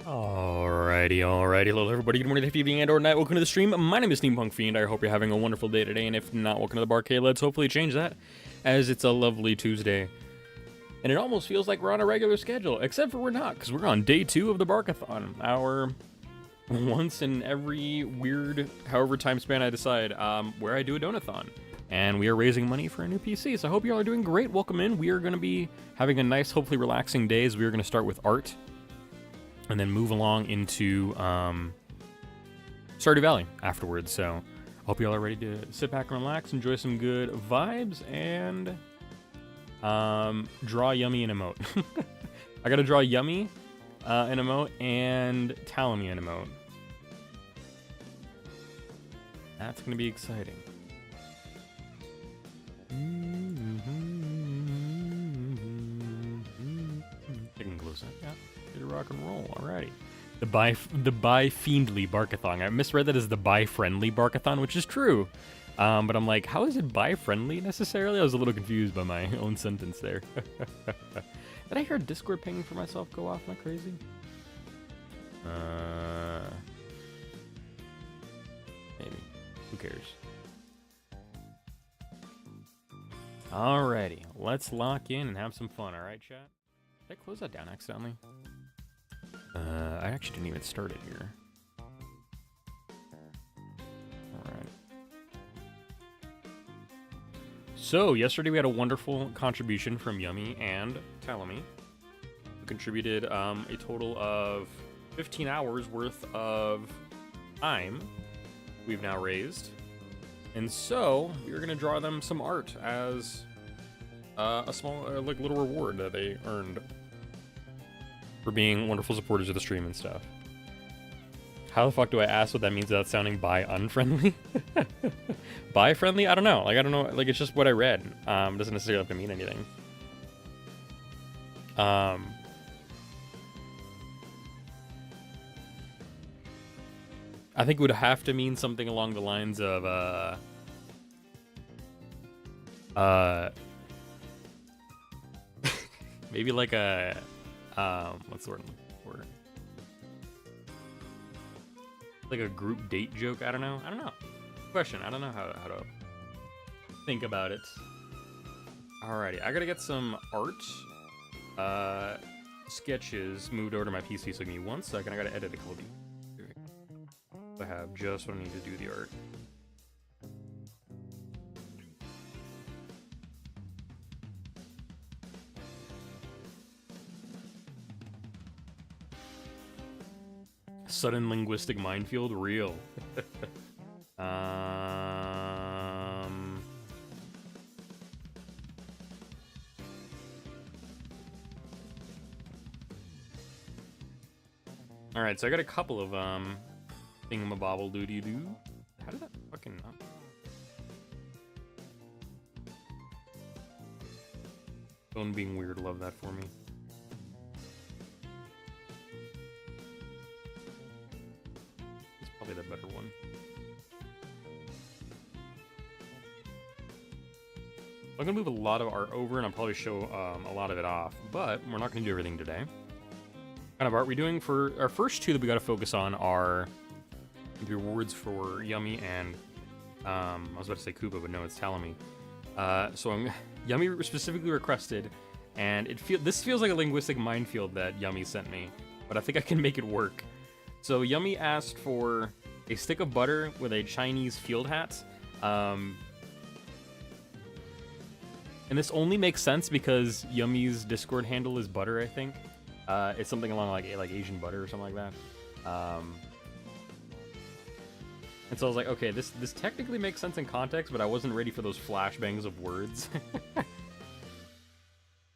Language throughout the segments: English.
Alrighty, hello everybody, good morning, good evening, and or night, welcome to the stream. My name is Steampunk Fiend, I hope you're having a wonderful day today, and if not, welcome to the Barkade. Let's hopefully change that, as it's a lovely Tuesday. And it almost feels like we're on a regular schedule, except for we're not, because we're on day 2 of the BarkAthon, our once in every weird, however time span I decide, where I do a Donathon. And we are raising money for a new PC, so I hope you all are doing great. Welcome in. We are going to be having a nice, hopefully relaxing day, as we are going to start with art. And then move along into Stardew Valley afterwards. So I hope you all are ready to sit back and relax, enjoy some good vibes, and draw Yummy an emote. I gotta draw Yummy an emote and Talamy an emote. That's gonna be exciting. Taking close up, yeah. Rock and roll, alrighty. The bi fiendly BarkAthon. I misread that as the bi friendly BarkAthon, which is true. But I'm like, how is it bi friendly necessarily? I was a little confused by my own sentence there. Did I hear a Discord ping for myself go off? Am I crazy? Maybe. Who cares? Alrighty, let's lock in and have some fun. All right, chat. Did I close that down accidentally? I actually didn't even start it here. Alright. So, yesterday we had a wonderful contribution from Yummy and Talamy, who contributed a total of 15 hours worth of time we've now raised. And so, we're going to draw them some art as a small, like, little reward that they earned for being wonderful supporters of the stream and stuff. How the fuck do I ask what that means without sounding bi-unfriendly? Bi-friendly? I don't know. Like, I don't know. Like, it's just what I read. It doesn't necessarily have to mean anything. I think it would have to mean something along the lines of, maybe like a, what's the word for it? Like a group date joke? I don't know. Question. I don't know how to think about it. Alrighty, I gotta get some art sketches moved over to my PC, so give me 1 second. I gotta edit a couple of these. I have just what I need to do the art. Sudden linguistic minefield, real. Alright, so I got a couple of thingamabobble doody-doo. How did that fucking up? Phone being weird, love that for me. Probably the better one. I'm gonna move a lot of art over, and I'll probably show a lot of it off, but we're not gonna do everything today. What kind of art are we doing? For our first two that we gotta focus on are the rewards for Yummy and I was about to say Koopa, but no, it's Talamy. So Yummy specifically requested, and this feels like a linguistic minefield that Yummy sent me, but I think I can make it work. So Yummy asked for a stick of butter with a Chinese field hat. And this only makes sense because Yummy's Discord handle is butter, I think. It's something along like Asian butter or something like that. And so I was like, okay, this technically makes sense in context, but I wasn't ready for those flashbangs of words.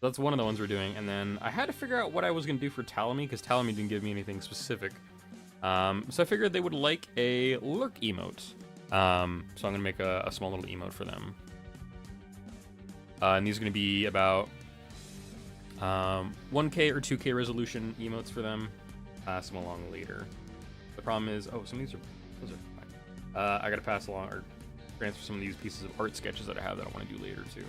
That's one of the ones we're doing. And then I had to figure out what I was going to do for Talamy, because Talamy didn't give me anything specific. So I figured they would like a lurk emote. So I'm going to make a small little emote for them. And these are going to be about 1K or 2K resolution emotes for them. Pass them along later. The problem is, oh, some of these are fine. I got to pass along or transfer some of these pieces of art sketches that I have that I want to do later too.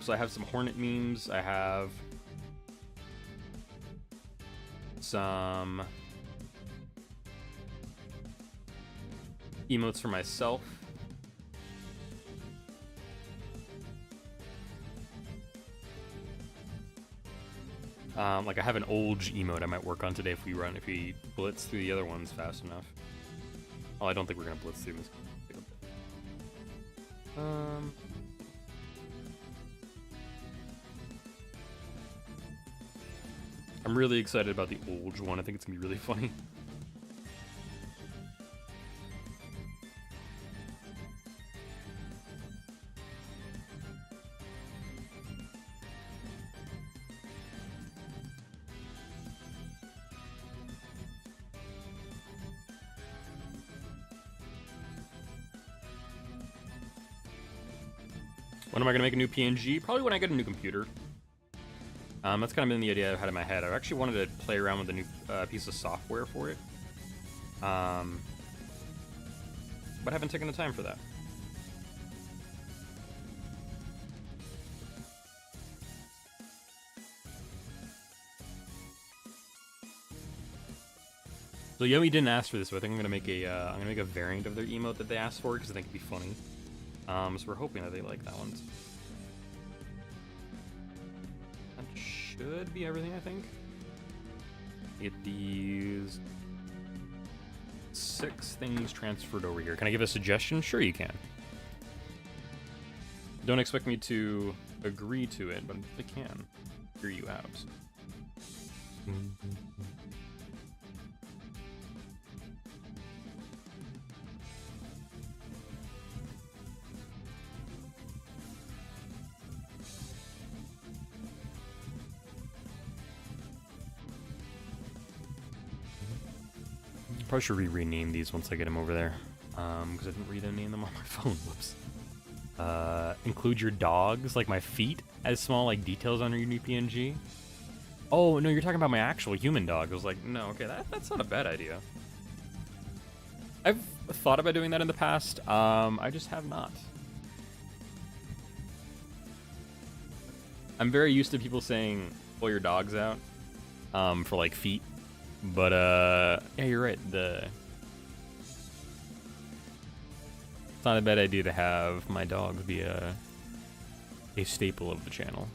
So I have some Hornet memes. I have some emotes for myself. Like I have an old emote I might work on today if we blitz through the other ones fast enough. Oh, I don't think we're gonna blitz through this. I'm really excited about the old one. I think it's gonna be really funny. When am I going to make a new PNG? Probably when I get a new computer. That's kind of been the idea I've had in my head. I actually wanted to play around with a new piece of software for it. But I haven't taken the time for that. So Yomi didn't ask for this, but I think I'm gonna make a variant of their emote that they asked for because I think it'd be funny. So we're hoping that they like that one. That should be everything, I think. Get these 6 things transferred over here. Can I give a suggestion? Sure you can. Don't expect me to agree to it, but I can hear you out. Probably should rename these once I get them over there, because I didn't rename them on my phone. Whoops. Include your dogs, like my feet, as small like details on your new PNG. Oh no, you're talking about my actual human dog. I was like, no, okay, that's not a bad idea. I've thought about doing that in the past. I just have not. I'm very used to people saying, pull your dogs out, for like feet. But, yeah, you're right. It's not a bad idea to have my dog be a staple of the channel.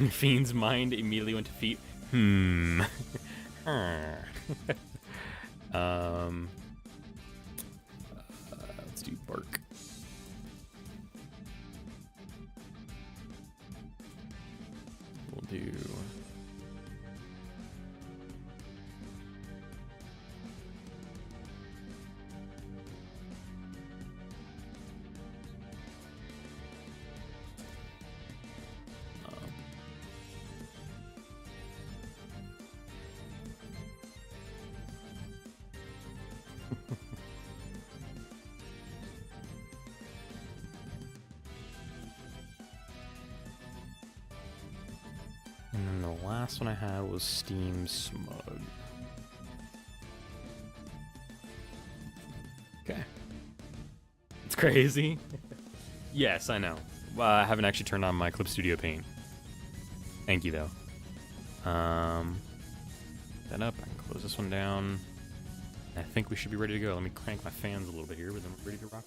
Fiend's mind immediately went to feet. Let's do bark. We'll do... And then the last one I had was Steam Smug. Okay. It's crazy. Yes, I know. I haven't actually turned on my Clip Studio Paint. Thank you, though. That up. I can close this one down. I think we should be ready to go. Let me crank my fans a little bit here, but then we're ready to rock.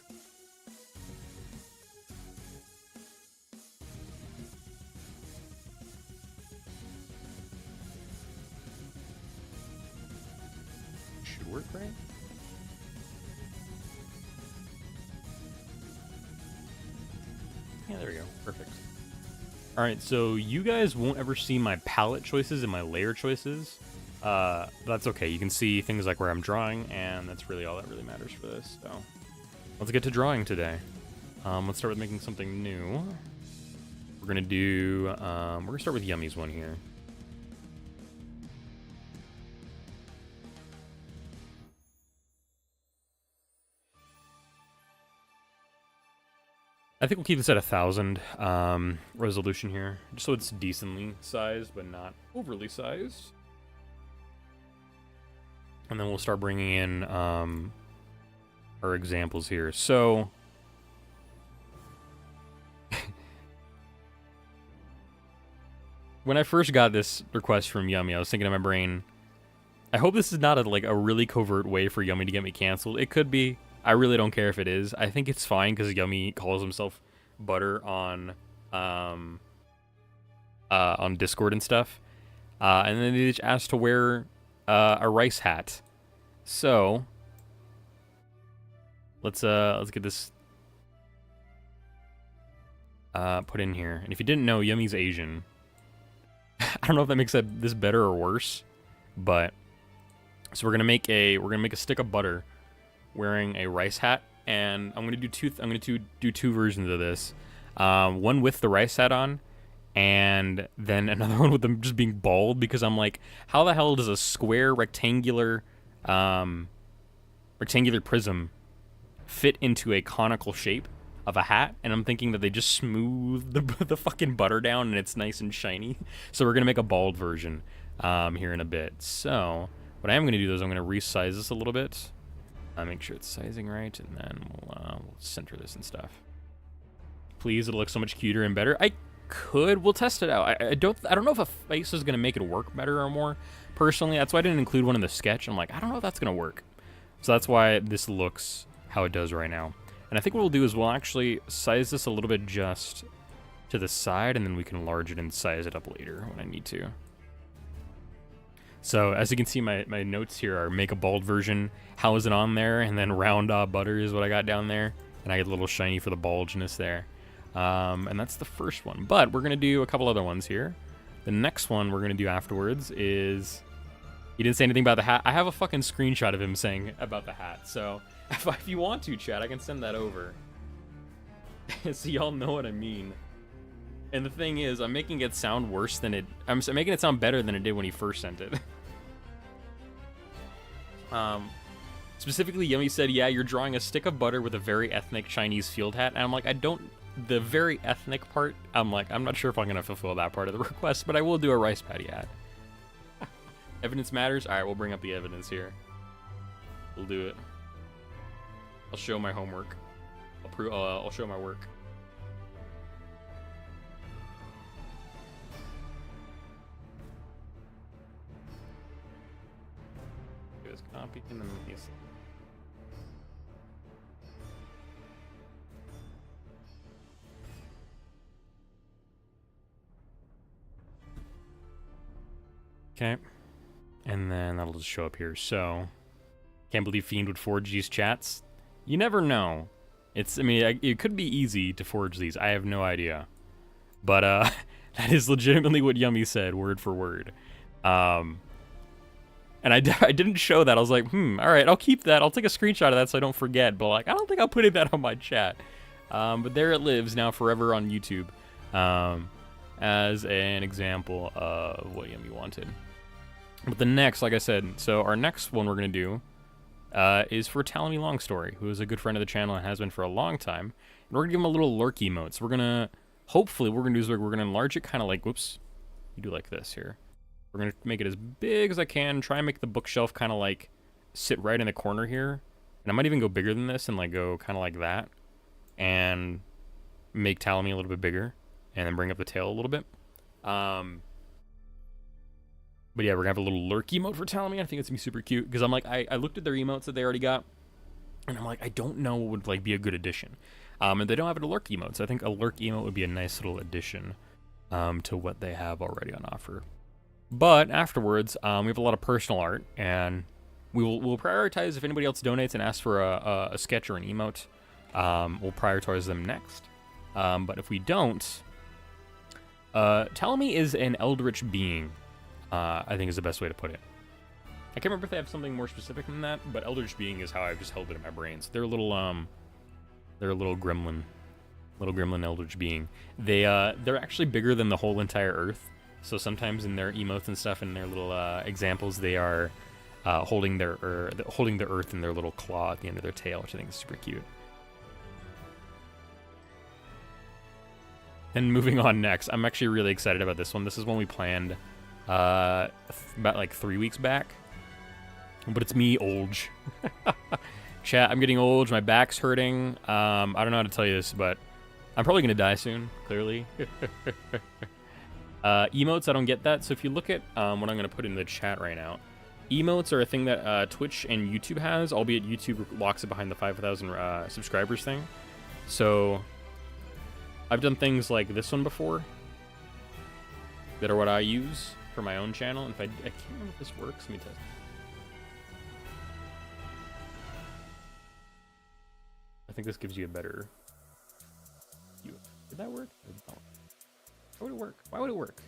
Should work, right? Yeah, there we go. Perfect. Alright, so you guys won't ever see my palette choices and my layer choices. That's okay. You can see things like where I'm drawing, and that's really all that really matters for this. So let's get to drawing today. Let's start with making something new. We're gonna do, we're gonna start with Yummy's one here. I think we'll keep this at 1,000 resolution here, just so it's decently sized, but not overly sized. And then we'll start bringing in our examples here. So when I first got this request from Yummy, I was thinking in my brain, I hope this is not a really covert way for Yummy to get me canceled. It could be. I really don't care if it is. I think it's fine because Yummy calls himself Butter on Discord and stuff. And then they just asked to wear a rice hat. So let's get this put in here. And if you didn't know, Yummy's Asian. I don't know if that makes this better or worse, but so we're gonna make a stick of butter wearing a rice hat, and I'm gonna do two versions of this. One with the rice hat on, and then another one with them just being bald, because I'm like, how the hell does a square rectangular prism fit into a conical shape of a hat? And I'm thinking that they just smooth the fucking butter down and it's nice and shiny. So we're gonna make a bald version here in a bit. So what I am gonna do is I'm gonna resize this a little bit, make sure it's sizing right, and then we'll center this and stuff. Please, it'll look so much cuter and better. We'll test it out. I don't know if a face is gonna make it work better or more. Personally, that's why I didn't include one in the sketch. I'm like, I don't know if that's gonna work. So that's why this looks how it does right now. And I think what we'll do is we'll actually size this a little bit just to the side, and then we can enlarge it and size it up later when I need to. So as you can see, my notes here are make a bald version, how is it on there, and then round butter is what I got down there. And I get a little shiny for the bulginess there. And that's the first one. But we're going to do a couple other ones here. The next one we're going to do afterwards is... He didn't say anything about the hat. I have a fucking screenshot of him saying about the hat. So if you want to, chat, I can send that over. So y'all know what I mean. And the thing is, I'm making it sound worse than it... I'm making it sound better than it did when he first sent it. Specifically, Yummy said, yeah, you're drawing a stick of butter with a very ethnic Chinese field hat. And I'm like, the very ethnic part, I'm like, I'm not sure if I'm going to fulfill that part of the request, but I will do a rice patty hat. Evidence matters? Alright, we'll bring up the evidence here. We'll do it. I'll show my homework. I'll show my work. Just copy and then paste. Okay. And then that'll just show up here. So, can't believe Fiend would forge these chats. You never know. It could be easy to forge these. I have no idea. But, that is legitimately what Yummy said, word for word. And I didn't show that. I was like, alright, I'll keep that. I'll take a screenshot of that so I don't forget. But, like, I don't think I'll put that on my chat. But there it lives now forever on YouTube. As an example of what Yummy wanted. But the next, like I said, so our next one we're going to do is for Tell Me Long Story, who is a good friend of the channel and has been for a long time. And we're going to give him a little lurk emote. So we're going to, hopefully, what we're going to do is we're going to enlarge it kind of like, whoops, you do like this here. We're going to make it as big as I can, try and make the bookshelf kind of like sit right in the corner here. And I might even go bigger than this and like go kind of like that. And make Tell Me a little bit bigger. And then bring up the tail a little bit. But yeah, we're gonna have a little lurk emote for Tell Me. I think it's gonna be super cute because I'm like, I looked at their emotes that they already got, and I'm like, I don't know what would like be a good addition. And they don't have a lurk emote, so I think a lurk emote would be a nice little addition to what they have already on offer. But afterwards, we have a lot of personal art, and we'll prioritize if anybody else donates and asks for a sketch or an emote. We'll prioritize them next. But if we don't, Tell Me is an eldritch being. I think is the best way to put it. I can't remember if they have something more specific than that, but eldritch being is how I've just held it in my brain. So they're a little gremlin, eldritch being. They're actually bigger than the whole entire Earth. So sometimes in their emotes and stuff, in their little examples, they are holding the Earth in their little claw at the end of their tail, which I think is super cute. And moving on next, I'm actually really excited about this one. This is one we planned about like 3 weeks back. But it's me, Olge. Chat, I'm getting Olge. My back's hurting. I don't know how to tell you this, but I'm probably going to die soon, clearly. Emotes, I don't get that. So if you look at what I'm going to put in the chat right now, emotes are a thing that Twitch and YouTube has, albeit YouTube locks it behind the 5,000 subscribers thing. So I've done things like this one before that are what I use for my own channel. In fact, I can't remember if this works. Let me test. I think this gives you a better view. Did that work? Why would it work? Why would it work?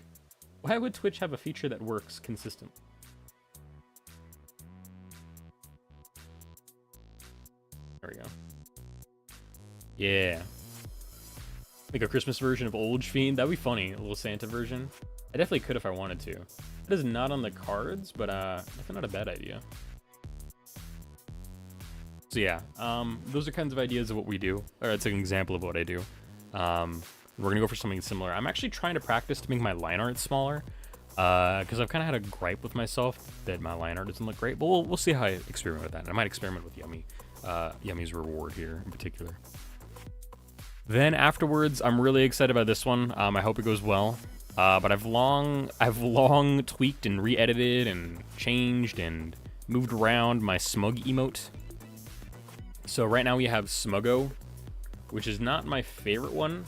Why would Twitch have a feature that works consistently? There we go. Yeah. Like a Christmas version of Old Fiend. That'd be funny. A little Santa version. I definitely could if I wanted to. It is not on the cards, but definitely not a bad idea. So yeah, those are kinds of ideas of what we do. Or it's an example of what I do. We're gonna go for something similar. I'm actually trying to practice to make my line art smaller, because I've kind of had a gripe with myself that my line art doesn't look great. But we'll see how I experiment with that. And I might experiment with Yummy's reward here in particular. Then afterwards, I'm really excited about this one. I hope it goes well. But I've long tweaked and re-edited and changed and moved around my smug emote. So right now we have Smuggo, which is not my favorite one.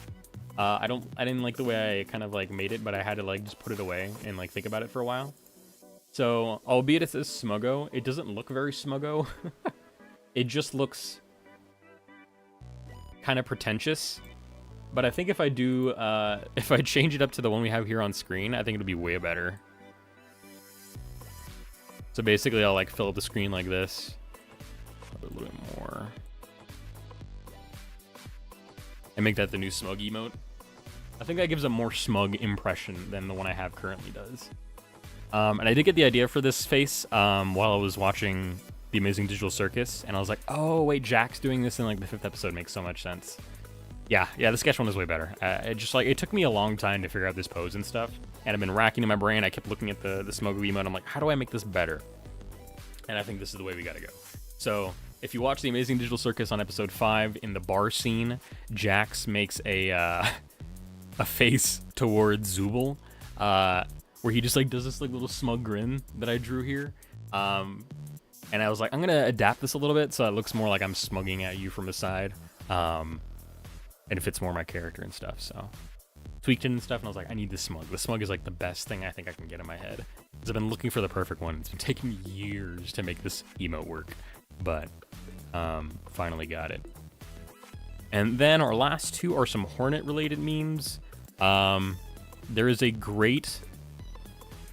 I didn't like the way I kind of like made it, but I had to like just put it away and like think about it for a while. So albeit it says Smuggo, it doesn't look very Smuggo. It just looks kind of pretentious. But I think if I do, if I change it up to the one we have here on screen, I think it'll be way better. So basically I'll like fill up the screen like this. A little bit more. And make that the new smug emote. I think that gives a more smug impression than the one I have currently does. And I did get the idea for this face while I was watching The Amazing Digital Circus, and I was like, oh wait, Jack's doing this in like the 5th episode. Makes so much sense. Yeah, the sketch one is way better. It took me a long time to figure out this pose and stuff, and I've been racking in my brain. I kept looking at the smug emote, and I'm like, how do I make this better? And I think this is the way we gotta go. So if you watch The Amazing Digital Circus on episode 5, in the bar scene, Jax makes a face towards Zooble, where he just like does this like little smug grin that I drew here. And I was like, I'm gonna adapt this a little bit so it looks more like I'm smugging at you from the side. And it fits more my character and stuff, so tweaked it and stuff, and I was like, I need the smug. The smug is like the best thing I think I can get in my head. Because I've been looking for the perfect one. It's been taking me years to make this emote work, but finally got it. And then our last two are some Hornet related memes. There's a great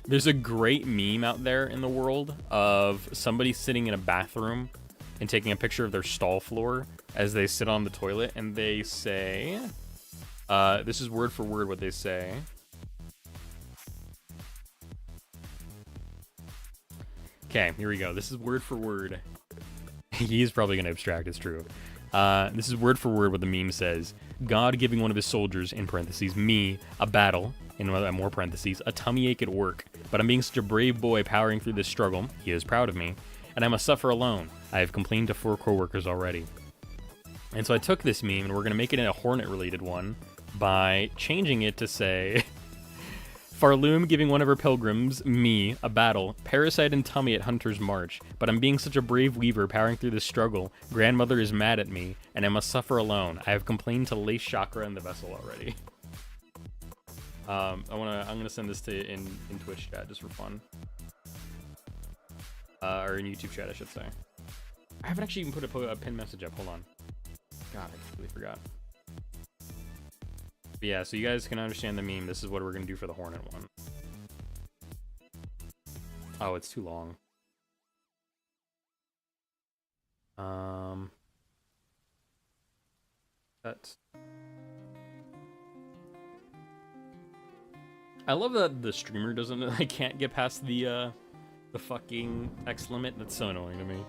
meme out there in the world of somebody sitting in a bathroom and taking a picture of their stall floor as they sit on the toilet, and they say, this is word for word what they say. Okay, here we go. This is word for word. He's probably going to abstract, it's true. This is word for word what the meme says. God giving one of his soldiers, in parentheses, me, a battle, in more parentheses, a tummy ache at work. But I'm being such a brave boy powering through this struggle. He is proud of me. And I must suffer alone. I have complained to 4 co-workers already. And so I took this meme, and we're going to make it a Hornet-related one by changing it to say... Farloom giving one of her pilgrims, me, a battle, parasite and tummy at Hunter's March, but I'm being such a brave weaver powering through this struggle. Grandmother is mad at me, and I must suffer alone. I have complained to Lace Chakra in the vessel already. I'm gonna send this to in Twitch chat just for fun. Or in YouTube chat, I should say. I haven't actually even put a pin message up. Hold on. God, I completely forgot. But yeah, so you guys can understand the meme. This is what we're going to do for the Hornet one. Oh, it's too long. Cut. I love that the streamer doesn't... I can't get past the fucking X limit. That's so annoying to me.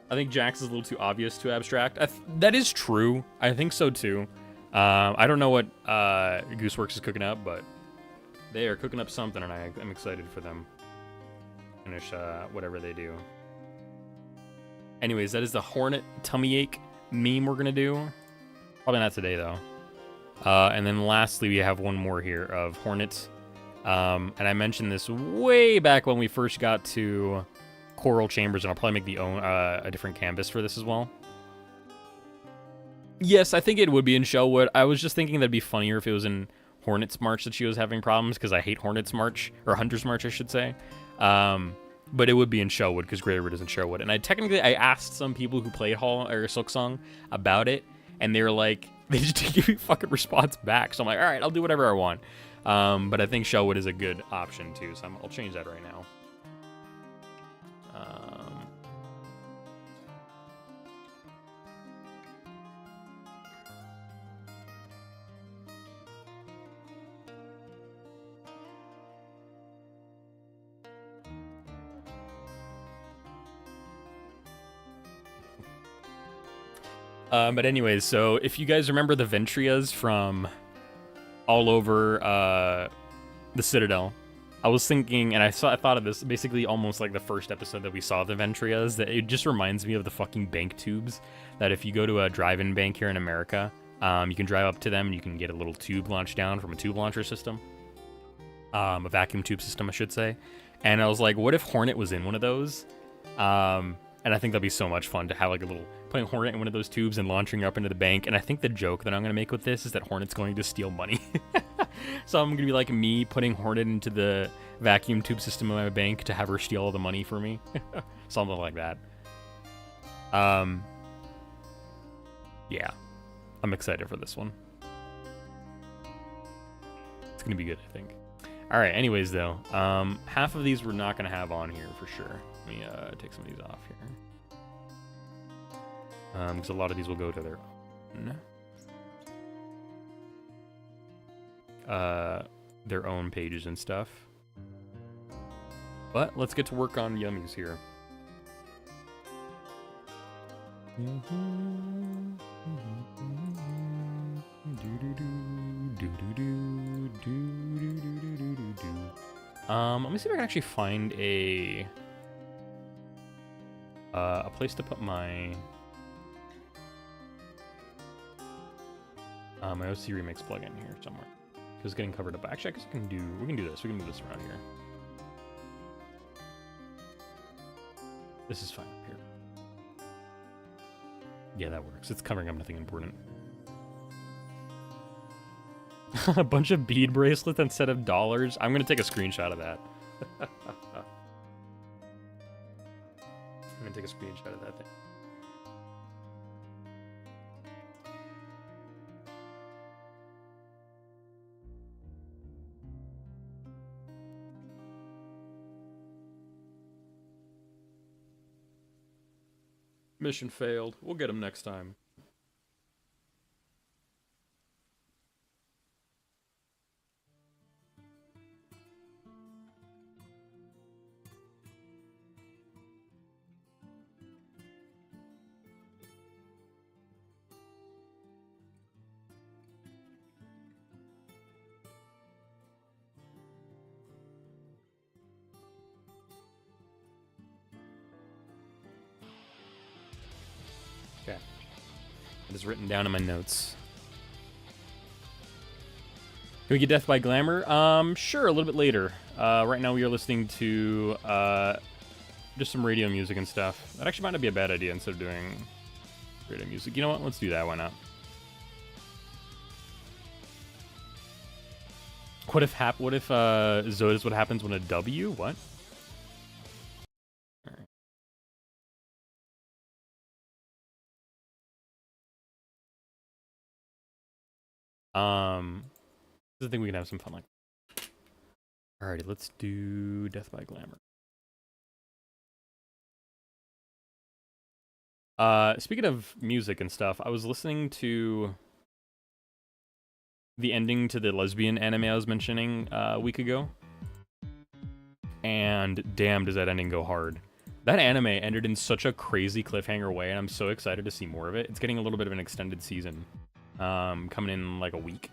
I think Jax is a little too obvious to abstract. That is true. I think so too. I don't know what Gooseworks is cooking up, but they are cooking up something, and I'm excited for them. Finish whatever they do. Anyways, that is the Hornet tummy ache meme we're gonna do. Probably not today though. And then lastly, we have one more here of Hornet. And I mentioned this way back when we first got to Coral Chambers, and I'll probably make a different canvas for this as well. Yes, I think it would be in Shellwood. I was just thinking that'd be funnier if it was in Hornet's March that she was having problems, because I hate Hornet's March, or Hunter's March, I should say. But it would be in Shellwood, because Greywood is in Shellwood. And I asked some people who played Silksong about it, and they were like, they just didn't give me a fucking response back. So I'm like, all right, I'll do whatever I want. But I think Shellwood is a good option too, so I'll change that right now. But anyways, so if you guys remember the Ventrias from all over the Citadel, I was thinking, and I thought of this basically almost like the first episode that we saw of the Ventrias, that it just reminds me of the fucking bank tubes, that if you go to a drive-in bank here in America, you can drive up to them and you can get a little tube launched down from a tube launcher system. A vacuum tube system, I should say. And I was like, what if Hornet was in one of those? And I think that'd be so much fun to have like a little, putting Hornet in one of those tubes and launching her up into the bank. And I think the joke that I'm going to make with this is that Hornet's going to steal money. So I'm going to be like me putting Hornet into the vacuum tube system of my bank to have her steal all the money for me. Something like that. Yeah. I'm excited for this one. It's going to be good, I think. Alright, anyways though, half of these we're not going to have on here for sure. Let me take some of these off here. Because a lot of these will go to their own pages and stuff. But let's get to work on yummies here. Let me see if I can actually find a place to put my my OC Remix plugin here somewhere. Because it's getting covered up. Actually, I guess we can do this. We can move this around here. This is fine up here. Yeah, that works. It's covering up nothing important. A bunch of bead bracelets instead of dollars. I'm gonna take a screenshot of that. I'm gonna take a screenshot of that thing. Mission failed. We'll get him next time. Okay. It is written down in my notes. Can we get Death by Glamour? Sure, a little bit later. Right now we are listening to just some radio music and stuff. That actually might not be a bad idea instead of doing radio music. You know what? Let's do that. Why not? What if Zod is what happens when a W? What? I think we can have some fun like that. Alrighty, let's do Death by Glamour. Speaking of music and stuff, I was listening to the ending to the lesbian anime I was mentioning a week ago. And damn, does that ending go hard. That anime ended in such a crazy cliffhanger way, and I'm so excited to see more of it. It's getting a little bit of an extended season. Coming in like a week.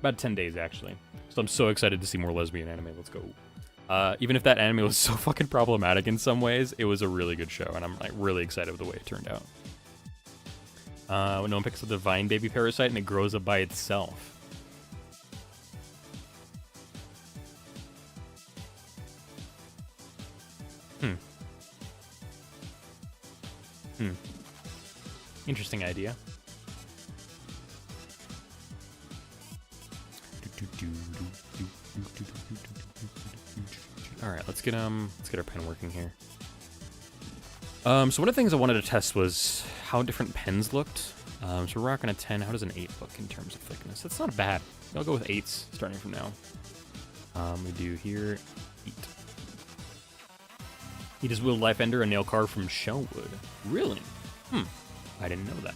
About 10 days, actually. So I'm so excited to see more lesbian anime. Let's go. Even if that anime was so fucking problematic in some ways, it was a really good show, and I'm like really excited with the way it turned out. When no one picks up the vine baby parasite and it grows up by itself. Interesting idea. All right, let's get our pen working here. So one of the things I wanted to test was how different pens looked. So we're rocking a 10. How does an 8 look in terms of thickness? That's not bad. I'll go with 8s starting from now. We do here 8. He does wield Life Ender, a nail carved from shellwood. Really? I didn't know that.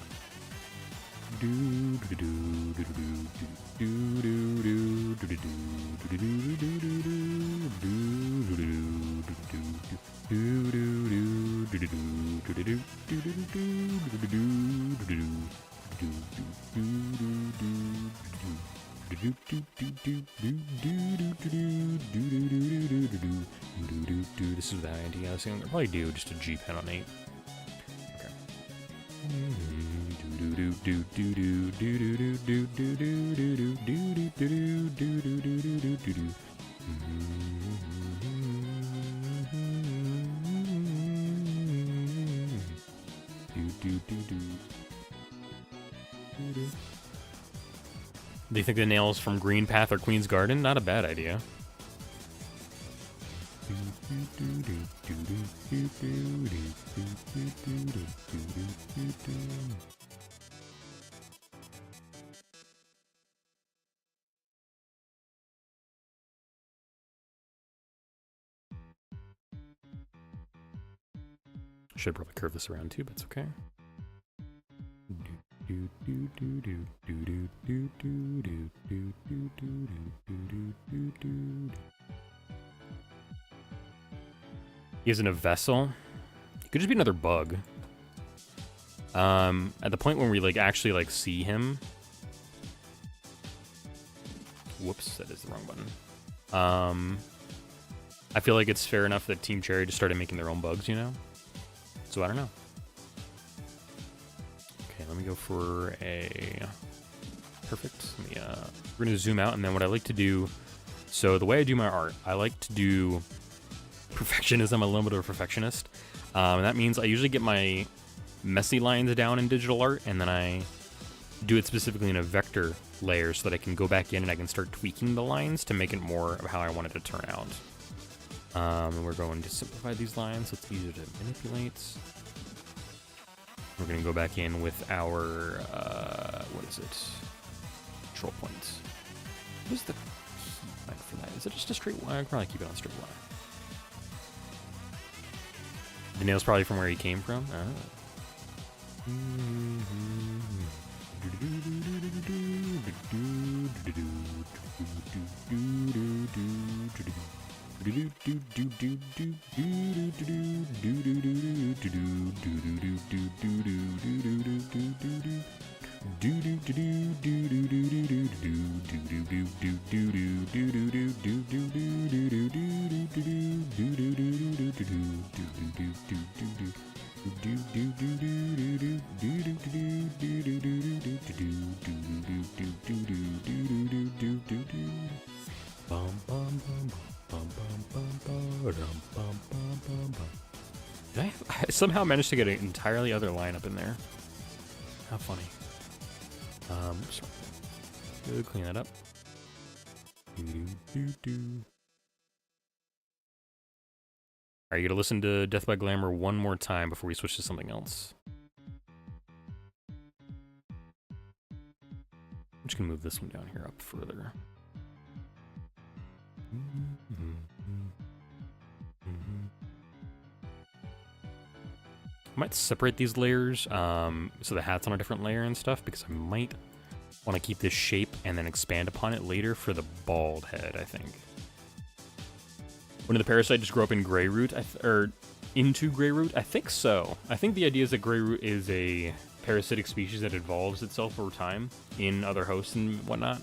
This is without anything else. I'll probably do just a G pen on 8. Okay. Do you think the nails from Green Path or Queen's Garden? Not a bad idea. Should probably curve this around too, but it's okay. He isn't a vessel. It could just be another bug. At the point when we actually see him. Whoops, that is the wrong button. I feel like it's fair enough that Team Cherry just started making their own bugs, you know? So I don't know. Okay, let me go for a perfect. Let me, we're gonna zoom out, and then what I like to do. So the way I do my art, I like to do perfectionism. I'm a little bit of a perfectionist, and that means I usually get my messy lines down in digital art, and then I do it specifically in a vector layer so that I can go back in and I can start tweaking the lines to make it more of how I want it to turn out. And we're going to simplify these lines so it's easier to manipulate. We're going to go back in with our, what is it? Control points. What is the key for that? Is it just a straight line? I could probably keep it on a straight line. The nail's probably from where he came from. I somehow managed to get an entirely other line up in there. How funny. Sorry. Good, clean that up. Alright, you gotta listen to Death by Glamour one more time before we switch to something else. I'm just gonna move this one down here up further. I might separate these layers so the hat's on a different layer and stuff, because I might want to keep this shape and then expand upon it later for the bald head, I think. When did the parasite just grow up in Greyroot? Or into Greyroot? I think so. I think the idea is that Greyroot is a parasitic species that evolves itself over time in other hosts and whatnot.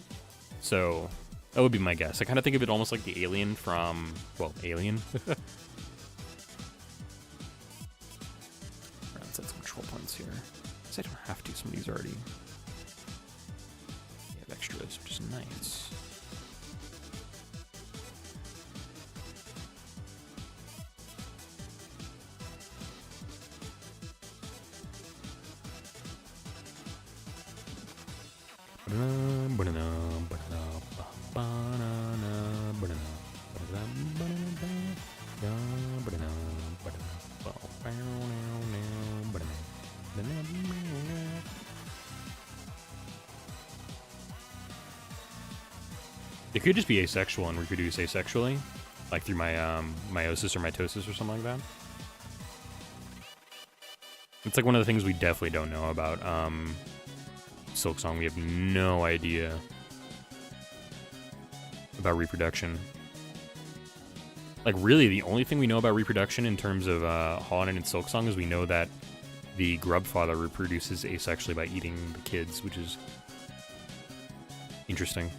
So that would be my guess. I kind of think of it almost like the alien from, well, Alien. Set some control points here. guess I don't have to. Some of these already have extras, which is nice. It could just be asexual and reproduce asexually, like through my meiosis or mitosis or something like that. It's like one of the things we definitely don't know about Silksong. We have no idea about reproduction. Like, really, the only thing we know about reproduction in terms of Holland and Silksong is we know that the grub father reproduces asexually by eating the kids, which is interesting.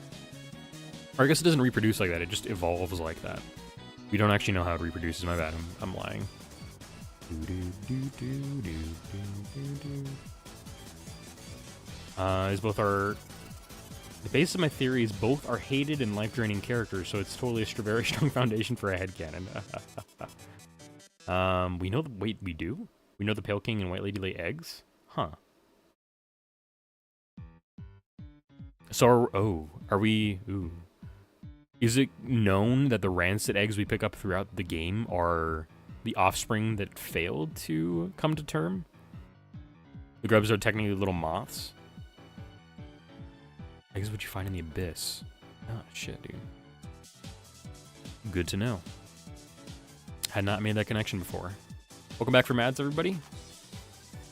Or I guess it doesn't reproduce like that, it just evolves like that. We don't actually know how it reproduces, my bad, I'm lying. Is both our... The basis of my theory is both are hated and life-draining characters, so it's totally a very strong foundation for a headcanon. We know the... Wait, we do? We know the Pale King and White Lady lay eggs? Huh. So, are we... Ooh. Is it known that the rancid eggs we pick up throughout the game are the offspring that failed to come to term? The grubs are technically little moths? Eggs what you find in the abyss. Oh, shit, dude. Good to know. Had not made that connection before. Welcome back from ads, everybody.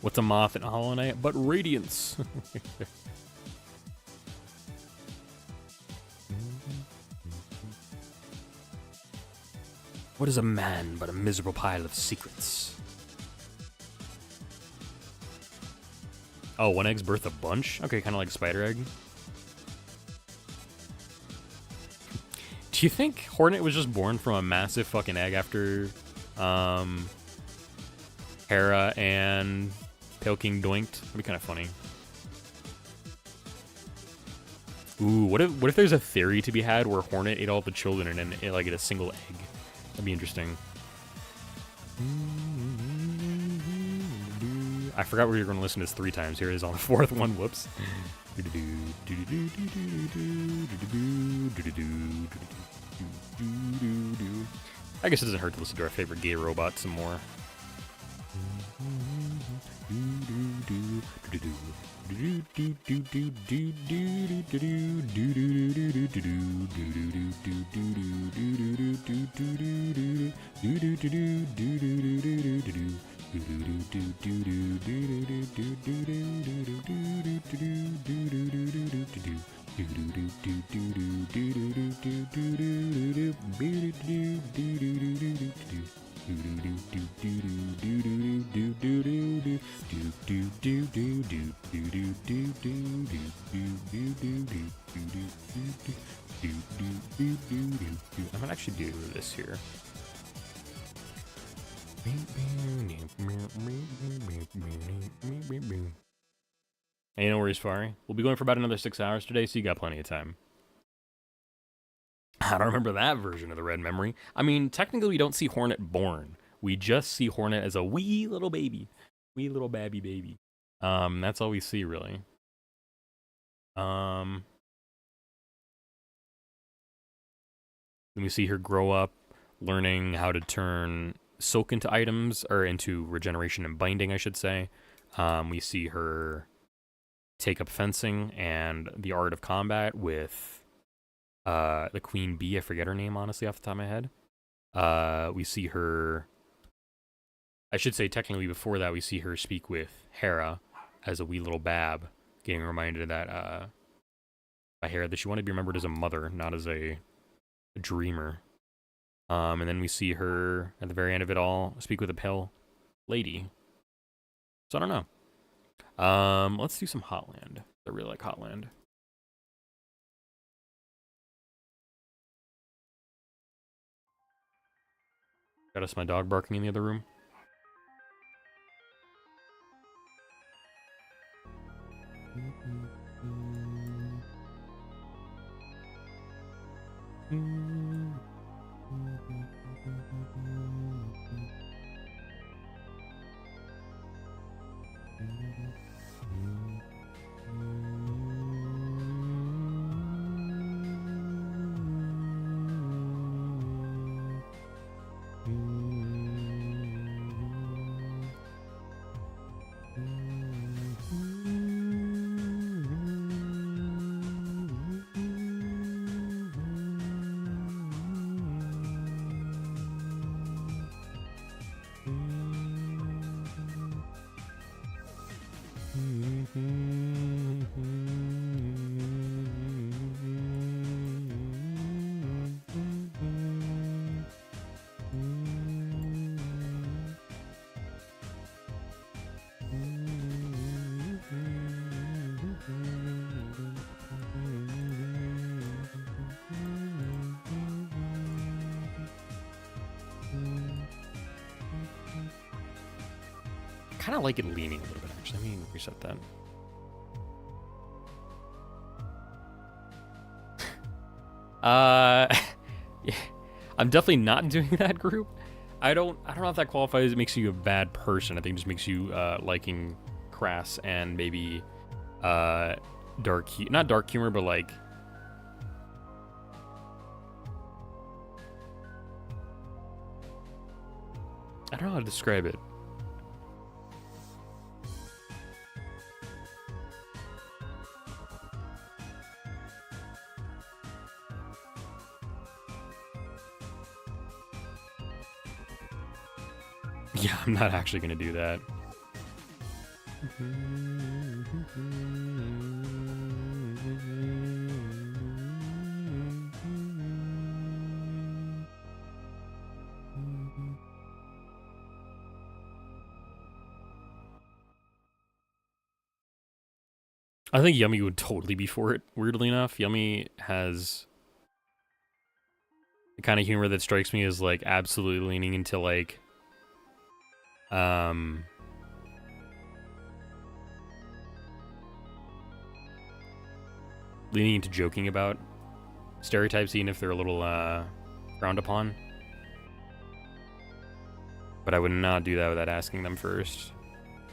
What's a moth in Hollow Knight but radiance? What is a man but a miserable pile of secrets? Oh, one egg's birth a bunch? Okay, kind of like a spider egg. Do you think Hornet was just born from a massive fucking egg after Hera and Pale King doinked? That'd be kind of funny. Ooh, what if there's a theory to be had where Hornet ate all the children and then it like ate a single egg? That'd be interesting. I forgot we were going to listen to this 3 times. Here it is on the 4th one. Whoops. I guess it doesn't hurt to listen to our favorite gay robot some more. I might actually do this here. Hey, no worries, Fari. We'll be going for about another 6 hours today, so you got plenty of time. I don't remember that version of the Red Memory. I mean, technically we don't see Hornet born. We just see Hornet as a wee little baby. Wee little babby baby. That's all we see, really. Then we see her grow up, learning how to turn soak into items, or into regeneration and binding, I should say. We see her take up fencing and the art of combat with the Queen Bee. I forget her name, honestly, off the top of my head. We see her... I should say, technically, before that, we see her speak with Hera as a wee little bab, getting reminded that by Hera that she wanted to be remembered as a mother, not as a dreamer. And then we see her, at the very end of it all, speak with a pale lady. So I don't know. Let's do some Hotland. I really like Hotland. Got us my dog barking in the other room. Kind of like it leaning a little bit, actually. Let me reset that. Yeah, I'm definitely not doing that group. I don't know if that qualifies. It makes you a bad person. I think it just makes you liking crass and maybe not dark humor, but like I don't know how to describe it. Yeah, I'm not actually going to do that. I think Yummy would totally be for it, weirdly enough. Yummy has the kind of humor that strikes me as, like, absolutely leaning into, like, leaning into joking about stereotypes, even if they're a little, frowned upon. But I would not do that without asking them first.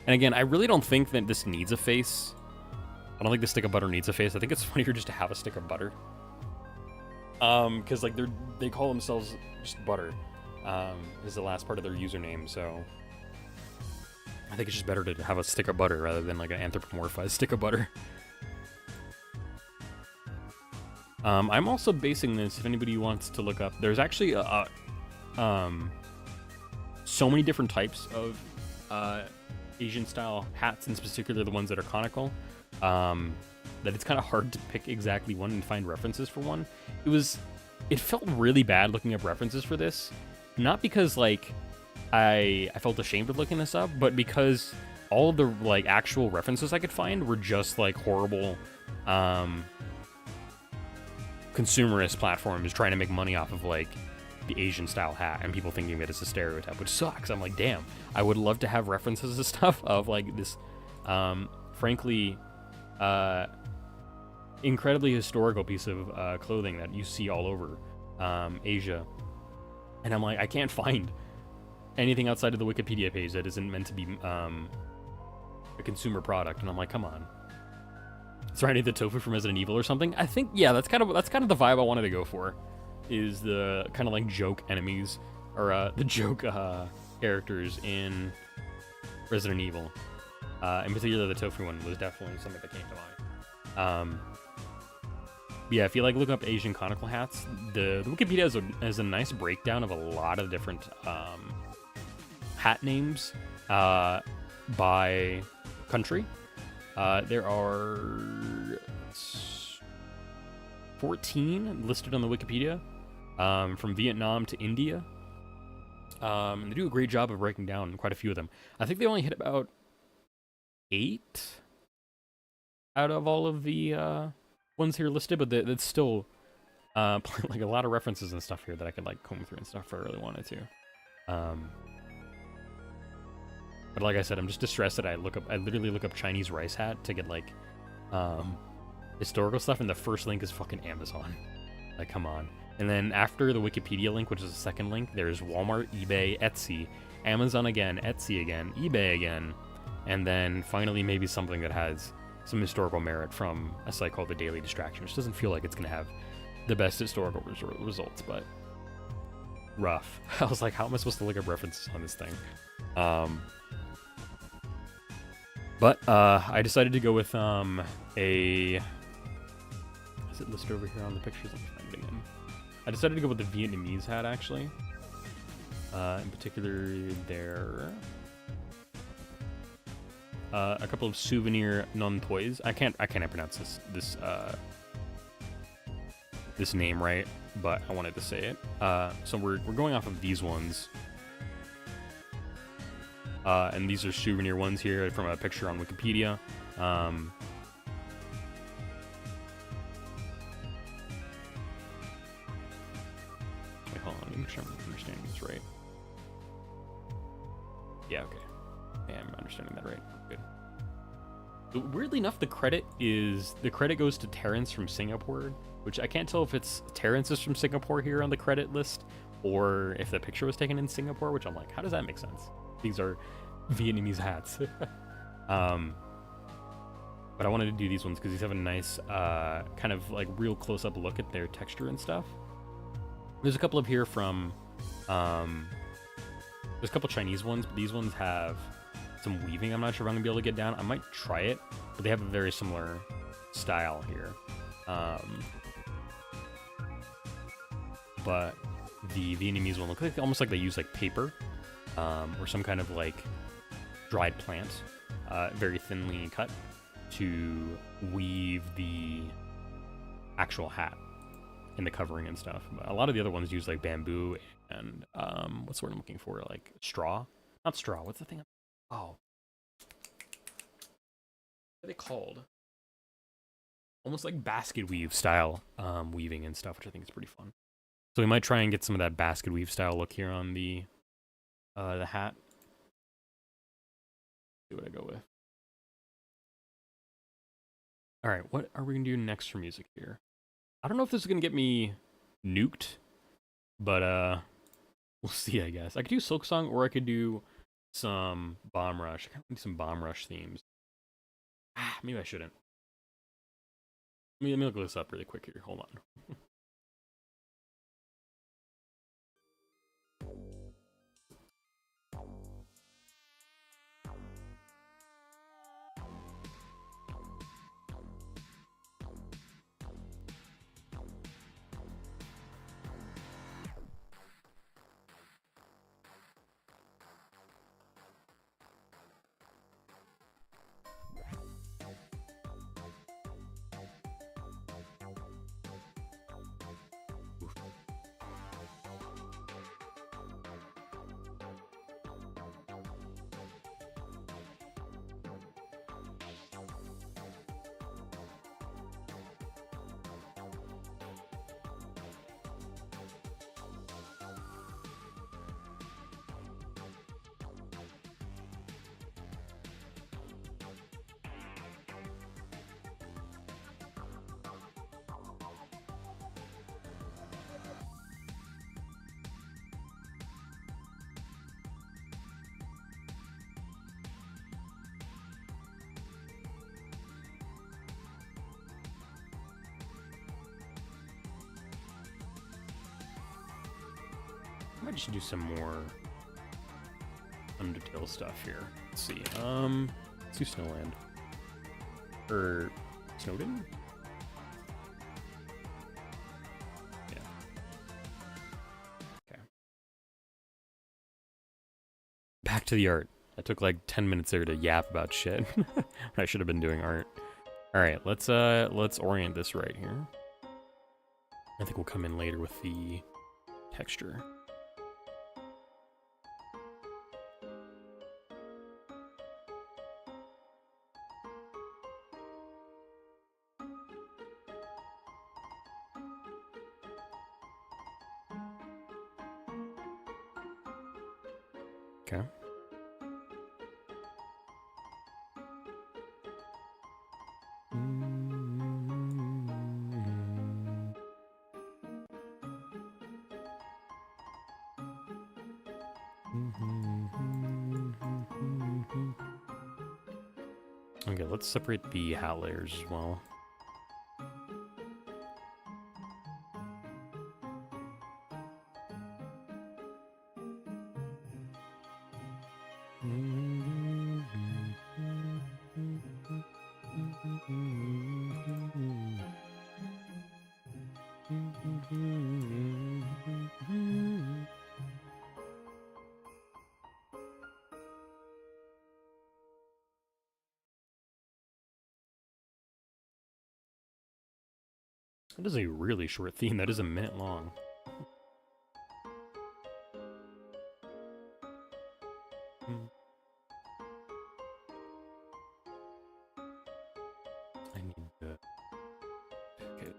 And again, I really don't think that this needs a face. I don't think the stick of butter needs a face. I think it's funnier just to have a stick of butter. Because, like, they call themselves just butter, is the last part of their username, so I think it's just better to have a stick of butter rather than, like, an anthropomorphized stick of butter. I'm also basing this, if anybody wants to look up, there's actually so many different types of Asian-style hats, in particular the ones that are conical, that it's kind of hard to pick exactly one and find references for one. It felt really bad looking up references for this, not because, like, I felt ashamed of looking this up, but because all of the, like, actual references I could find were just, like, horrible consumerist platforms trying to make money off of, like, the Asian style hat and people thinking that it's a stereotype, which sucks. I'm like, damn, I would love to have references to stuff of, like, this frankly incredibly historical piece of clothing that you see all over Asia, and I'm like, I can't find anything outside of the Wikipedia page that isn't meant to be a consumer product. And I'm like, come on, is any of the tofu from Resident Evil or something? I think, yeah, that's kind of the vibe I wanted to go for, is the kind of like joke enemies, or the joke characters in Resident Evil. In particular, the tofu one was definitely something that came to mind. Yeah, if you like look up Asian conical hats, the Wikipedia has a nice breakdown of a lot of different hat names by country. There are 14 listed on the Wikipedia, from Vietnam to India. They do a great job of breaking down quite a few of them. I think they only hit about 8 out of all of the ones here listed, but that's still like a lot of references and stuff here that I could, like, comb through and stuff if I really wanted to. But like I said, I'm just distressed that I literally look up Chinese rice hat to get, like, historical stuff, and the first link is fucking Amazon. Like, come on. And then after the Wikipedia link, which is the second link, there's Walmart, eBay, Etsy, Amazon again, Etsy again, eBay again, and then finally maybe something that has some historical merit from a site called The Daily Distraction, which doesn't feel like it's going to have the best historical results, but rough. I was like, how am I supposed to look up references on this thing? But I decided to go with is it listed over here on the pictures? I'm finding it again. I decided to go with the Vietnamese hat, actually. In particular, there a couple of souvenir non toys. I can't pronounce this name right, but I wanted to say it. So we're going off of these ones. And these are souvenir ones here from a picture on Wikipedia. Wait, hold on, let me make sure I'm understanding this right. Yeah, okay. Yeah, I'm understanding that right. Good. But weirdly enough, the credit goes to Terrence from Singapore, which I can't tell if it's Terrence is from Singapore here on the credit list, or if the picture was taken in Singapore, which I'm like, how does that make sense? These are Vietnamese hats. But I wanted to do these ones because these have a nice kind of like real close-up look at their texture and stuff. There's a couple of here from there's a couple Chinese ones, but these ones have some weaving. I'm not sure if I'm gonna be able to get down. I might try it, but they have a very similar style here. But the Vietnamese one looks like almost like they use like paper or some kind of like dried plant, very thinly cut, to weave the actual hat and the covering and stuff. But a lot of the other ones use like bamboo and what's the word I'm looking for? Like straw? Not straw. What's the thing? Oh, what are they called? Almost like basket weave style weaving and stuff, which I think is pretty fun. So we might try and get some of that basket weave style look here on the hat. See what I go with. All right, what are we gonna do next for music here? I don't know if this is gonna get me nuked, but we'll see. I guess I could do Silk Song, or I could do some Bomb Rush. I kind of need some Bomb Rush themes. Maybe I shouldn't. Let me look this up really quick here. Hold on. I might just do some more Undertale stuff here. Let's see. Let's do Snowland. Or Snowden? Yeah. Okay. Back to the art. I took like 10 minutes there to yap about shit. I should have been doing art. Alright, let's orient this right here. I think we'll come in later with the texture. Okay. Okay, let's separate the hat layers as well. That is a really short theme. That is a minute long. I need to... Okay.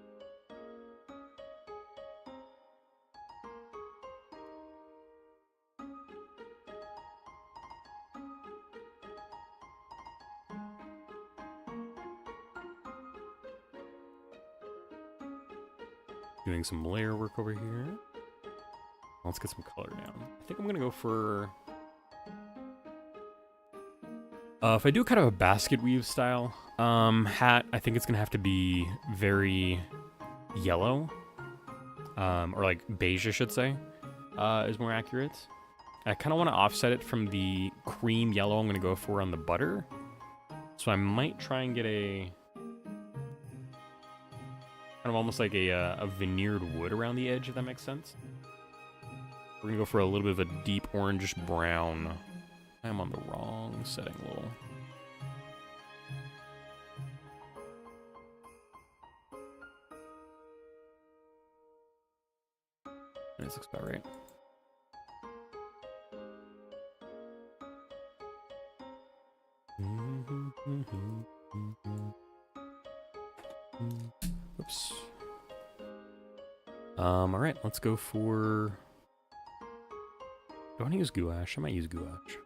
Doing some layer work over here. Let's get some color down. I think I'm gonna go for... if I do kind of a basket weave style hat, I think it's gonna have to be very yellow. Or like beige, I should say, is more accurate. I kind of want to offset it from the cream yellow I'm gonna go for on the butter. So I might try and get a... kind of almost like a veneered wood around the edge, if that makes sense. We're gonna go for a little bit of a deep orangish brown. I'm on the wrong setting a little. This looks about right. Oops. Alright, let's go for... Do I want to use gouache? I might use gouache.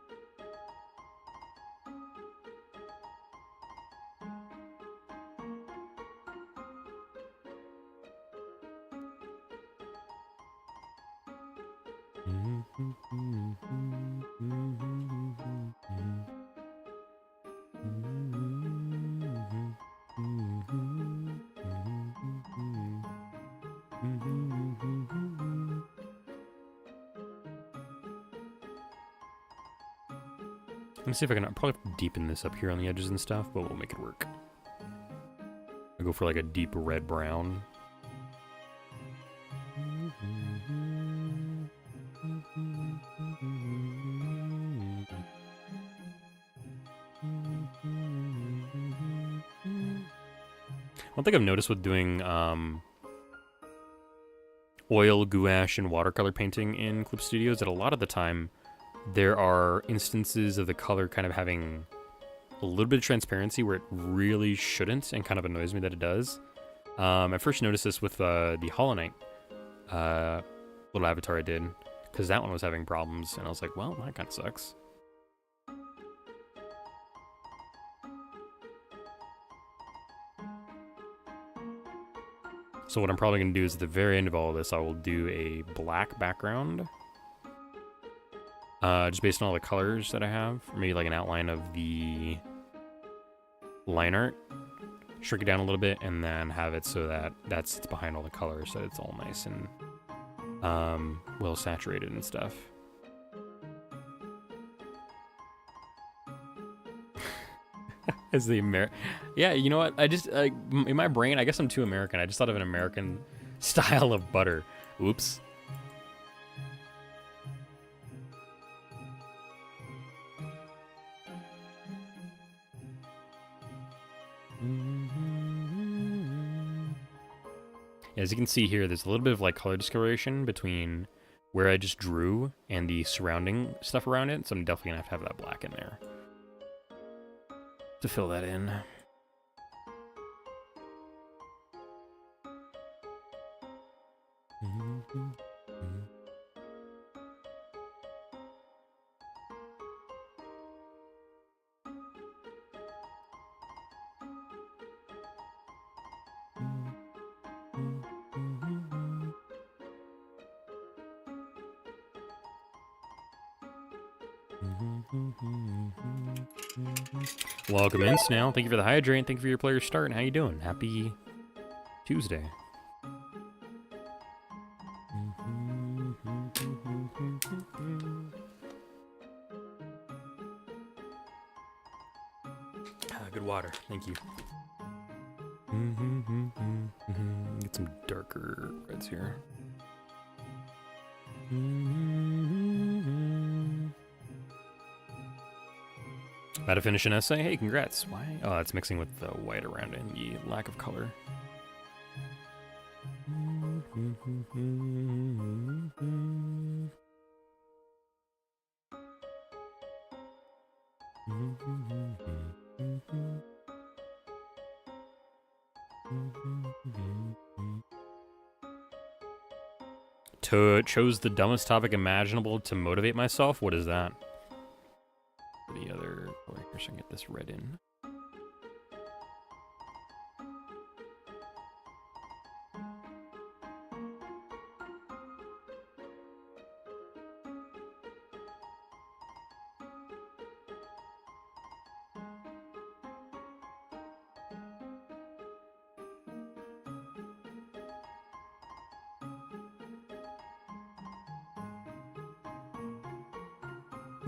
Let me see if I can... I'll probably deepen this up here on the edges and stuff, but we'll make it work. I'll go for like a deep red-brown. One thing I've noticed with doing oil, gouache, and watercolor painting in Clip Studio is that a lot of the time there are instances of the color kind of having a little bit of transparency where it really shouldn't, and kind of annoys me that it does. I first noticed this with the Hollow Knight little avatar I did, because that one was having problems, and I was like, well, that kind of sucks. So what I'm probably going to do is at the very end of all of this, I will do a black background. Just based on all the colors that I have. Or maybe like an outline of the line art. Shrink it down a little bit and then have it so that that sits behind all the colors so that it's all nice and well saturated and stuff. As the yeah, you know what? I just in my brain, I guess I'm too American. I just thought of an American style of butter. Oops. As you can see here, there's a little bit of like color discoloration between where I just drew and the surrounding stuff around it, so I'm definitely gonna have that black in there to fill that in. Welcome in, Snail. Thank you for the hydrant. Thank you for your player start. How you doing? Happy Tuesday. Good water. Thank you. Get some darker reds here. About to finish an essay? Hey, congrats. Why? Oh, it's mixing with the white around it and the lack of color. Chose the dumbest topic imaginable to motivate myself? What is that? The other color here, so I can get this red in.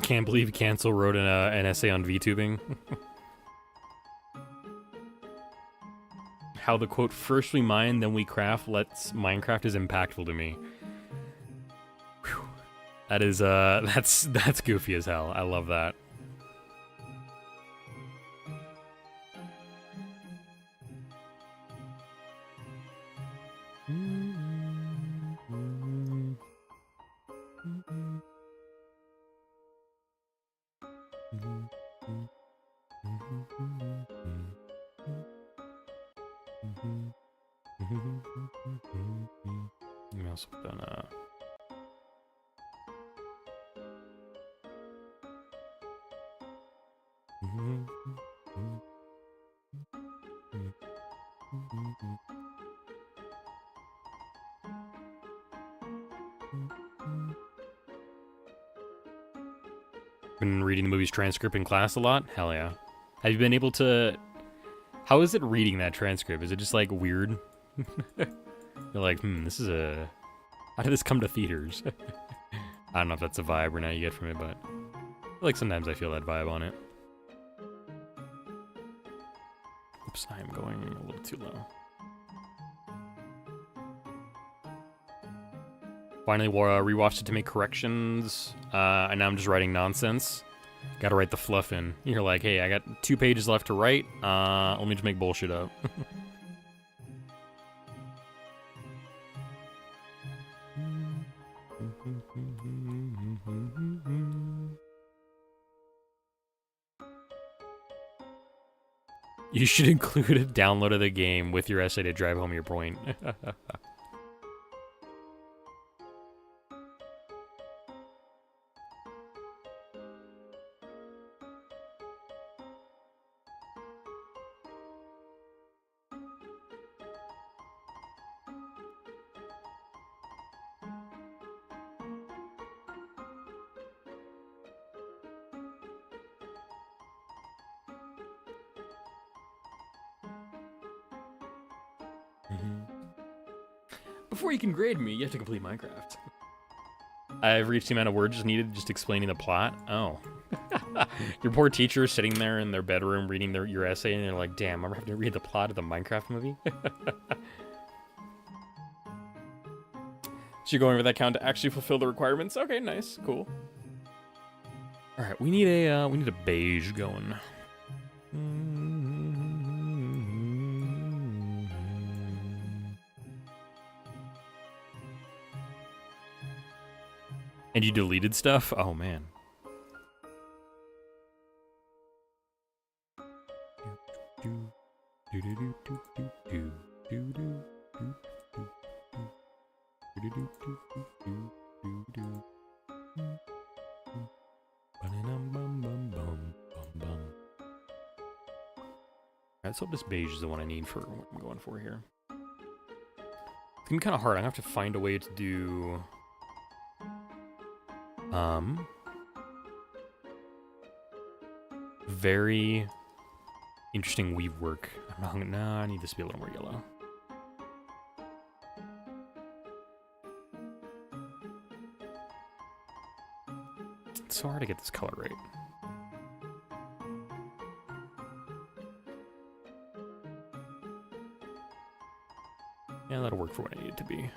Can't believe Cancel wrote an essay on VTubing. How the quote, first we mine, then we craft, lets Minecraft is impactful to me. Whew. That is, that's goofy as hell. I love that. We also done been reading the movie's transcript in class a lot? Hell yeah. Have you been able to... How is it reading that transcript? Is it just, like, weird? You're like, this is a... How did this come to theaters? I don't know if that's a vibe or not you get from it, but... I feel like sometimes I feel that vibe on it. Oops, I'm going a little too low. Finally rewatched it to make corrections, and now I'm just writing nonsense. Gotta write the fluff in. You're like, hey, I got 2 pages left to write, let me just make bullshit up. You should include a download of the game with your essay to drive home your point. Before you can grade me, you have to complete Minecraft. I've reached the amount of words needed just explaining the plot. Oh. Your poor teacher is sitting there in their bedroom reading your essay, and they're like, damn, I'm having to read the plot of the Minecraft movie? So you're going with that count to actually fulfill the requirements? Okay, nice, cool. Alright, we need a beige going. And you deleted stuff? Oh, man. Let's hope this beige is the one I need for what I'm going for here. It's gonna be kind of hard. I'm gonna have to find a way to do... Very interesting weave work. No, I need this to be a little more yellow. It's so hard to get this color right. Yeah, that'll work for what I need it to be.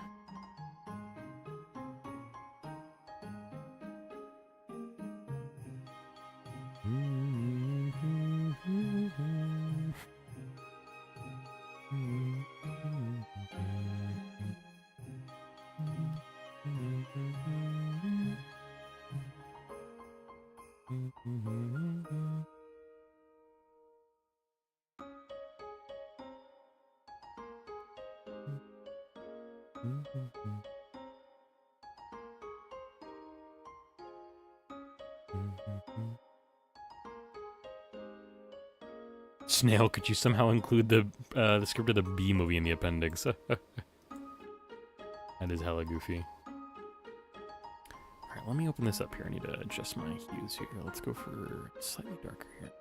Snail, could you somehow include the script of the Bee movie in the appendix? That is hella goofy. Alright, let me open this up here. I need to adjust my hues here. Let's go for slightly darker here.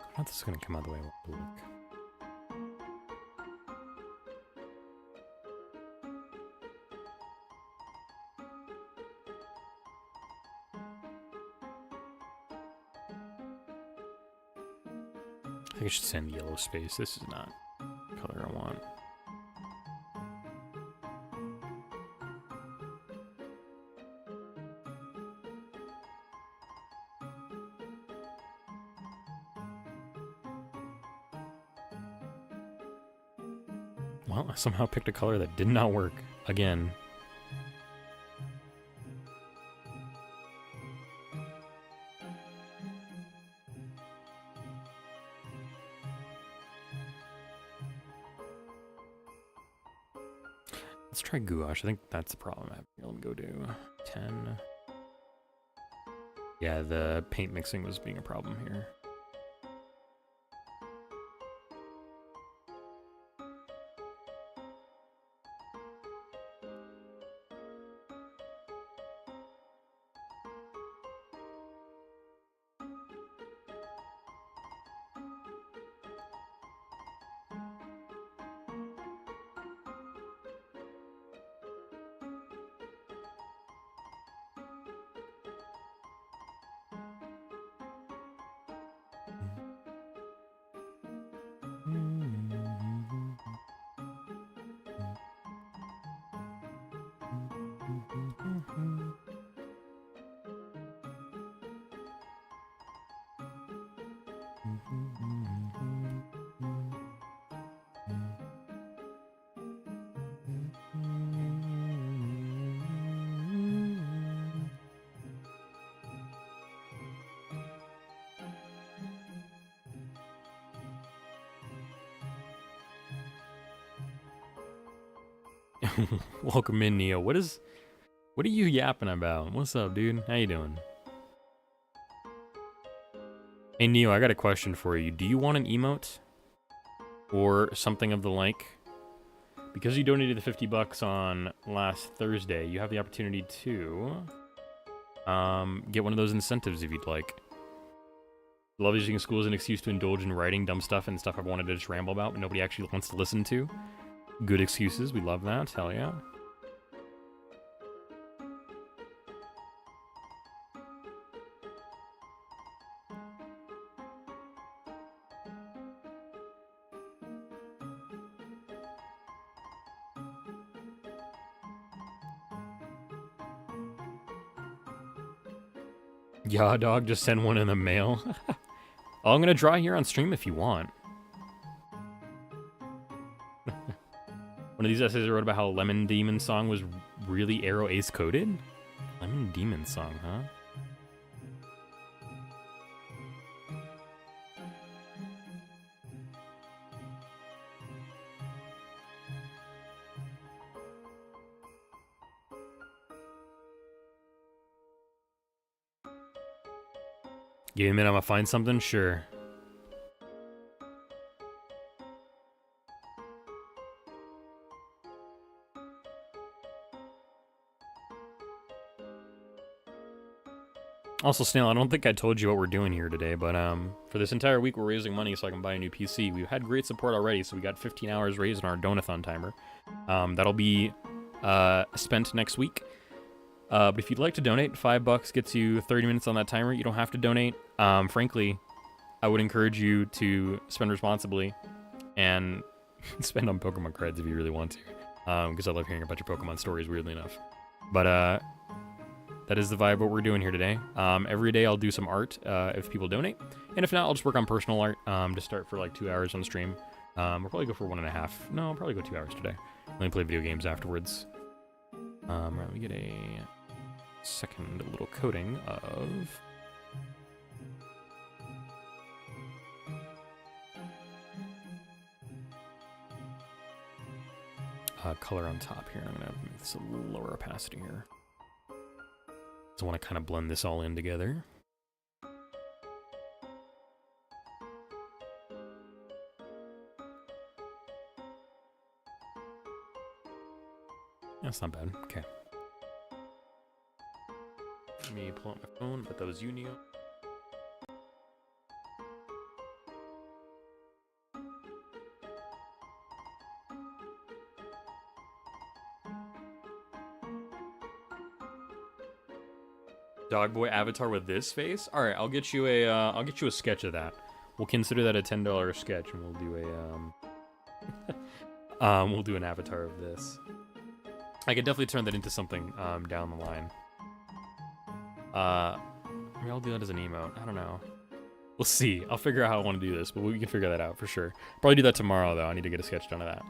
I don't think this is going to come out the way I want it to look. I think I should send yellow space. This is not the color I want. Well, I somehow picked a color that did not work again. Let's try gouache. I think that's the problem. Let me go do 10. Yeah, the paint mixing was being a problem here. Welcome in, Neo. What are you yapping about? What's up, dude? How you doing? Hey, Neo, I got a question for you. Do you want an emote? Or something of the like? Because you donated the 50 bucks on last Thursday, you have the opportunity to get one of those incentives if you'd like. Love using school as an excuse to indulge in writing dumb stuff and stuff I've wanted to just ramble about, but nobody actually wants to listen to. Good excuses. We love that. Hell yeah. Yeah, dog, just send one in the mail. Oh, I'm gonna draw here on stream if you want. One of these essays I wrote about how Lemon Demon song was really Arrow Ace coded? Lemon Demon song, huh? Give me a minute, I'm gonna find something? Sure. Also, Snail, I don't think I told you what we're doing here today, but for this entire week we're raising money so I can buy a new PC. We've had great support already, so we got 15 hours raised on our Donathon timer. That'll be spent next week. But if you'd like to donate, $5 gets you 30 minutes on that timer. You don't have to donate. Frankly, I would encourage you to spend responsibly and spend on Pokemon creds if you really want to, because I love hearing about your Pokemon stories, weirdly enough. But that is the vibe of what we're doing here today. Every day I'll do some art if people donate, and if not, I'll just work on personal art to start for like 2 hours on stream. We'll probably go for 1.5. No, I'll probably go 2 hours today. Let me play video games afterwards. Right, let me get a second little coating of... color on top here. I'm gonna make this a little lower opacity here. So I want to kind of blend this all in together. That's not bad. Okay. Let me pull out my phone, but that was you, Neo. Dogboy avatar with this face? All right, I'll get you a sketch of that. We'll consider that a $10 sketch, and we'll do a we'll do an avatar of this. I could definitely turn that into something down the line. Maybe I'll do that as an emote. I don't know. We'll see. I'll figure out how I want to do this, but we can figure that out for sure. Probably do that tomorrow though. I need to get a sketch done of that.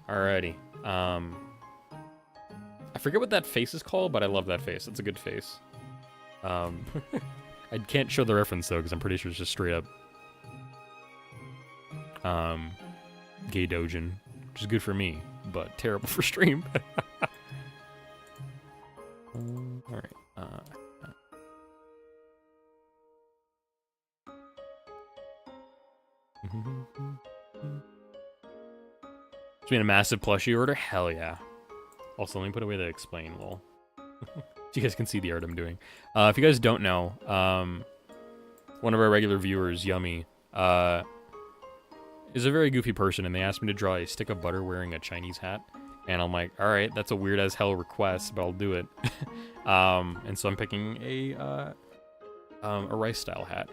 Alrighty. I forget what that face is called, but I love that face. It's a good face. I can't show the reference though, because I'm pretty sure it's just straight up gay dojin, which is good for me, but terrible for stream. All right. It's been a massive plushie order. Hell yeah. Also, let me put away the explain lol. So you guys can see the art I'm doing. If you guys don't know, one of our regular viewers, Yummy, is a very goofy person, and they asked me to draw a stick of butter wearing a Chinese hat. And I'm like, all right, that's a weird as hell request, but I'll do it. And so I'm picking a rice style hat.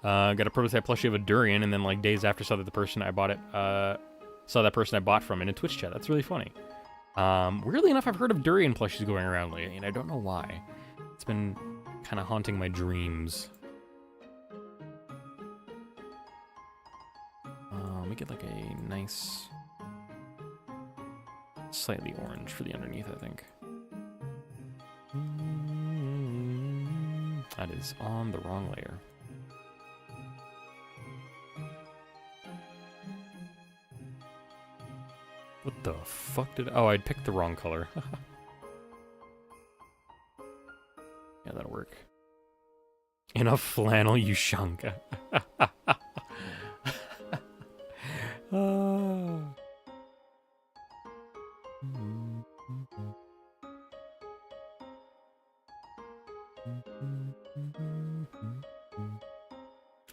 Got a prototype plushie of a durian, and then like days after saw that the person I bought it, saw that person I bought from in a Twitch chat. That's really funny. Weirdly enough, I've heard of durian plushies going around lately, and I don't know why. It's been kind of haunting my dreams. Let me get like a nice, slightly orange for the underneath, I think. That is on the wrong layer. What the fuck did... Oh, I picked the wrong color. Yeah, that'll work. Enough flannel, you shunk.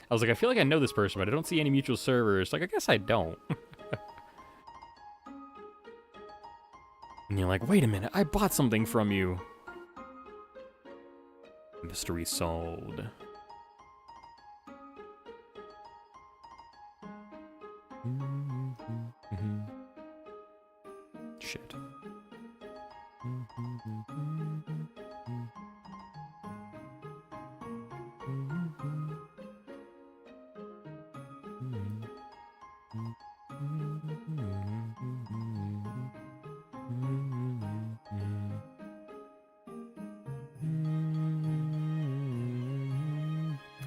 I was like, I feel like I know this person, but I don't see any mutual servers. Like, I guess I don't. And you're like, wait a minute, I bought something from you. Mystery solved. Shit.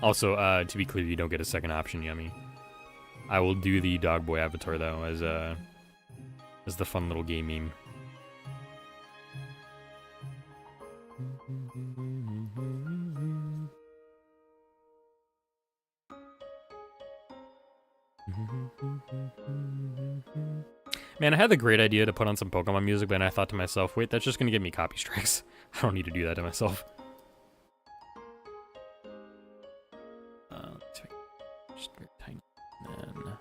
Also, to be clear, you don't get a second option, Yummy. I will do the dog boy avatar though, as the fun little game meme. Man, I had the great idea to put on some Pokemon music, but then I thought to myself, wait, that's just gonna give me copy strikes. I don't need to do that to myself. Just very tiny. Then...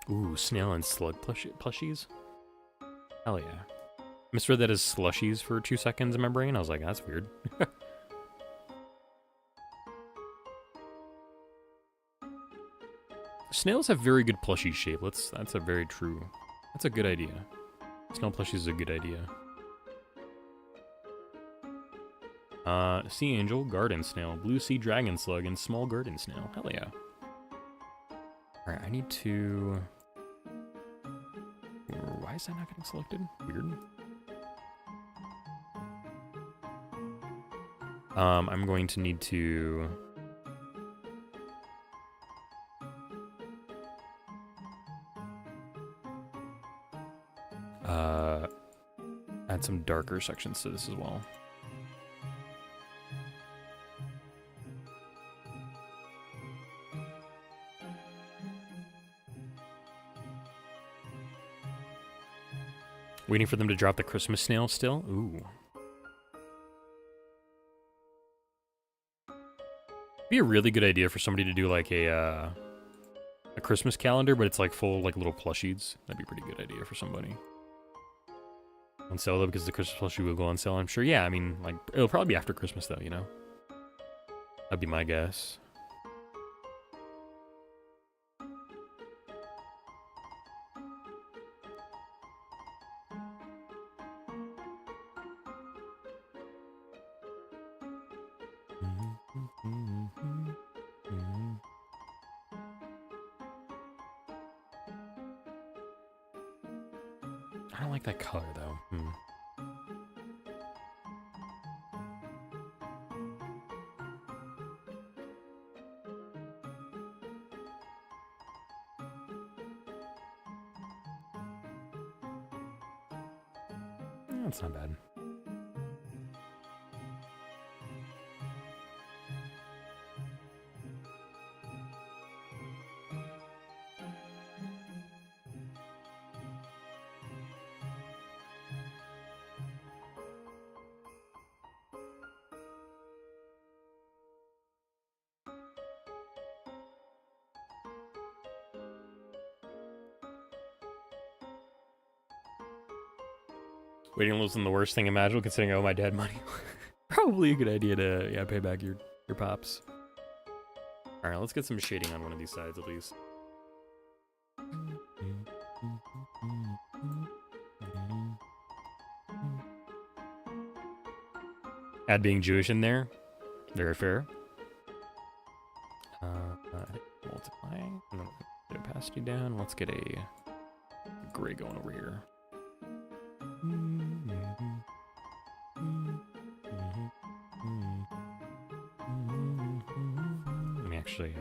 Ooh, snail and slug plushies? Hell yeah. I misread that as slushies for 2 seconds in my brain. I was like, that's weird. Snails have very good plushie shape. That's a very true... That's a good idea. Snail plushies is a good idea. Sea angel, garden snail, blue sea dragon slug, and small garden snail. Hell yeah. Alright, I need to... Why is that not getting selected? Weird. I'm going to need to... add some darker sections to this as well. Waiting for them to drop the Christmas snail still? Ooh. Be a really good idea for somebody to do like a Christmas calendar, but it's like full of like little plushies. That'd be a pretty good idea for somebody. On sale though, because the Christmas plushie will go on sale, I'm sure. Yeah, I mean, like, it'll probably be after Christmas though, you know? That'd be my guess. I don't like that color though. That's not bad. Waiting wasn't the worst thing imaginable considering I owe my dad money. Probably a good idea to, yeah, pay back your pops. Alright, let's get some shading on one of these sides at least. Add being Jewish in there. Very fair. Multiplying. Opacity down. Let's get a gray going over here. Let me actually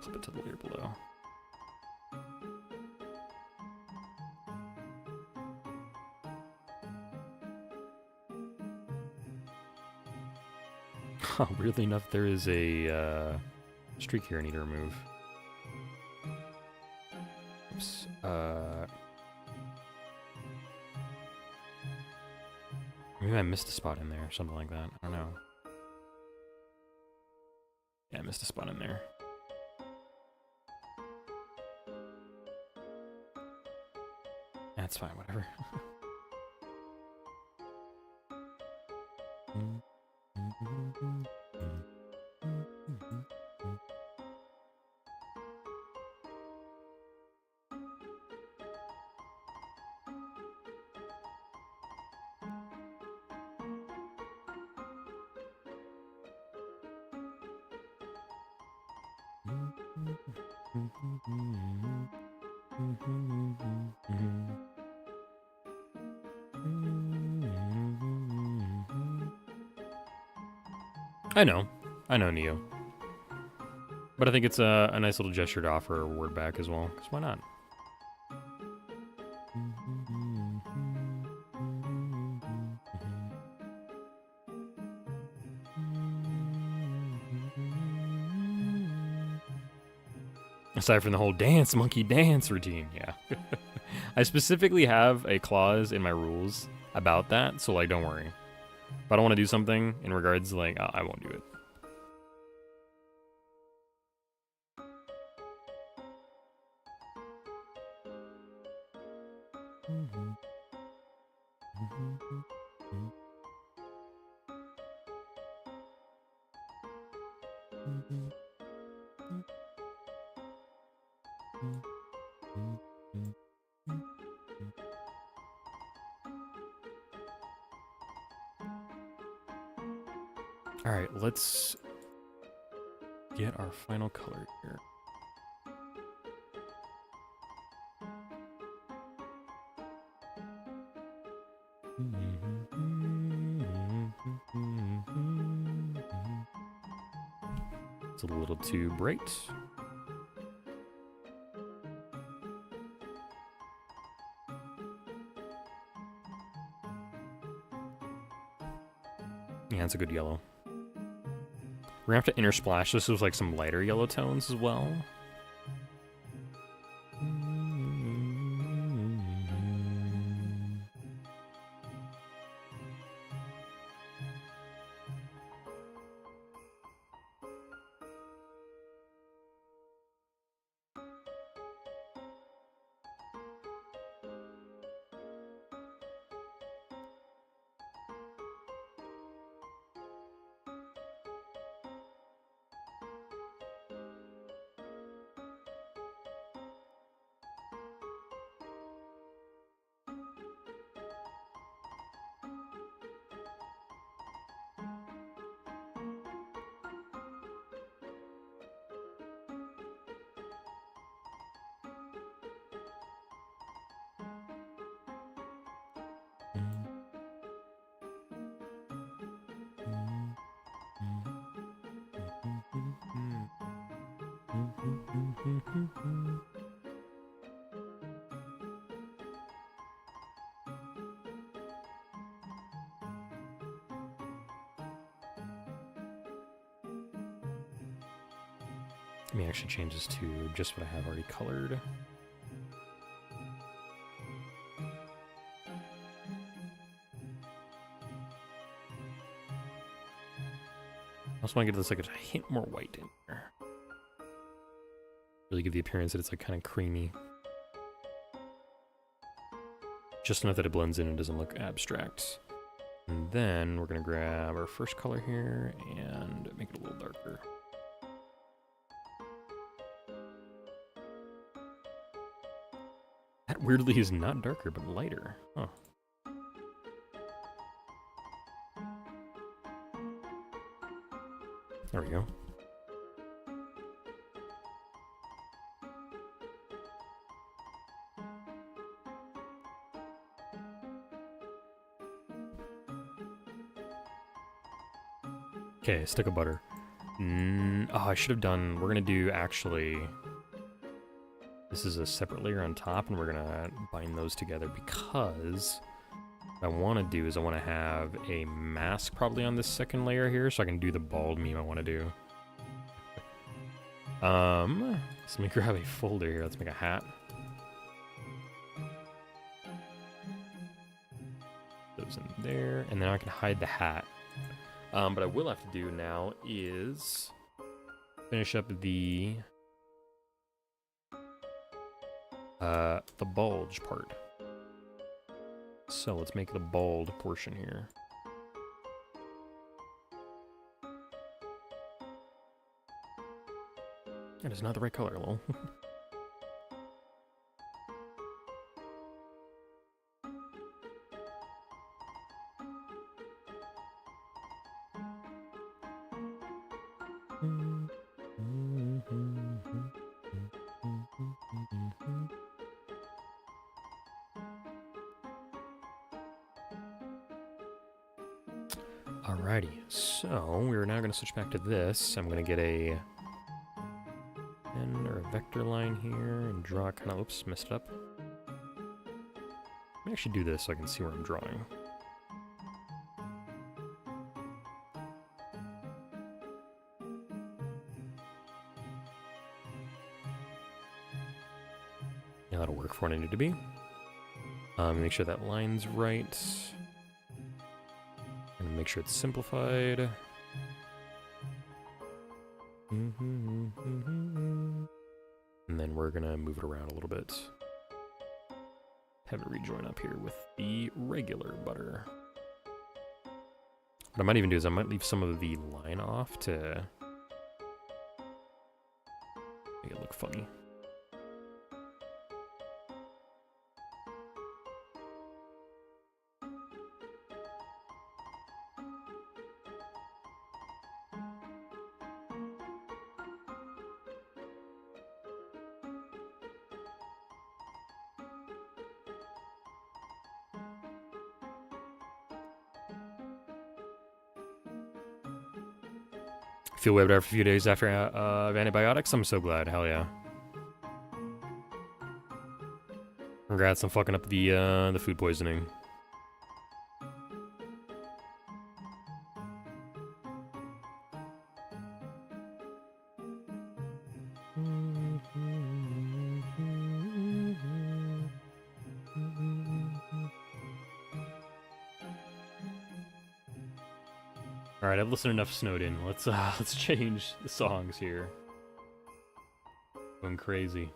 flip it to the layer below. Weirdly enough, there is a streak here I need to remove. Oops. Maybe I missed a spot in there or something like that. I don't know. Yeah, I missed a spot in there. That's fine, whatever. I know, Neo. But I think it's a nice little gesture to offer a word back as well, because why not? Aside from the whole dance, monkey dance routine, yeah. I specifically have a clause in my rules about that, so like, don't worry. If I don't want to do something in regards to like, I won't do it. All right, let's get our final color here. It's a little too bright. Yeah, it's a good yellow. We're gonna have to intersplash this with like some lighter yellow tones as well. Let me actually change this to just what I have already colored. I also want to give this like a hint more white in there. Really give the appearance that it's like kind of creamy. Just enough that it blends in and doesn't look abstract. And then we're gonna grab our first color here and make it a little darker. That weirdly is not darker, but lighter. Huh. There we go. Okay, stick of butter. Oh, I should have done... We're gonna do, actually... This is a separate layer on top, and we're gonna bind those together because... What I want to do is I want to have a mask probably on this second layer here, so I can do the bald meme I want to do. So let me grab a folder here. Let's make a hat. Those in there, and then I can hide the hat. What I will have to do now is finish up the bulge part. So let's make the bald portion here. That is not the right color, lol. Alrighty, so we're now going to switch back to this. I'm going to get a pen or a vector line here and draw kind of, oops, messed it up. Let me actually do this so I can see where I'm drawing. Yeah, that'll work for what I need to be. Make sure that line's right. And make sure it's simplified. And then we're gonna move it around a little bit. Have it rejoin up here with the regular butter. What I might even do is I might leave some of the line off to make it look funny. Feel way better after a few days after of antibiotics. I'm so glad. Hell yeah. Congrats on fucking up the food poisoning. All right, I've listened enough Snowden. Let's change the songs here. Going crazy.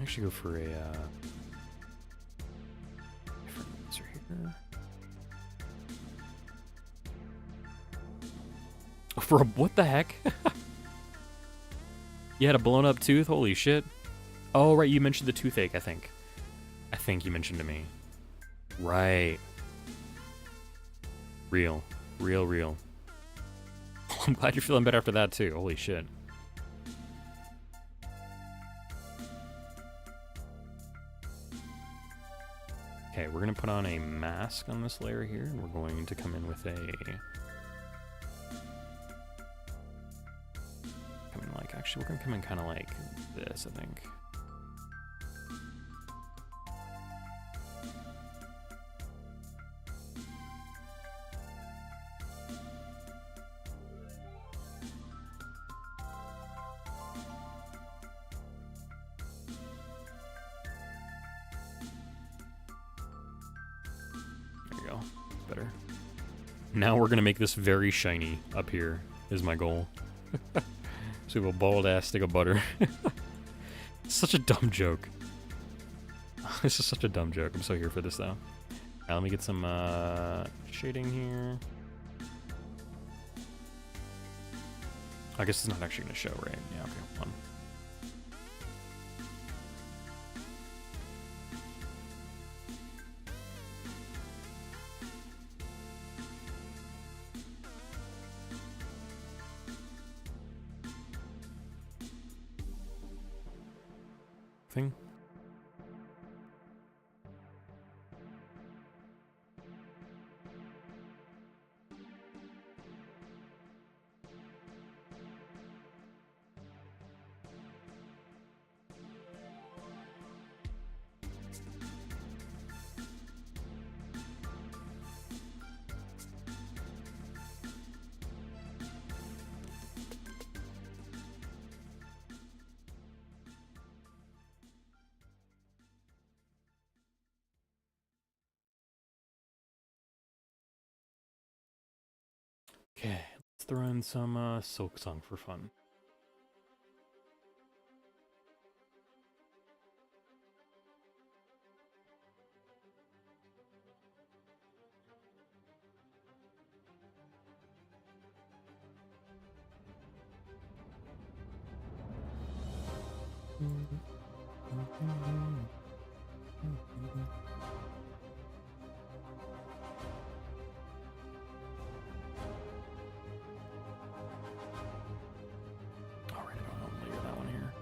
Actually go for a different answer here. For a, what the heck? You had a blown up tooth? Holy shit. Oh, right, you mentioned the toothache, I think. I think you mentioned to me. Right. Real. Real. I'm glad you're feeling better after that, too. Holy shit. Okay, we're going to put on a mask on this layer here, and we're going to come in with a... Actually, we're going to come in kind of like this, I think. better. Now we're gonna make this very shiny up here, is my goal. So we have a bald ass stick of butter. It's such a dumb joke. This is such a dumb joke. I'm so here for this though. Now let me get some shading here. I guess it's not actually gonna show, right? Yeah, okay, hold on. Thing. Okay, let's throw in some Silk Song for fun. Alright, I'll layer that one here.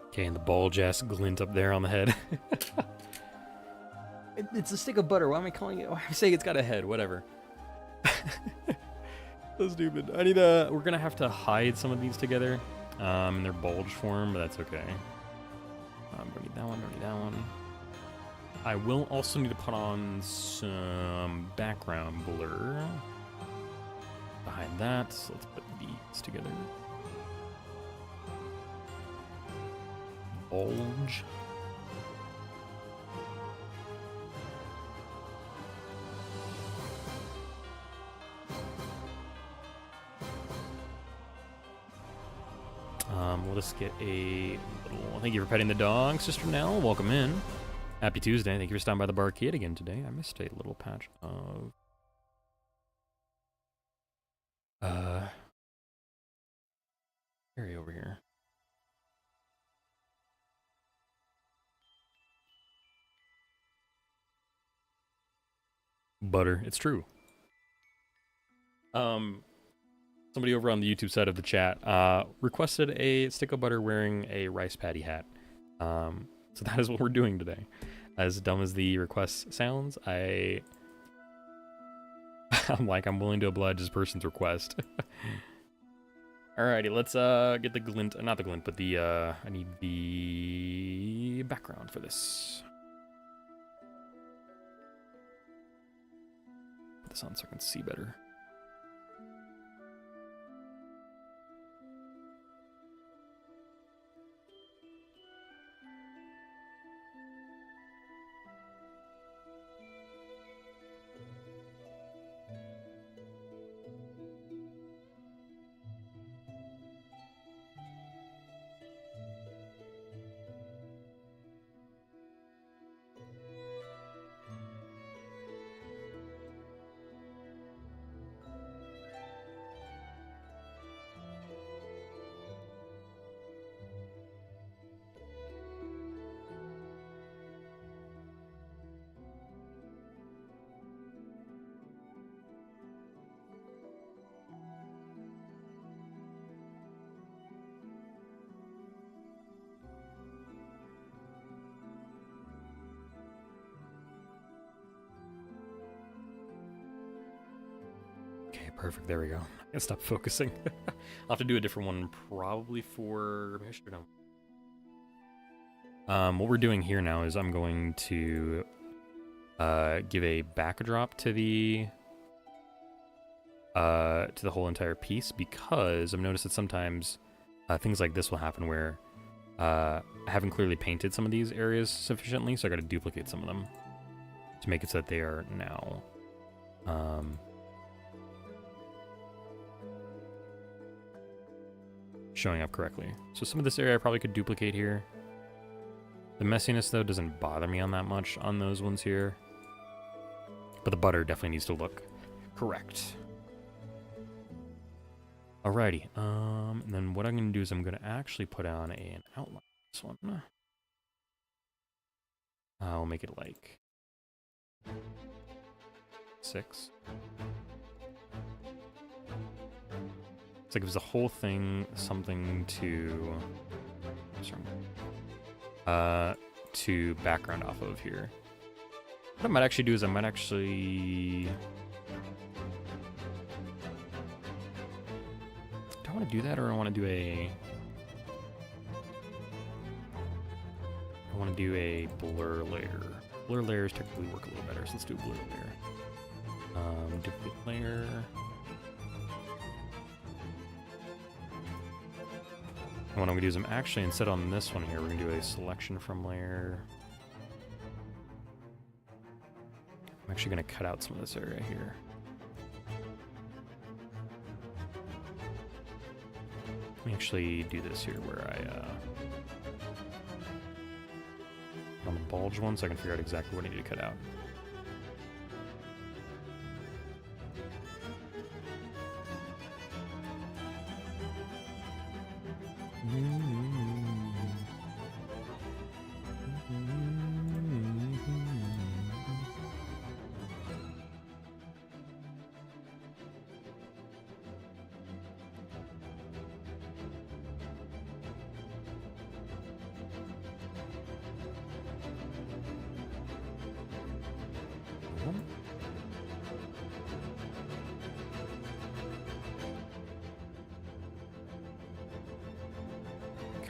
Okay, and the bulge ass glint up there on the head. It's a stick of butter. Why am I calling it? Why am I saying it's got a head? Whatever. So stupid. I need we're gonna have to hide some of these together in their bulge form, but that's okay. Don't need that one, don't need that one. I will also need to put on some background blur behind that. So let's put these together. Bulge. We'll just get a little... Thank you for petting the dog, Sister Nell. Welcome in. Happy Tuesday. Thank you for stopping by the Barkade again today. I missed a little patch of... area over here. Butter. It's true. Somebody over on the YouTube side of the chat requested a stick of butter wearing a rice patty hat. So that is what we're doing today. As dumb as the request sounds, I'm like, I'm willing to oblige this person's request. Alrighty, let's get the glint, not the glint, but the I need the background for this. Put this on so I can see better. Perfect, there we go. I gotta stop focusing. I'll have to do a different one probably for... Maybe I should know. What we're doing here now is I'm going to give a backdrop to the whole entire piece, because I've noticed that sometimes things like this will happen where I haven't clearly painted some of these areas sufficiently, so I gotta duplicate some of them to make it so that they are now showing up correctly. So some of this area I probably could duplicate here. The messiness, though, doesn't bother me on that much on those ones here. But the butter definitely needs to look correct. Alrighty, and then what I'm going to do is I'm going to actually put on an outline on this one. I'll make it like 6. It's like it was the whole thing something to background off of here. What I might actually do is I might actually... Do I want to do that, or I want to do a... I want to do a blur layer. Blur layers technically work a little better, so let's do a blur layer. Duplicate layer. And what I'm going to do is I'm actually, instead on this one here, we're going to do a selection from layer. I'm actually going to cut out some of this area here. Let me actually do this here where I, on the bulge one, so I can figure out exactly what I need to cut out.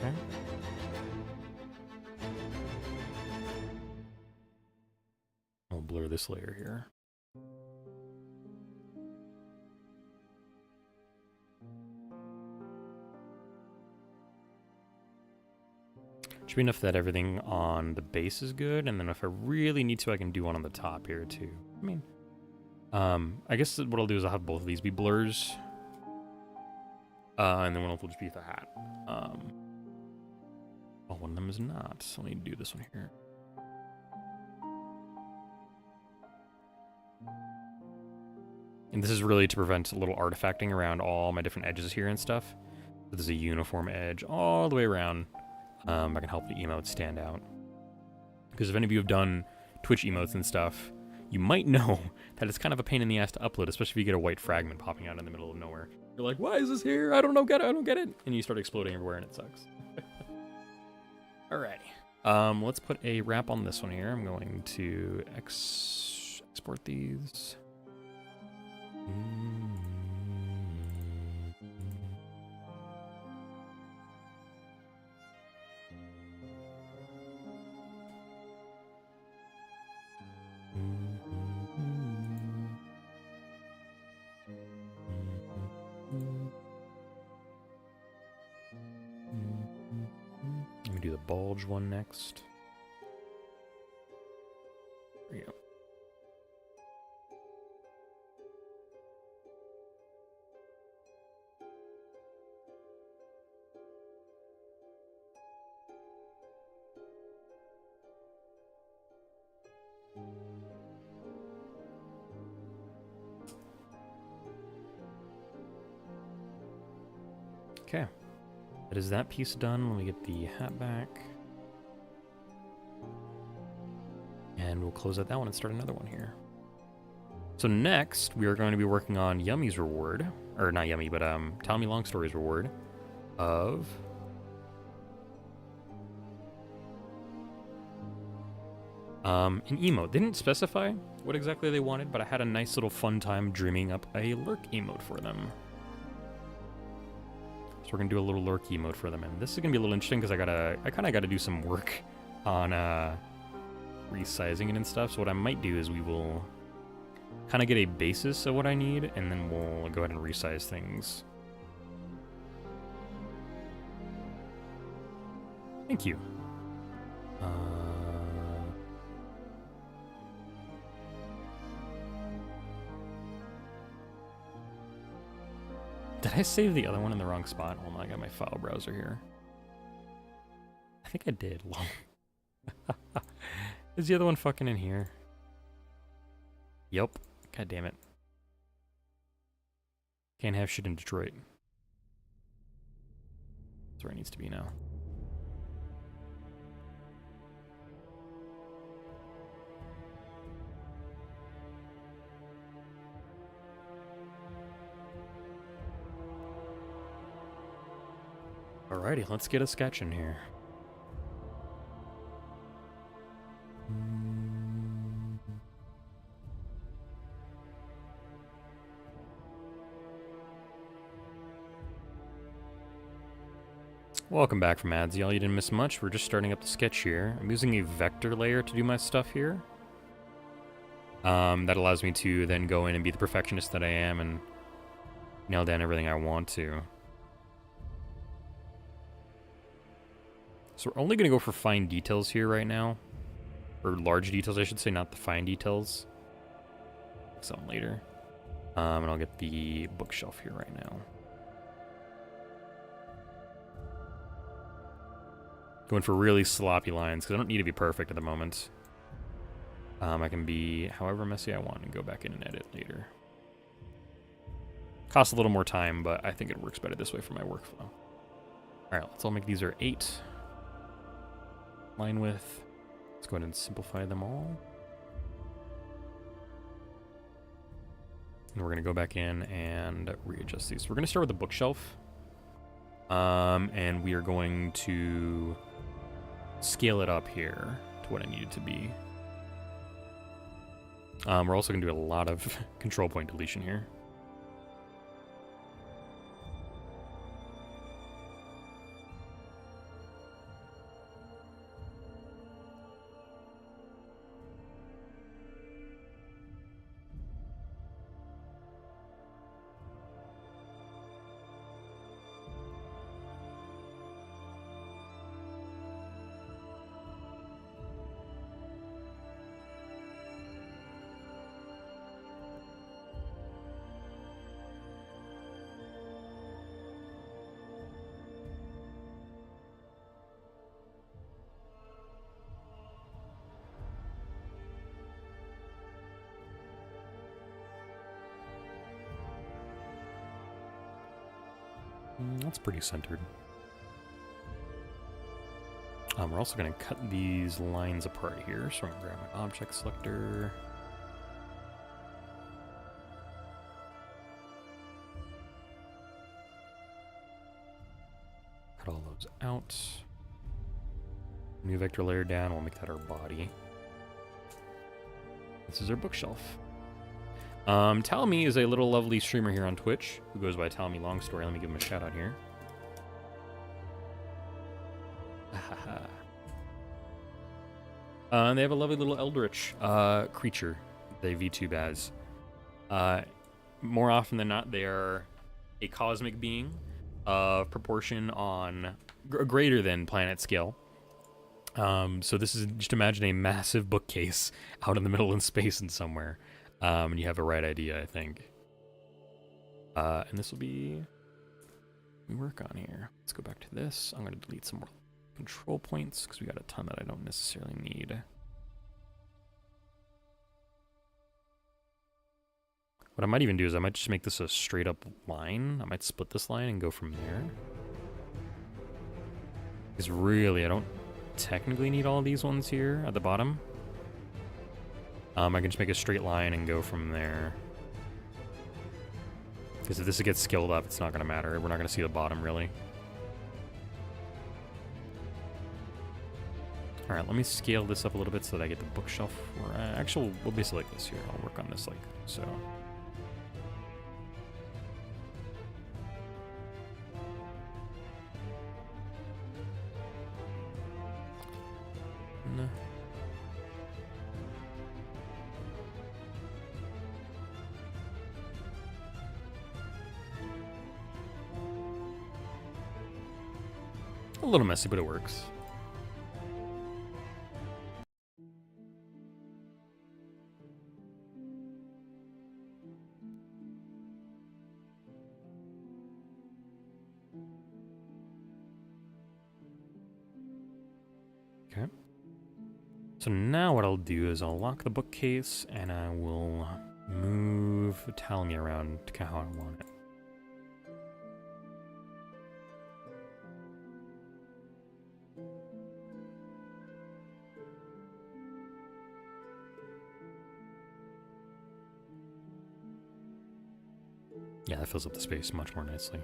Okay. I'll blur this layer here. Should be enough that everything on the base is good, and then if I really need to, I can do one on the top here too. I mean, I guess what I'll do is I'll have both of these be blurs, and then one will just be the hat. Oh, one of them is not, so I need to do this one here. And this is really to prevent a little artifacting around all my different edges here and stuff. So there's a uniform edge all the way around. I can help the emotes stand out. Because if any of you have done Twitch emotes and stuff, you might know that it's kind of a pain in the ass to upload, especially if you get a white fragment popping out in the middle of nowhere. You're like, why is this here? I don't know, I don't get it. And you start exploding everywhere and it sucks. Alrighty. Let's put a wrap on this one here. I'm going to export these. Let me do the bulge one next. There you go. Okay, that is that piece done. Let me get the hat back. And we'll close out that one and start another one here. So next, we are going to be working on Yummy's reward. Or not Yummy, but Tell Me Long Story's reward of... An emote. They didn't specify what exactly they wanted, but I had a nice little fun time dreaming up a lurk emote for them. So we're gonna do a little lurk emote for them, and this is gonna be a little interesting because I kind of gotta do some work on resizing it and stuff. So what I might do is we will kind of get a basis of what I need, and then we'll go ahead and resize things. Thank you. Did I save the other one in the wrong spot? Hold on, I got my file browser here. I think I did. Is the other one fucking in here? Yep. God damn it. Can't have shit in Detroit. That's where it needs to be now. Alrighty, let's get a sketch in here. Welcome back from ads, y'all. You didn't miss much. We're just starting up the sketch here. I'm using a vector layer to do my stuff here. That allows me to then go in and be the perfectionist that I am and nail down everything I want to. So we're only going to go for fine details here right now. Or large details, I should say, not the fine details. Some later. And I'll get the bookshelf here right now. Going for really sloppy lines, because I don't need to be perfect at the moment. I can be however messy I want and go back in and edit later. Costs a little more time, but I think it works better this way for my workflow. Alright, let's all make these are 8. Line width. Let's go ahead and simplify them all. And we're going to go back in and readjust these. So we're going to start with the bookshelf. And we are going to scale it up here to what I need it to be. We're also going to do a lot of control point deletion here. That's pretty centered. We're also going to cut these lines apart here. So I'm going to grab my object selector. Cut all those out. New vector layer down. We'll make that our body. This is our bookshelf. Talmy is a little lovely streamer here on Twitch who goes by Talmy Longstory. Let me give him a shout out here. They have a lovely little eldritch creature they VTube as. More often than not, they are a cosmic being of proportion on greater than planet scale. So this is, just imagine a massive bookcase out in the middle of space and somewhere. And you have a right idea, I think. And this will be we work on here. Let's go back to this. I'm going to delete some more control points because we got a ton that I don't necessarily need. What I might even do is I might just make this a straight up line. I might split this line and go from there. Because really, I don't technically need all these ones here at the bottom. I can just make a straight line and go from there. Because if this gets scaled up, it's not going to matter. We're not going to see the bottom, really. All right, let me scale this up a little bit so that I get the bookshelf. Actually, we'll basically like this here. I'll work on this like so. No. A little messy, but it works. Okay. So now what I'll do is I'll lock the bookcase and I will move Talmy around to how I want it. Yeah, that fills up the space much more nicely.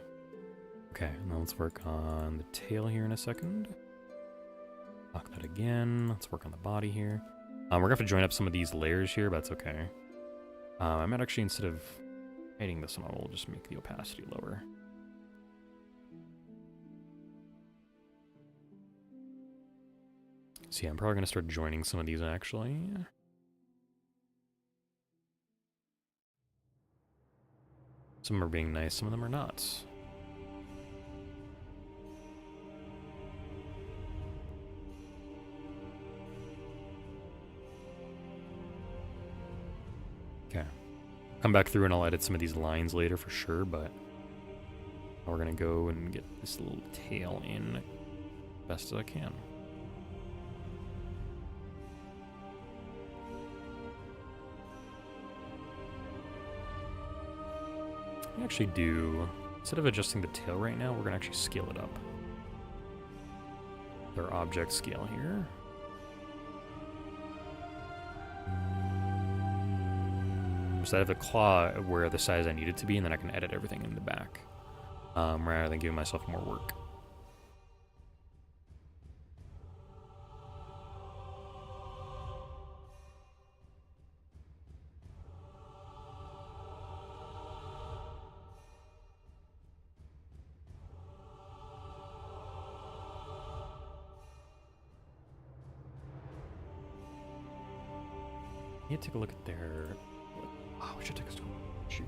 Okay, now let's work on the tail here in a second. Lock that again. Let's work on the body here. We're gonna have to join up some of these layers here, but that's okay. I might actually, instead of hiding this one, we'll just make the opacity lower. So yeah, I'm probably gonna start joining some of these actually. Some are being nice, some of them are not. Okay. Come back through and I'll edit some of these lines later for sure, but we're gonna go and get this little tail in best as I can. We actually do, instead of adjusting the tail right now, we're gonna actually scale it up. Our object scale here. So I have the claw where the size I need it to be, and then I can edit everything in the back, rather than giving myself more work. Need to take a look at their. Oh, we should take a stop. Shoot.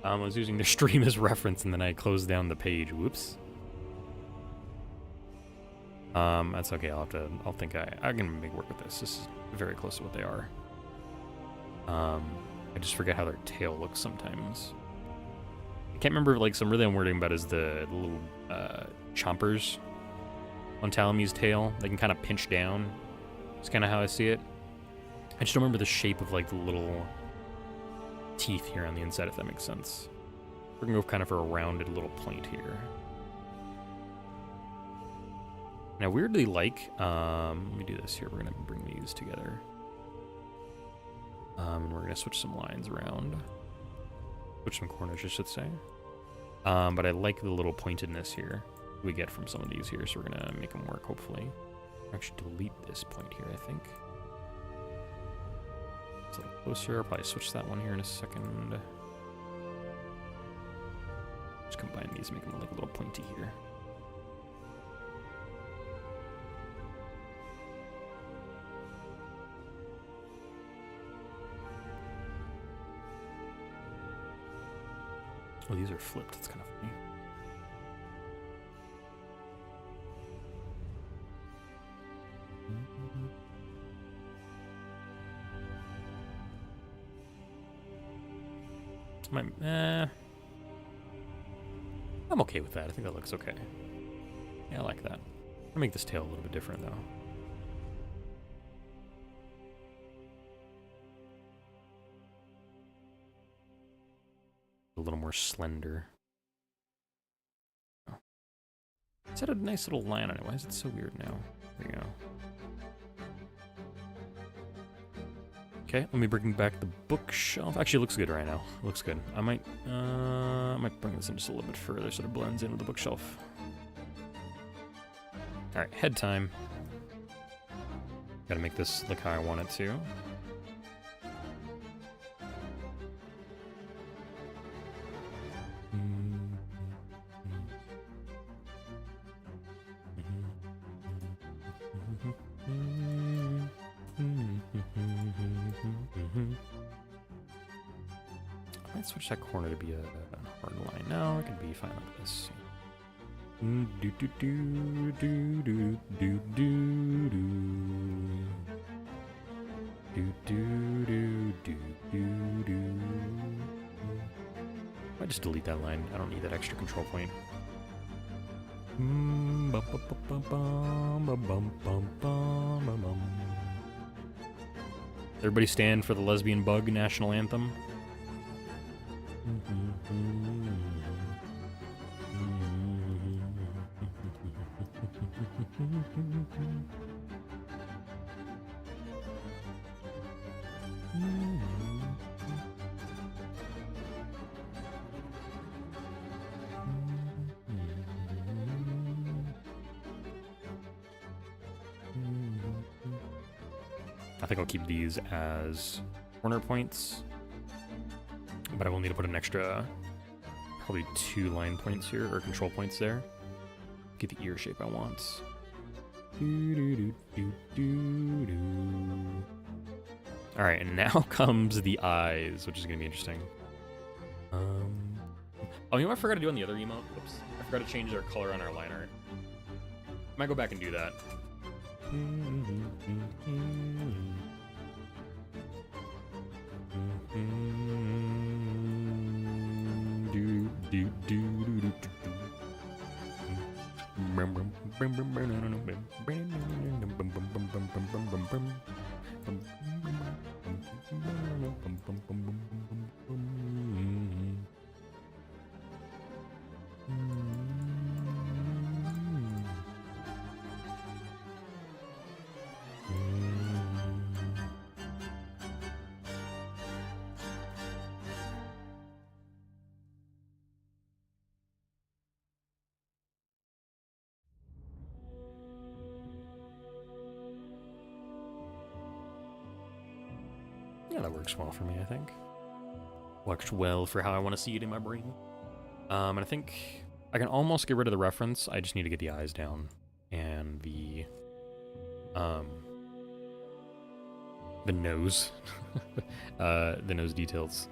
I was using their stream as reference, and then I closed down the page. Whoops. That's okay. I'll think I can make work with this. This is very close to what they are. I just forget how their tail looks sometimes. I can't remember, like, some really I'm worrying about is the little chompers on Talamy's tail. They can kind of pinch down. It's kind of how I see it. I just don't remember the shape of, like, the little teeth here on the inside, if that makes sense. We're gonna go kind of for a rounded little point here. Now, weirdly, like, let me do this here. We're gonna bring these together. And we're gonna switch some lines around. Switch some corners, I should say. But I like the little pointedness here we get from some of these here, so we're gonna make them work, hopefully. Actually, delete this point here, I think. It's a little closer. I'll probably switch that one here in a second. Just combine these, make them like a little pointy here. Oh, these are flipped. It's kind of funny. I'm okay with that. I think that looks okay. Yeah, I like that. I'll make this tail a little bit different, though. A little more slender. Oh. It's had a nice little line on it. Why is it so weird now? There you go. Okay, let me bring back the bookshelf. Actually, it looks good right now. It looks good. I might bring this in just a little bit further so it blends in with the bookshelf. All right, head time. Gotta make this look how I want it to. I might switch that corner to be a hard line. No, it could be fine like this. Do do do do do do do do do do do do do. I just delete that line. I don't need that extra control point. Everybody stand for the lesbian bug national anthem. I think I'll keep these as corner points, but I will need to put an extra, probably 2 line points here, or control points there. Get the ear shape I want. Alright, and now comes the eyes, which is going to be interesting. Oh, you know what I forgot to do on the other emote? Oops. I forgot to change our color on our line art. I might go back and do that. Yeah, that works well for me, I think. Works well for how I want to see it in my brain. And I think I can almost get rid of the reference. I just need to get the eyes down and the nose, the nose details.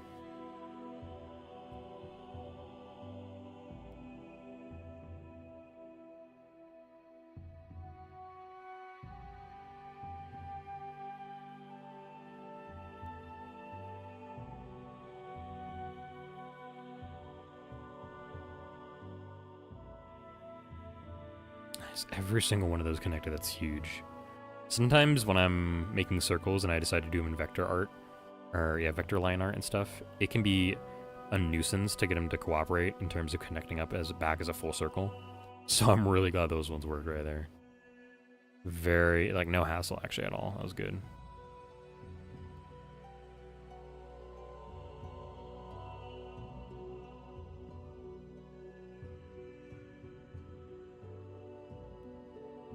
Every single one of those connected, that's huge. Sometimes when I'm making circles and I decide to do them in vector art, or yeah, vector line art and stuff, it can be a nuisance to get them to cooperate in terms of connecting up back as a full circle. So I'm really glad those ones worked right there. Very, like, no hassle actually at all. That was good.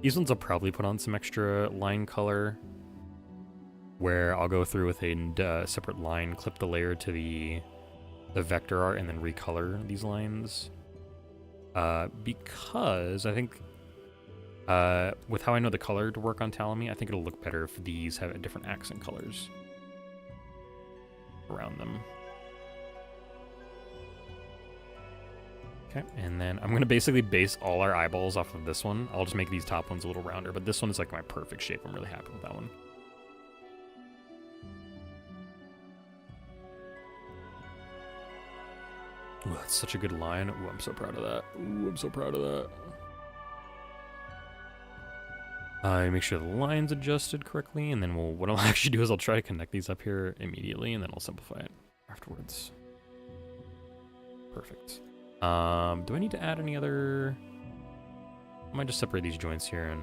These ones I'll probably put on some extra line color, where I'll go through with a separate line, clip the layer to the vector art, and then recolor these lines. Because I think, with how I know the color to work on Talamy, I think it'll look better if these have different accent colors around them. Okay, and then I'm going to basically base all our eyeballs off of this one. I'll just make these top ones a little rounder, but this one is like my perfect shape. I'm really happy with that one. Ooh, that's such a good line. Ooh, I'm so proud of that. Ooh, I'm so proud of that. Make sure the line's adjusted correctly, and then what I'll actually do is I'll try to connect these up here immediately, and then I'll simplify it afterwards. Perfect. Do I need to add any other... I might just separate these joints here and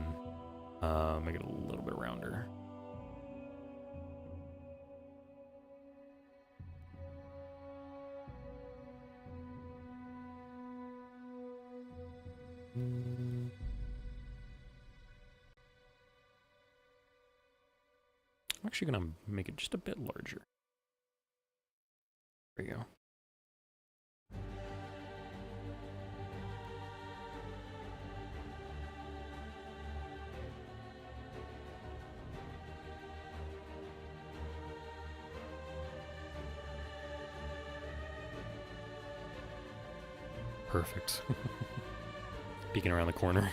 make it a little bit rounder. I'm actually going to make it just a bit larger. There you go. Perfect. Peeking around the corner.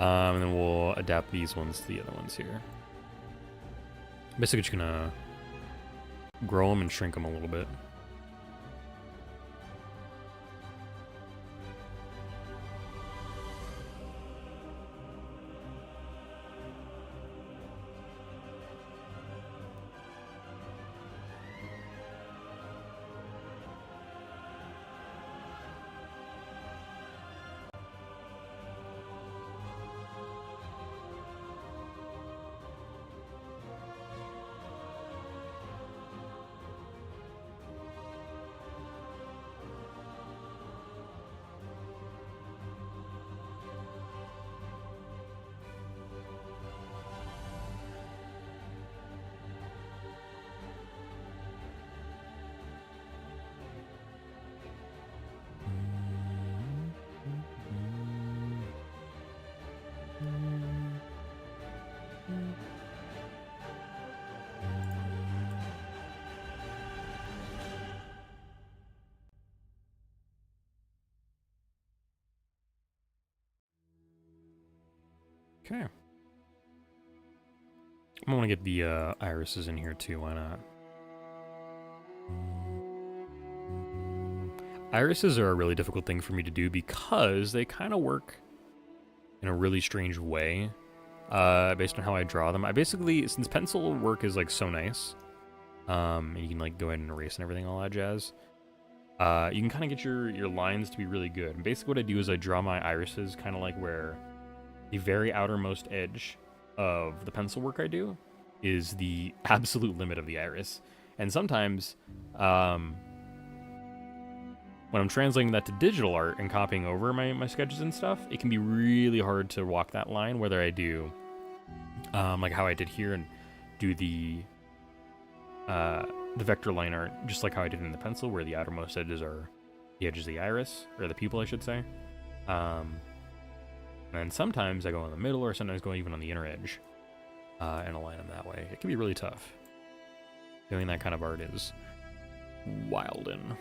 And then we'll adapt these ones to the other ones here. Basically just gonna grow them and shrink them a little bit. Okay. I'm gonna get the irises in here too, why not? Irises are a really difficult thing for me to do because they kind of work in a really strange way, based on how I draw them. I basically, since pencil work is like so nice, and you can like go ahead and erase and everything, all that jazz, you can kind of get your lines to be really good. And basically what I do is I draw my irises kind of like where the very outermost edge of the pencil work I do is the absolute limit of the iris. And sometimes, when I'm translating that to digital art and copying over my sketches and stuff, it can be really hard to walk that line, whether I do, like how I did here, and do the vector line art, just like how I did in the pencil, where the outermost edges are the edges of the iris, or the pupil, I should say. And sometimes I go in the middle, or sometimes go even on the inner edge, and align them that way. It can be really tough. Doing that kind of art is wildin'.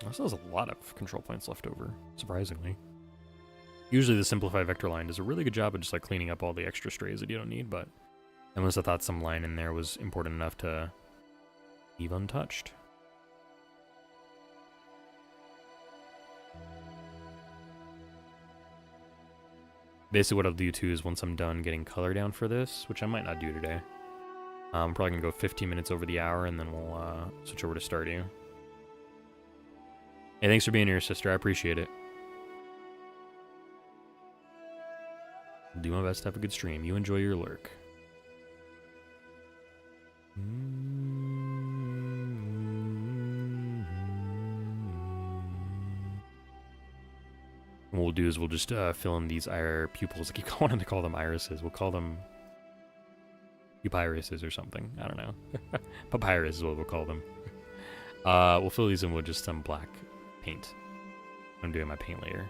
Also has a lot of control points left over, surprisingly. Usually the simplified vector line does a really good job of just like cleaning up all the extra strays that you don't need, but unless I thought some line in there was important enough to leave untouched. Basically what I'll do too is once I'm done getting color down for this, which I might not do today, I'm probably gonna go 15 minutes over the hour, and then we'll switch over to Stardew. Hey, thanks for being here, sister. I appreciate it. I'll do my best to have a good stream. You enjoy your lurk. What we'll do is we'll just fill in these pupils. I keep wanting to call them irises. We'll call them pupirises or something. I don't know. Papyrus is what we'll call them. We'll fill these in with just some black paint. I'm doing my paint layer.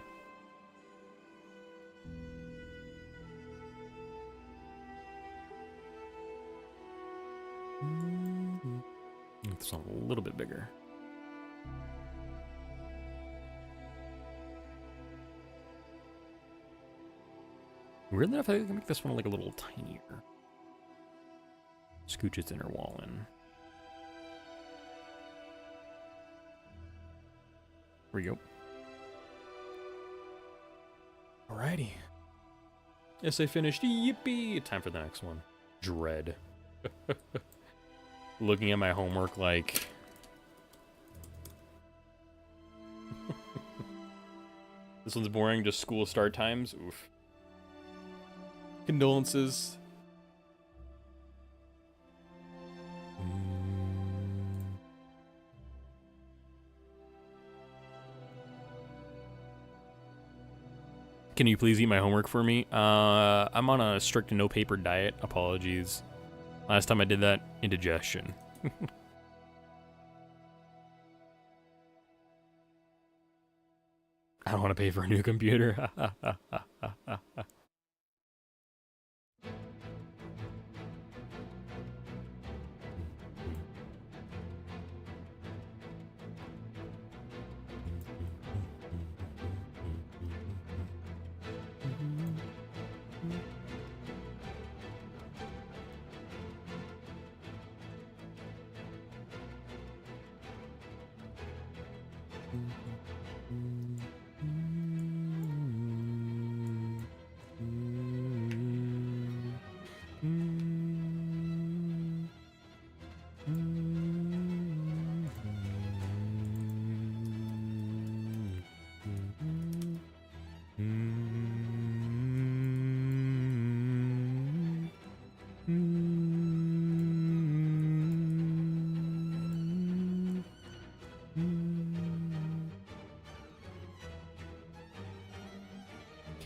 It's a little bit bigger. Weirdly enough, I can make this one like a little tinier. Scooch its inner wall in. There we go. Alrighty. Essay finished. Yippee! Time for the next one. Dread. Looking at my homework like... This one's boring, just school start times. Oof. Condolences. Can you please eat my homework for me? I'm on a strict no paper diet. Apologies. Last time I did that, indigestion. I don't want to pay for a new computer.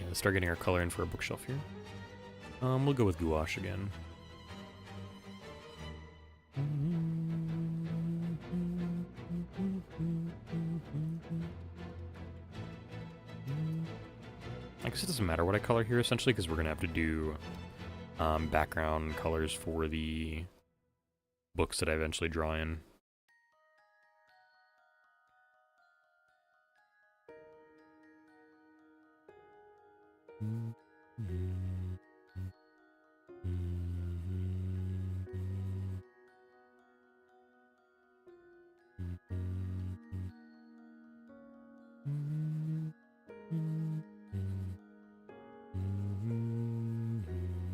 Let's start getting our color in for a bookshelf here. We'll go with gouache again. I guess it doesn't matter what I color here, essentially, because we're going to have to do background colors for the books that I eventually draw in.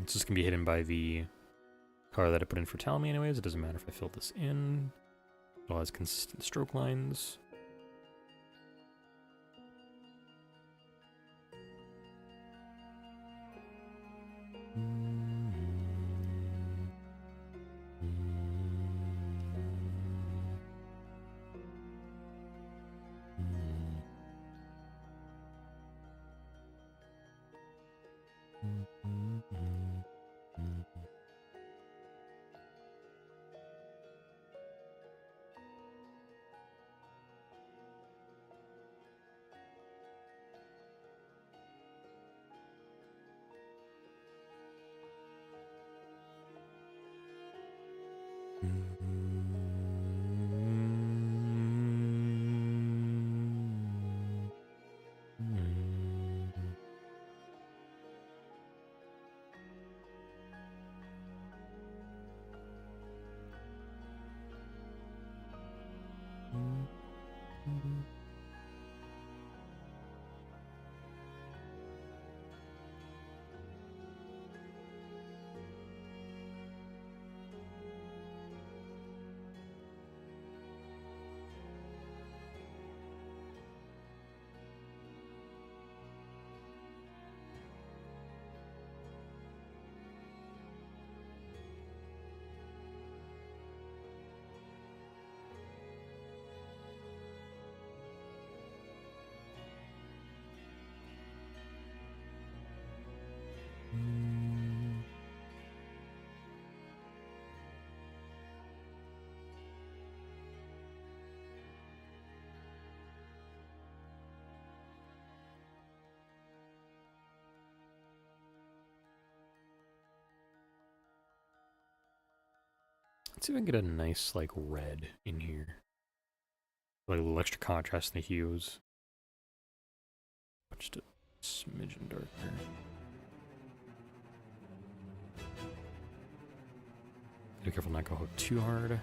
It's just going to be hidden by the color that I put in for Talmy anyways. It doesn't matter if I fill this in. It all has consistent stroke lines. Let's see if I can get a nice, like, red in here. Like a little extra contrast in the hues. Just a smidgen darker. Be careful not to go too hard.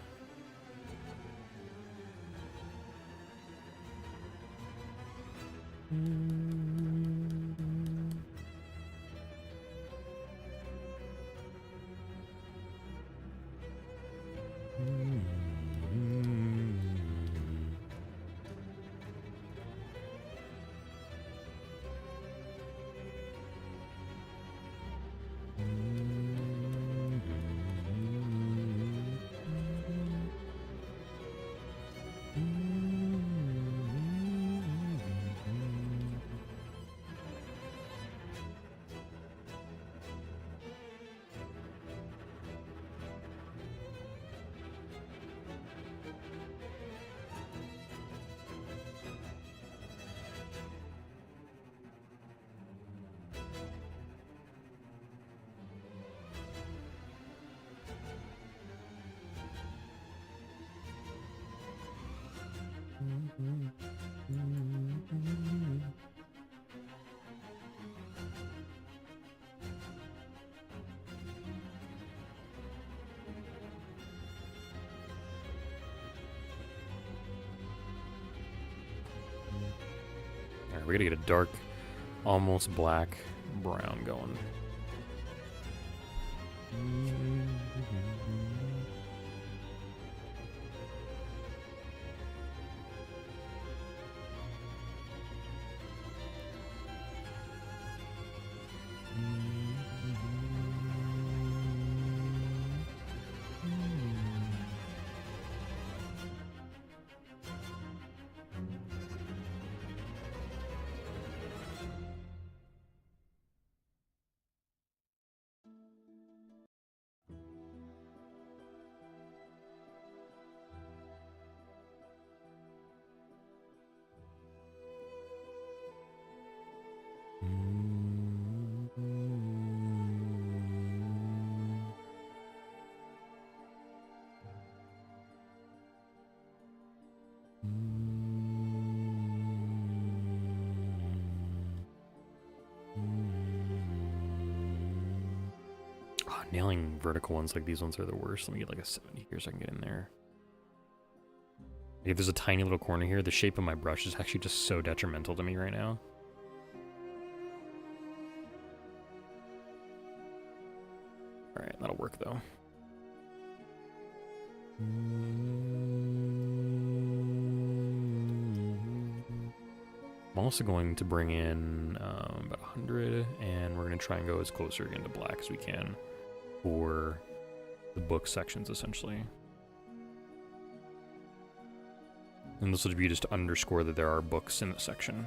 we gotta get a dark, almost black brown going. Oh, nailing vertical ones like these ones are the worst. Let me get like a 70 here so I can get in there. If there's a tiny little corner here, the shape of my brush is actually just so detrimental to me right now. Alright, that'll work though. I'm also going to bring in about 100, and we're going to try and go as closer again to black as we can for the book sections, essentially. And this will be just to underscore that there are books in the section.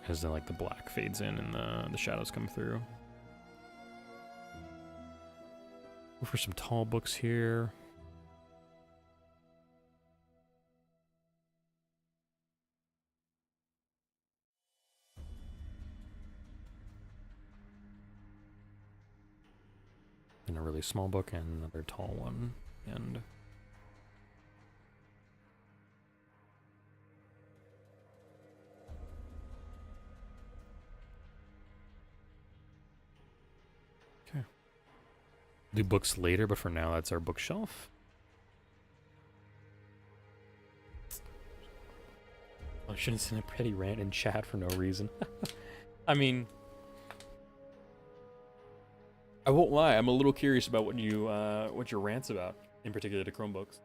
As then, like, the black fades in and the shadows come through. Go for some tall books here. And a really small book and another tall one. And okay. Do books later, but for now that's our bookshelf. I shouldn't send a petty rant in chat for no reason. I mean, I won't lie, I'm a little curious about what your rant's about, in particular to Chromebooks.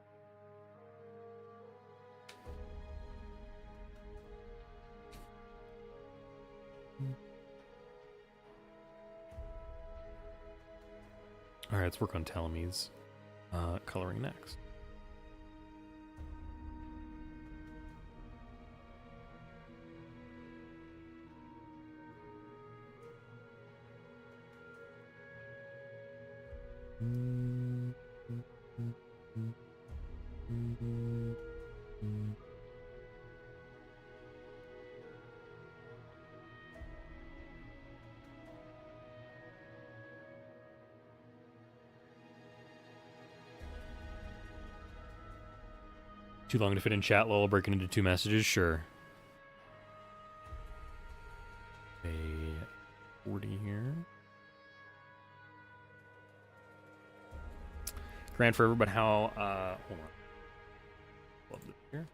Alright, let's work on Talamis. Coloring next. Too long to fit in chat, lol, breaking into 2 messages? Sure. A 40 here. Grant forever, but how, hold on. Love this here.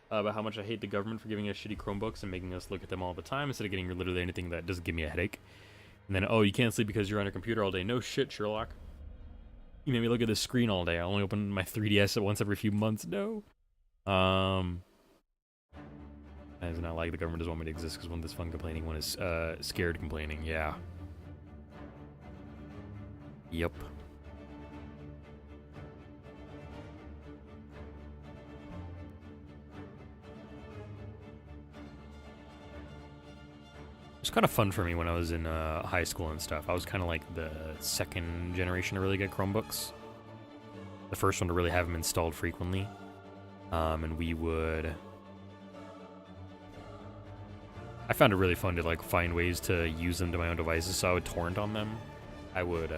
About how much I hate the government for giving us shitty Chromebooks and making us look at them all the time instead of getting literally anything that doesn't give me a headache. And then, oh, you can't sleep because you're on a computer all day. No shit, Sherlock. You made me look at this screen all day. I only open my 3DS at once every few months. No. It's not like the government doesn't want me to exist because one is fun complaining, one is scared complaining. Yeah. Yep. It was kind of fun for me when I was in high school and stuff. I was kind of like the second generation to really get Chromebooks. The first one to really have them installed frequently. And we would... I found it really fun to like find ways to use them to my own devices, so I would torrent on them. I would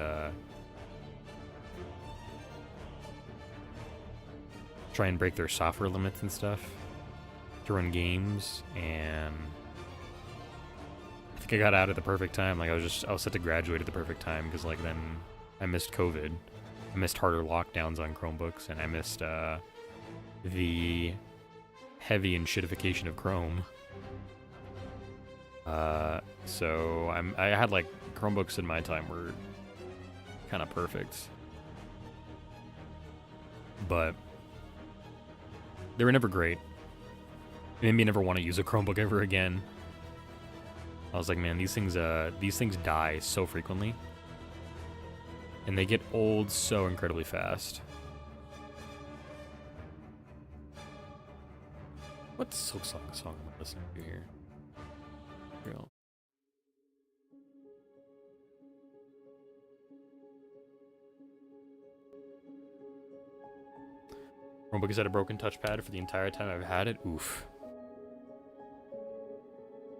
try and break their software limits and stuff to run games, and I think I got out at the perfect time. Like I was set to graduate at the perfect time because like then I missed COVID, I missed harder lockdowns on Chromebooks, and I missed the heavy in shitification of Chrome. So I had like Chromebooks in my time were kind of perfect, but they were never great. It made me never want to use a Chromebook ever again. I was like, man, these things die so frequently, and they get old so incredibly fast. What Silk song am I listening to here? Real. Chromebook has had a broken touchpad for the entire time I've had it. Oof.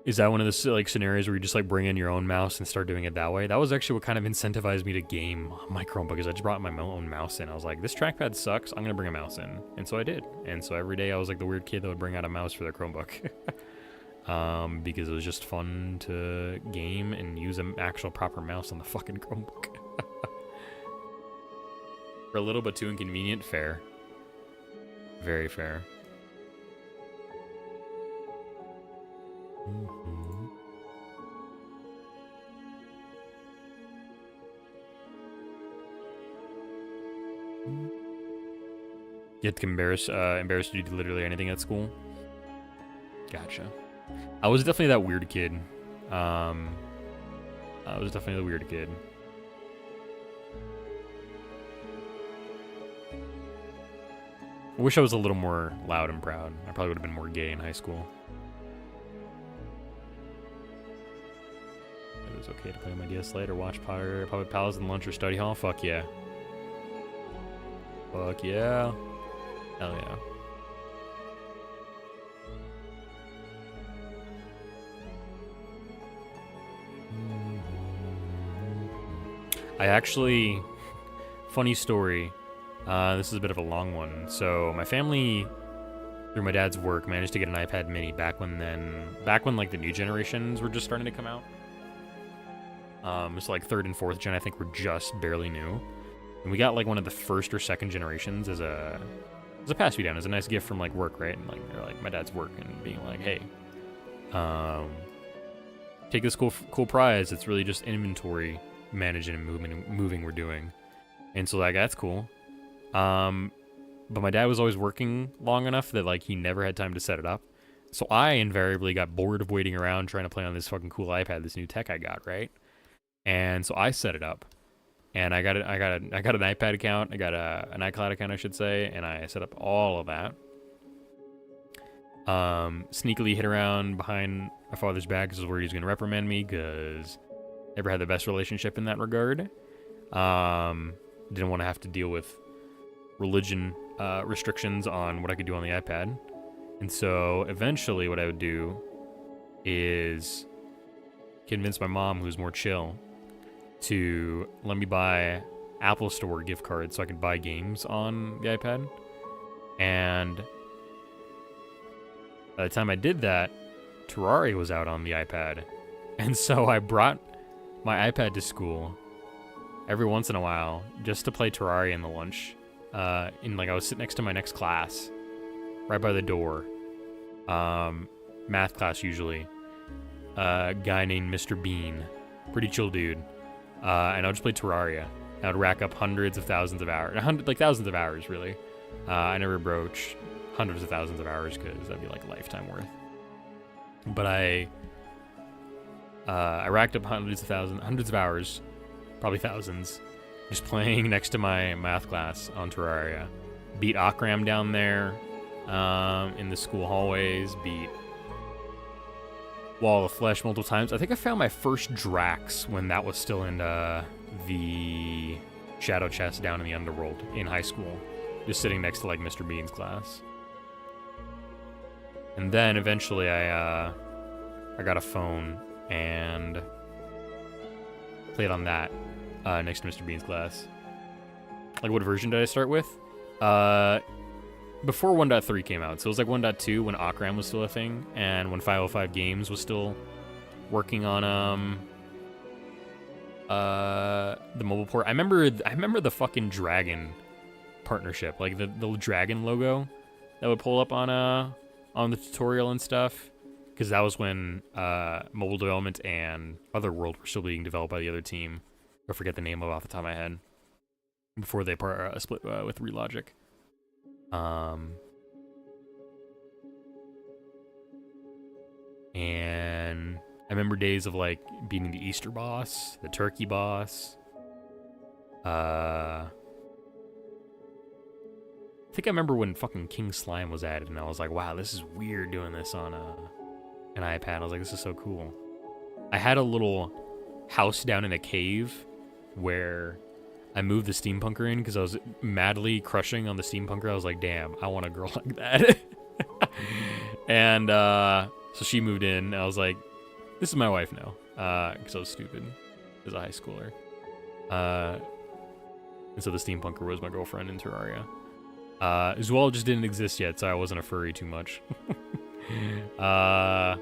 Is that one of the like scenarios where you just like bring in your own mouse and start doing it that way? That was actually what kind of incentivized me to game my Chromebook, is I just brought my own mouse in. I was like, this trackpad sucks, I'm gonna bring a mouse in. And so I did. And so every day I was like the weird kid that would bring out a mouse for their Chromebook. Because it was just fun to game and use an actual proper mouse on the fucking Chromebook. For a little bit too inconvenient, fair. Very fair. Mm-hmm. You get embarrassed to do literally anything at school? Gotcha. I was definitely that weird kid. I was definitely the weird kid. I wish I was a little more loud and proud. I probably would have been more gay in high school. It was okay to play on my DS Lite or watch Puppet Palace in lunch or study hall? Fuck yeah. Fuck yeah. Hell yeah. I actually... Funny story. This is a bit of a long one. So my family, through my dad's work, managed to get an iPad mini back when like the new generations were just starting to come out. It's like 3rd and 4th gen, I think, were just barely new. And we got like one of the 1st or 2nd generations as a pass me down, as a nice gift from like work, right? And like, they're like my dad's work and being like, hey, take this cool prize. It's really just inventory managing and moving we're doing. And so like, that's cool. But my dad was always working long enough that like he never had time to set it up. So I invariably got bored of waiting around trying to play on this fucking cool iPad, this new tech I got, right? And so I set it up. And I got an iPad account, I got an iCloud account, I should say, and I set up all of that. Sneakily hid around behind my father's back. This is where he's gonna reprimand me, because never had the best relationship in that regard. Didn't want to have to deal with religion restrictions on what I could do on the iPad. And so eventually what I would do is convince my mom, who's more chill, to let me buy Apple Store gift cards so I could buy games on the iPad. And by the time I did that, Terraria was out on the iPad. And so I brought my iPad to school every once in a while just to play Terraria in the lunch. I was sitting next to my next class, right by the door. Math class usually. A guy named Mr. Bean, pretty chill dude. And I'll just play Terraria. And I'd rack up hundreds of thousands of hours, thousands of hours really. I never broached hundreds of thousands of hours because that'd be like a lifetime worth. But I racked up hundreds of hours, probably thousands, just playing next to my math class on Terraria. Beat Akram down there in the school hallways, beat Wall of Flesh multiple times. I think I found my first Drax when that was still in the shadow chest down in the underworld in high school, just sitting next to like Mr. Bean's class. And then eventually I got a phone and played on that next to Mr. Bean's class. Like, what version did I start with? Before 1.3 came out. So it was like 1.2 when Akram was still a thing, and when 505 Games was still working on the mobile port. I remember the fucking dragon partnership, like the dragon logo that would pull up on on the tutorial and stuff, because that was when mobile development and Otherworld were still being developed by the other team. I forget the name of it off the top of my head. Before they split with Relogic. And I remember days of like beating the Easter boss, the Turkey boss. I think I remember when fucking King Slime was added, and I was like, wow, this is weird doing this on an iPad. I was like, this is so cool. I had a little house down in a cave where I moved the steampunker in because I was madly crushing on the steampunker. I was like, damn, I want a girl like that. And so she moved in, and I was like, this is my wife now, because I was stupid as a high schooler. And so the steampunker was my girlfriend in Terraria. Zual just didn't exist yet, so I wasn't a furry too much. Yeah,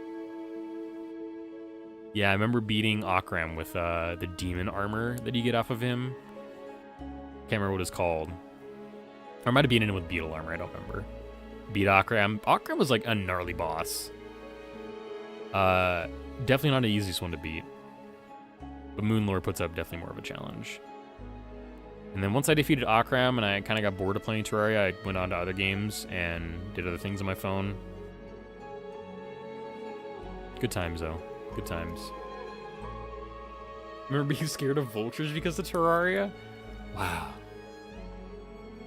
I remember beating Akram with the demon armor that you get off of him. Can't remember what it's called. Or I might have beaten him with beetle armor, I don't remember. Beat Akram. Akram was like a gnarly boss. Definitely not the easiest one to beat. But Moonlore puts up definitely more of a challenge. And then once I defeated Akram and I kind of got bored of playing Terraria, I went on to other games and did other things on my phone. Good times, though. Good times. Remember being scared of vultures because of Terraria? Wow.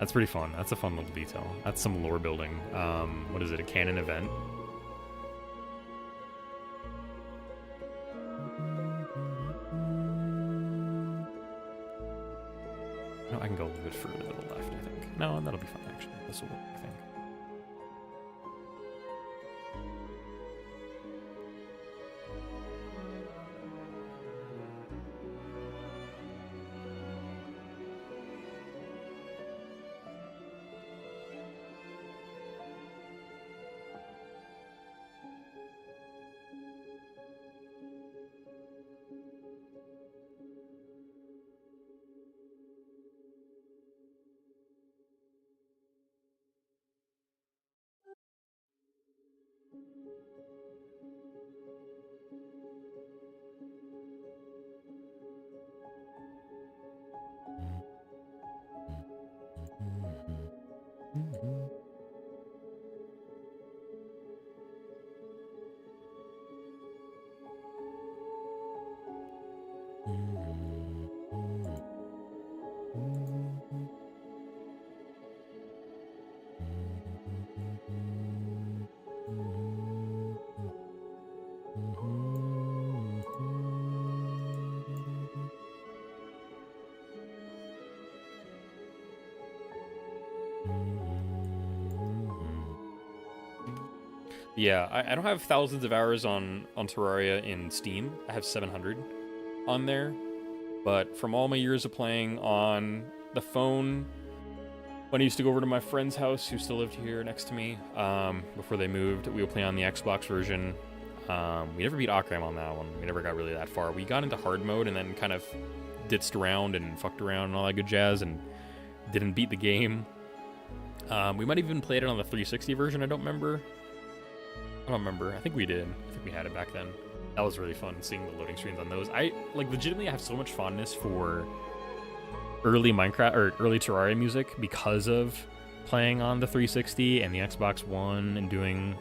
That's pretty fun. That's a fun little detail. That's some lore building. What is it, a canon event? No, I can go a little bit further to the left, I think. No, that'll be fine, actually. This will work, I think. Yeah, I don't have thousands of hours on Terraria in Steam. I have 700 on there. But from all my years of playing on the phone, when I used to go over to my friend's house, who still lived here next to me, before they moved, we would play on the Xbox version. We never beat Akram on that one. We never got really that far. We got into hard mode and then kind of ditzed around and fucked around and all that good jazz and didn't beat the game. We might have even played it on the 360 version, I don't remember. I think we did. I think we had it back then. That was really fun, seeing the loading screens on those. I, like, legitimately have so much fondness for early Minecraft, or early Terraria music because of playing on the 360 and the Xbox One and doing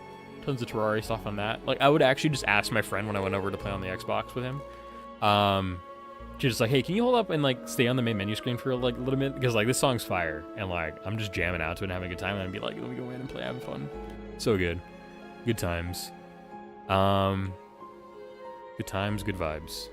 tons of Terraria stuff on that. Like, I would actually just ask my friend when I went over to play on the Xbox with him. Just like, hey, can you hold up and, like, stay on the main menu screen for, like, a little bit? Because, like, this song's fire. And, like, I'm just jamming out to it and having a good time. And I'd be like, let me go in and play, having fun. So good. Good times. Good times, good vibes.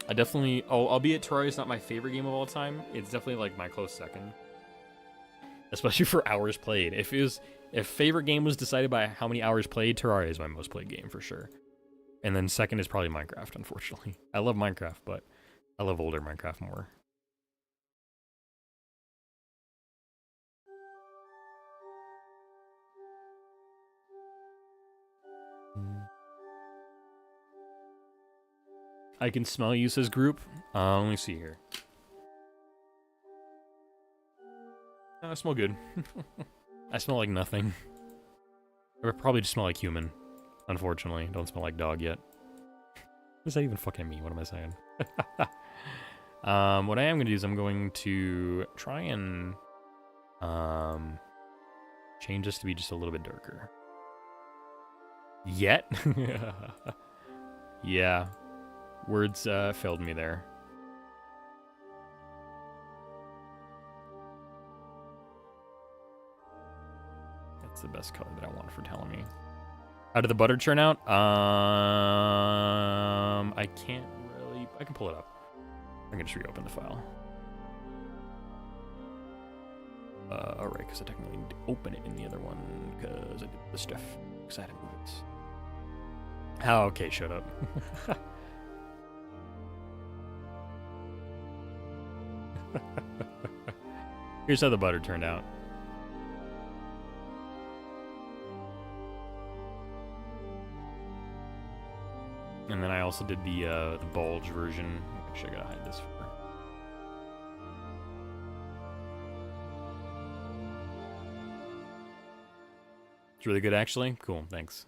I definitely, albeit Terraria's not my favorite game of all time, it's definitely like my close second. Especially for hours played. If favorite game was decided by how many hours played, Terraria is my most played game for sure. And then second is probably Minecraft, unfortunately. I love Minecraft, but I love older Minecraft more. I can smell you, says group. Let me see here. I smell good. I smell like nothing. I probably just smell like human. Unfortunately, don't smell like dog yet. What does that even fucking mean? What am I saying? What I am gonna do is I'm going to try and change this to be just a little bit darker. Yet? Yeah. Words failed me there. That's the best color that I want for telling me. How did the butter turn out? I can't really... I can pull it up. I can just reopen the file. Alright, because I technically need to open it in the other one, because I did the stuff, because I had to move it. Oh, okay, shut up. Here's how the butter turned out. And then I also did the bulge version. Actually, I gotta hide this for. It's really good, actually. Cool, thanks.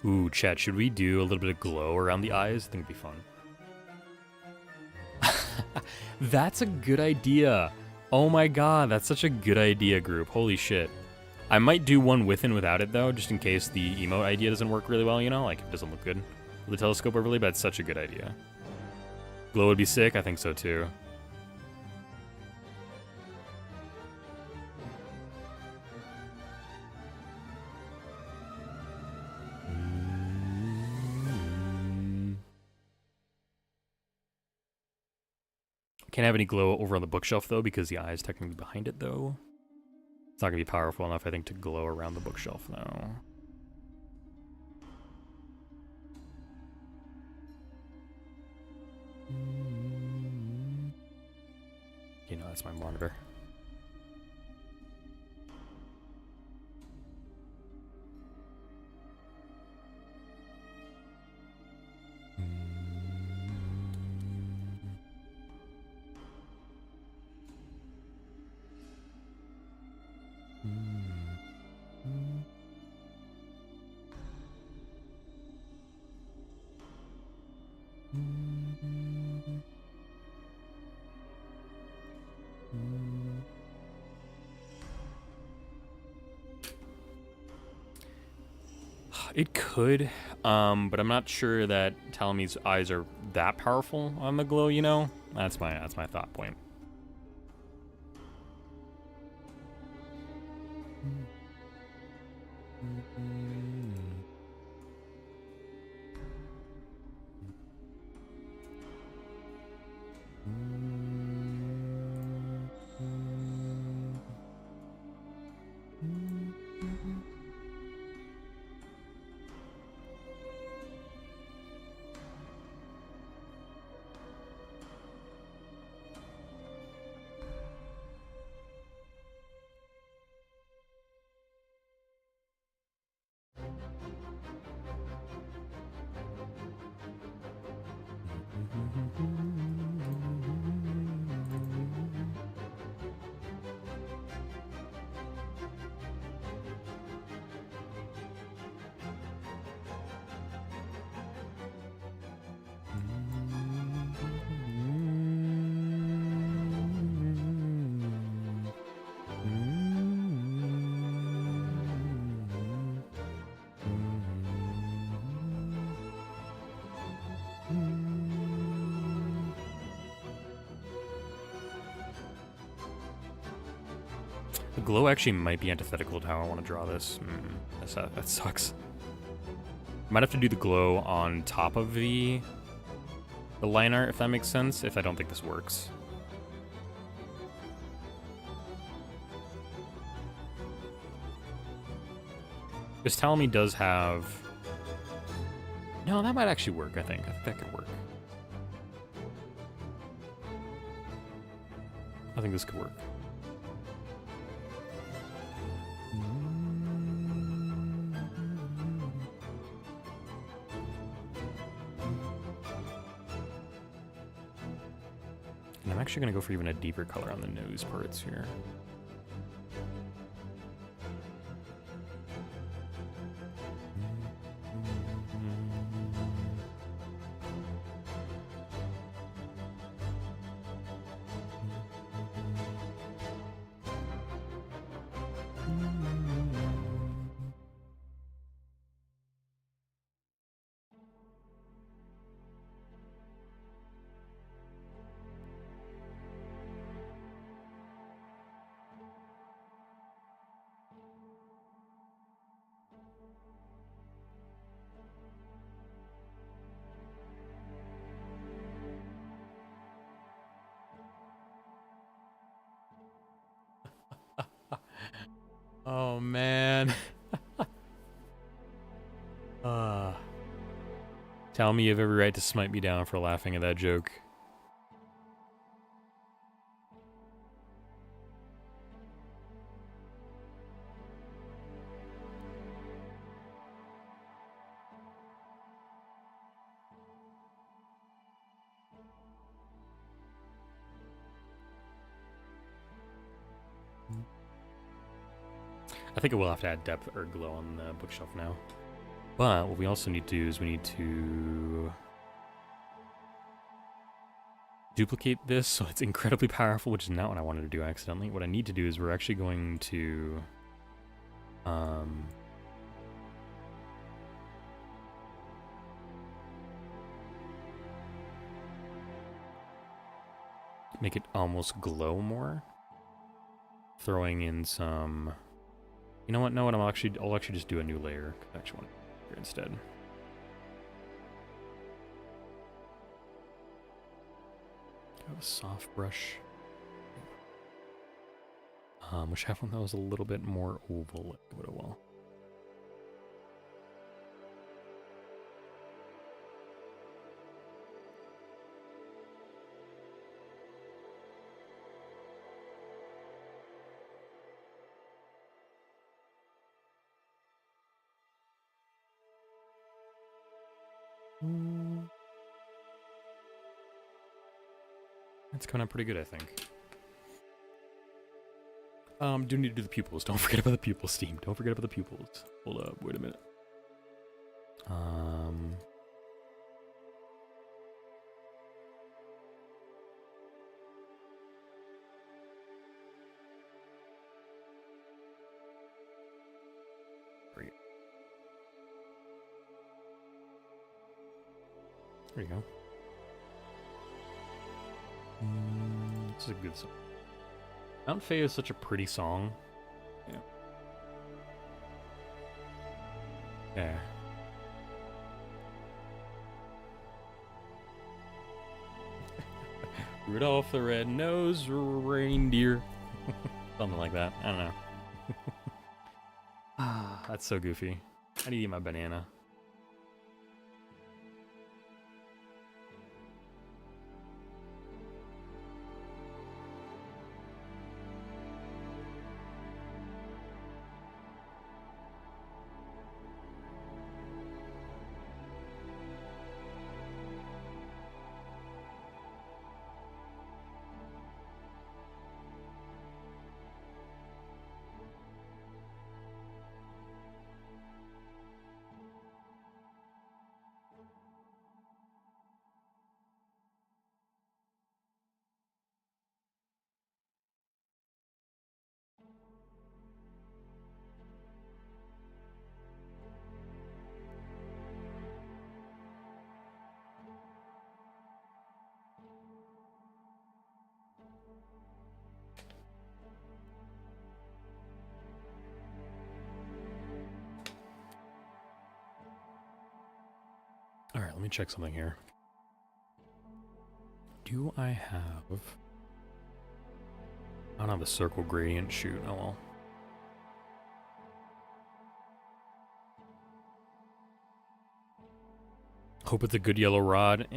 Ooh, chat, should we do a little bit of glow around the eyes? I think it'd be fun. That's a good idea. Oh my god, that's such a good idea, group. Holy shit. I might do one with and without it, though, just in case the emote idea doesn't work really well, you know? Like, it doesn't look good with the telescope overlay, but it's such a good idea. Glow would be sick? I think so, too. Can't have any glow over on the bookshelf, though, because the eye is technically behind it, though. It's not going to be powerful enough, I think, to glow around the bookshelf, though. You know, that's my monitor. It could, but I'm not sure that Talame's eyes are that powerful on the glow, you know? That's my thought point. The glow actually might be antithetical to how I want to draw this. That sucks. Might have to do the glow on top of the line art, if that makes sense, if I don't think this works. Because Ptolemy does have... No, that might actually work, I think. I think that could work. I think this could work. And I'm actually going to go for even a deeper color on the nose parts here. Oh, man. Tell me you have every right to smite me down for laughing at that joke. I think it will have to add depth or glow on the bookshelf now. But what we also need to do is we need to duplicate this so it's incredibly powerful, which is not what I wanted to do accidentally. What I need to do is we're actually going to make it almost glow more. Throwing in some... You know what? No, what I'll actually just do a new layer. I actually want it here instead. Have a soft brush. Wish I have one that was a little bit more oval. Give it a whirl. It's coming out pretty good, I think. Do need to do the pupils. Don't forget about the pupils, Steam. Don't forget about the pupils. Hold up, wait a minute. There you go. This is a good song. Mount Fae is such a pretty song. Yeah. Yeah. Rudolph the Red-Nosed Reindeer. Something like that. I don't know. That's so goofy. I need to eat my banana. let me check something here. Do I have... I don't have a circle gradient. Shoot, oh well. Hope it's a good yellow rod.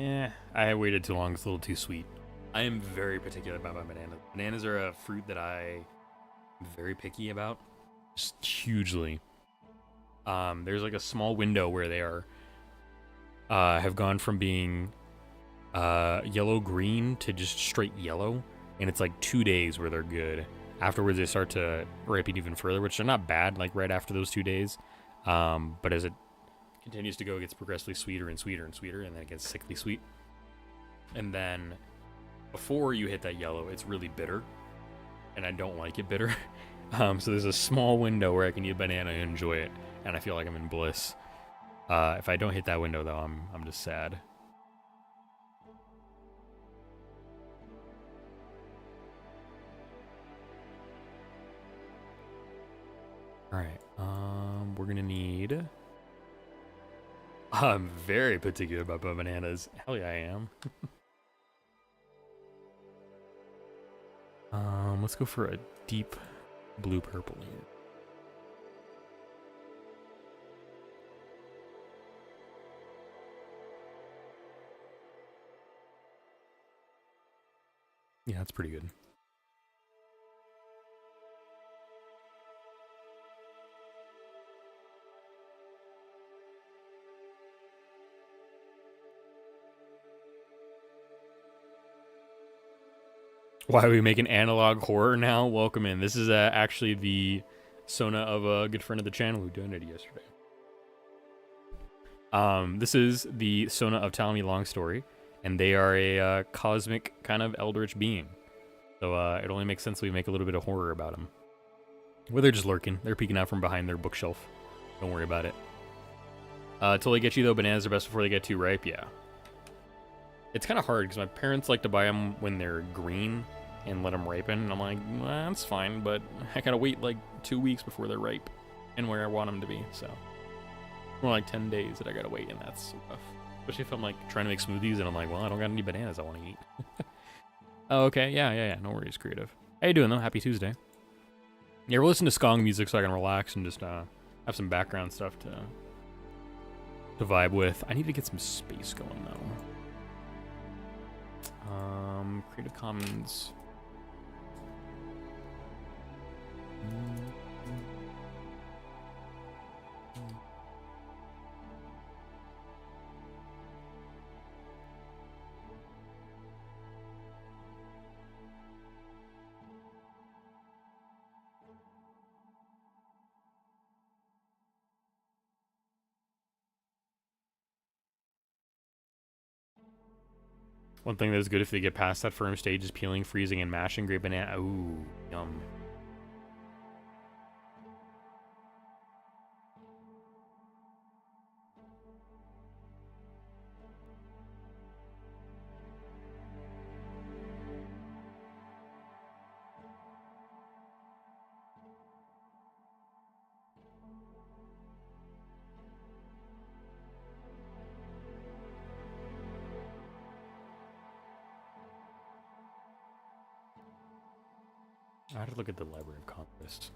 I waited too long. It's a little too sweet. I am very particular about my bananas. Bananas are a fruit that I'm very picky about. Just hugely. There's like a small window where they are have gone from being yellow-green to just straight yellow. And it's like 2 days where they're good. Afterwards, they start to ripen even further, which are not bad, like right after those 2 days. But as it continues to go, it gets progressively sweeter and sweeter and sweeter, and then it gets sickly sweet. And then before you hit that yellow, it's really bitter, and I don't like it bitter. So there's a small window where I can eat a banana and enjoy it, and I feel like I'm in bliss. If I don't hit that window, though, I'm just sad. All right, we're gonna need... I'm very particular about my bananas. Hell yeah, I am. Let's go for a deep blue-purple here. Yeah, that's pretty good. Why are we making analog horror now? Welcome in. This is actually the Sona of a good friend of the channel who donated yesterday. This is the Sona of Tell Me Long Story, and they are a cosmic kind of eldritch being. So it only makes sense we make a little bit of horror about them. Well, they're just lurking. They're peeking out from behind their bookshelf. Don't worry about it. Till they get you, though, bananas are best before they get too ripe, yeah. It's kind of hard, because my parents like to buy them when they're green and let them ripen, and I'm like, well, that's fine, but I gotta wait like 2 weeks before they're ripe and where I want them to be, so. More like 10 days that I gotta wait, and that's rough. Especially if I'm like trying to make smoothies, and I'm like, well, I don't got any bananas I want to eat. Oh, okay, yeah, no worries, creative. How you doing, though? Happy Tuesday. Yeah, we're listening to Skong music so I can relax and just have some background stuff to vibe with. I need to get some space going, though. Creative Commons. One thing that's good if they get past that firm stage is peeling, freezing, and mashing great banana. Ooh, yum. I had to look at the Library of Congress.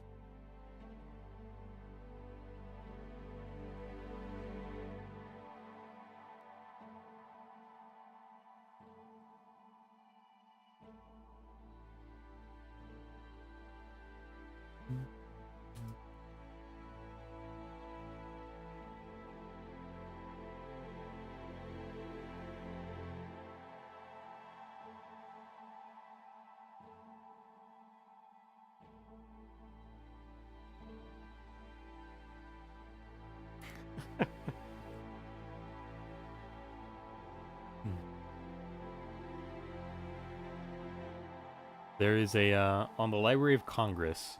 There is a, on the Library of Congress,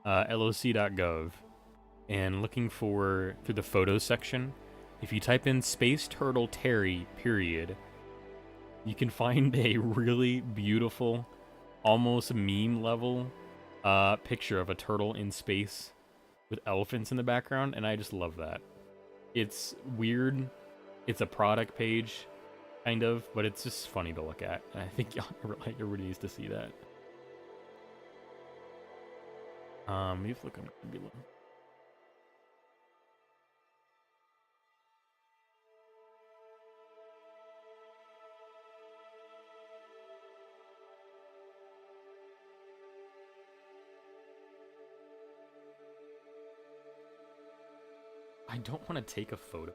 loc.gov, and looking for, through the photos section, if you type in Space Turtle Terry, period, you can find a really beautiful, almost meme level, picture of a turtle in space with elephants in the background, and I just love that. It's weird it's a product page, kind of, but it's just funny to look at. And I think everybody needs to see that. You've look on below. I don't want to take a photo.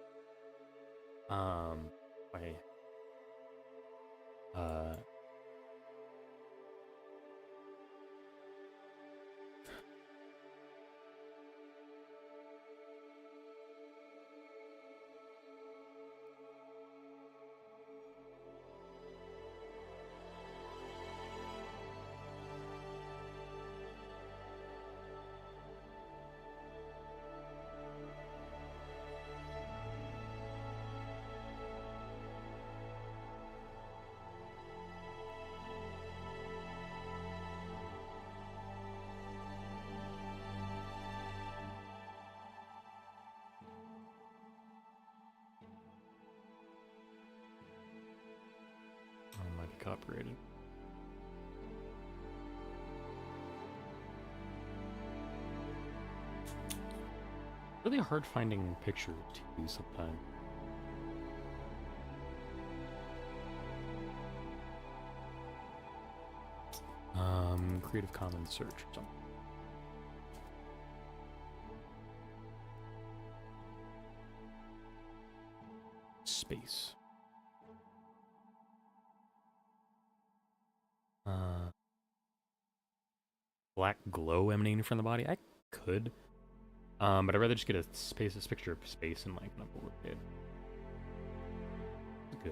I might be copyrighted. Really hard finding pictures too sometimes. Creative Commons search or something. Space. Black glow emanating from the body. I could. But I'd rather just get a picture of space and like not over it. Good.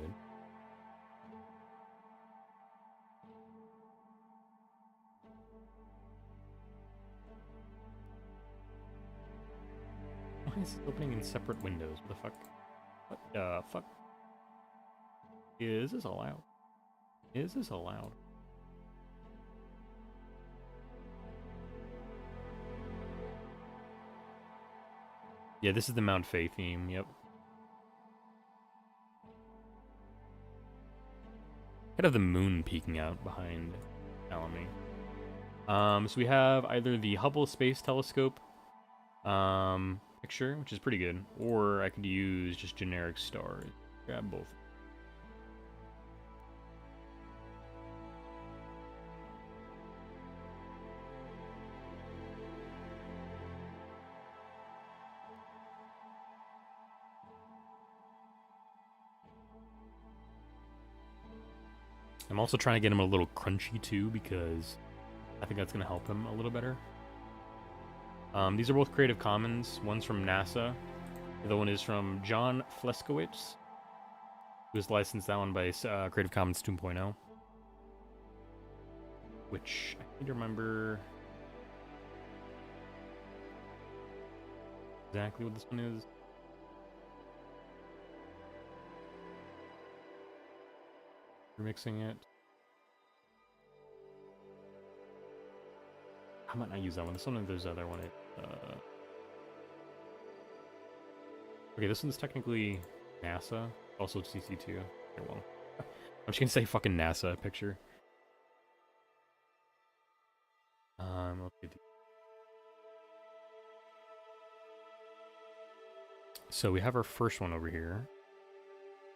Why is it opening in separate windows? What the fuck? What the fuck? Is this allowed? Is this allowed? Yeah, this is the Mount Faye theme, yep. Could have the moon peeking out behind Alamy. So we have either the Hubble Space Telescope picture, which is pretty good, or I could use just generic stars. Grab both. I'm also trying to get him a little crunchy too, because I think that's going to help him a little better. These are both Creative Commons. One's from NASA. The other one is from John Fleskowitz, who's licensed that one by Creative Commons 2.0. Which I need to remember exactly what this one is. Remixing it. I might not use that one. This one, there's other one. Okay, this one's technically NASA, also CC2. Okay, well, I'm just gonna say fucking NASA picture. Okay. So we have our first one over here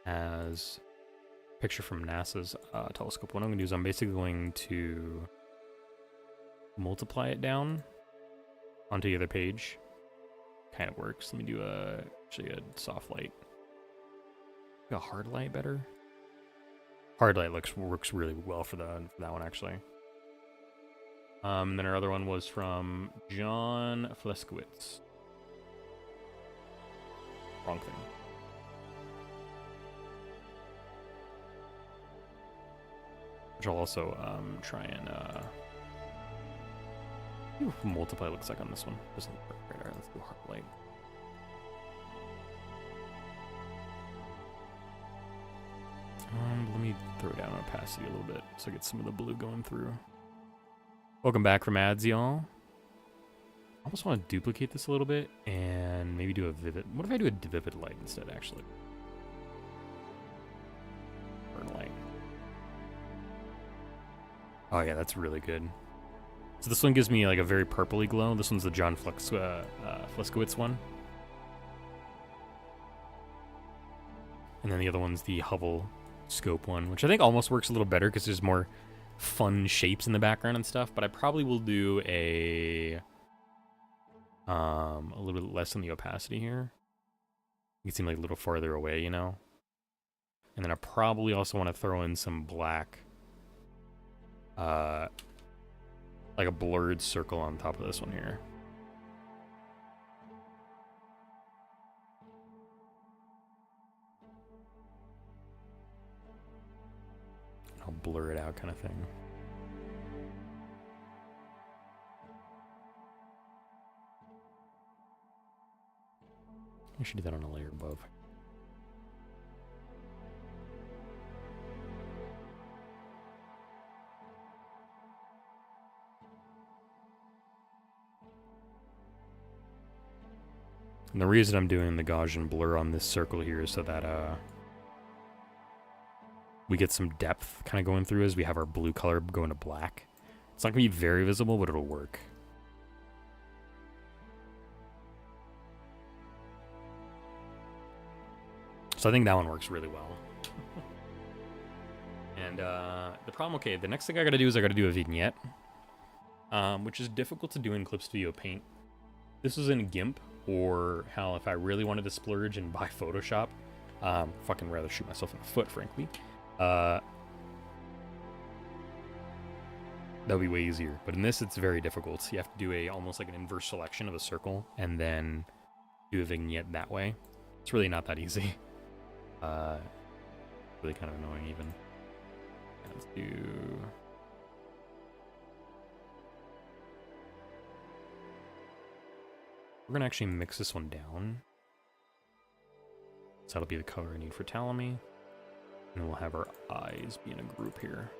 as picture from NASA's telescope. What I'm going to do is I'm basically going to multiply it down onto the other page. Kind of works. Let me do actually a soft light. A hard light better. Hard light works really well for that one actually. And then our other one was from John Fleskowitz. Wrong thing. Which I'll also try and see what multiply looks like on this one. Doesn't work right. Alright, let's do hard light. Let me throw down opacity a little bit so I get some of the blue going through. Welcome back from ads, y'all. I almost want to duplicate this a little bit and maybe do a vivid. What if I do a vivid light instead, actually? Oh yeah, that's really good. So this one gives me like a very purpley glow. This one's the John Fleskowitz one. And then the other one's the Hubble scope one, which I think almost works a little better because there's more fun shapes in the background and stuff. But I probably will do a little bit less on the opacity here. You can seem like a little farther away, you know? And then I probably also want to throw in some black, like a blurred circle on top of this one here. I'll blur it out kind of thing. I should do that on a layer above. And the reason I'm doing the Gaussian blur on this circle here is so that we get some depth kind of going through as we have our blue color going to black. It's not going to be very visible, but it'll work. So I think that one works really well. And the problem, okay, the next thing I got to do is I got to do a vignette, which is difficult to do in Clip Studio Paint. This is in GIMP, or hell, if I really wanted to splurge and buy Photoshop, fucking rather shoot myself in the foot, frankly. That would be way easier. But in this, it's very difficult. You have to do almost like an inverse selection of a circle, and then do a vignette that way. It's really not that easy. Really kind of annoying even. Let's do... We're going to actually mix this one down. So that'll be the color I need for Talamy. And we'll have our eyes be in a group here.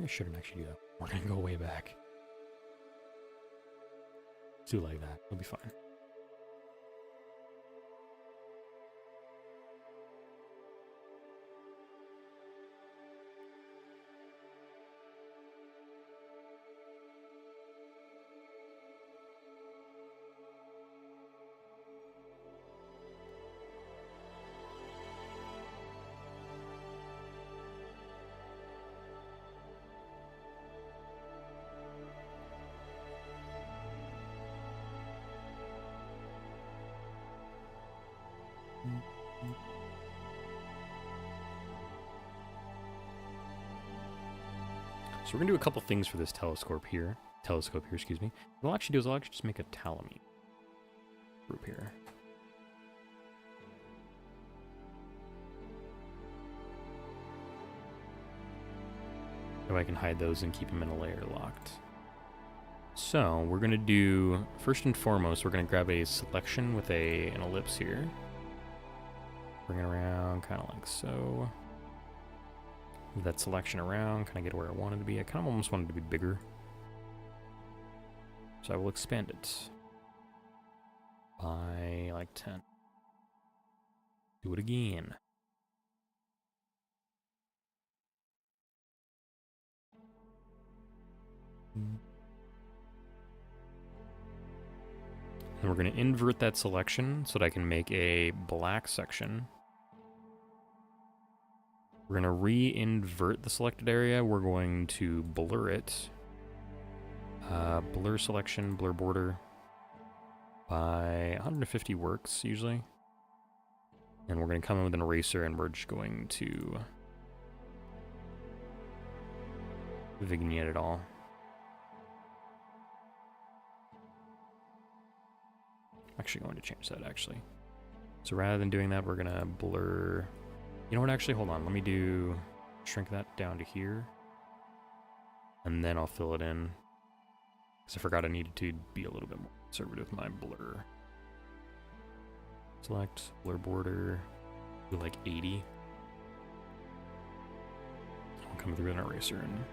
I shouldn't actually do that. We're going to go way back. Do like that. It'll be fine. So we're gonna do a couple things for this telescope here, excuse me. What I'll actually do is I'll actually just make a Talamy group here. So I can hide those and keep them in a layer locked. So we're gonna do, first and foremost, we're gonna grab a selection with an ellipse here. Bring it around, kind of like so. Move that selection around, kind of get where I want it to be. I kind of almost want it to be bigger. So I will expand it by like 10. Do it again. And we're going to invert that selection so that I can make a black section. We're going to re-invert the selected area. We're going to blur it. Blur selection, blur border. By 150 works, usually. And we're going to come in with an eraser, and we're just going to vignette it all. Actually going to change that, actually. So rather than doing that, we're going to blur... You know what, actually, hold on. Let me shrink that down to here. And then I'll fill it in. Because I forgot I needed to be a little bit more conservative with my blur. Select blur border, do like 80. I'll come through an eraser and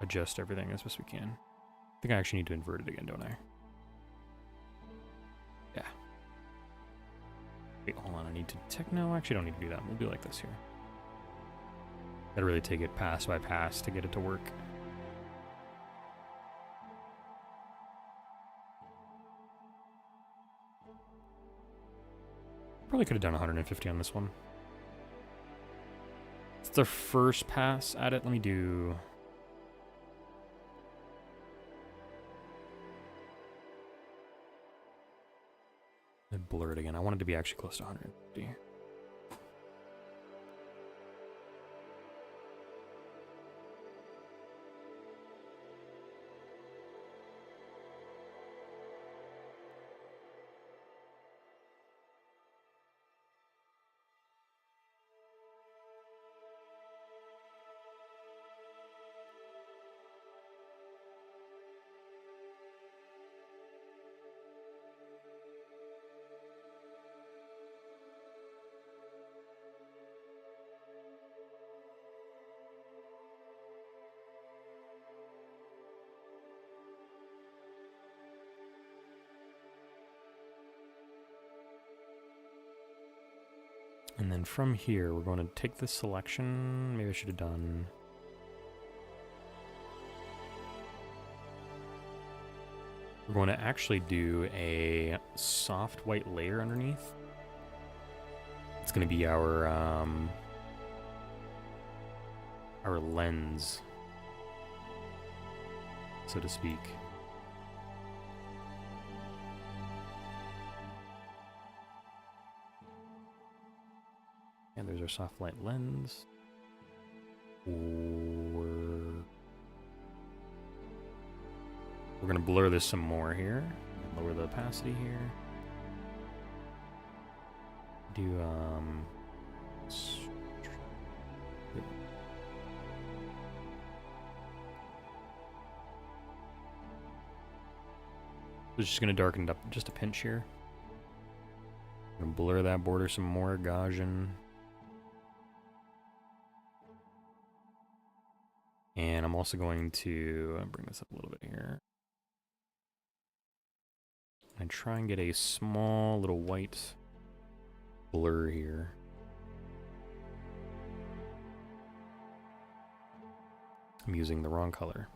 adjust everything as best we can. I think I actually need to invert it again, don't I? Yeah. Wait, hold on, I need to no, I actually don't need to do that. We'll do like this here. Gotta really take it pass by pass to get it to work. Probably could have done 150 on this one. It's the first pass at it. Let me do... I'd blur it again. I want it to be actually close to 150. And then from here, we're going to take this selection. Maybe I should have done... We're going to actually do a soft white layer underneath. It's going to be our lens, so to speak. And there's our soft light lens. We're gonna blur this some more here. Lower the opacity here. Do we're just gonna darken it up just a pinch here. Gonna blur that border some more, Gaussian. And I'm also going to bring this up a little bit here. And try and get a small little white blur here. I'm using the wrong color.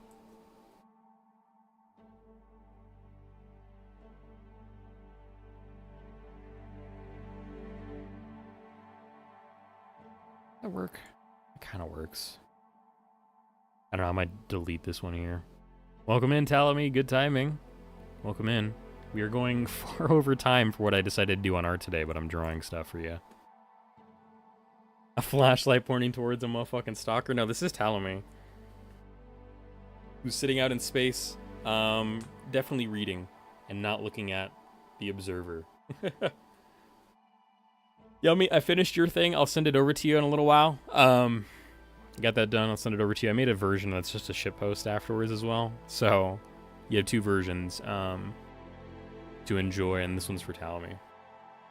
That work? It kind of works. I don't know, I might delete this one here. Welcome in, Talamy. Good timing. Welcome in. We are going far over time for what I decided to do on art today, but I'm drawing stuff for you. A flashlight pointing towards a motherfucking stalker? No, this is Talamy. Who's sitting out in space, definitely reading and not looking at the observer. Yummy, I finished your thing. I'll send it over to you in a little while. Got that done. I'll send it over to you. I made a version that's just a shitpost afterwards as well. So you have two versions to enjoy, and this one's for Talamy.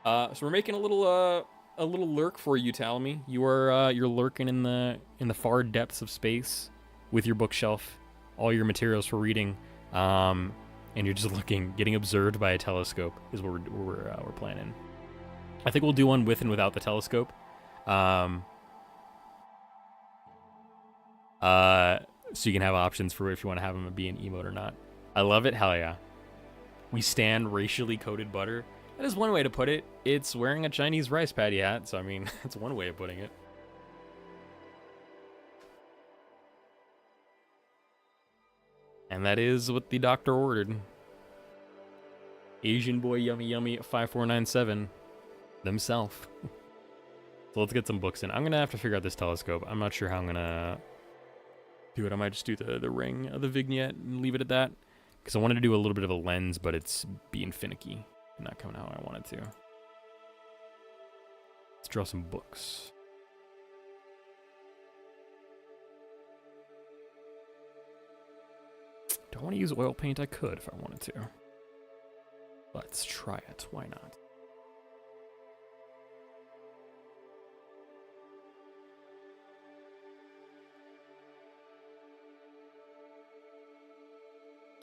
So we're making a little lurk for you, Talamy. You're lurking in the far depths of space with your bookshelf, all your materials for reading, and you're just looking, getting observed by a telescope is what we're planning. I think we'll do one with and without the telescope. So you can have options for if you want to have them be an emote or not. I love it. Hell yeah. We stand racially coded butter. That is one way to put it. It's wearing a Chinese rice patty hat. So, I mean, that's one way of putting it. And that is what the doctor ordered. Asian boy yummy yummy 5497 themself. So let's get some books in. I'm going to have to figure out this telescope. I'm not sure how I'm going to do it. I might just do the ring of the vignette and leave it at that. Because I wanted to do a little bit of a lens, but it's being finicky. Not coming out how I wanted to. Let's draw some books. Do I want to use oil paint? I could if I wanted to. Let's try it. Why not?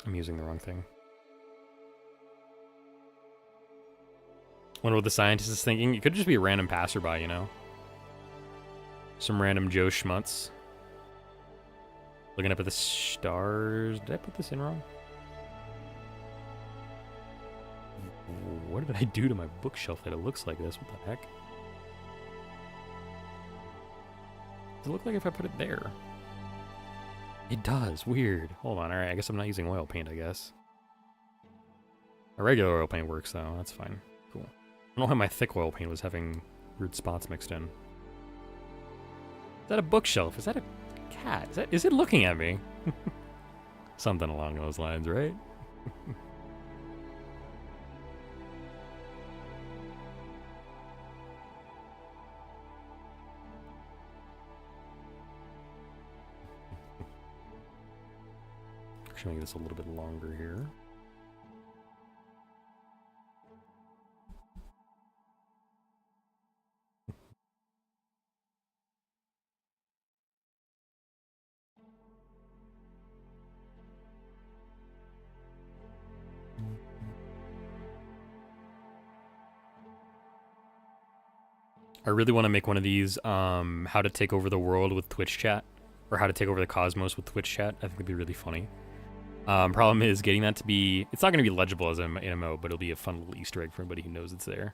I'm using the wrong thing. Wonder what the scientist is thinking. It could just be a random passerby, you know? Some random Joe Schmutz. Looking up at the stars. Did I put this in wrong? What did I do to my bookshelf that it looks like this? What the heck? Does it look like if I put it there? It does. Weird. Hold on. Alright, I guess I'm not using oil paint, I guess. A regular oil paint works, though. That's fine. Cool. I don't know why my thick oil paint was having weird spots mixed in. Is that a bookshelf? Is that a cat? Is it looking at me? Something along those lines, right? Actually, make this a little bit longer here. I really want to make one of these, how to take over the world with Twitch chat, or how to take over the cosmos with Twitch chat. I think it'd be really funny. Problem is getting that to be, it's not going to be legible as an MMO, but it'll be a fun little Easter egg for anybody who knows it's there.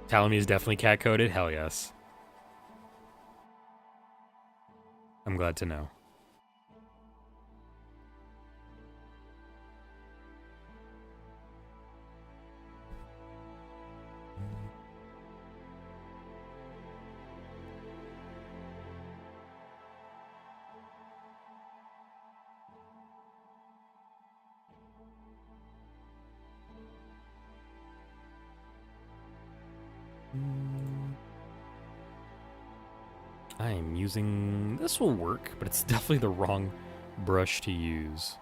Telling me is definitely cat-coded? Hell yes. I'm glad to know. I am using... This will work, but it's definitely the wrong brush to use.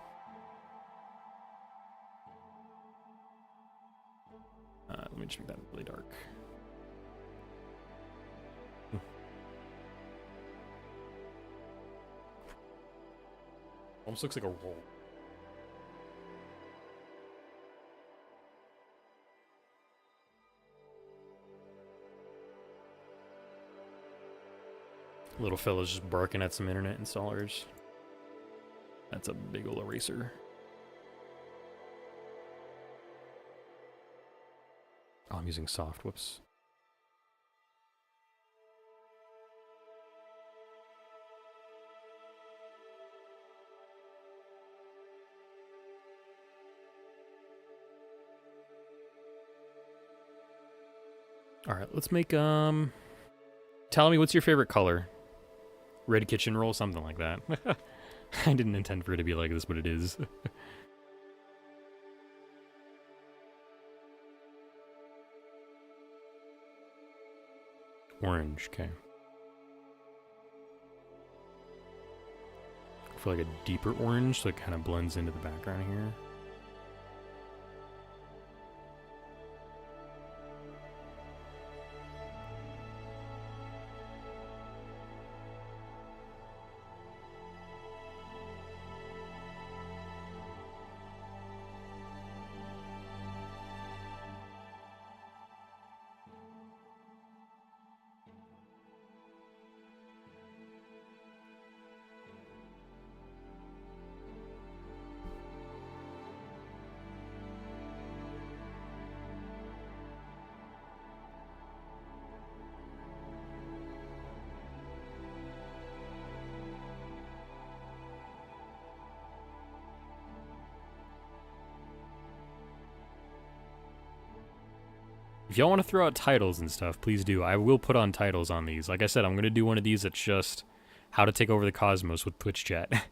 Let me just make that really dark. Almost looks like a roll. Little fella's just barking at some internet installers. That's a big ol' eraser. Oh, I'm using soft. Whoops. All right, let's make tell me, what's your favorite color? Red kitchen roll, something like that. I didn't intend for it to be like this, but it is. Orange, okay. I feel like a deeper orange, so it kind of blends into the background here. If y'all want to throw out titles and stuff, please do. I will put on titles on these. Like I said, I'm going to do one of these that's just how to take over the cosmos with Twitch chat.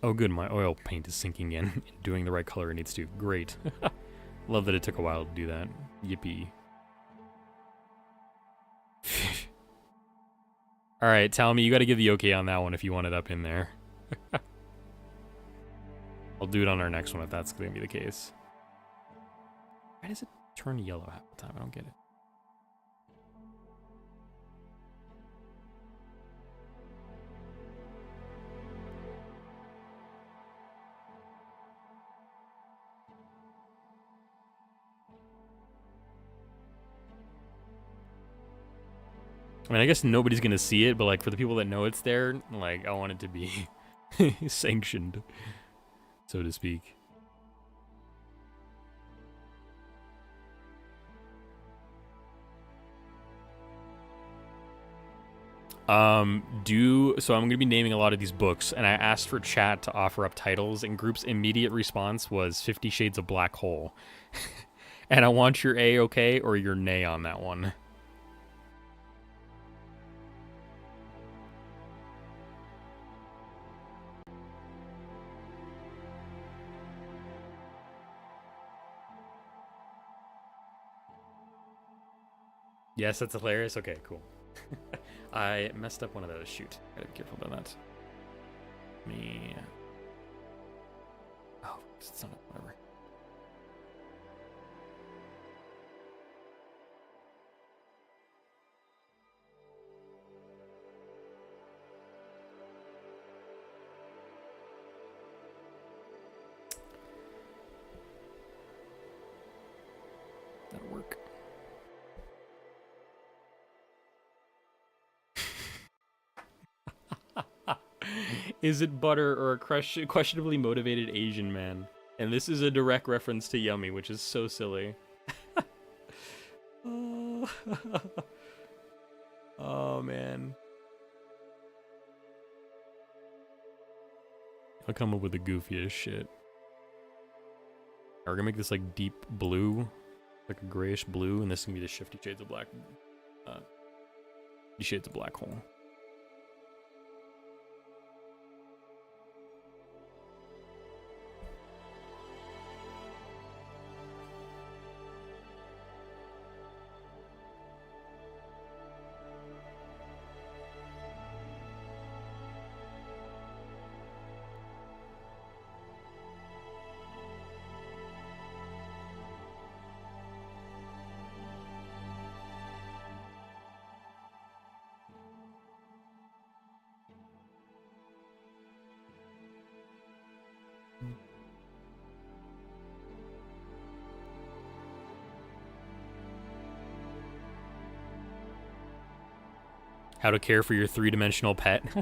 Oh, good. My oil paint is sinking in, doing the right color it needs to. Great. Love that it took a while to do that. Yippee. All right, tell me, you got to give the okay on that one if you want it up in there. I'll do it on our next one if that's going to be the case. Why does it turn yellow half the time? I don't get it. I mean, I guess nobody's going to see it, but like for the people that know it's there, like I want it to be sanctioned, so to speak. So I'm gonna be naming a lot of these books, and I asked for chat to offer up titles, and group's immediate response was 50 Shades of Black Hole. And I want your A okay or your nay on that one. Yes, that's hilarious. Okay, cool. I messed up one of those. Shoot. Gotta be careful about that. Me. Oh, it's not whatever. That'll work. Is it butter or a questionably motivated Asian man? And this is a direct reference to Yummy, which is so silly. Oh. Oh, man. I'll come up with the goofiest shit. We're gonna make this like deep blue, like a grayish blue, and this is gonna be the 50 Shades of Black. 50 Shades of Black Hole. How to care for your three-dimensional pet. Yeah,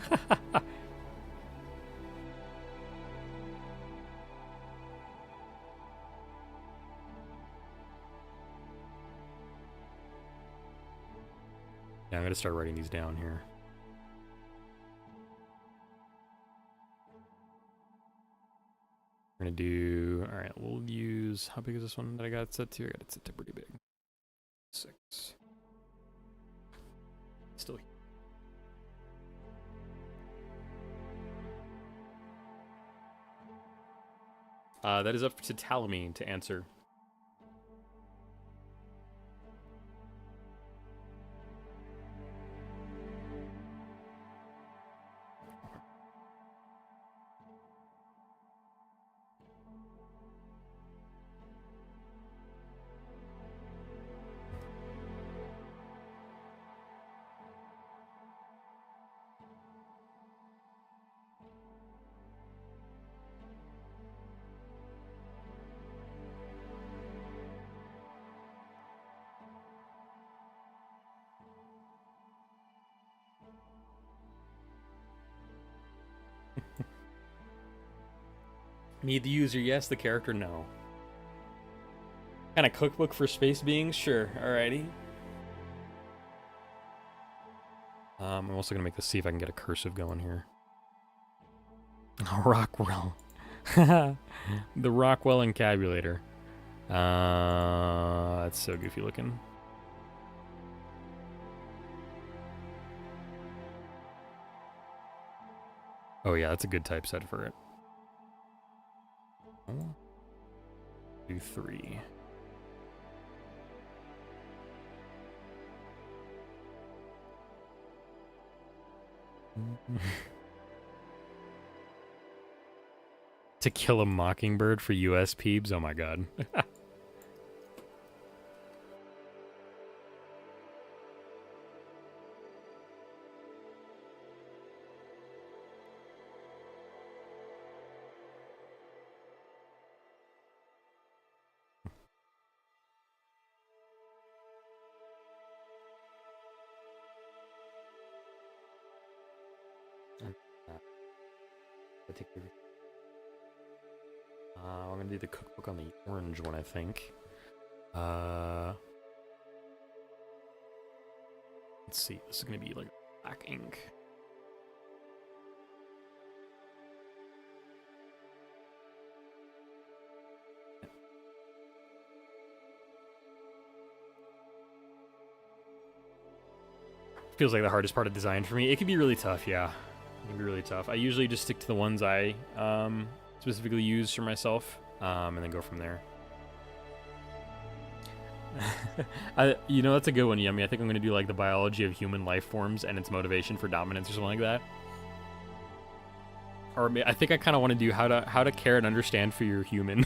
I'm gonna start writing these down here. We're gonna do, all right, we'll use, how big is this one that I got it set to? I got it set to pretty big. 6. Still here. That is up to Talamine to answer. Need the user, yes. The character, no. Kind of cookbook for space beings? Sure. Alrighty. I'm also going to make this, see if I can get a cursive going here. Rockwell. The Rockwell encabulator. That's so goofy looking. Oh yeah, that's a good typeset for it. Do 3. To Kill a Mockingbird for US peeps? Oh my god. I'm gonna do the cookbook on the orange one, I think. Let's see. This is gonna be like black ink. Feels like the hardest part of design for me. It can be really tough, yeah. It can be really tough. I usually just stick to the ones I specifically use for myself, and then go from there. You know, that's a good one, Yummy. I think I'm going to do like the biology of human life forms and its motivation for dominance or something like that. Or I think I kind of want to do how to care and understand for your human.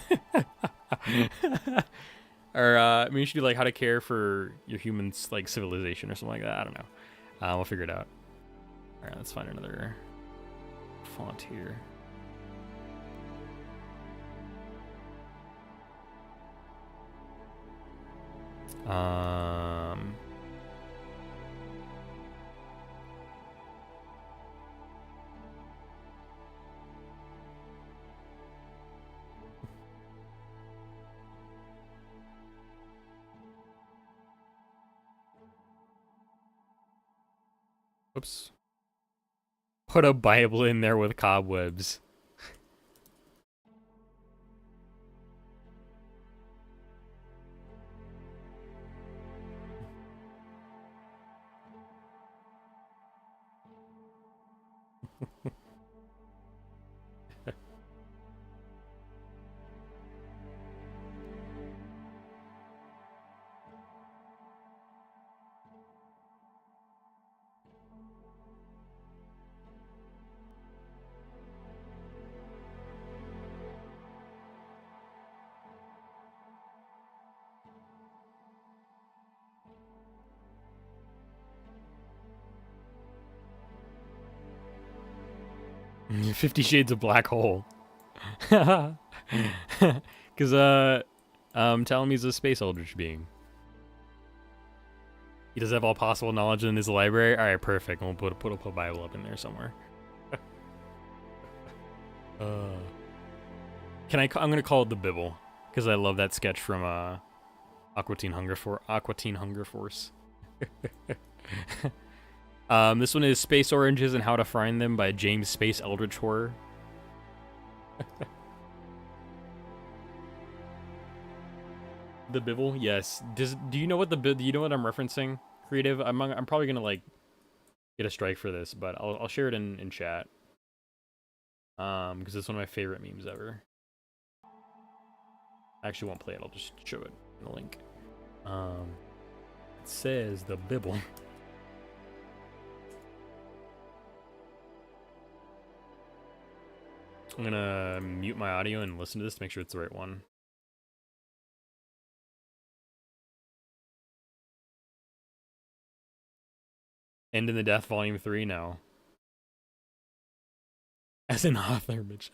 Or maybe you should do like how to care for your human's like civilization or something like that. I don't know. We'll figure it out. All right, let's find another font here. Oops. Put a Bible in there with cobwebs. $50 Shades of Black Hole. Because, tell him he's a space eldritch being. He does have all possible knowledge in his library. All right, perfect. We'll put a Bible up in there somewhere. I'm gonna call it the Bibble because I love that sketch from Aqua Teen Hunger Force. This one is Space Oranges and How to Find Them by James Space Eldritch Horror. The Bibble, yes. Do you know what do you know what I'm referencing? Creative. I'm probably gonna like get a strike for this, but I'll share it in chat. Because it's one of my favorite memes ever. I actually won't play it. I'll just show it in the link. It says the Bibble. I'm gonna mute my audio and listen to this to make sure it's the right one. End in the Death, Volume 3 now. As an author, bitch.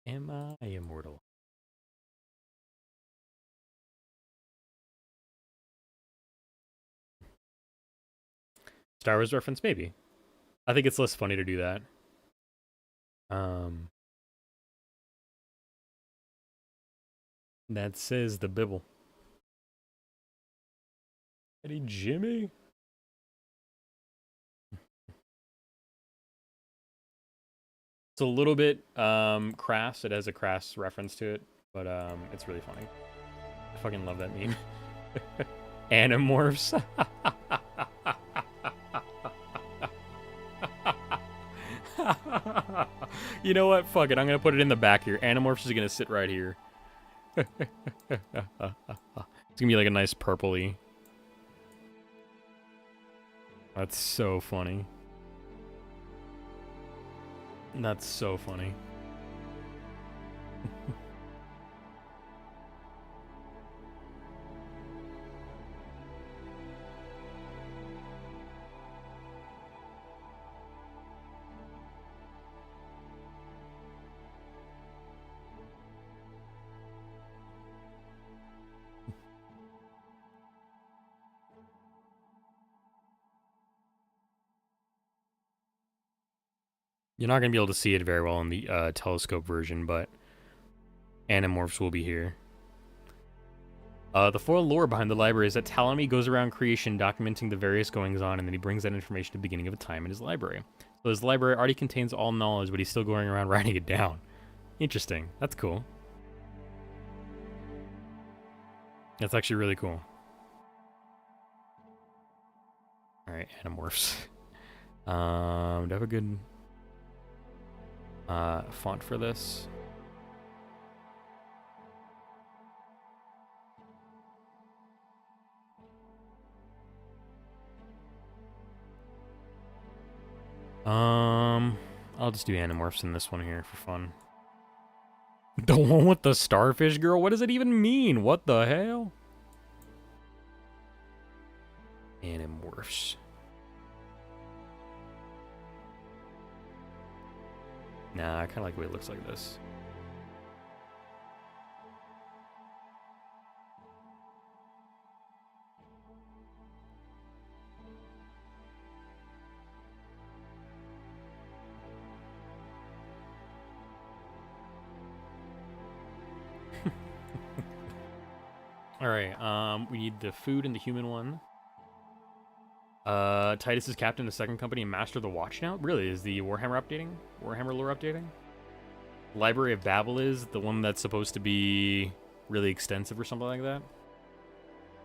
Am I immortal? Star Wars reference, maybe. I think it's less funny to do that. That says the Bibble. Eddie Jimmy? It's a little bit crass. It has a crass reference to it, but it's really funny. I fucking love that meme. Animorphs. You know what? Fuck it. I'm gonna put it in the back here. Animorphs is gonna sit right here. It's gonna be like a nice purpley. That's so funny. That's so funny. You're not going to be able to see it very well in the telescope version, but Animorphs will be here. The full lore behind the library is that Ptolemy goes around creation documenting the various goings-on, and then he brings that information to the beginning of a time in his library. So his library already contains all knowledge, but he's still going around writing it down. Interesting. That's cool. That's actually really cool. Alright, Animorphs. Do I have a good font for this? I'll just do Animorphs in this one here for fun. The one with the starfish girl? What does it even mean? What the hell? Animorphs. Nah, I kind of like the way it looks like this. Alright, we need the food and the human one. Titus is captain of the second company and master of the watch now? Really? Is the Warhammer updating? Warhammer lore updating? Library of Babel is the one that's supposed to be really extensive or something like that?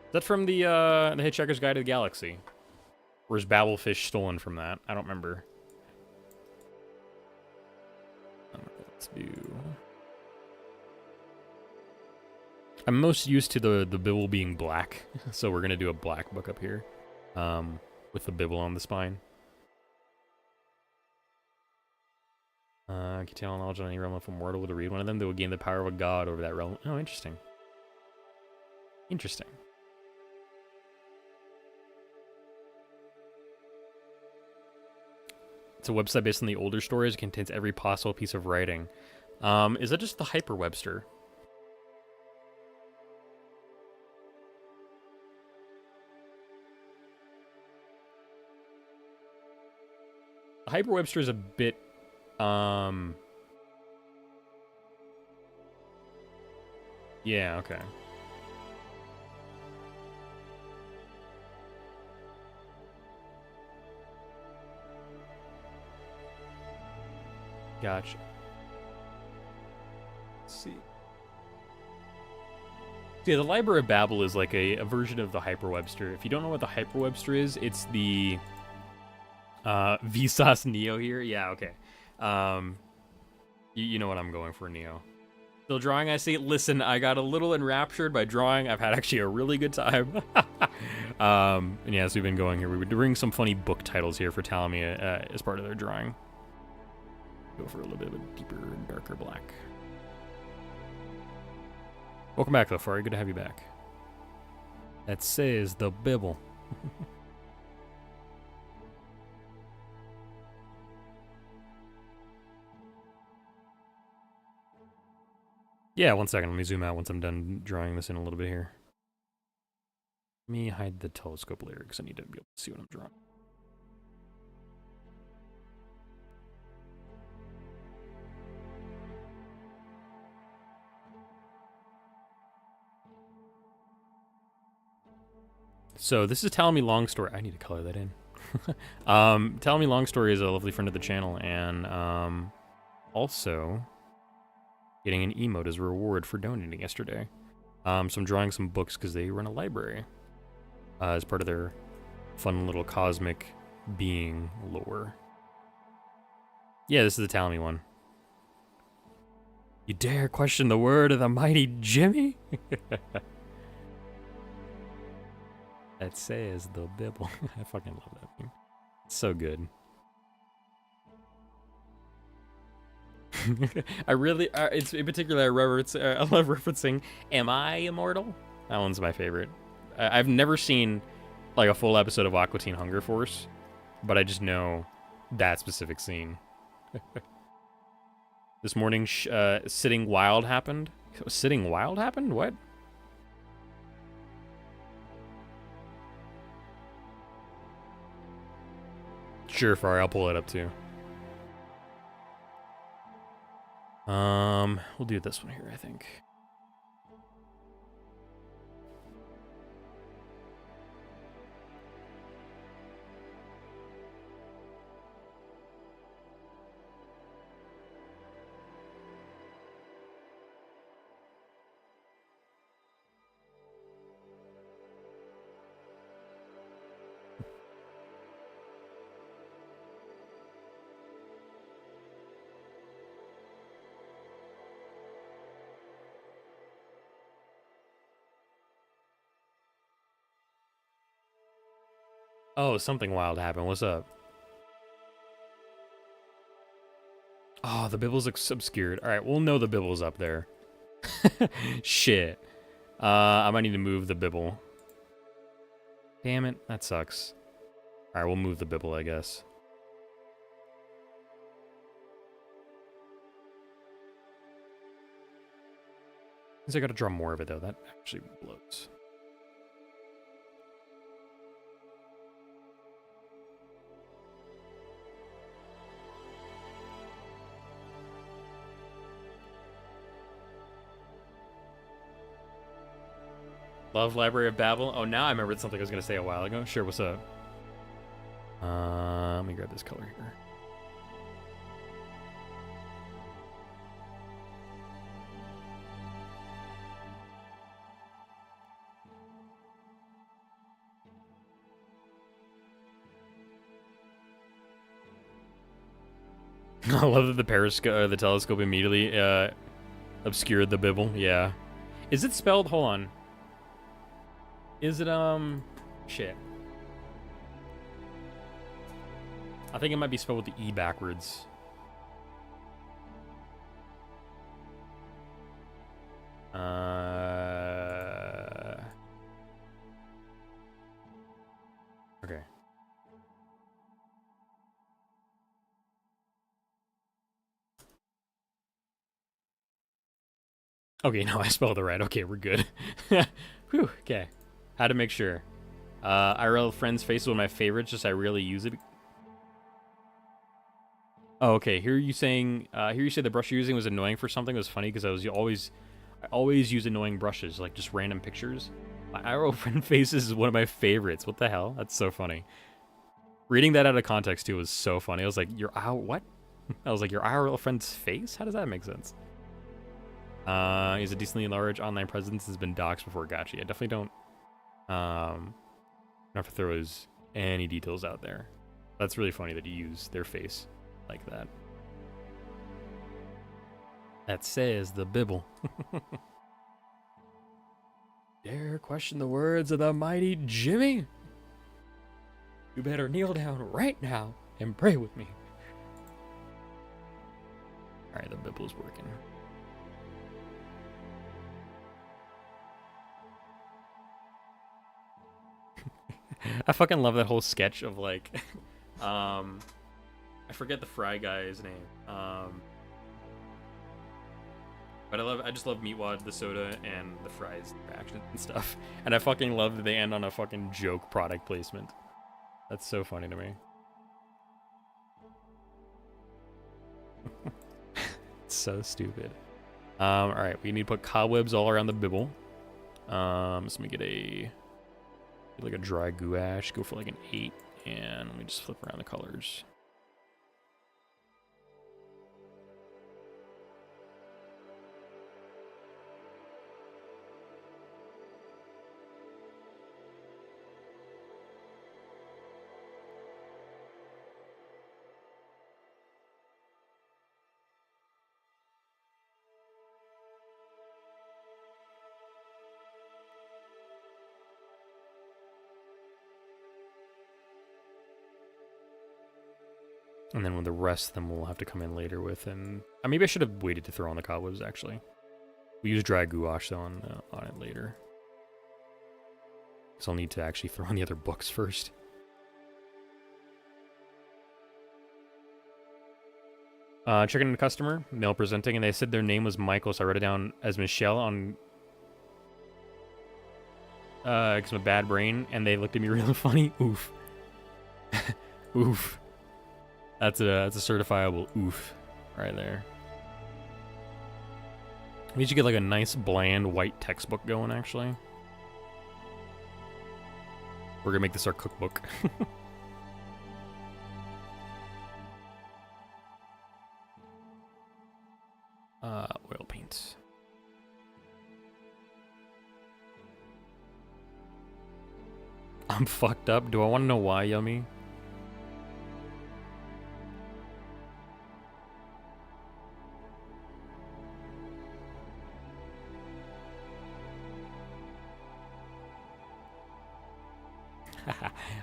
Is that from the Hitchhiker's Guide to the Galaxy? Or is Babelfish stolen from that? I don't remember. Let's do... I'm most used to the Bibble being black, so we're going to do a black book up here. With the Bibble on the spine. Contain all knowledge on any realm if a mortal were to read one of them, they will gain the power of a god over that realm. Oh, interesting. Interesting. It's a website based on the older stories. It contains every possible piece of writing. Is that just the Hyperwebster? Hyperwebster is a bit, yeah, okay. Gotcha. Let's see. Yeah, the Library of Babel is like a version of the Hyperwebster. If you don't know what the Hyperwebster is, it's the Vsauce Neo here. Yeah, okay. You know what I'm going for, Neo. Still drawing, I say. Listen, I got a little enraptured by drawing. I've had actually a really good time. And yeah, so we've been going here. We were doing some funny book titles here for Ptolemy as part of their drawing. Go for a little bit of a deeper, darker black. Welcome back, though, Fari. Good to have you back. That says the Bibble. Yeah, 1 second. Let me zoom out once I'm done drawing this in a little bit here. Let me hide the telescope layer because I need to be able to see what I'm drawing. So this is Tell Me Long Story. I need to color that in. Tell Me Long Story is a lovely friend of the channel, and Also, getting an emote as a reward for donating yesterday. So I'm drawing some books because they run a library as part of their fun little cosmic being lore. Yeah, this is the Talmy one. You dare question the word of the mighty Jimmy? That says the Bible. I fucking love that thing. It's so good. I really, it's in particular, I love referencing Am I Immortal? That one's my favorite. I've never seen like a full episode of Aqua Teen Hunger Force, but I just know that specific scene. This morning, Sitting Wild happened. Sitting Wild happened? What? Sure, Fari, I'll pull it up too. We'll do this one here, I think. Oh, something wild happened. What's up? Oh, the Bibble's obscured. All right, we'll know the Bibble's up there. Shit. I might need to move the Bibble. Damn it, that sucks. All right, we'll move the Bibble, I guess. I gotta draw more of it though. That actually blows. Love Library of Babel. Oh, now I remembered something I was gonna say a while ago. Sure, what's up? Let me grab this color here. I love that the periscope, the telescope immediately obscured the Bibble. Yeah. Is it spelled? Hold on. Is it shit? I think it might be spelled with the E backwards. Okay. Okay, no, I spelled it right. Okay, we're good. Whew, okay. Had to make sure. IRL friend's face is one of my favorites, just I rarely use it. Oh, okay. Here you saying, here you say the brush you're using was annoying for something. It was funny because I always use annoying brushes, like just random pictures. My IRL friend faces is one of my favorites. What the hell? That's so funny. Reading that out of context too was so funny. I was like, what? I was like, your IRL friend's face? How does that make sense? He's a decently large online presence, has been doxxed before gotcha. I definitely don't have to throw any details out there. That's really funny that you use their face like that. That says the Bibble. Dare question the words of the mighty Jimmy? You better kneel down right now and pray with me. Alright, the Bibble's working. I fucking love that whole sketch of like, I forget the fry guy's name. But I just love Meatwad, the soda, and the fries reactions and stuff. And I fucking love that they end on a fucking joke product placement. That's so funny to me. It's so stupid. Alright, we need to put cobwebs all around the Bibble. So let me get like a dry gouache, go for like an 8, and let me just flip around the colors. And then with the rest of them, we'll have to come in later with. And maybe I should have waited to throw on the cobwebs, actually. We use dry gouache, though, on it later. Because I'll need to actually throw on the other books first. Checking in a customer, male presenting, and they said their name was Michael, so I wrote it down as Michelle on... because I'm a bad brain, and they looked at me really funny. Oof. Oof. That's a certifiable oof right there. We should get like a nice bland white textbook going, actually. We're gonna make this our cookbook. Oil paints. I'm fucked up. Do I want to know why, Yummy?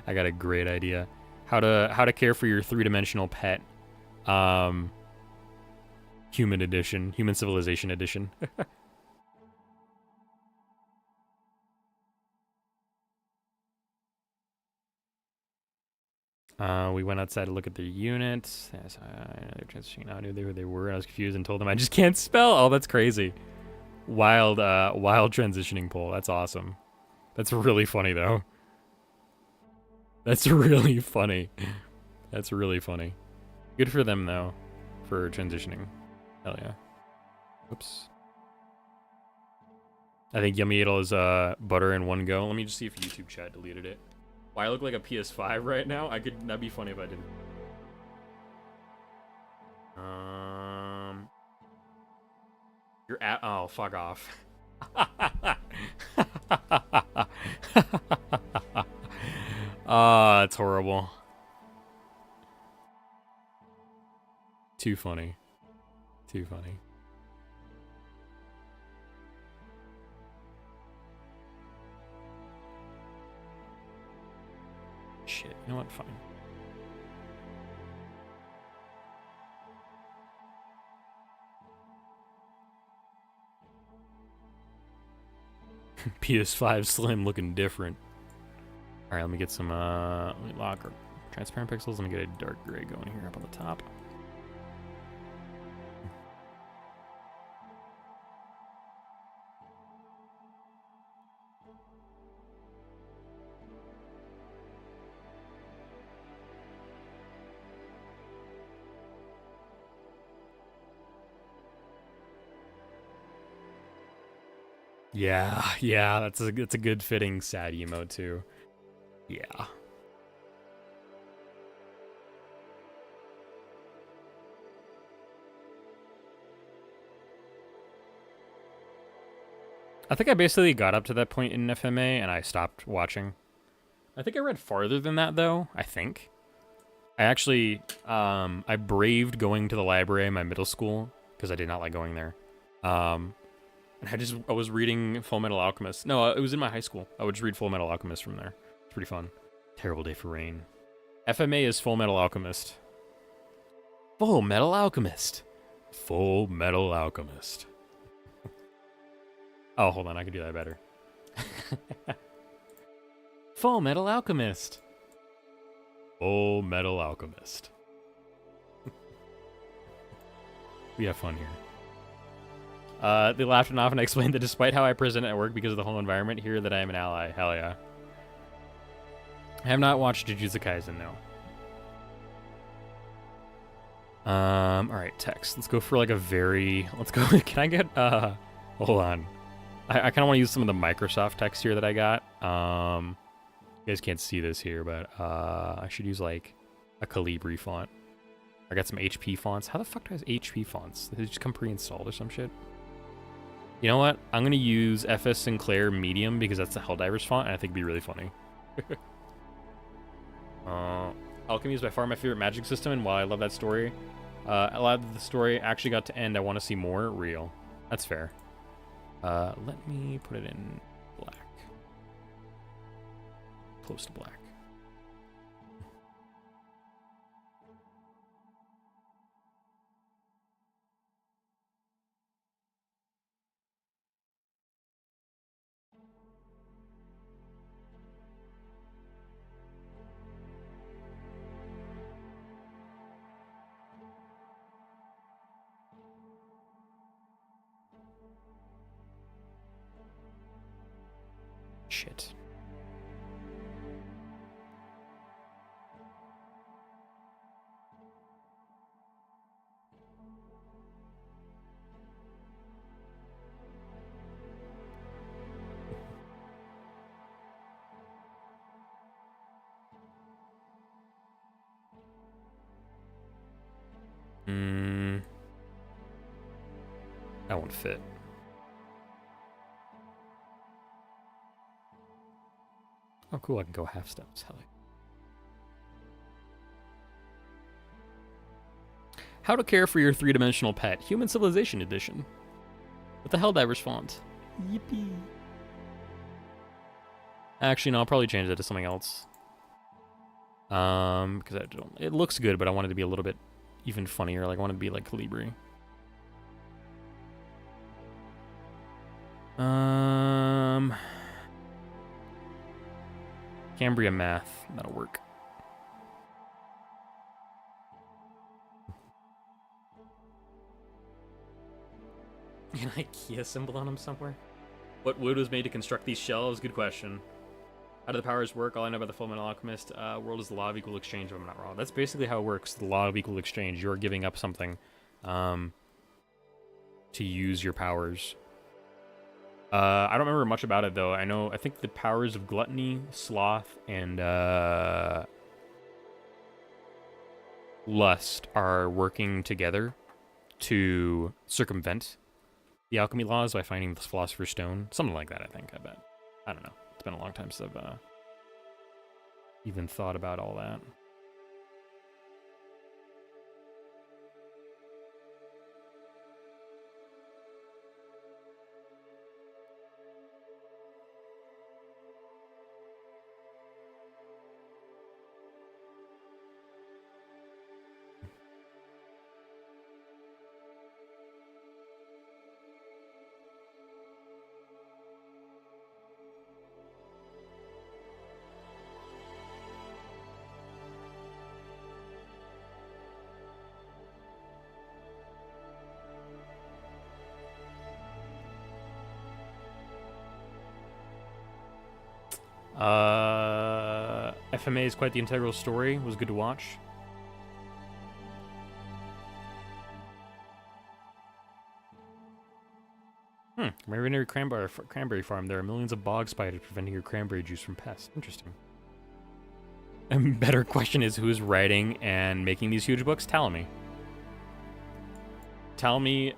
I got a great idea. How to care for your 3-dimensional pet. Human edition, human civilization edition. We went outside to look at their units. They're transitioning. I knew who they were. I was confused and told them I just can't spell. Oh, that's crazy. Wild transitioning poll. That's awesome. That's really funny though. That's really funny. That's really funny. Good for them though, for transitioning. Hell yeah. Oops. I think Yummy Idol is butter in one go. Let me just see if YouTube chat deleted it. Why I look like a PS5 right now? That'd be funny if I didn't. You're at oh fuck off. It's horrible. Too funny. Too funny. Shit, you know what? Fine. PS5 Slim looking different. Alright, let me get some, let me lock our transparent pixels. Let me get a dark gray going here up on the top. Yeah, that's a good fitting sad emote too. Yeah. I think I basically got up to that point in FMA and I stopped watching. I think I read farther than that though, I think. I actually, I braved going to the library in my middle school because I did not like going there. And I was reading Full Metal Alchemist. No, it was in my high school. I would just read Full Metal Alchemist from there. It's pretty fun. Terrible day for rain. FMA is Full Metal Alchemist. Full Metal Alchemist. Full Metal Alchemist. Oh, hold on. I can do that better. Full Metal Alchemist. Full Metal Alchemist. We have fun here. They laughed and often explained that despite how I present at work because of the whole environment here, that I am an ally. Hell yeah. I have not watched Jujutsu Kaisen, no. Alright, text. Let's go for like a very... Let's go... Can I get, hold on. I kind of want to use some of the Microsoft text here that I got. You guys can't see this here, but, I should use like a Calibri font. I got some HP fonts. How the fuck do I have HP fonts? Did they just come pre-installed or some shit? You know what? I'm going to use FS Sinclair Medium because that's the Helldivers font, and I think it'd be really funny. Alchemy is by far my favorite magic system, and while I love that story, a lot of the story actually got to end. I want to see more. Real. That's fair. Let me put it in black. Close to black. Shit. That won't fit. Oh, cool. I can go half steps. Hell yeah. How to care for your three-dimensional pet. Human Civilization Edition. With the Helldivers font. Yippee. Actually, no, I'll probably change that to something else. Because I don't... It looks good, but I want it to be a little bit even funnier. Like, I want it to be like Calibri. Cambria Math. That'll work. An IKEA symbol on them somewhere? What wood was made to construct these shelves? Good question. How do the powers work? All I know about the Full Metal Alchemist world is the law of equal exchange, if I'm not wrong. That's basically how it works. The law of equal exchange. You're giving up something to use your powers. I don't remember much about it, though. I think the powers of gluttony, sloth, and lust are working together to circumvent the alchemy laws by finding the Philosopher's Stone. Something like that, I think. I bet. I don't know. It's been a long time since I've even thought about all that. FMA is quite the integral story. It was good to watch. Marinated cranberry farm. There are millions of bog spiders preventing your cranberry juice from pests. Interesting. A better question is who's writing and making these huge books? Tell me. Tell me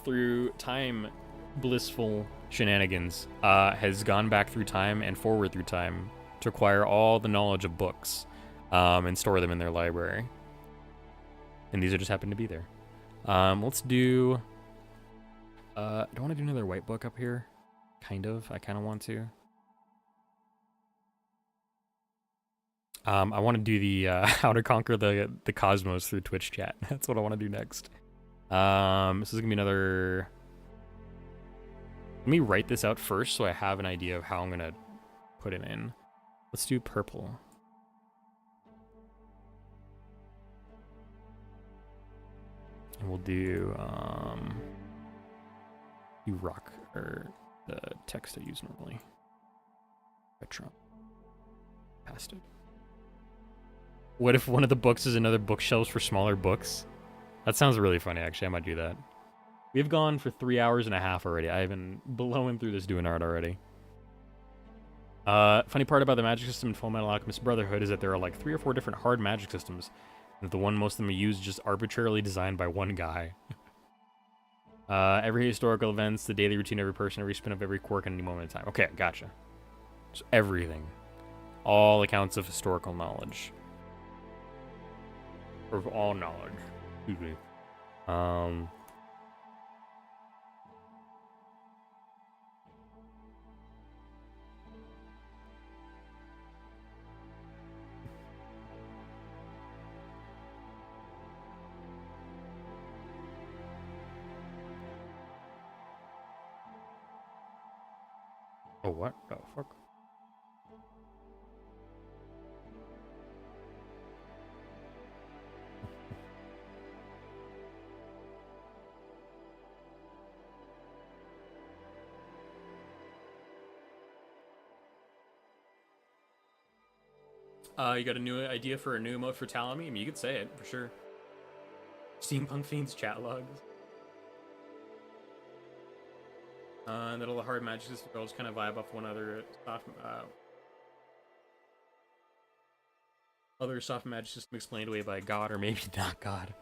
through time blissful shenanigans has gone back through time and forward through time to acquire all the knowledge of books and store them in their library. And these are just happen to be there. Let's do... do I want to do another white book up here? Kind of. I kind of want to. I want to do the how to conquer the cosmos through Twitch chat. That's what I want to do next. This is going to be another... Let me write this out first so I have an idea of how I'm going to put it in. Let's do purple. And we'll do rock, or the text I use normally. Retro. Past it. What if one of the books is another bookshelves for smaller books? That sounds really funny, actually. I might do that. We've gone for 3 hours and a half already. I've been blowing through this doing art already. Funny part about the magic system in Full Metal Alchemist Brotherhood is that there are like 3 or 4 different hard magic systems. And that the one most of them use is just arbitrarily designed by one guy. Every historical events, the daily routine of every person, every spin of every quirk at any moment in time. Okay, gotcha. So everything. All accounts of historical knowledge. Or of all knowledge. Excuse me. Oh, what the fuck? You got a new idea for a new emote for Talami? I mean, you could say it, for sure. Steampunk Fiends chat logs. And that'll hard magic system girls kind of vibe off one other soft magic system explained away by God, or maybe not God.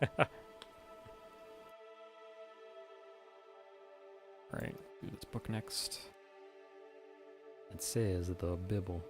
Alright, do this book next. It says the Bible.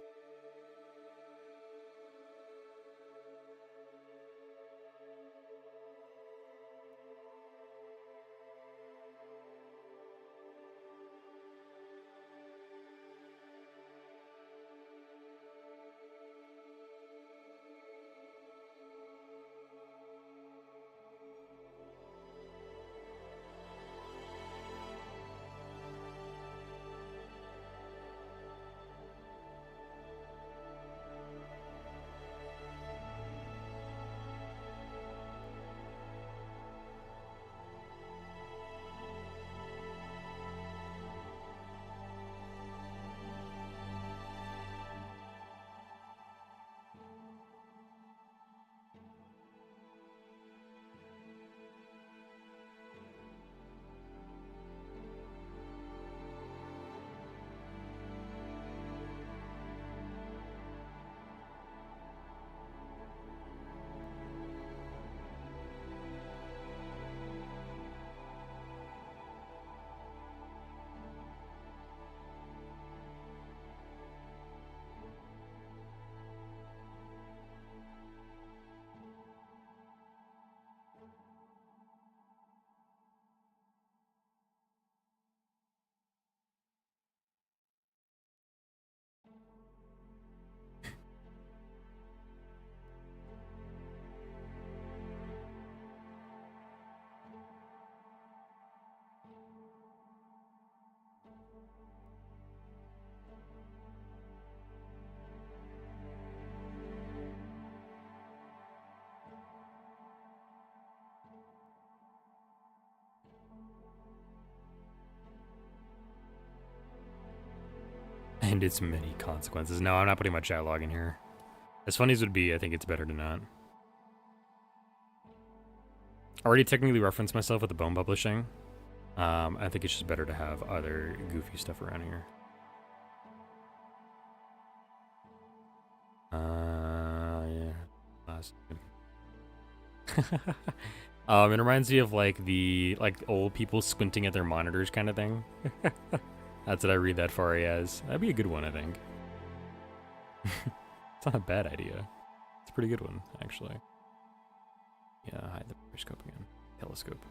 And its many consequences. No, I'm not putting my chat log in here. As funny as it would be, I think it's better to not. I already technically referenced myself with the Bone Publishing. I think it's just better to have other goofy stuff around here. Yeah. It reminds me of like the old people squinting at their monitors kind of thing. That's what I read that far as. That'd be a good one, I think. It's not a bad idea. It's a pretty good one, actually. Yeah, hide the periscope again. Telescope.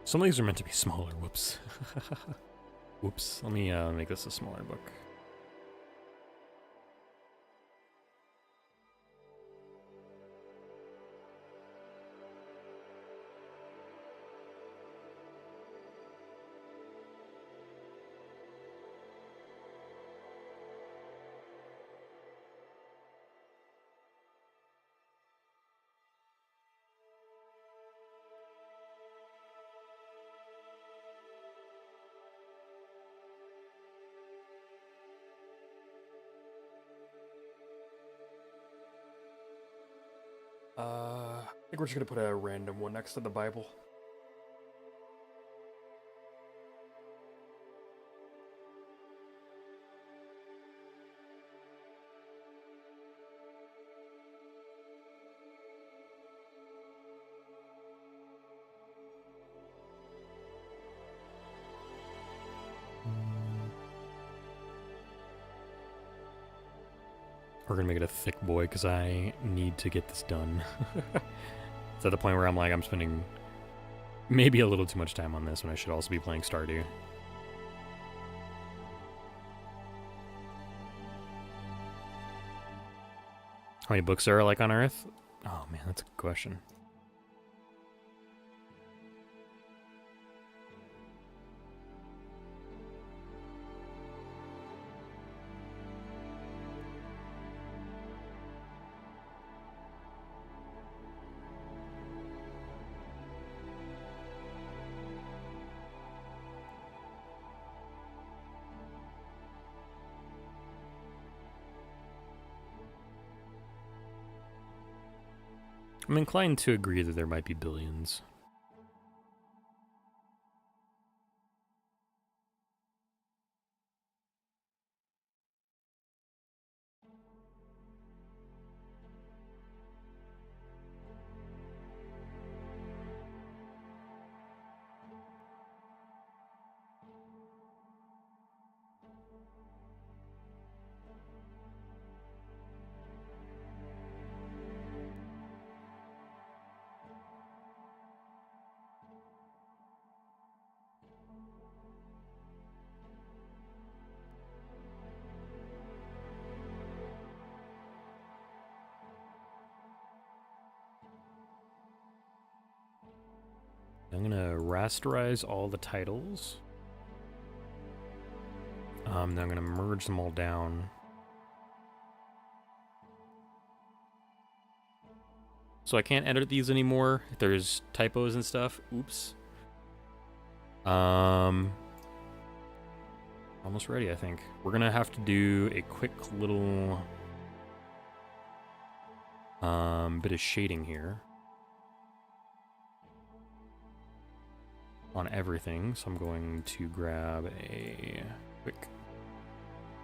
Some of these are meant to be smaller. Whoops. Whoops. Let me make this a smaller book. I think we're just gonna put a random one next to the Bible. We're gonna make it a thick boy because I need to get this done. It's at the point where I'm spending maybe a little too much time on this when I should also be playing Stardew. How many books are like on Earth? Oh man, that's a good question. I'm inclined to agree that there might be billions. I'm gonna rasterize all the titles. Then I'm gonna merge them all down. So I can't edit these anymore if there's typos and stuff. Oops. Almost ready, I think. We're gonna have to do a quick little bit of shading here on everything. So I'm going to grab a quick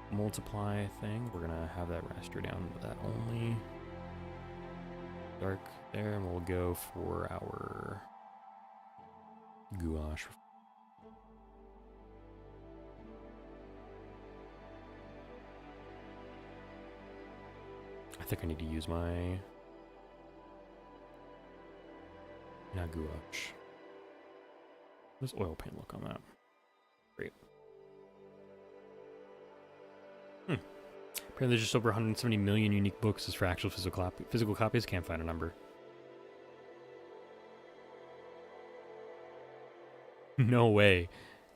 multiply thing. We're gonna have that raster down to that only. Dark there, and we'll go for our gouache. I think I need to use my, not gouache. What does oil paint look on that? Great. Apparently there's just over 170 million unique books as for actual physical copies. Can't find a number. No way.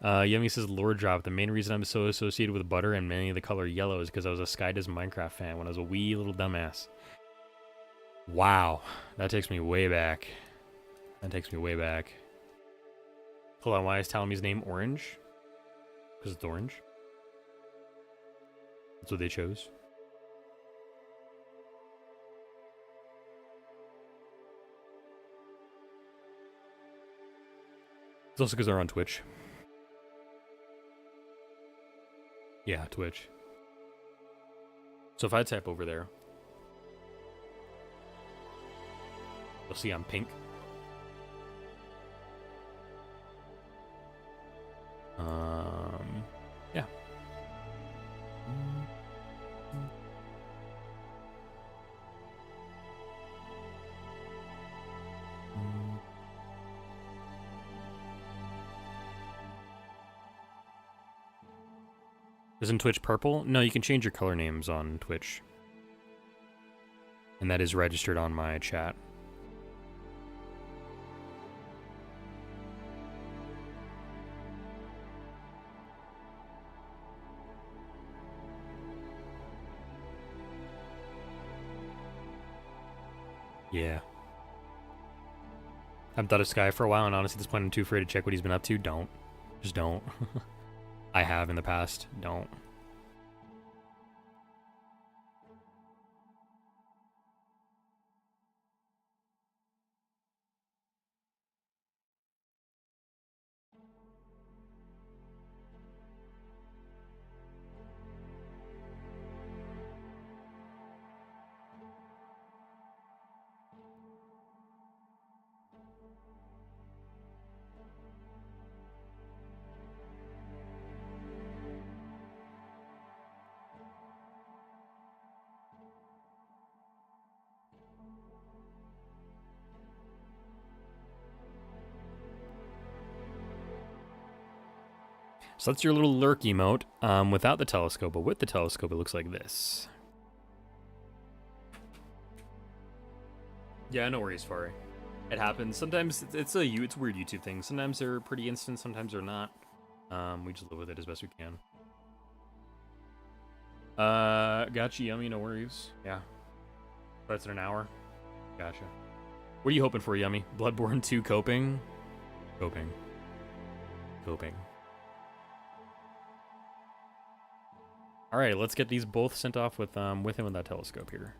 Yummy says lore drop. The main reason I'm so associated with butter and mainly the color yellow is because I was a Skydiz Minecraft fan when I was a wee little dumbass. Wow. That takes me way back. That takes me way back. Hold on, why is Talame's name orange? Because it's orange. That's what they chose. It's also because they're on Twitch. Yeah, Twitch. So if I type over there, you'll see I'm pink. Yeah. Isn't Twitch purple? No, you can change your color names on Twitch. And that is registered on my chat. Yeah. I haven't thought of Sky for a while, and honestly at this point I'm too afraid to check what he's been up to. Don't. Just don't. I have in the past. Don't. So that's your little lurk emote without the telescope, but with the telescope it looks like this. Yeah, no worries, Fari. It happens. Sometimes it's a weird YouTube thing. Sometimes they're pretty instant, sometimes they're not. We just live with it as best we can. Gotcha, Yummy, no worries. Yeah. That's in an hour. Gotcha. What are you hoping for, Yummy? Bloodborne 2 coping? Coping. Coping. Alright, let's get these both sent off with him with that telescope here.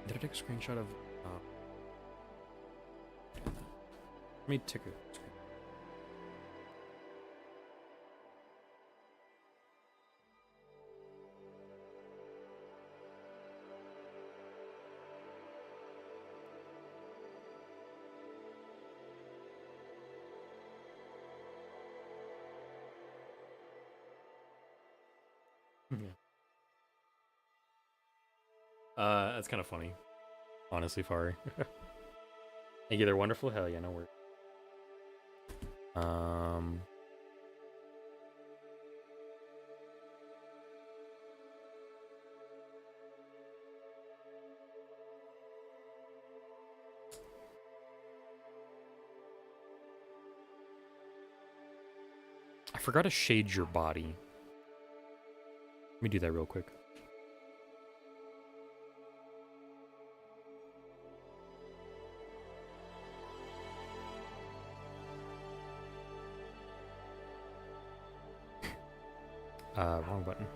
Did I take a screenshot of? Let me take a screen. That's kind of funny. Honestly, Fari. Thank you, they're wonderful. Hell yeah, no worries. I forgot to shade your body. Let me do that real quick. Wrong button.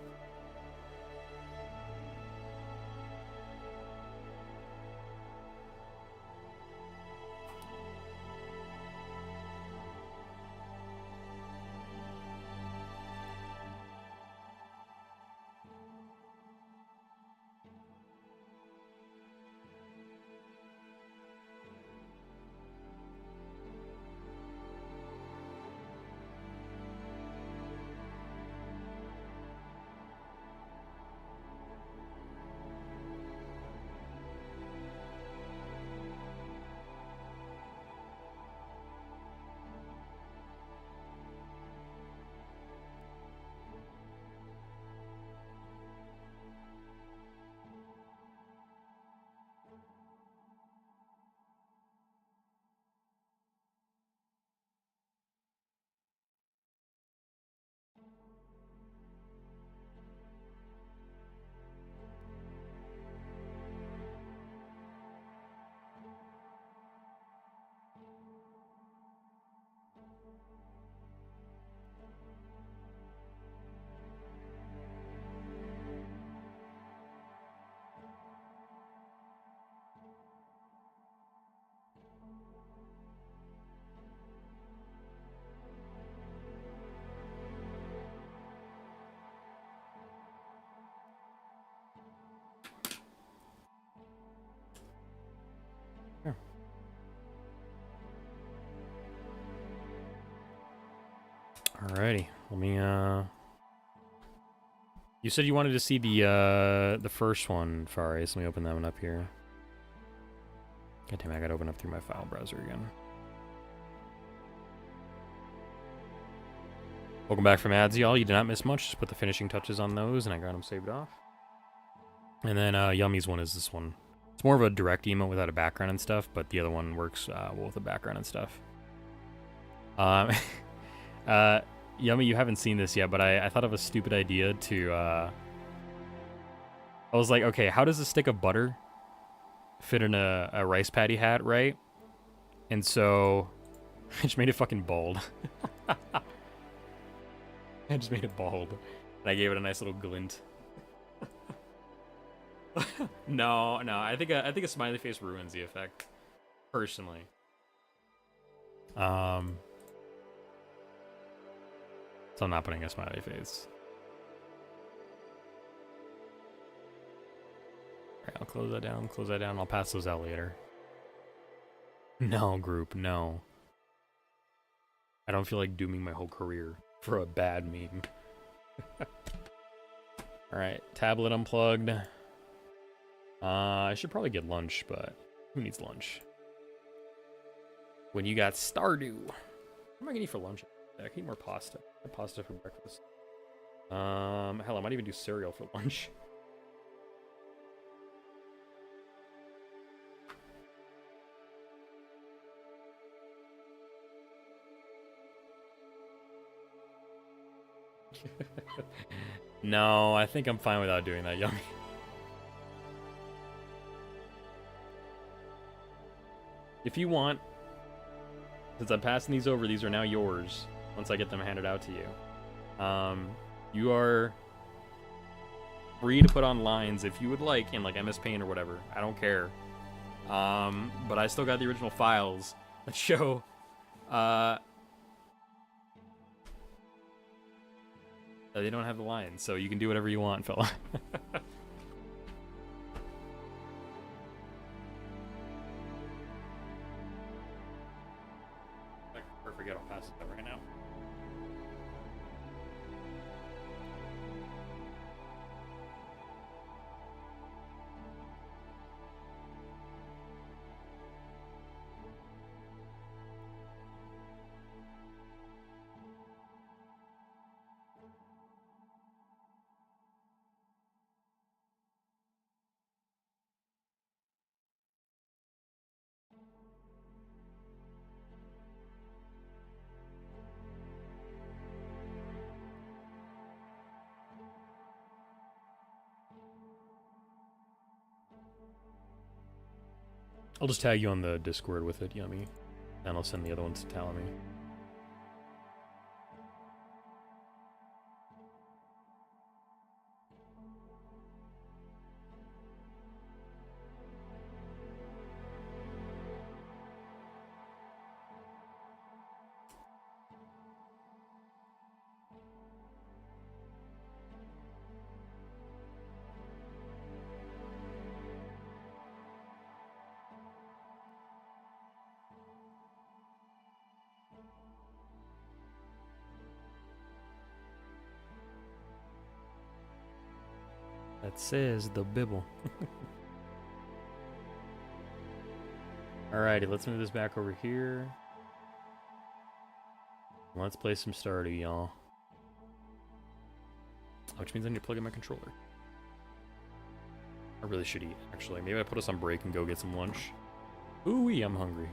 Alrighty, let me you said you wanted to see the first one, Faris. Let me open that one up here. God damn, I gotta open up through my file browser again. Welcome back from ads, y'all. You did not miss much. Just put the finishing touches on those, and I got them saved off. And then Yummy's one is this one. It's more of a direct emote without a background and stuff, but the other one works well with a background and stuff. Yummy, you haven't seen this yet, but I thought of a stupid idea to, I was like, okay, how does a stick of butter fit in a rice patty hat, right? And so, I just made it fucking bald. I just made it bald. And I gave it a nice little glint. No, I think a smiley face ruins the effect, personally. So I'm not putting a smiley face. Alright, I'll close that down, I'll pass those out later. No, group, no. I don't feel like dooming my whole career for a bad meme. Alright, tablet unplugged. I should probably get lunch, but who needs lunch? When you got Stardew. What am I gonna eat for lunch? I can eat more pasta. I have pasta for breakfast. Hell, I might even do cereal for lunch. No, I think I'm fine without doing that, Yummy. If you want, since I'm passing these over, these are now yours once I get them handed out to you. You are free to put on lines if you would like in like MS Paint or whatever. I don't care. But I still got the original files that show they don't have the lines, so you can do whatever you want, fella. Or forget, I'll pass it right now. I'll just tag you on the Discord with it, Yummy. And I'll send the other ones to Talamy. That says the Bibble. Alrighty, let's move this back over here. Let's play some Stardew, y'all. Which means I need to plug in my controller. I really should eat, actually. Maybe I put us on break and go get some lunch. Ooh-wee, I'm hungry.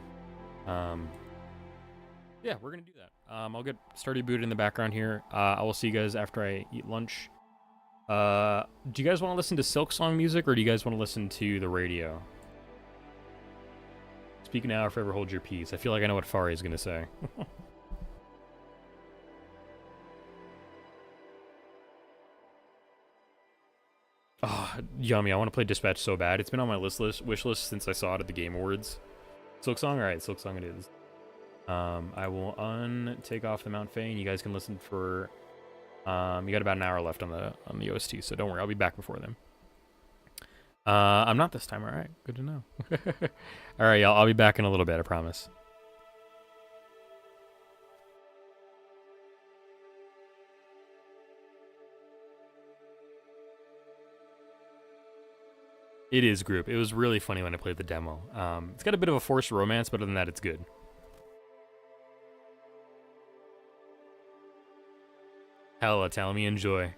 Yeah, we're gonna do that. I'll get Stardew booted in the background here. I will see you guys after I eat lunch. Do you guys want to listen to Silksong music, or do you guys want to listen to the radio? Speak now or forever hold your peace. I feel like I know what Fari is gonna say. Oh, Yummy, I want to play Dispatch so bad. It's been on my wish list since I saw it at the Game Awards. Silksong? Alright, Silksong it is. I will take off the Mount Faye, and you guys can listen for... you got about an hour left on the OST, so don't worry, I'll be back before then. I'm not this time, alright. Good to know. Alright, y'all, I'll be back in a little bit, I promise. It is group. It was really funny when I played the demo. It's got a bit of a forced romance, but other than that, it's good. Hella, tell me, enjoy.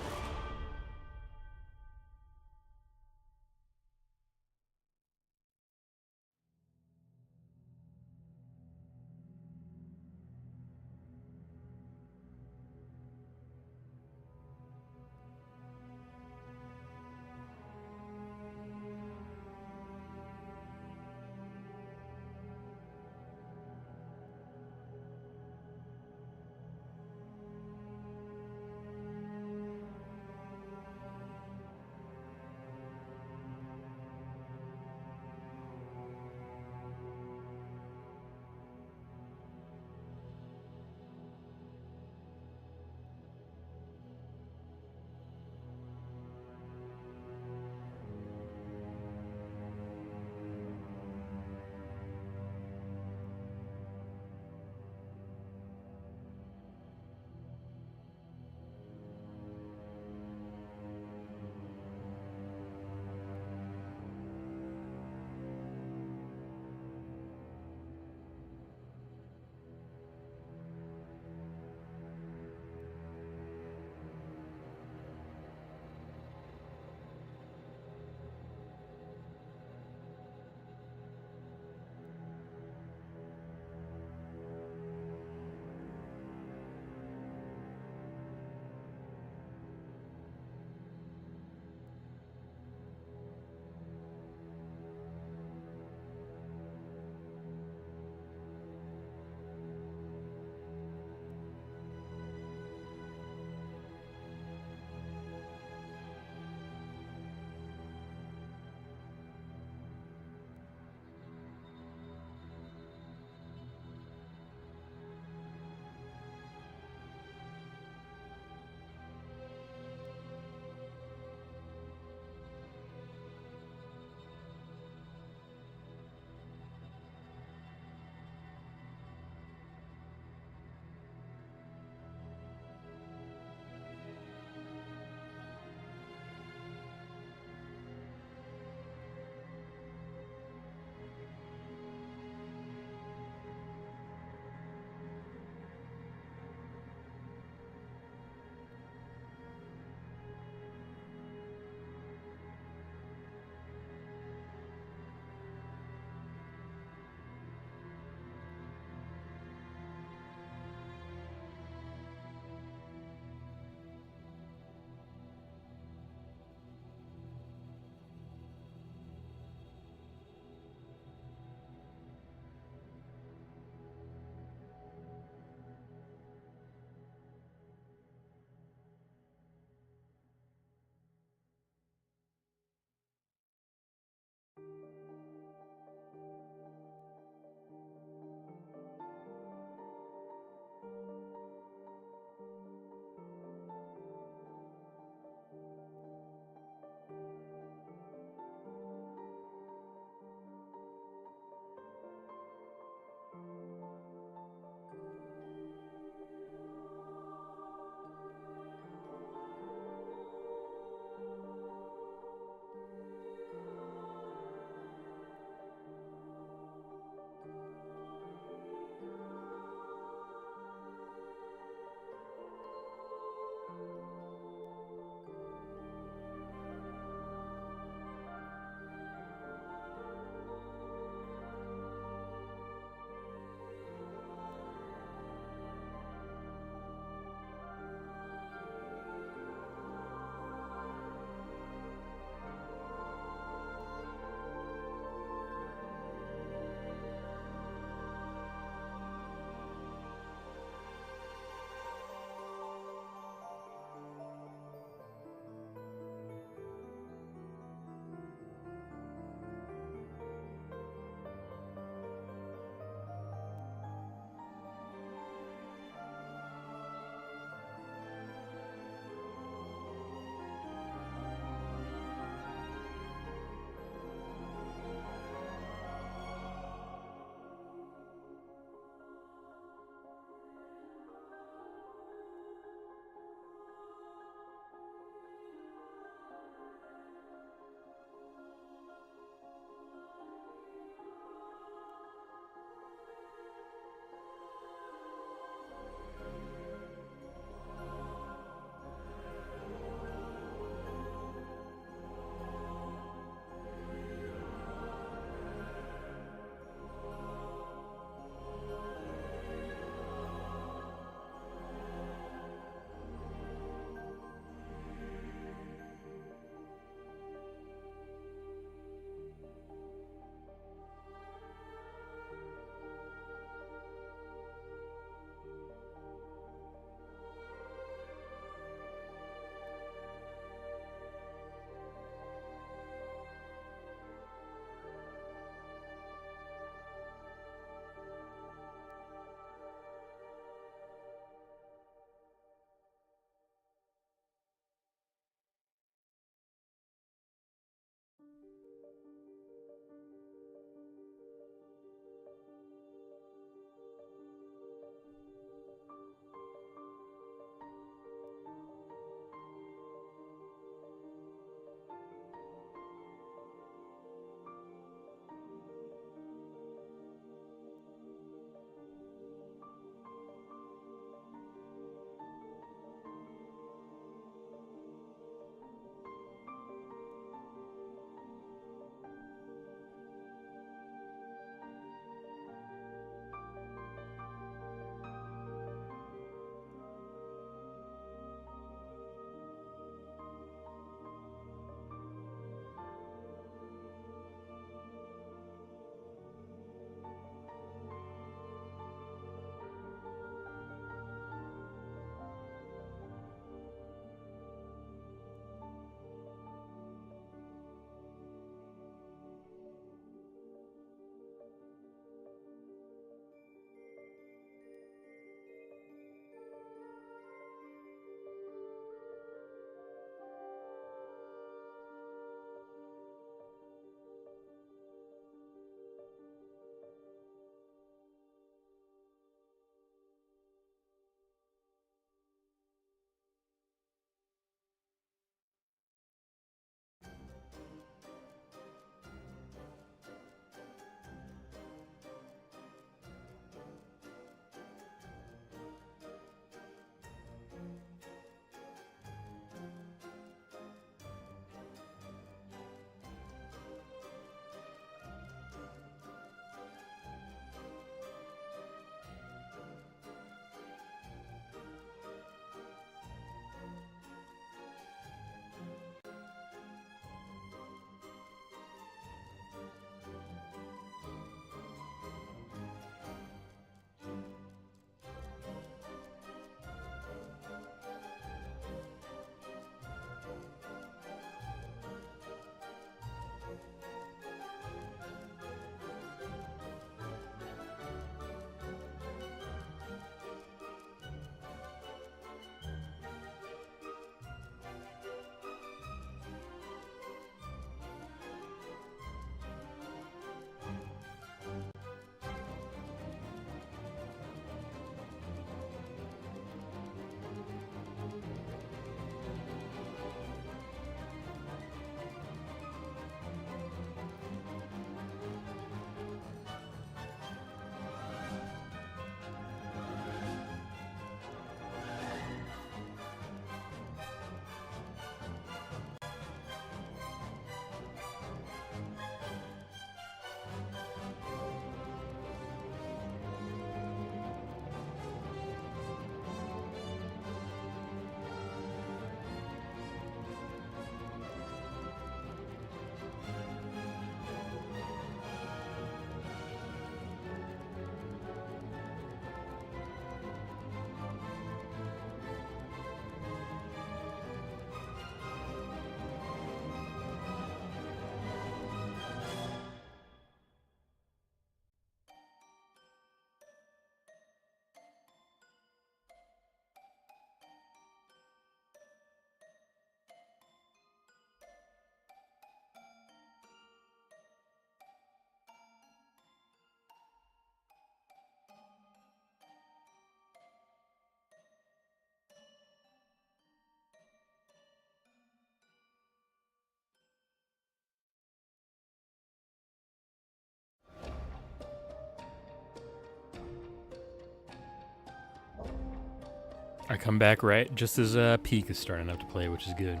I come back right just as Peak is starting up to play, which is good.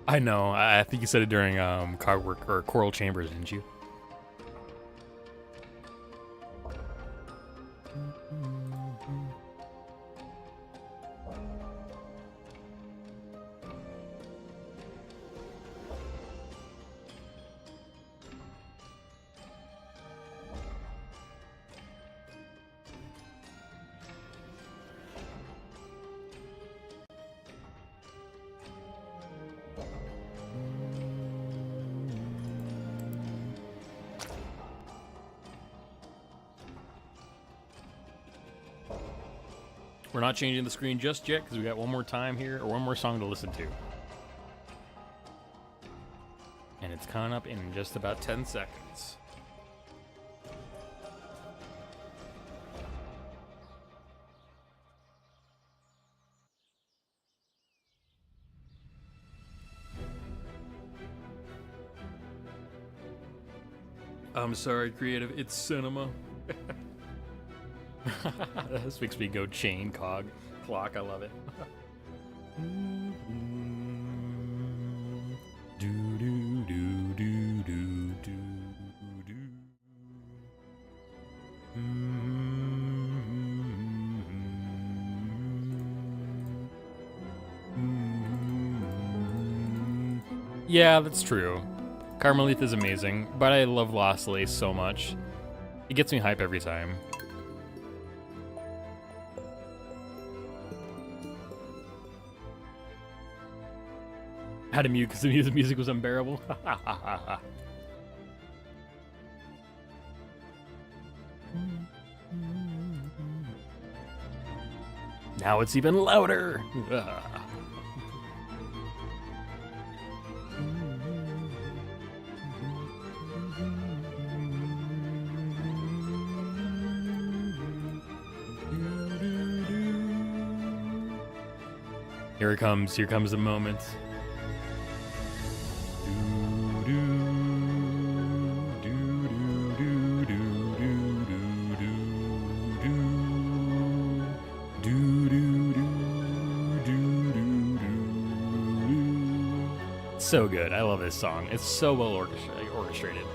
I know. I think you said it during Cogwork or Choral Chambers, didn't you? We're not changing the screen just yet because we got one more time here, or one more song to listen to. And it's coming up in just about 10 seconds. I'm sorry, creative, it's cinema. This makes me go chain clock. I love it. Yeah, that's true. Carmelith is amazing, but I love Lost Lace so much. It gets me hype every time. Had to mute because the music was unbearable. Now it's even louder. Here it comes. Here comes the moment. So good. I love this song. It's so well orchestrated.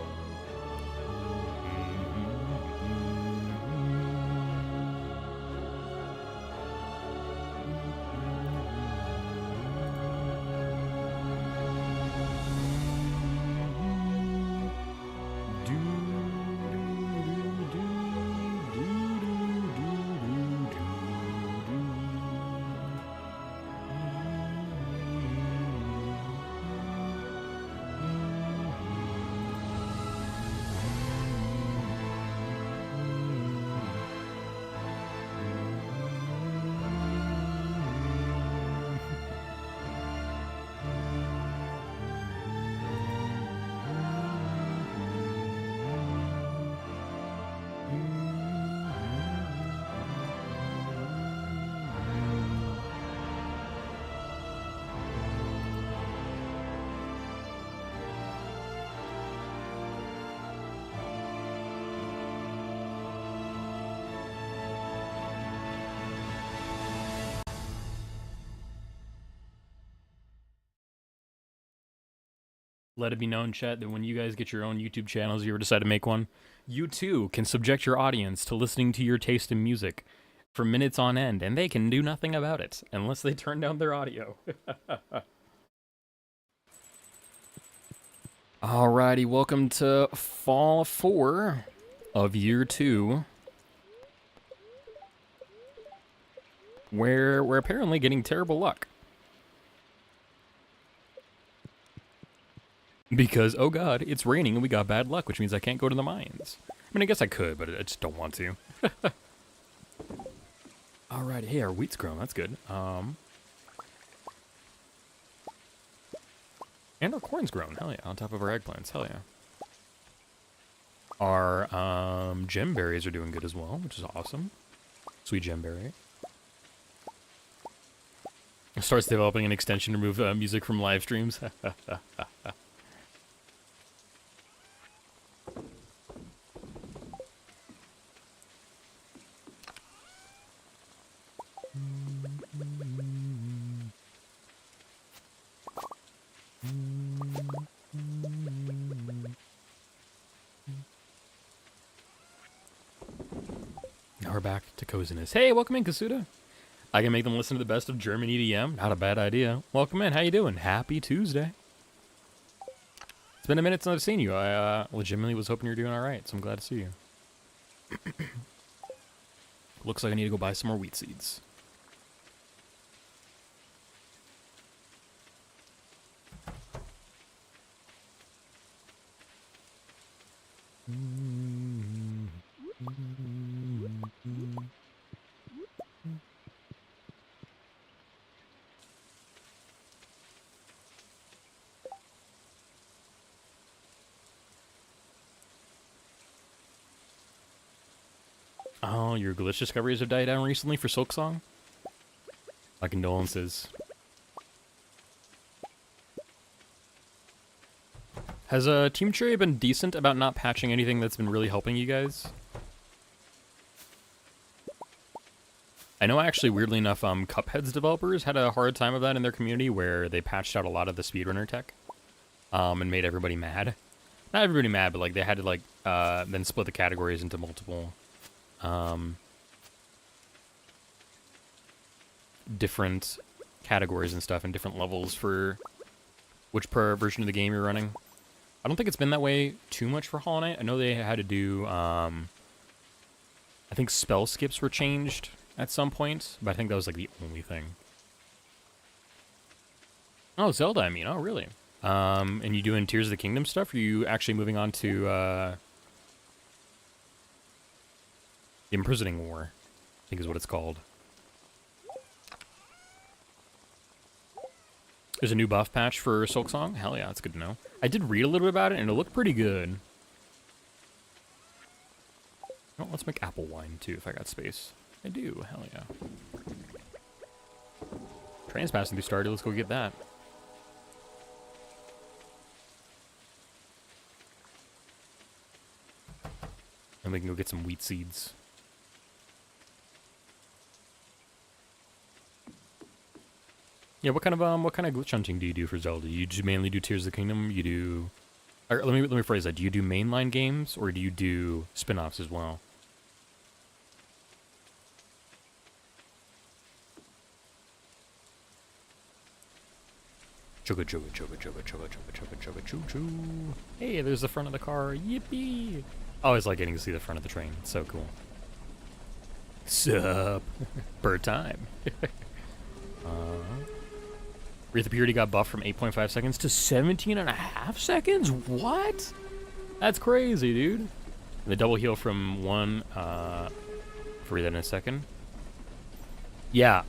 Let it be known, chat, that when you guys get your own YouTube channels, you ever decide to make one, you too can subject your audience to listening to your taste in music for minutes on end, and they can do nothing about it unless they turn down their audio. Alrighty, welcome to Fall 4 of Year 2, where we're apparently getting terrible luck. Because, oh god, it's raining and we got bad luck, which means I can't go to the mines. I mean, I guess I could, but I just don't want to. Alright, hey, our wheat's grown, that's good. And our corn's grown, hell yeah, on top of our eggplants, hell yeah. Our gem berries are doing good as well, which is awesome. Sweet gem berry. Starts developing an extension to remove music from live streams. Now we're back to coziness. Hey, welcome in, Kasuda. I can make them listen to the best of German EDM. Not a bad idea. Welcome in. How you doing? Happy Tuesday. It's been a minute since I've seen you. I legitimately was hoping you were doing all right, so I'm glad to see you. Looks like I need to go buy some more wheat seeds. Oh, your glitch discoveries have died down recently for Silksong? My condolences. Has Team Cherry been decent about not patching anything that's been really helping you guys? I know actually, weirdly enough, Cuphead's developers had a hard time of that in their community where they patched out a lot of the speedrunner tech and made everybody mad. Not everybody mad, but like they had to like then split the categories into multiple different categories and stuff and different levels for which per version of the game you're running. I don't think it's been that way too much for Hollow Knight. I know they had to do, I think spell skips were changed at some point, but I think that was like the only thing. Oh, Zelda, I mean, oh really? And you doing Tears of the Kingdom stuff? Or are you actually moving on to, the Imprisoning War, I think is what it's called. There's a new buff patch for Silksong? Hell yeah, that's good to know. I did read a little bit about it, and it looked pretty good. Oh, let's make apple wine, too, if I got space. I do, hell yeah. Train's passing through started, let's go get that. And we can go get some wheat seeds. Yeah, what kind of glitch hunting do you do for Zelda? You just mainly do Tears of the Kingdom? You do... Or let me phrase that. Do you do mainline games, or do you do spin-offs as well? Chugga chugga chugga chugga chugga chugga chugga chugga choo choo. Hey, there's the front of the car. Yippee! I always like getting to see the front of the train. It's so cool. Sup? Bird time. Wreath of Purity got buffed from 8.5 seconds to 17.5 seconds? What? That's crazy, dude. The double heal from 1, I'll read that in a second. Yeah,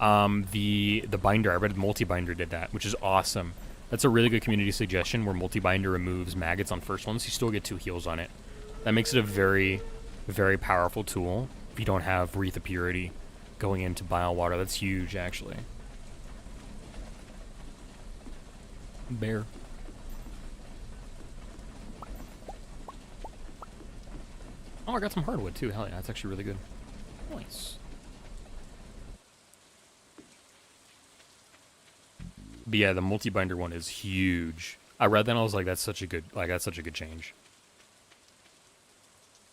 the binder, I read multi-binder did that, which is awesome. That's a really good community suggestion where multi-binder removes maggots on first ones. You still get 2 heals on it. That makes it a very, very powerful tool if you don't have Wreath of Purity going into Bile Water. That's huge, actually. Bear. Oh, I got some hardwood too. Hell yeah, that's actually really good. Nice. But yeah, the multi-binder one is huge. I read that and I was like, that's such a good change.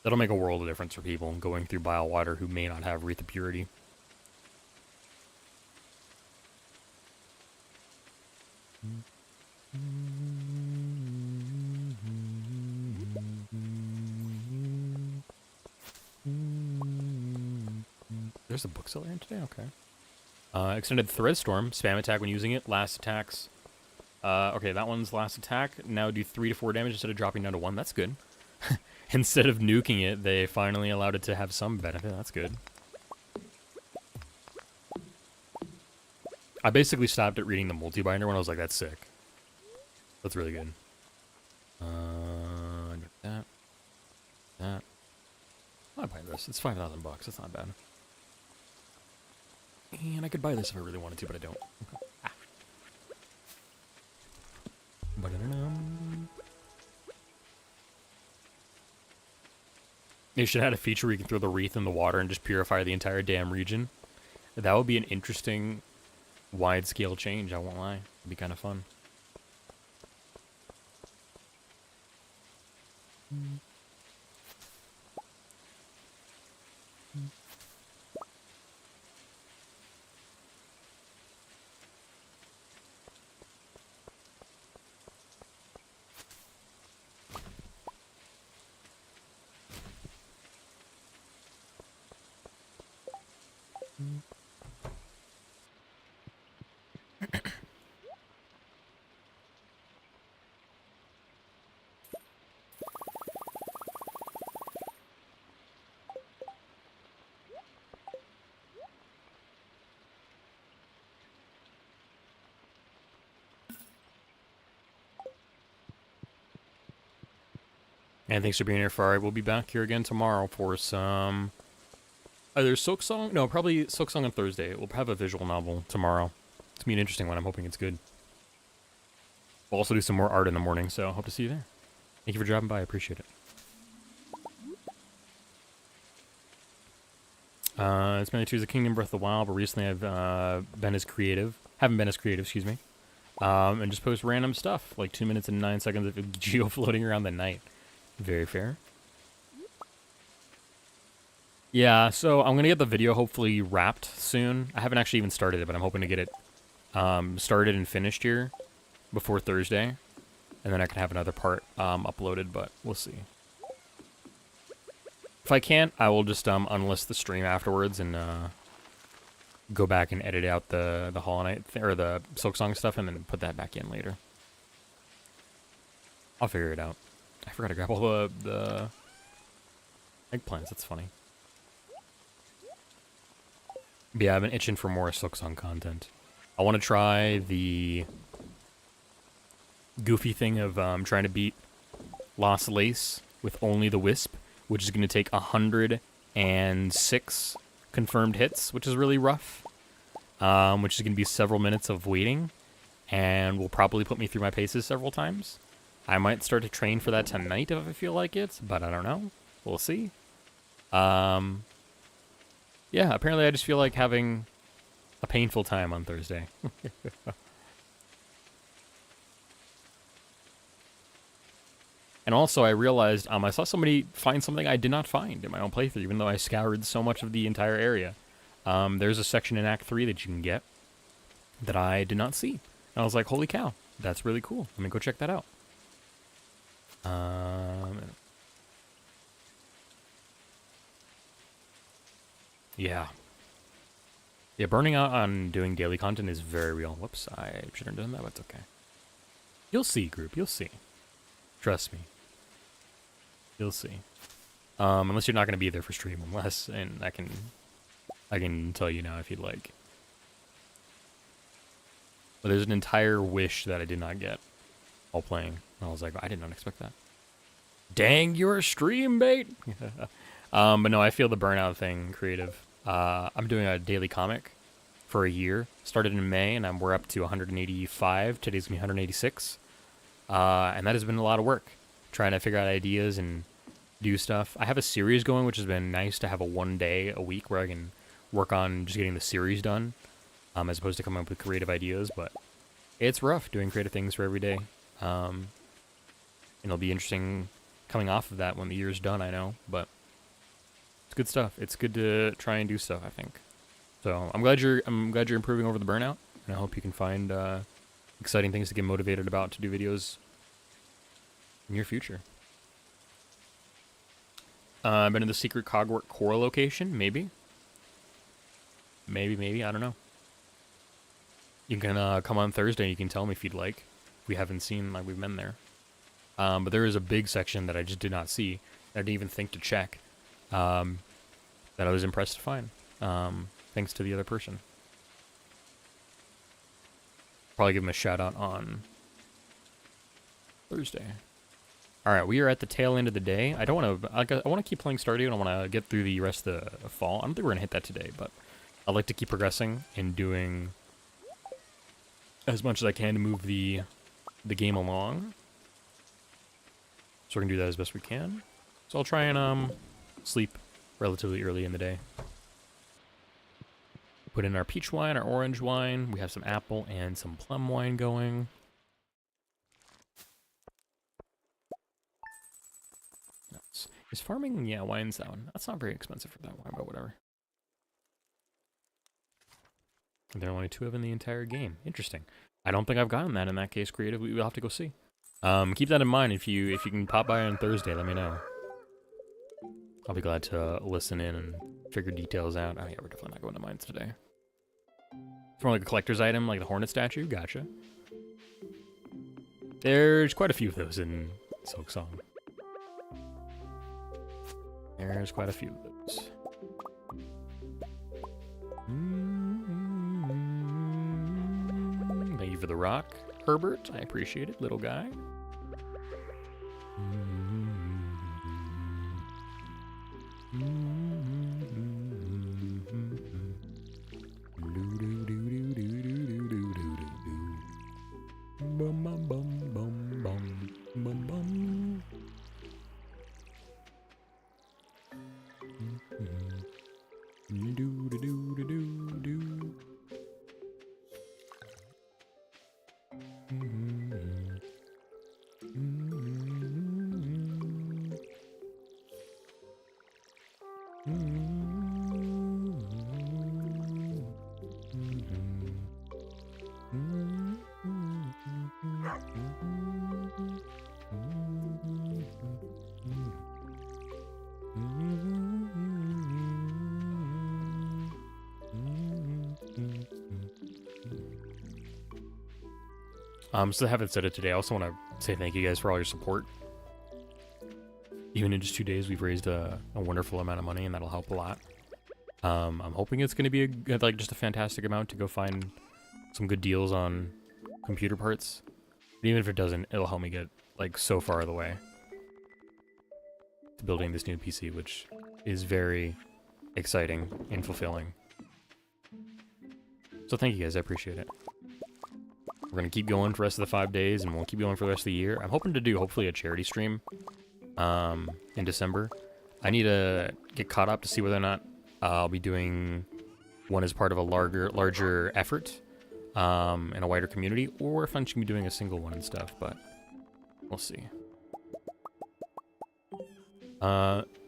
That'll make a world of difference for people going through Bile Water who may not have Wreath of Purity. There's a bookseller in today? Okay. Extended Thread Storm. Spam attack when using it. Last attacks. Okay, that one's last attack. Now do 3 to 4 damage instead of dropping down to 1. That's good. Instead of nuking it, they finally allowed it to have some benefit. That's good. I basically stopped at reading the multi-binder when I was like, that's sick. That's really good. Got that. that. I'll buy this. It's $5,000. It's not bad. And I could buy this if I really wanted to, but I don't. Okay. Ah. They should add a feature where you can throw the wreath in the water and just purify the entire damn region. That would be an interesting wide-scale change, I won't lie. It'd be kind of fun. And thanks for being here, Fari. We'll be back here again tomorrow for some... either Silksong? No, probably Silksong on Thursday. We'll have a visual novel tomorrow. It's going to be an interesting one. I'm hoping it's good. We'll also do some more art in the morning, so hope to see you there. Thank you for dropping by. I appreciate it. It's been Tears of the Kingdom, Breath of the Wild, but recently I've haven't been as creative, excuse me. And just post random stuff, like 2 minutes and 9 seconds of geo floating around the night. Very fair. Yeah, so I'm going to get the video hopefully wrapped soon. I haven't actually even started it, but I'm hoping to get it started and finished here before Thursday. And then I can have another part uploaded, but we'll see. If I can't, I will just unlist the stream afterwards and go back and edit out the Hollow Knight or the Silksong stuff and then put that back in later. I'll figure it out. I forgot to grab all the eggplants. That's funny. But yeah, I've been itching for more Silksong content. I want to try the goofy thing of trying to beat Lost Lace with only the Wisp, which is going to take 106 confirmed hits, which is really rough. Which is going to be several minutes of waiting, and will probably put me through my paces several times. I might start to train for that tonight if I feel like it, but I don't know. We'll see. Yeah, apparently I just feel like having a painful time on Thursday. And also I realized I saw somebody find something I did not find in my own playthrough, even though I scoured so much of the entire area. There's a section in Act 3 that you can get that I did not see. And I was like, holy cow, that's really cool. Let me go check that out. Yeah. Yeah, burning out on doing daily content is very real. Whoops, I shouldn't have done that, but it's okay. You'll see, group. You'll see. Trust me. You'll see. Unless you're not going to be there for stream, unless, and I can tell you now if you'd like. But there's an entire wish that I did not get while playing. And I was like, I did not expect that. Dang, you're a stream bait! But no, I feel the burnout thing creative. I'm doing a daily comic for a year. Started in May, and we're up to 185. Today's going to be 186. And that has been a lot of work. Trying to figure out ideas and do stuff. I have a series going, which has been nice to have a 1 day a week where I can work on just getting the series done, as opposed to coming up with creative ideas. But it's rough doing creative things for every day. And it'll be interesting coming off of that when the year's done, I know. But it's good stuff. It's good to try and do stuff, I think. So I'm glad you're improving over the burnout, and I hope you can find exciting things to get motivated about to do videos in your future. I've been to the secret Cogwork core location, maybe. Maybe, I don't know. You can come on Thursday, you can tell me if you'd like. We haven't seen, like, we've been there. But there is a big section that I just did not see. I didn't even think to check. That I was impressed to find. Thanks to the other person. Probably give him a shout out on Thursday. All right, we are at the tail end of the day. I don't want to. I want to keep playing Stardew, and I want to get through the rest of the fall. I don't think we're gonna hit that today, but I'd like to keep progressing and doing as much as I can to move the game along. So we're gonna do that as best we can. So I'll try and sleep relatively early in the day. Put in our peach wine, our orange wine. We have some apple and some plum wine going. Is farming, yeah, wine's down. That's not very expensive for that wine, but whatever. There are only 2 of in the entire game. Interesting. I don't think I've gotten that in that case, creative. We'll have to go see. Keep that in mind. If you can pop by on Thursday, let me know. I'll be glad to listen in and figure details out. Oh yeah, we're definitely not going to mines today. It's more like a collector's item, like the Hornet statue. Gotcha. There's quite a few of those in Silk Song. There's quite a few of those. Thank you for the rock, Herbert. I appreciate it, little guy. So I haven't said it today. I also want to say thank you guys for all your support. Even in just 2 days, we've raised a wonderful amount of money, and that'll help a lot. I'm hoping it's going to be just a fantastic amount to go find some good deals on computer parts. But even if it doesn't, it'll help me get like so far of the way to building this new PC, which is very exciting and fulfilling. So thank you guys, I appreciate it. We're going to keep going for the rest of the 5 days, and we'll keep going for the rest of the year. I'm hoping to do, hopefully, a charity stream in December. I need to get caught up to see whether or not I'll be doing one as part of a larger effort in a wider community, or if I'm just going to be doing a single one and stuff, but we'll see.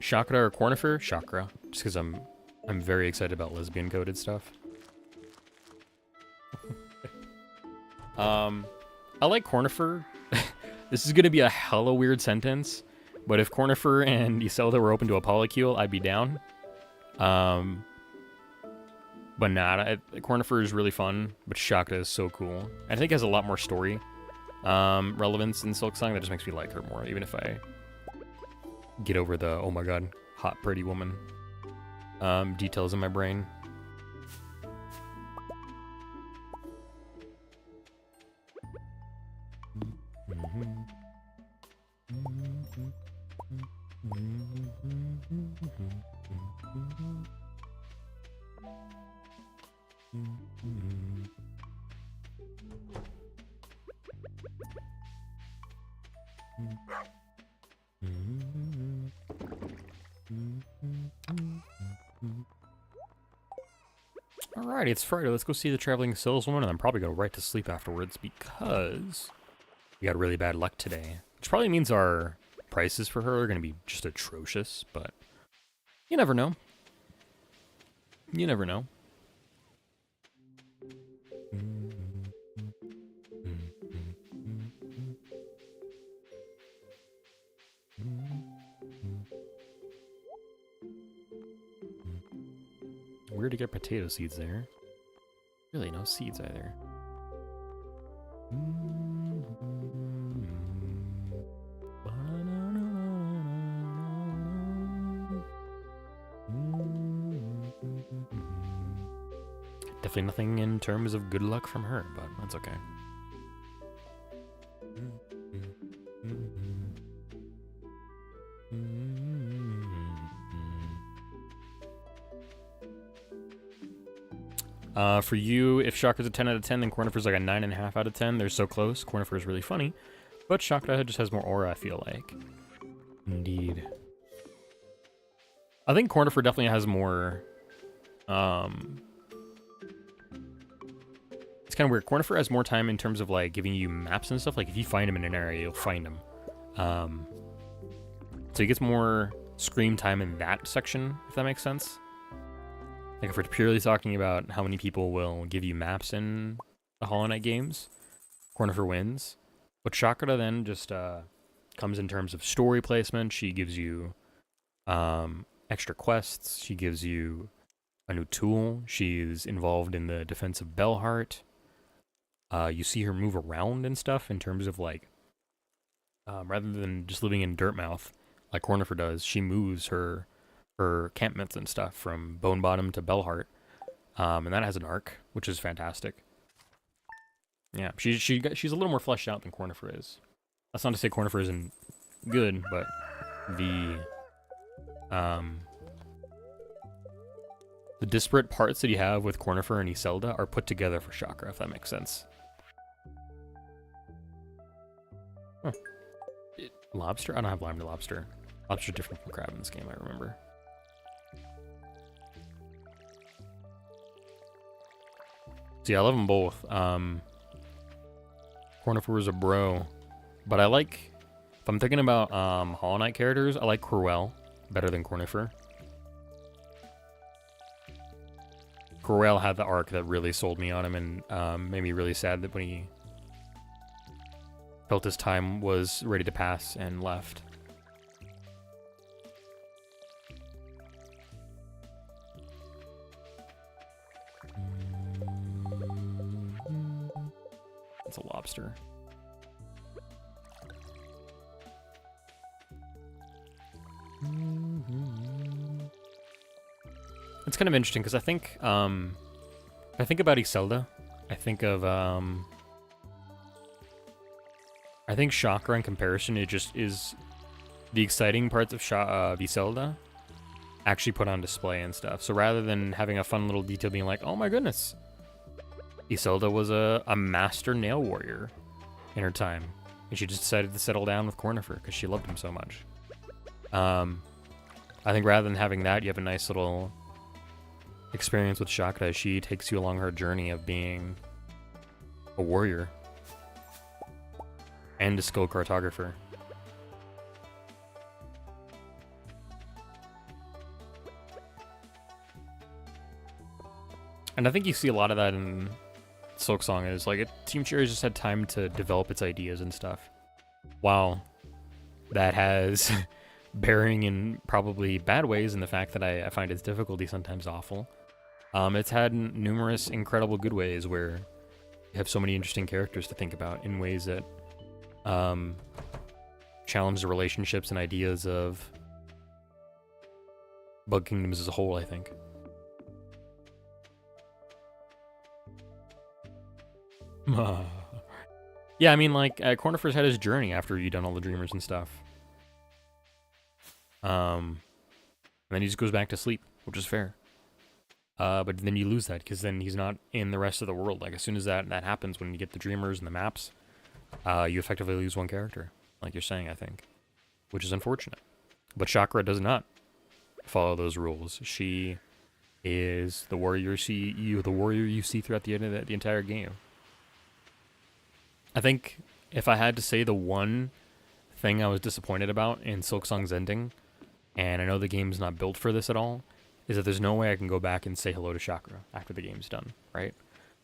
Chakra or Cornifer? Chakra, just because I'm very excited about lesbian-coded stuff. I like Cornifer. This is gonna be a hella weird sentence, but if Cornifer and Iselda were open to a polycule, I'd be down. But not. Cornifer is really fun, but Chakra is so cool. I think it has a lot more story relevance in Silksong. That just makes me like her more, even if I get over the oh my god, hot pretty woman details in my brain. Alrighty, it's Friday. Let's go see the traveling saleswoman, and I'm probably going to go right to sleep afterwards because we got really bad luck today. Which probably means our prices for her are going to be just atrocious, but you never know. You never know. Weird to get potato seeds there. Really, no seeds either. Definitely nothing in terms of good luck from her, but that's okay. For you, if Chakra's a 10 out of 10, then Cornifer's like a 9.5 out of 10. They're so close. Cornifer is really funny, but Chakra just has more aura, I feel like. Indeed. I think Cornifer definitely has more, it's kind of weird. Cornifer has more time in terms of, like, giving you maps and stuff. Like, if you find him in an area, you'll find him. So he gets more screen time in that section, if that makes sense. Like, if we're purely talking about how many people will give you maps in the Hollow Knight games, Cornifer wins. But Chakra then just comes in terms of story placement. She gives you extra quests. She gives you a new tool. She's involved in the defense of Bellheart. You see her move around and stuff in terms of, like, rather than just living in Dirtmouth, like Cornifer does, she moves her campments and stuff from Bone Bottom to Bellheart, and that has an arc, which is fantastic. Yeah, she's a little more fleshed out than Cornifer is. That's not to say Cornifer isn't good, but the disparate parts that you have with Cornifer and Iselda are put together for Chakra, if that makes sense. Huh. Lobster? I don't have lime to lobster. Lobster's different from crab in this game, I remember. So yeah, I love them both. Cornifer is a bro. But I like, if I'm thinking about Hollow Knight characters, I like Cruel better than Cornifer. Cruel had the arc that really sold me on him and made me really sad that when he felt his time was ready to pass and left. It's a lobster. It's kind of interesting because I think about Iselda, I think of I think Chakra in comparison, it just is the exciting parts of Iselda actually put on display and stuff. So rather than having a fun little detail being like, oh my goodness, Iselda was a master nail warrior in her time, and she just decided to settle down with Cornifer because she loved him so much. I think rather than having that, you have a nice little experience with Chakra. She takes you along her journey of being a warrior and a skilled cartographer. And I think you see a lot of that in Silksong. Is like Team Cherry's just had time to develop its ideas and stuff. While that has bearing in probably bad ways in the fact that I find its difficulty sometimes awful. It's had numerous incredible good ways where you have so many interesting characters to think about in ways that challenge the relationships and ideas of Bug Kingdoms as a whole, I think. Yeah, I mean, like, Cornifer's had his journey after you've done all the Dreamers and stuff. And then he just goes back to sleep, which is fair. But then you lose that, because then he's not in the rest of the world. Like, as soon as that happens, when you get the Dreamers and the maps, you effectively lose one character, like you're saying, I think. Which is unfortunate. But Chakra does not follow those rules. She is the warrior you see throughout the entire game. I think if I had to say the one thing I was disappointed about in Silksong's ending, and I know the game's not built for this at all, is that there's no way I can go back and say hello to Chakra after the game's done, right?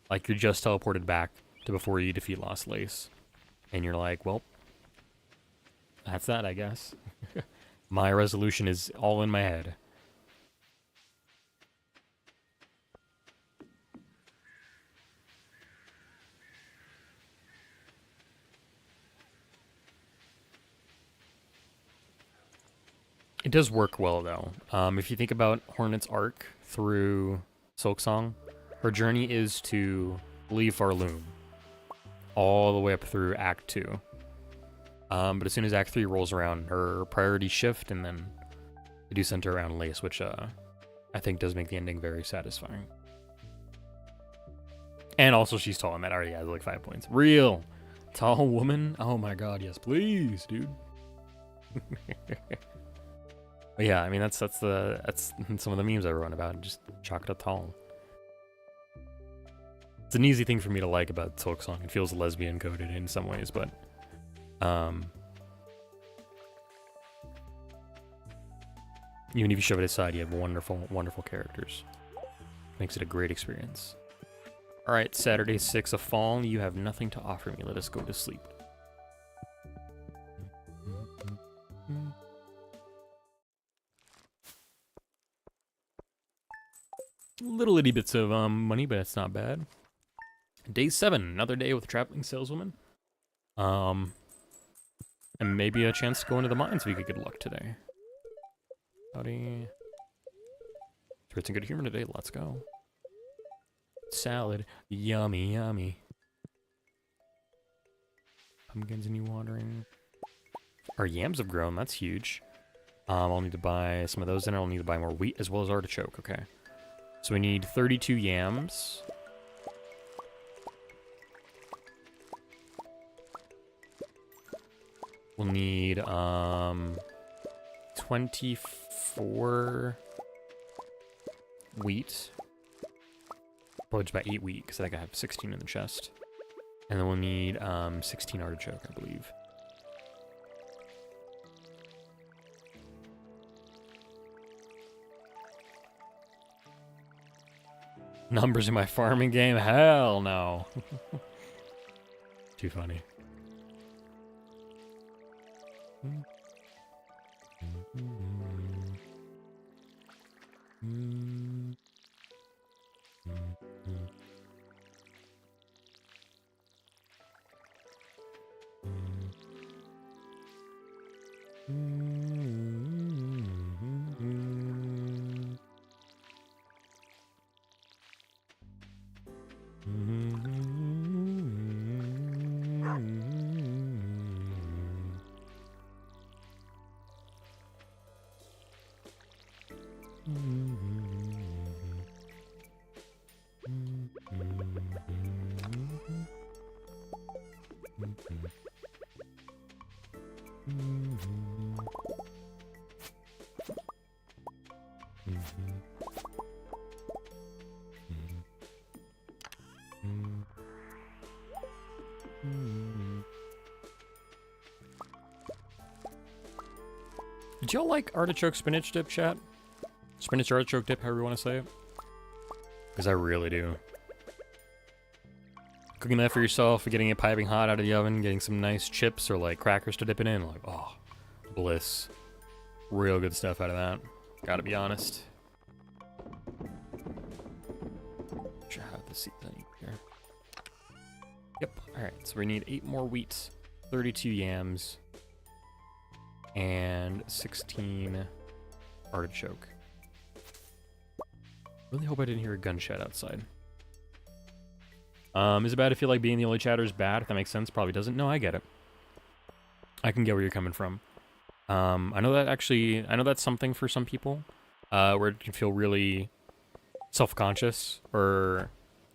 Like, you're just teleported back to before you defeat Lost Lace, and you're like, well, that's that, I guess. My resolution is all in my head. It does work well, though. If you think about Hornet's arc through Silksong, her journey is to leave Farloom all the way up through Act 2. But as soon as Act 3 rolls around, her priorities shift, and then they do center around Lace, which I think does make the ending very satisfying. And also, she's tall, and that already has like 5 points. Real tall woman. Oh my god, yes, please, dude. But yeah, I mean that's some of the memes I run about. Just chalk it up tall. It's an easy thing for me to like about Silk Song. It feels lesbian coded in some ways, but even if you shove it aside, you have wonderful, wonderful characters. Makes it a great experience. All right, Saturday 6 of fall. You have nothing to offer me. Let us go to sleep. Little itty bits of money, but it's not bad. Day 7, another day with a traveling saleswoman. And maybe a chance to go into the mines if we could get luck today. Howdy. Spirits in good humor today. Let's go. Salad. Yummy, yummy. Pumpkins and you watering. Our yams have grown. That's huge. I'll need to buy some of those, and I'll need to buy more wheat as well as artichoke. Okay. So we need 32 yams. We'll need 24 wheat. Probably just about 8 wheat, because I think I have 16 in the chest. And then we'll need 16 artichoke, I believe. Numbers in my farming game? Hell no. Too funny. Did y'all like artichoke spinach dip, chat? Spinach artichoke dip, however you want to say it. Because I really do. Cooking that for yourself, getting it piping hot out of the oven, getting some nice chips or like crackers to dip it in, like, oh, bliss. Real good stuff out of that. Gotta be honest. Should have the seat thing here. Yep. Alright, so we need 8 more wheat, 32 yams, and 16 artichoke. Really hope I didn't hear a gunshot outside. Is it bad to feel like being the only chatter is bad? If that makes sense, probably doesn't. No, I get it. I can get where you're coming from. I know that's something for some people, where it can feel really self-conscious or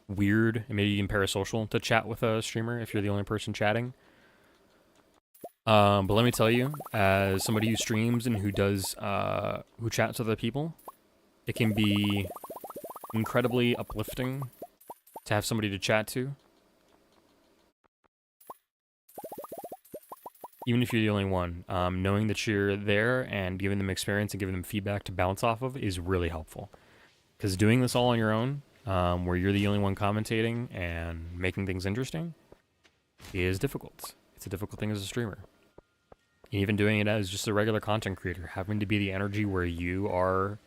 weird, and maybe even parasocial to chat with a streamer if you're the only person chatting. But let me tell you, as somebody who streams and who chats with other people, it can be incredibly uplifting to have somebody to chat to. Even if you're the only one, knowing that you're there and giving them experience and giving them feedback to bounce off of is really helpful. Because doing this all on your own, where you're the only one commentating and making things interesting, is difficult. It's a difficult thing as a streamer. Even doing it as just a regular content creator, having to be the energy where you are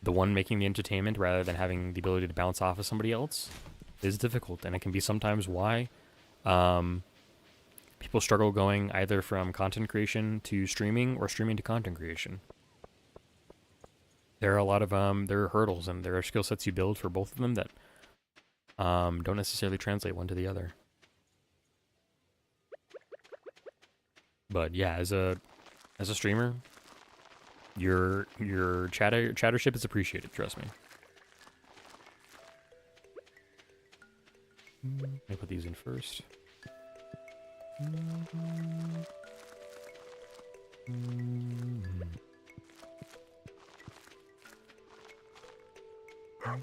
the one making the entertainment rather than having the ability to bounce off of somebody else is difficult, and it can be sometimes why people struggle going either from content creation to streaming or streaming to content creation. There are a lot of there are hurdles and there are skill sets you build for both of them that don't necessarily translate one to the other. But yeah, as a streamer, your chattership is appreciated, trust me. first. I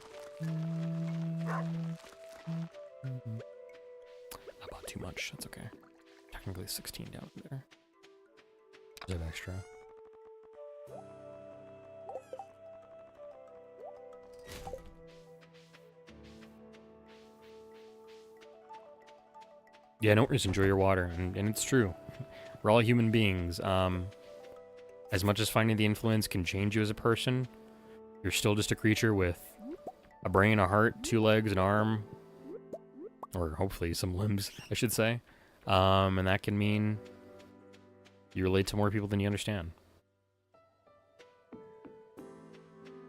bought too much. That's okay. Technically 16 down there. I have extra. Yeah, no worries. Enjoy your water, and it's true. We're all human beings. As much as finding the influence can change you as a person, you're still just a creature with a brain, a heart, 2 legs, an arm, or hopefully some limbs, I should say. And that can mean you relate to more people than you understand.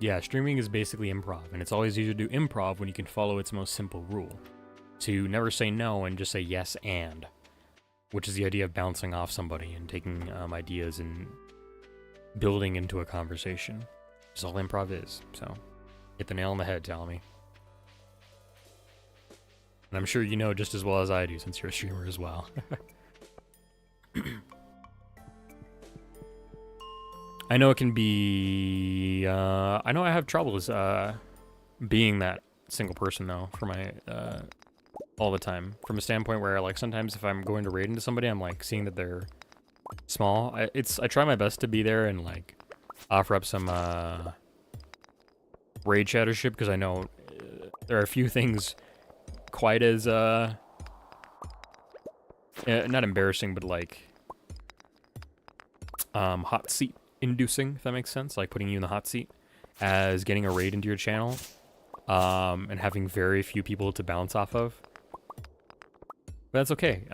Yeah, streaming is basically improv, and it's always easier to do improv when you can follow its most simple rule. To never say no and just say yes and. Which is the idea of bouncing off somebody and taking ideas and building into a conversation. That's all improv is, so hit the nail on the head, Talmy. And I'm sure you know just as well as I do since you're a streamer as well. I know it can be... I know I have troubles being that single person, though, for my... all the time. From a standpoint where, like, sometimes if I'm going to raid into somebody, I'm, like, seeing that they're small. I try my best to be there and, like, offer up some raid chattership, because I know there are a few things quite as, not embarrassing, but, like, hot seat inducing, if that makes sense, like putting you in the hot seat, as getting a raid into your channel, and having very few people to bounce off of. But that's okay.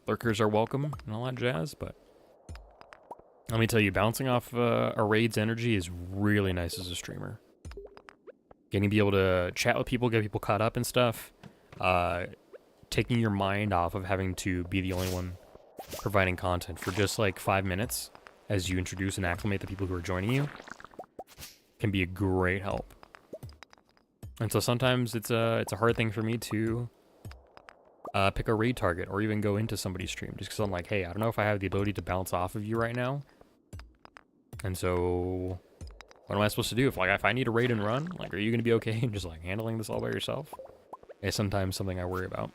Lurkers are welcome and all that jazz, but let me tell you, bouncing off a raid's energy is really nice as a streamer. Getting to be able to chat with people, get people caught up and stuff, taking your mind off of having to be the only one providing content for just like 5 minutes as you introduce and acclimate the people who are joining you can be a great help. And so sometimes it's a hard thing for me to pick a raid target or even go into somebody's stream just because I'm like, hey, I don't know if I have the ability to bounce off of you right now. And so what am I supposed to do? If I need a raid and run, like, are you going to be okay in just like handling this all by yourself? It's sometimes something I worry about.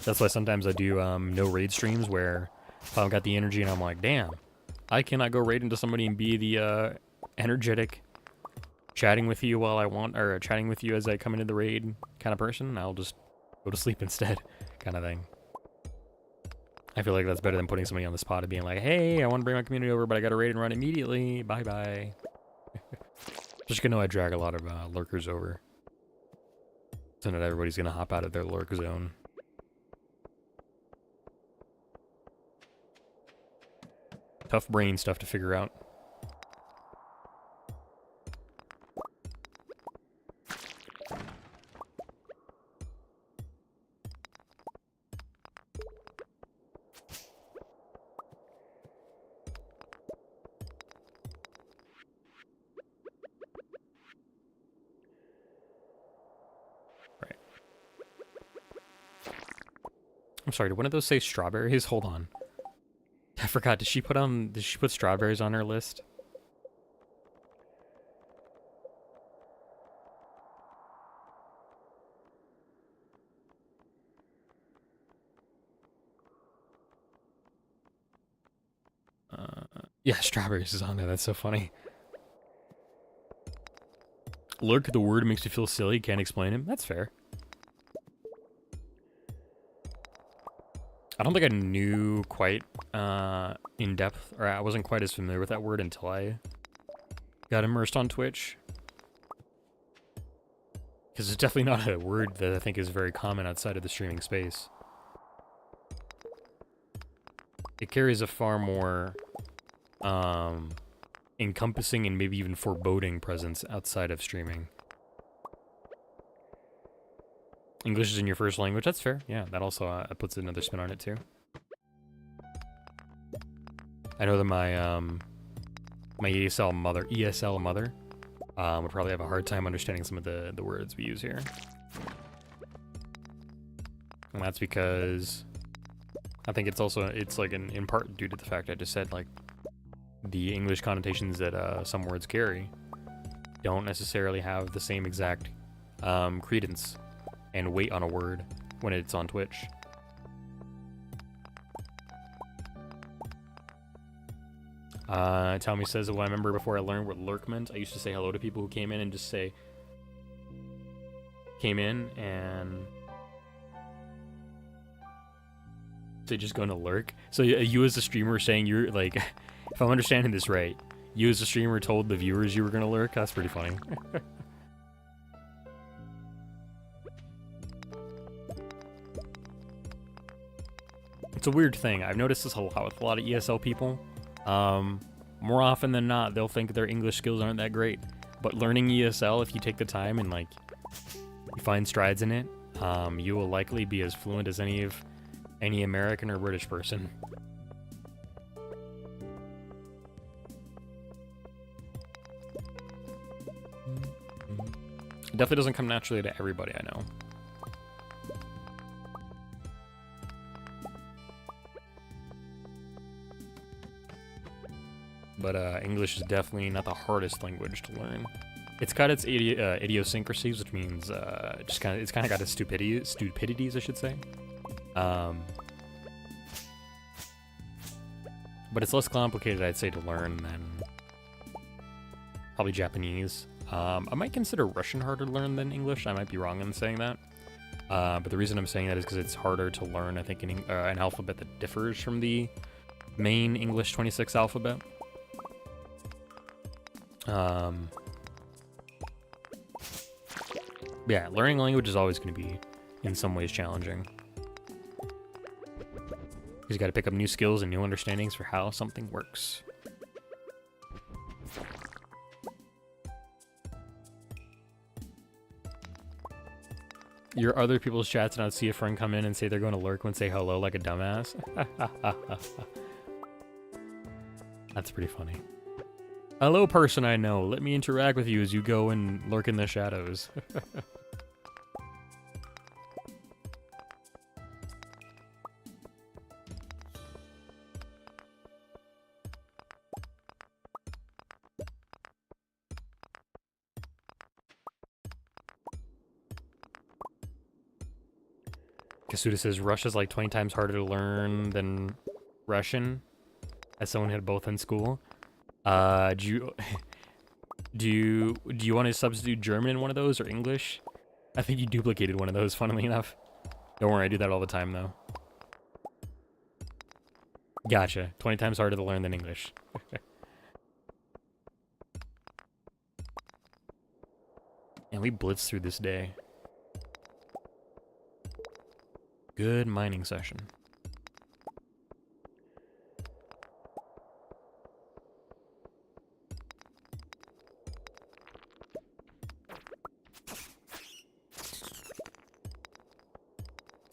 That's why sometimes I do no raid streams where if I've got the energy and I'm like, damn, I cannot go raid into somebody and be the energetic chatting with you while I want, or chatting with you as I come into the raid kind of person. I'll just go to sleep instead, kind of thing. I feel like that's better than putting somebody on the spot and being like, hey, I want to bring my community over, but I got to raid and run immediately. Bye-bye. Just gonna know I drag a lot of lurkers over. So not everybody's gonna hop out of their lurk zone. Tough brain stuff to figure out. Right. I'm sorry, did one of those say strawberries? Hold on. I forgot, did she put strawberries on her list? Yeah, strawberries is on there, that's so funny. Lurk, the word makes you feel silly, can't explain him. That's fair. I don't think I knew quite in depth, or I wasn't quite as familiar with that word until I got immersed on Twitch. Because it's definitely not a word that I think is very common outside of the streaming space. It carries a far more encompassing and maybe even foreboding presence outside of streaming. English is in your first language, that's fair. Yeah, that also puts another spin on it too. I know that my my ESL mother would probably have a hard time understanding some of the words we use here. And that's because I think it's like in part due to the fact I just said, like, the English connotations that some words carry don't necessarily have the same exact credence and weight on a word when it's on Twitch. Tommy says, well, I remember before I learned what lurk meant, I used to say hello to people who came in and just say, came in and they just going to lurk. So you as a streamer saying you're like, if I'm understanding this right, you as a streamer told the viewers you were going to lurk? That's pretty funny. It's a weird thing. I've noticed this a lot with a lot of ESL people. More often than not, they'll think their English skills aren't that great. But learning ESL, if you take the time and, like, you find strides in it, you will likely be as fluent as any American or British person. It definitely doesn't come naturally to everybody I know. But English is definitely not the hardest language to learn. It's got its idiosyncrasies, which means it's kind of got its stupidities, I should say. But it's less complicated, I'd say, to learn than probably Japanese. I might consider Russian harder to learn than English. I might be wrong in saying that. But the reason I'm saying that is because it's harder to learn, I think, in an alphabet that differs from the main English 26 alphabet. Yeah, learning language is always going to be, in some ways, challenging. You got to pick up new skills and new understandings for how something works. Your other people's chats and I'd see a friend come in and say they're going to lurk and say hello like a dumbass. That's pretty funny. Hello, person I know. Let me interact with you as you go and lurk in the shadows. Kasuda says Russia's like 20 times harder to learn than Russian, as someone who had both in school. Do you want to substitute German in one of those or English? I think you duplicated one of those, funnily enough. Don't worry, I do that all the time though. Gotcha. 20 times harder to learn than English. And we blitzed through this day. Good mining session.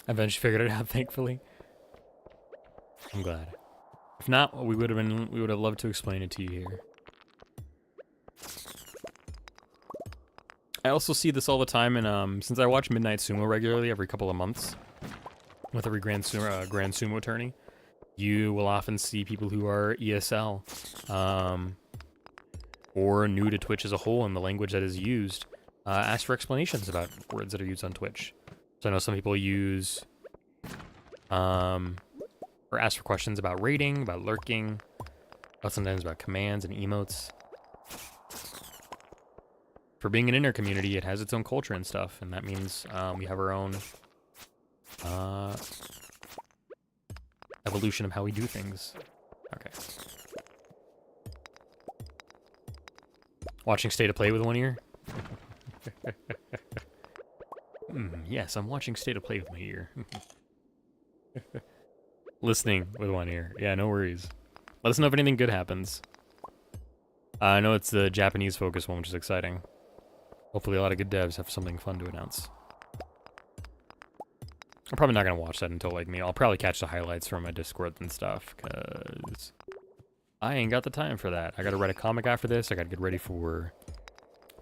I eventually figured it out, thankfully. I'm glad. If not, we would have loved to explain it to you here. I also see this all the time, and since I watch Midnight Sumo regularly every couple of months, with every Grand Sumo tourney, you will often see people who are ESL, or new to Twitch as a whole and the language that is used, ask for explanations about words that are used on Twitch. So I know some people use, or ask for questions about raiding, about lurking, sometimes about commands and emotes. For being an inner community, it has its own culture and stuff, and that means we have our own evolution of how we do things. Okay. Watching State of Play with one ear? Yes, I'm watching State of Play with my ear. Listening with one ear. Yeah, no worries. Let us know if anything good happens. I know it's the Japanese focus one, which is exciting. Hopefully a lot of good devs have something fun to announce. I'm probably not going to watch that until, like, me. I'll probably catch the highlights from my Discord and stuff, because I ain't got the time for that. I got to write a comic after this. I got to get ready for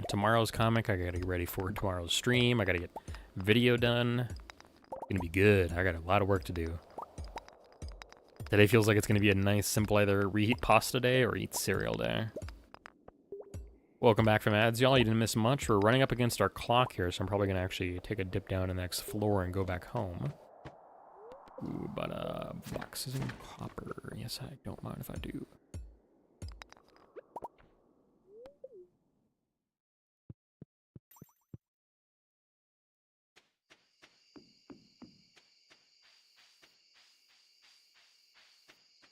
tomorrow's comic. I gotta get ready for tomorrow's stream. I gotta get video done. It's gonna be good. I got a lot of work to do. Today feels like it's gonna be a nice, simple either reheat pasta day or eat cereal day. Welcome back from ads, y'all. You didn't miss much. We're running up against our clock here, so I'm probably gonna actually take a dip down to the next floor and go back home. Ooh, but boxes and copper. Yes, I don't mind if I do.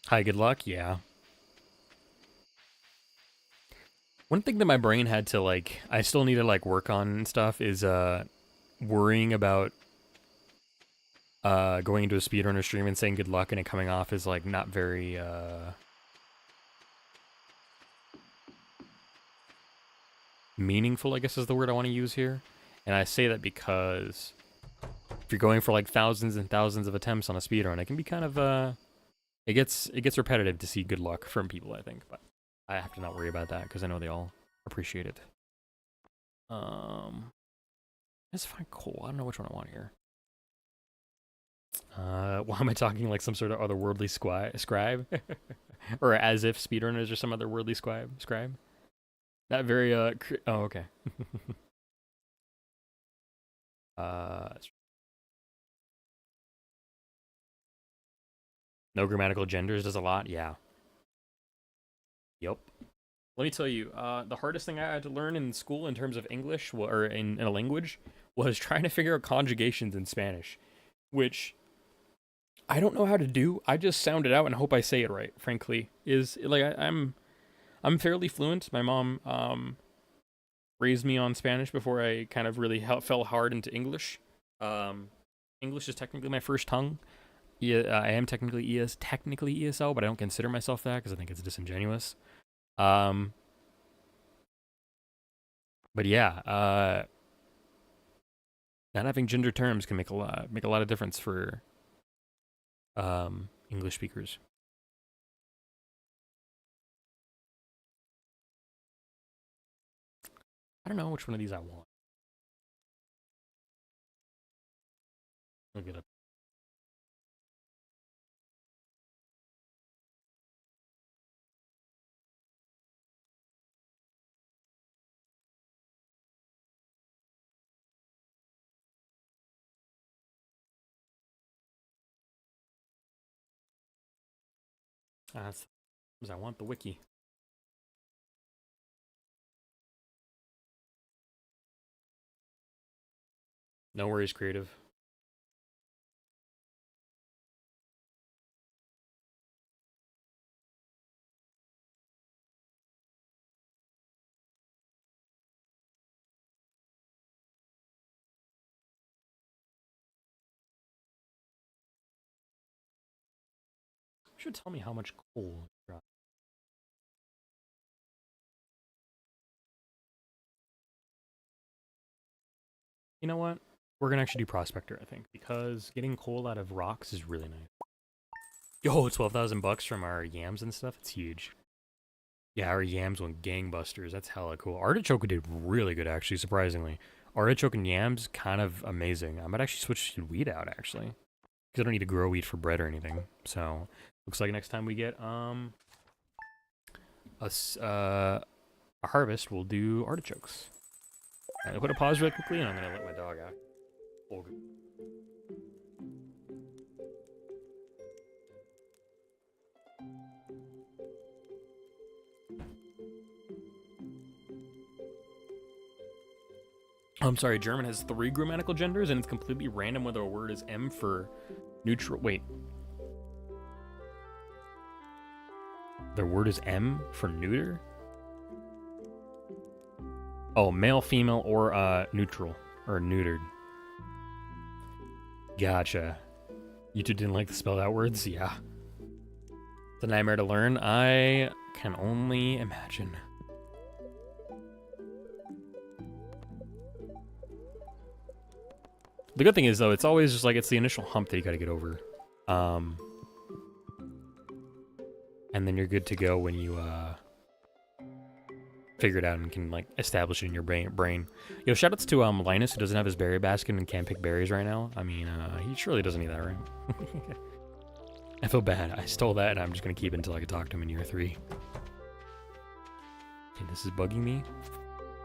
Hi, good luck. Yeah. One thing that my brain had to, like, I still need to, like, work on and stuff is, worrying about, going into a speedrunner stream and saying good luck and it coming off is, like, not very, meaningful, I guess is the word I want to use here. And I say that because if you're going for, like, thousands and thousands of attempts on a speedrun, it can be kind of, it gets repetitive to see good luck from people, I think, but I have to not worry about that because I know they all appreciate it. Let's find coal. I don't know which one I want here. Why am I talking like some sort of otherworldly scribe? Or as if speedrunners are some otherworldly scribe? That very, oh, okay. No grammatical genders does a lot, yeah. Yep. Let me tell you, the hardest thing I had to learn in school in terms of English, or in a language, was trying to figure out conjugations in Spanish, which I don't know how to do. I just sound it out and hope I say it right, frankly. Is, like, I'm fairly fluent. My mom, raised me on Spanish before I kind of really fell hard into English. English is technically my first tongue. Yeah, I am technically ESL, but I don't consider myself that because I think it's disingenuous. But yeah, not having gender terms can make a lot of difference for English speakers. I don't know which one of these I want. Look it up. That's because I want the wiki. No worries, creative. You should tell me how much coal. You know what? We're gonna actually do Prospector, I think, because getting coal out of rocks is really nice. Yo, 12,000 bucks from our yams and stuff. It's huge. Yeah, our yams went gangbusters. That's hella cool. Artichoke did really good, actually, surprisingly. Artichoke and yams, kind of amazing. I might actually switch to wheat out, actually. Because I don't need to grow wheat for bread or anything. So, looks like next time we get a harvest, we'll do artichokes. I'll put a pause really quickly, and I'm going to let my dog out. Oh, good. I'm sorry, German has 3 grammatical genders, and it's completely random whether a word is M for neutral. Wait. The word is M for neuter? Oh, male, female, or neutral. Or neutered. Gotcha. You two didn't like the spelled out words? Yeah. It's a nightmare to learn. I can only imagine. The good thing is, though, it's always just like it's the initial hump that you gotta get over. And then you're good to go when you, figure it out and can like establish it in your brain. Yo, shoutouts to Linus, who doesn't have his berry basket and can't pick berries right now. I mean, he surely doesn't need that, right? I feel bad. I stole that and I'm just gonna keep it until I can talk to him in year 3. Okay, this is bugging me.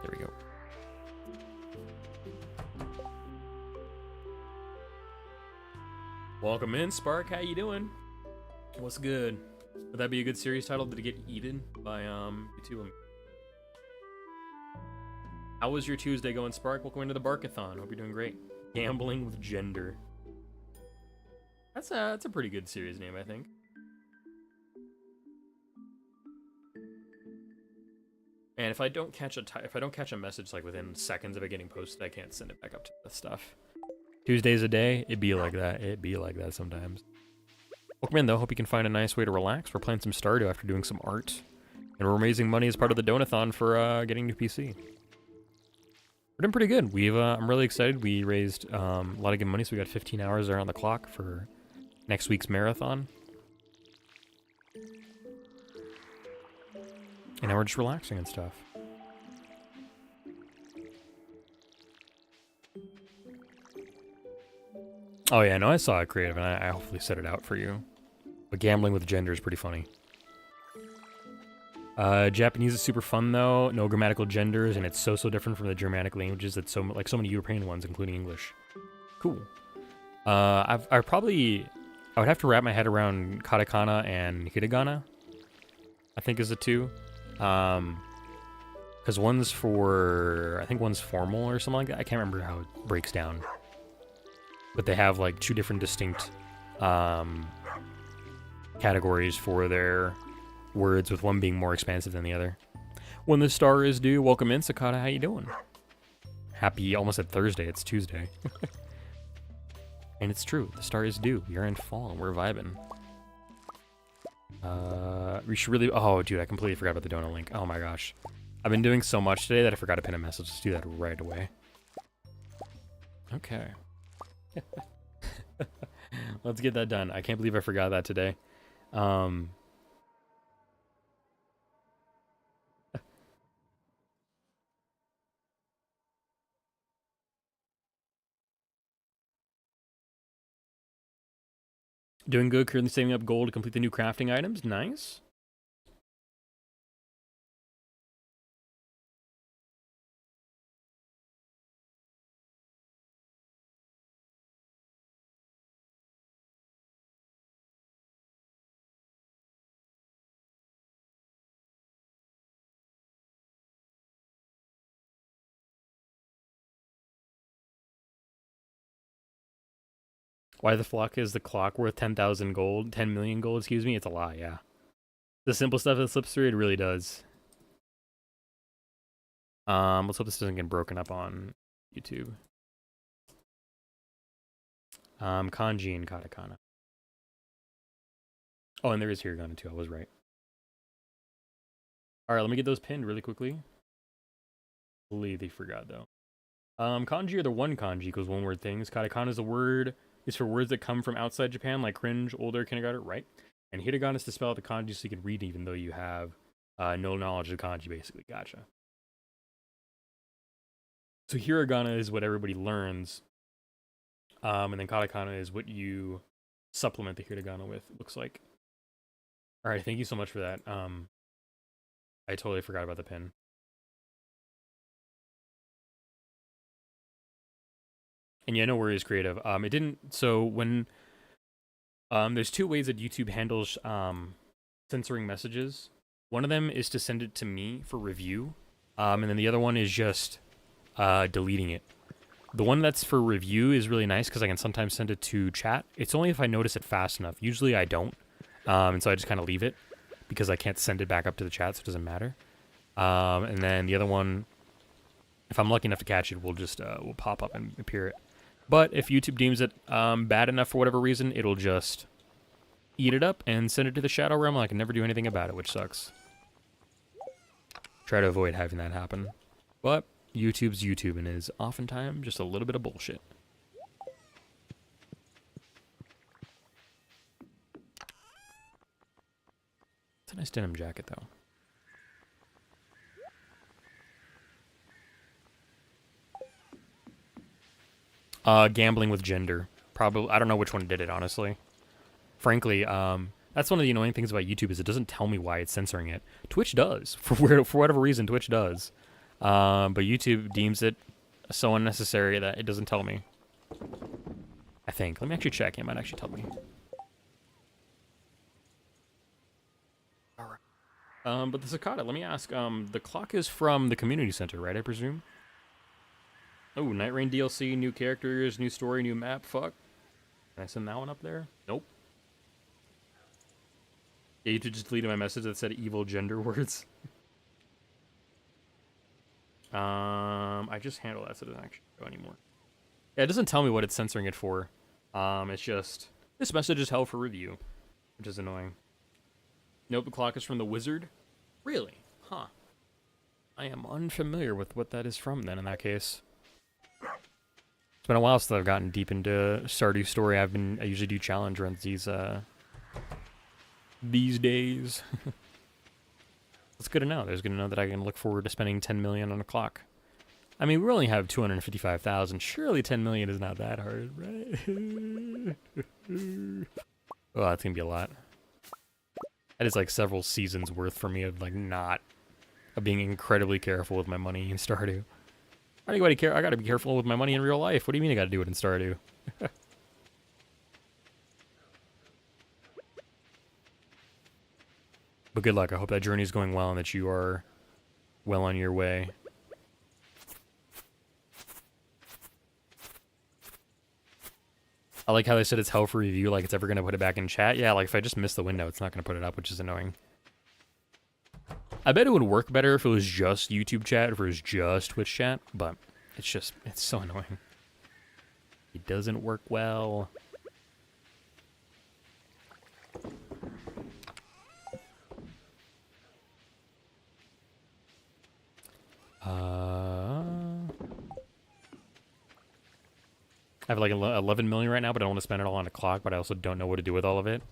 There we go. Welcome in, Spark. How you doing? What's good? Would that be a good series title? Did it get eaten by YouTube? How was your Tuesday going, Spark? Welcome into the BarkAthon. Hope you're doing great. Gambling with Gender. That's a pretty good series name, I think. And if I don't catch a message like within seconds of it getting posted, I can't send it back up to the stuff. Tuesdays a day, it'd be like that. It'd be like that sometimes. Welcome in, though. Hope you can find a nice way to relax. We're playing some Stardew after doing some art. And we're raising money as part of the Donathon for getting new PC. We're doing pretty good. I'm really excited. We raised a lot of good money, so we got 15 hours there on the clock for next week's marathon. And now we're just relaxing and stuff. Oh yeah, no, I saw it creative, and I hopefully set it out for you. But gambling with gender is pretty funny. Japanese is super fun though, no grammatical genders, and it's so different from the Germanic languages that so many European ones, including English. Cool. I would have to wrap my head around katakana and hiragana, I think is the two. Because one's formal or something like that. I can't remember how it breaks down. But they have like 2 different distinct categories for their words, with one being more expansive than the other. When the star is due, welcome in, Sakata, how you doing? Happy, almost at Thursday, it's Tuesday. And it's true, the star is due. You're in fall and we're vibing. We should really, oh dude, I completely forgot about the donut link. Oh my gosh. I've been doing so much today that I forgot to pin a message. Let's do that right away. Okay. Let's get that done. I can't believe I forgot that today. Doing good. Currently saving up gold to complete the new crafting items. Nice. Why the flock is the clock worth 10,000 gold? 10 million gold, excuse me? It's a lie, yeah. The simple stuff that slips through, it really does. Let's hope this doesn't get broken up on YouTube. Kanji and katakana. Oh, and there is hiragana too, I was right. Alright, let me get those pinned really quickly. I believe they forgot though. Kanji are the one kanji equals one word things. Katakana is for words that come from outside Japan, like cringe, older, kindergarten, right? And hiragana is to spell out the kanji so you can read even though you have no knowledge of kanji, basically. Gotcha. So hiragana is what everybody learns. And then katakana is what you supplement the hiragana with, it looks like. Alright, thank you so much for that. I totally forgot about the pin. And yeah, no worries, creative. It didn't, so when, there's 2 ways that YouTube handles, censoring messages. One of them is to send it to me for review. And then the other one is just, deleting it. The one that's for review is really nice because I can sometimes send it to chat. It's only if I notice it fast enough. Usually I don't. And so I just kind of leave it because I can't send it back up to the chat, so it doesn't matter. And then the other one, if I'm lucky enough to catch it, will just, will pop up and appear it. But if YouTube deems it bad enough for whatever reason, it'll just eat it up and send it to the Shadow Realm. I can never do anything about it, which sucks. Try to avoid having that happen. But YouTube's YouTube and is oftentimes just a little bit of bullshit. It's a nice denim jacket, though. Gambling with gender. Probably, I don't know which one did it, honestly. Frankly, that's one of the annoying things about YouTube is it doesn't tell me why it's censoring it. Twitch does. For whatever reason, Twitch does. But YouTube deems it so unnecessary that it doesn't tell me. I think. Let me actually check. It might actually tell me. Alright. But the cicada, let me ask. The clock is from the community center, right, I presume? Oh, Night Rain DLC, new characters, new story, new map. Fuck. Can I send that one up there? Nope. Yeah, you just deleted my message that said evil gender words. I just handled that so it doesn't actually go anymore. Yeah, it doesn't tell me what it's censoring it for. It's just, this message is held for review, which is annoying. Nope, the clock is from the wizard. Really? Huh. I am unfamiliar with what that is from then in that case. It's been a while since I've gotten deep into Stardew Story. I usually do challenge runs these days. It's good to know. It's good to know that I can look forward to spending 10 million on a clock. I mean, we only have 255,000. Surely 10 million is not that hard, right? Oh, that's gonna be a lot. That is like several seasons worth for me of like of being incredibly careful with my money in Stardew. I gotta be careful with my money in real life. What do you mean I gotta do it in Stardew? But good luck. I hope that journey is going well and that you are well on your way. I like how they said it's hell for review, like it's ever going to put it back in chat. Yeah, like if I just miss the window, it's not going to put it up, which is annoying. I bet it would work better if it was just YouTube chat, if it was just Twitch chat, but it's so annoying. It doesn't work well. I have like 11 million right now, but I don't want to spend it all on a clock, but I also don't know what to do with all of it.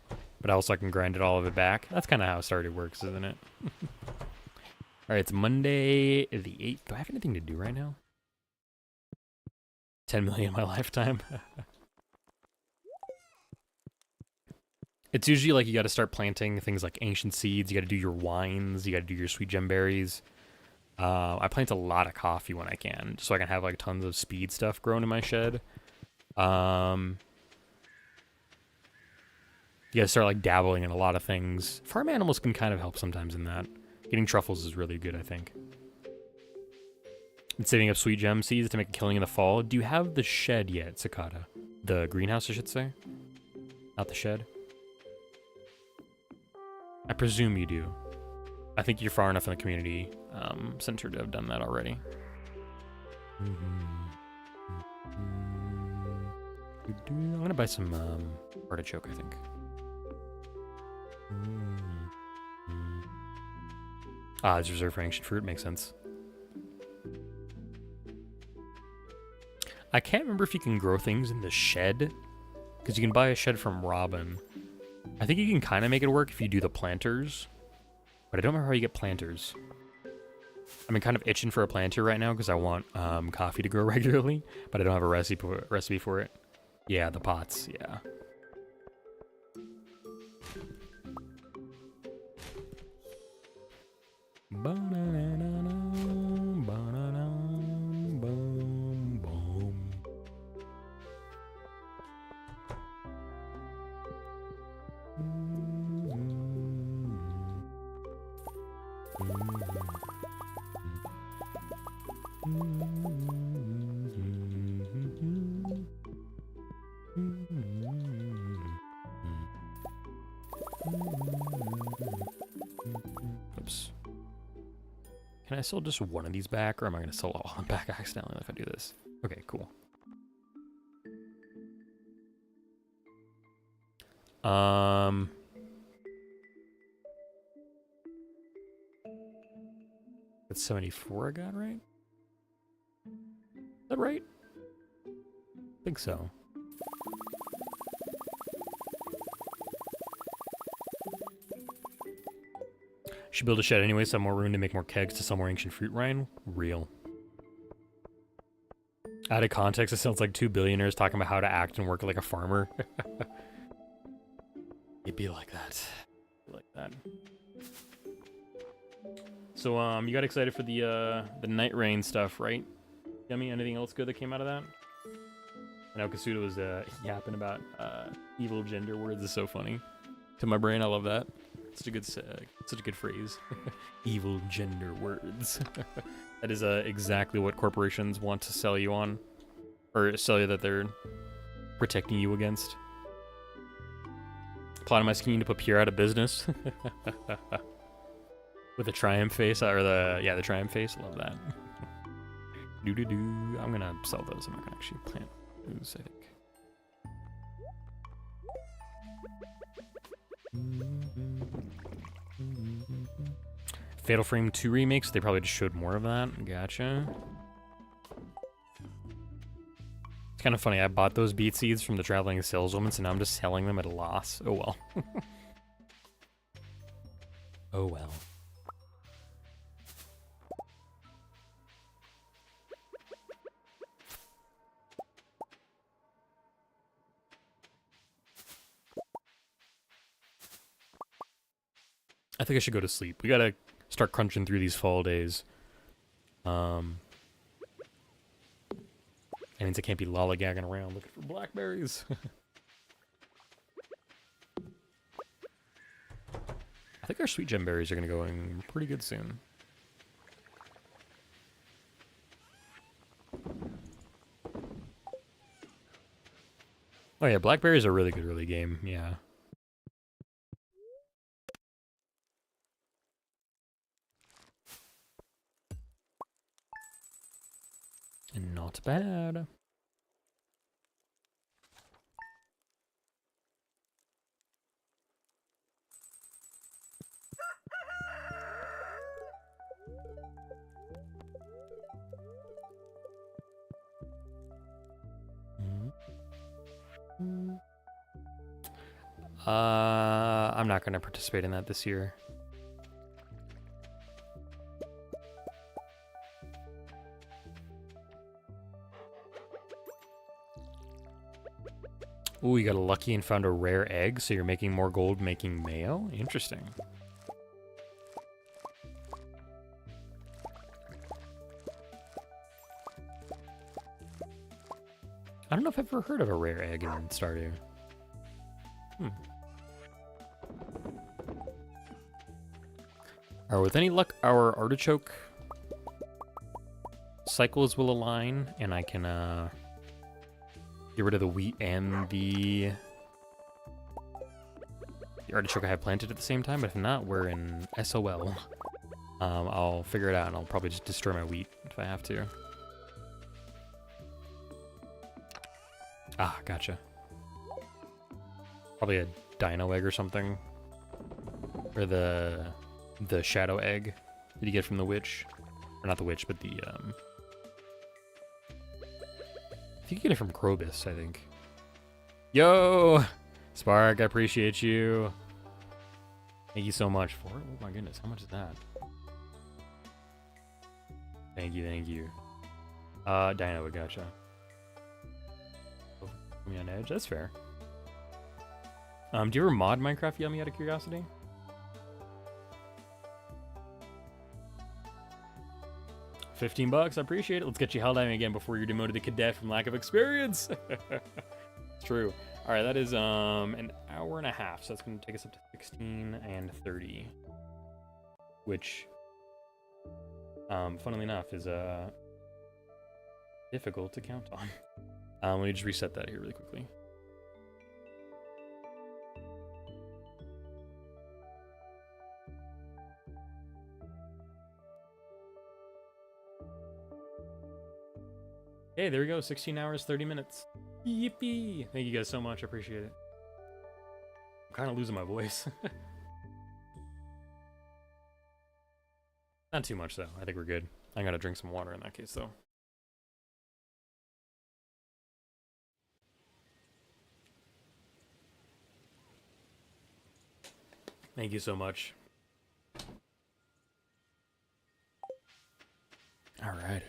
But also I can grind all of it back. That's kind of how Stardew works, isn't it? Alright, it's Monday the 8th. Do I have anything to do right now? 10 million in my lifetime. It's usually like you got to start planting things like ancient seeds. You got to do your wines. You got to do your sweet gemberries. I plant a lot of coffee when I can, so I can have like tons of speed stuff grown in my shed. You gotta start like dabbling in a lot of things. Farm animals can kind of help sometimes in that. Getting truffles is really good, I think. And saving up sweet gem seeds to make a killing in the fall. Do you have the shed yet, Cicada? The greenhouse, I should say. Not the shed. I presume you do. I think you're far enough in the community center to have done that already. I'm gonna buy some artichoke, I think. Ah, it's reserved for ancient fruit. Makes sense. I can't remember if you can grow things in the shed, because you can buy a shed from Robin. I think you can kind of make it work if you do the planters, but I don't remember how you get planters. I'm kind of itching for a planter right now because I want coffee to grow regularly, but I don't have a recipe for it. Yeah, the pots, yeah. Oops. Can I sell just one of these back, or am I going to sell all of them back accidentally if I do this? Okay, cool. That's 74 I got, right? Is that right? I think so. Should build a shed anyway, so I have more room to make more kegs to sell more ancient fruit rind. Real. Out of context, it sounds like two billionaires talking about how to act and work like a farmer. It'd be like that. Like that. So, you got excited for the Night Rain stuff, right? Yummy, anything else good that came out of that? I know Kasuda was yapping about evil gender words. Is so funny to my brain. I love that. Such a good phrase. Evil gender words. That is exactly what corporations want to sell you on, or sell you that they're protecting you against. Plotting my scheme to put Pure out of business. With the triumph face, or the triumph face. Love that. I'm gonna sell those. I'm not gonna actually plant those, I think. Fatal Frame 2 remakes, they probably just showed more of that. Gotcha. It's kind of funny, I bought those beet seeds from the traveling saleswoman, so now I'm just selling them at a loss. Oh well. Oh well. I think I should go to sleep. We gotta start crunching through these fall days. That means I can't be lollygagging around looking for blackberries. I think our sweet gem berries are gonna go in pretty good soon. Oh yeah, blackberries are really good early game, yeah. Not bad. I'm not gonna participate in that this year. Ooh, you got lucky and found a rare egg, so you're making more gold making mayo? Interesting. I don't know if I've ever heard of a rare egg in Stardew. Or with any luck, our artichoke cycles will align, and I can get rid of the wheat and the artichoke I have planted at the same time. But if not, we're in SOL. I'll figure it out, and I'll probably just destroy my wheat if I have to. Ah, gotcha. Probably a dino egg or something. Or the shadow egg that you get from the witch. Or not the witch, but the, I think you get it from Krobus, I think. Yo! Spark, I appreciate you. Thank you so much for it. Oh my goodness, how much is that? Thank you, thank you. Dino, gotcha. Oh, put me on edge, that's fair. Do you ever mod Minecraft, Yummy, out of curiosity? $15, I appreciate it. Let's get you hell diving again before you're demoted to cadet from lack of experience. It's true. All right, that is an hour and a half, so that's going to take us up to 16 and 30, which, funnily enough, is difficult to count on. Let me just reset that here really quickly. Hey, there we go. 16 hours, 30 minutes. Yippee! Thank you guys so much. I appreciate it. I'm kind of losing my voice. Not too much, though. I think we're good. I gotta drink some water in that case, though. Thank you so much. All right.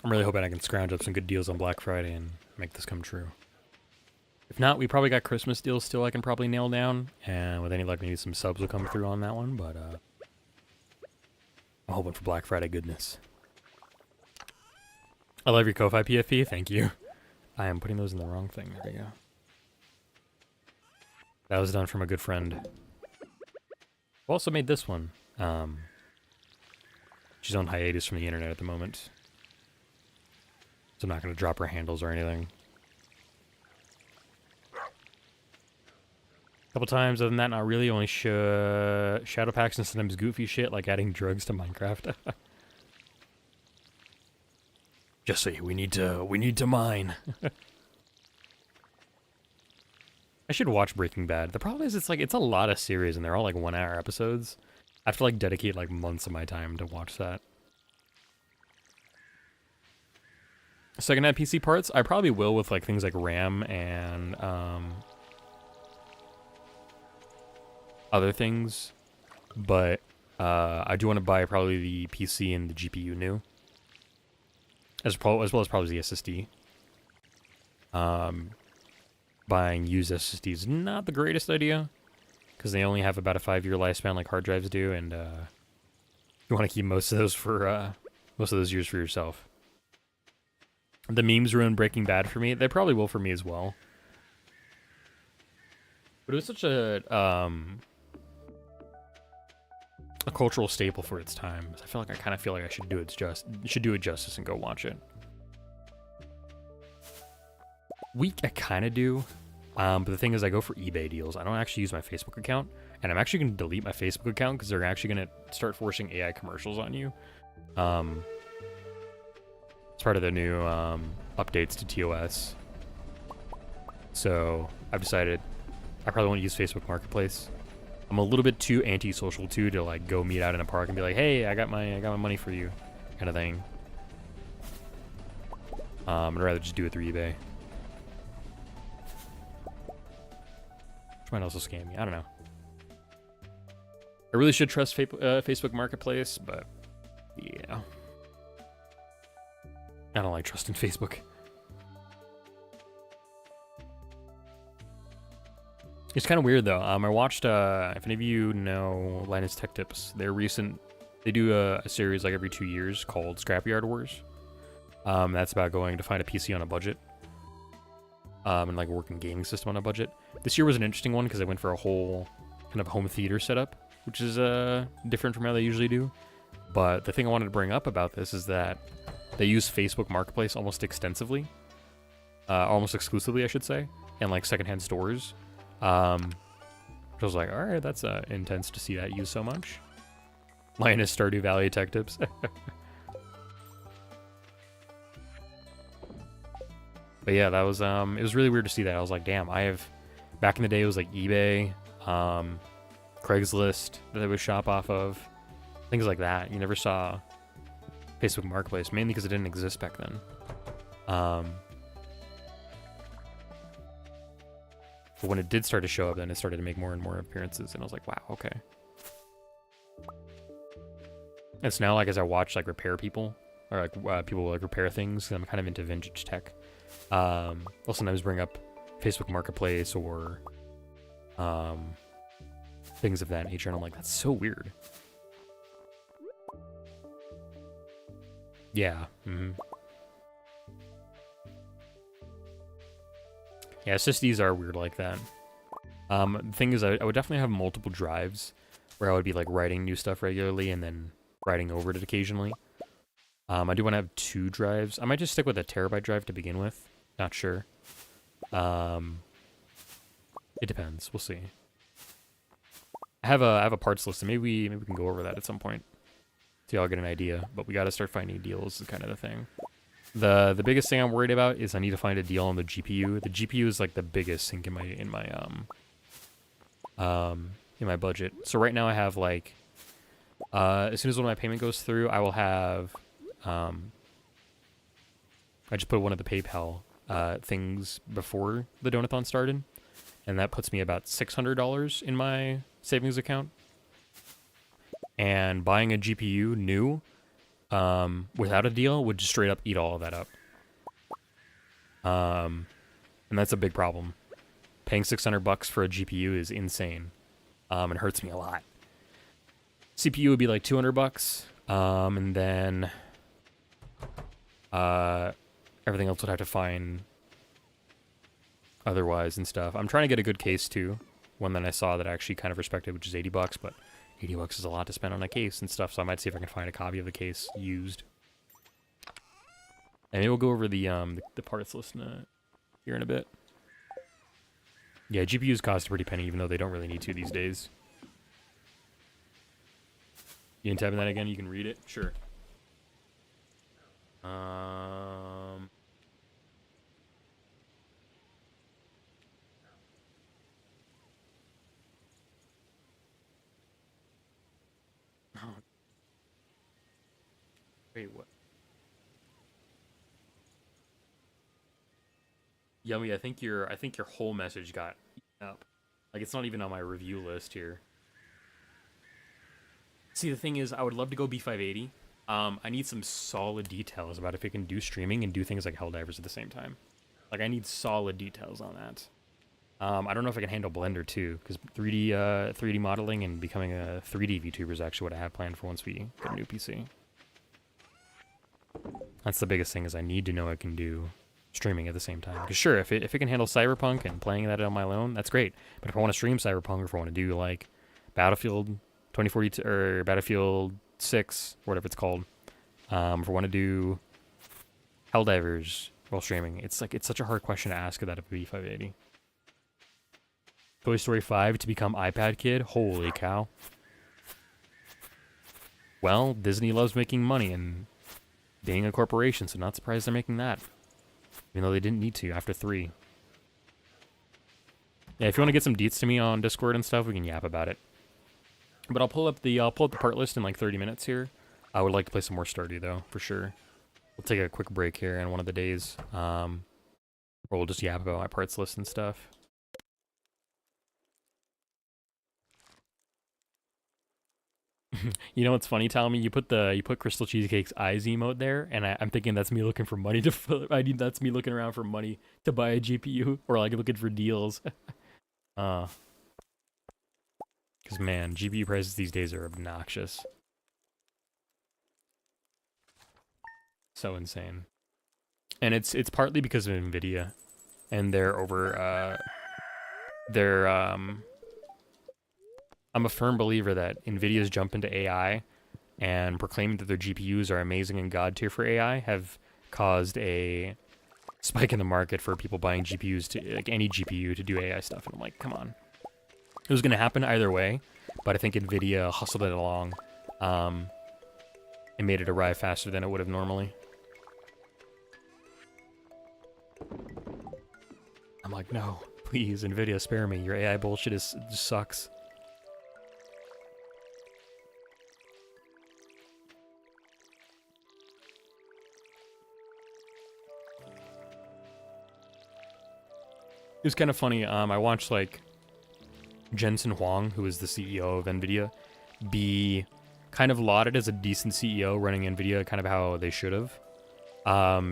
I'm really hoping I can scrounge up some good deals on Black Friday and make this come true. If not, we probably got Christmas deals still I can probably nail down, and with any luck, maybe some subs will come through on that one, but I'm hoping for Black Friday goodness. I love your Ko-Fi PFP, thank you. I am putting those in the wrong thing, there we go. That was done from a good friend. Who also made this one. She's on hiatus from the internet at the moment. So I'm not going to drop her handles or anything. Couple times, other than that, not really. Only shadow packs and sometimes goofy shit like adding drugs to Minecraft. Just say we need to mine. I should watch Breaking Bad. The problem is it's a lot of series and they're all like 1 hour episodes. I have to like dedicate like months of my time to watch that. Secondhand PC parts, I probably will with like things like RAM and other things, but I do want to buy probably the PC and the GPU new, as well as probably the SSD. Buying used SSD is not the greatest idea, because they only have about a 5-year lifespan like hard drives do, and you want to keep most of those years for yourself. The memes ruined Breaking Bad for me. They probably will for me as well. But it was such a cultural staple for its time. I kind of feel like I should do it justice and go watch it. I kind of do, but the thing is I go for eBay deals. I don't actually use my Facebook account, and I'm actually going to delete my Facebook account because they're actually going to start forcing AI commercials on you. It's part of the new updates to TOS. So I've decided I probably want to use Facebook Marketplace. I'm a little bit too antisocial too to like go meet out in a park and be like, "Hey, I got my money for you," kind of thing. I'd rather just do it through eBay. Which might also scam me. I don't know. I really should trust Facebook Marketplace, but yeah. I don't like trusting Facebook. It's kind of weird though. I watched, if any of you know Linus Tech Tips, they do a series like every 2 years called Scrapyard Wars. That's about going to find a PC on a budget. And like a working gaming system on a budget. This year was an interesting one because I went for a whole kind of home theater setup, which is different from how they usually do. But the thing I wanted to bring up about this is that they use Facebook Marketplace almost extensively. Almost exclusively, I should say. And like secondhand stores. I was like, alright, that's intense to see that used so much. Linus Stardew Valley Tech Tips. But yeah, that was, it was really weird to see that. I was like, damn, back in the day it was like eBay, Craigslist that they would shop off of, things like that. You never saw Facebook Marketplace, mainly because it didn't exist back then. But when it did start to show up, then it started to make more and more appearances, and I was like, wow, okay. It's now like as I watch like repair people, or like people like repair things, 'cause I'm kind of into vintage tech. I'll sometimes bring up Facebook Marketplace or things of that nature, and I'm like, that's so weird. Yeah. Mm-hmm. Yeah, SSDs are weird like that. The thing is, I would definitely have multiple drives where I would be like writing new stuff regularly and then writing over it occasionally. I do want to have 2 drives. I might just stick with a terabyte drive to begin with. Not sure. It depends. We'll see. I have a parts list, and maybe we can go over that at some point, so y'all get an idea. But we got to start finding deals, is kind of the thing. The biggest thing I'm worried about is I need to find a deal on the GPU. The GPU is like the biggest sink in my budget. So right now I have like as soon as one of my payment goes through, I will have I just put one of the PayPal things before the Donathon started, and that puts me about $600 in my savings account. And buying a GPU new without a deal would just straight up eat all of that up. And that's a big problem. Paying $600 for a GPU is insane. It hurts me a lot. CPU would be like $200, and then everything else would have to find otherwise and stuff. I'm trying to get a good case too. One that I saw that I actually kind of respected, which is $80, but $80 is a lot to spend on a case and stuff, so I might see if I can find a copy of the case used. And maybe we'll go over the parts list here in a bit. Yeah, GPUs cost a pretty penny, even though they don't really need to these days. You can type in that again, you can read it? Sure. Oh. Wait, what? Yummy, I think your whole message got eaten up. Like, it's not even on my review list here. See, the thing is, I would love to go B580. I need some solid details about if it can do streaming and do things like Helldivers at the same time. Like, I need solid details on that. I don't know if I can handle Blender too, because 3D modeling and becoming a 3D VTuber is actually what I have planned for once we get a new PC. That's the biggest thing, is I need to know I can do streaming at the same time. Because sure, if it can handle Cyberpunk and playing that on my own, that's great. But if I want to stream Cyberpunk, or if I want to do like Battlefield 2042 or Battlefield 6, or whatever it's called, if I want to do Helldivers while streaming, it's such a hard question to ask that of a B580. Toy Story 5 to become iPad Kid? Holy cow. Well, Disney loves making money and being a corporation, so not surprised they're making that. Even though they didn't need to after 3. Yeah, if you want to get some deets to me on Discord and stuff, we can yap about it. But I'll pull up the part list in like 30 minutes here. I would like to play some more Stardew though, for sure. We'll take a quick break here in one of the days. Or we'll just yap about my parts list and stuff. You know what's funny, Tommy? You put Crystal Cheesecake's eyes emote there, and I'm thinking that's me looking for money that's me looking around for money to buy a GPU, or like looking for deals. Because man, GPU prices these days are obnoxious. So insane. And it's partly because of Nvidia and I'm a firm believer that Nvidia's jump into AI and proclaiming that their GPUs are amazing and god tier for AI have caused a spike in the market for people buying GPUs to, like, any GPU to do AI stuff. And I'm like, come on. It was going to happen either way, but I think Nvidia hustled it along and made it arrive faster than it would have normally. I'm like, no, please, Nvidia, spare me. Your AI bullshit just sucks. It was kind of funny. I watched like Jensen Huang, who is the CEO of Nvidia, be kind of lauded as a decent CEO running Nvidia, kind of how they should have.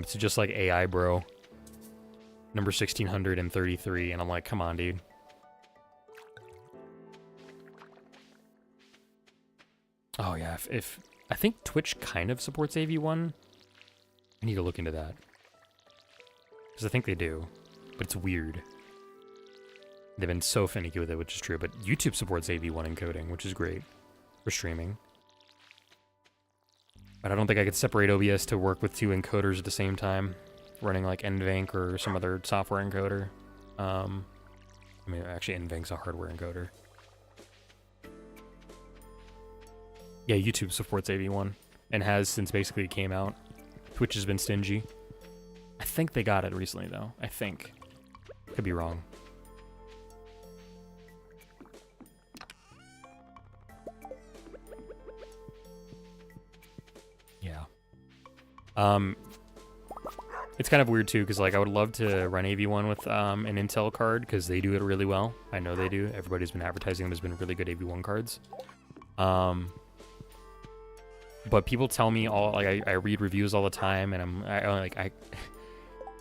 It's just like AI bro, number 1633, and I'm like, come on, dude. Oh yeah, if I think Twitch kind of supports AV1. I need to look into that, because I think they do, but it's weird. They've been so finicky with it, which is true, but YouTube supports AV1 encoding, which is great for streaming. But I don't think I could separate OBS to work with 2 encoders at the same time, running like NVENC or some other software encoder. I mean, actually, NVENC's a hardware encoder. Yeah, YouTube supports AV1, and has since basically it came out. Twitch has been stingy. I think they got it recently, though. I think. Could be wrong. Yeah. It's kind of weird too, because like I would love to run AV1 with an Intel card, because they do it really well. I know they do. Everybody's been advertising them as been really good AV1 cards. But people tell me all, like, I read reviews all the time, and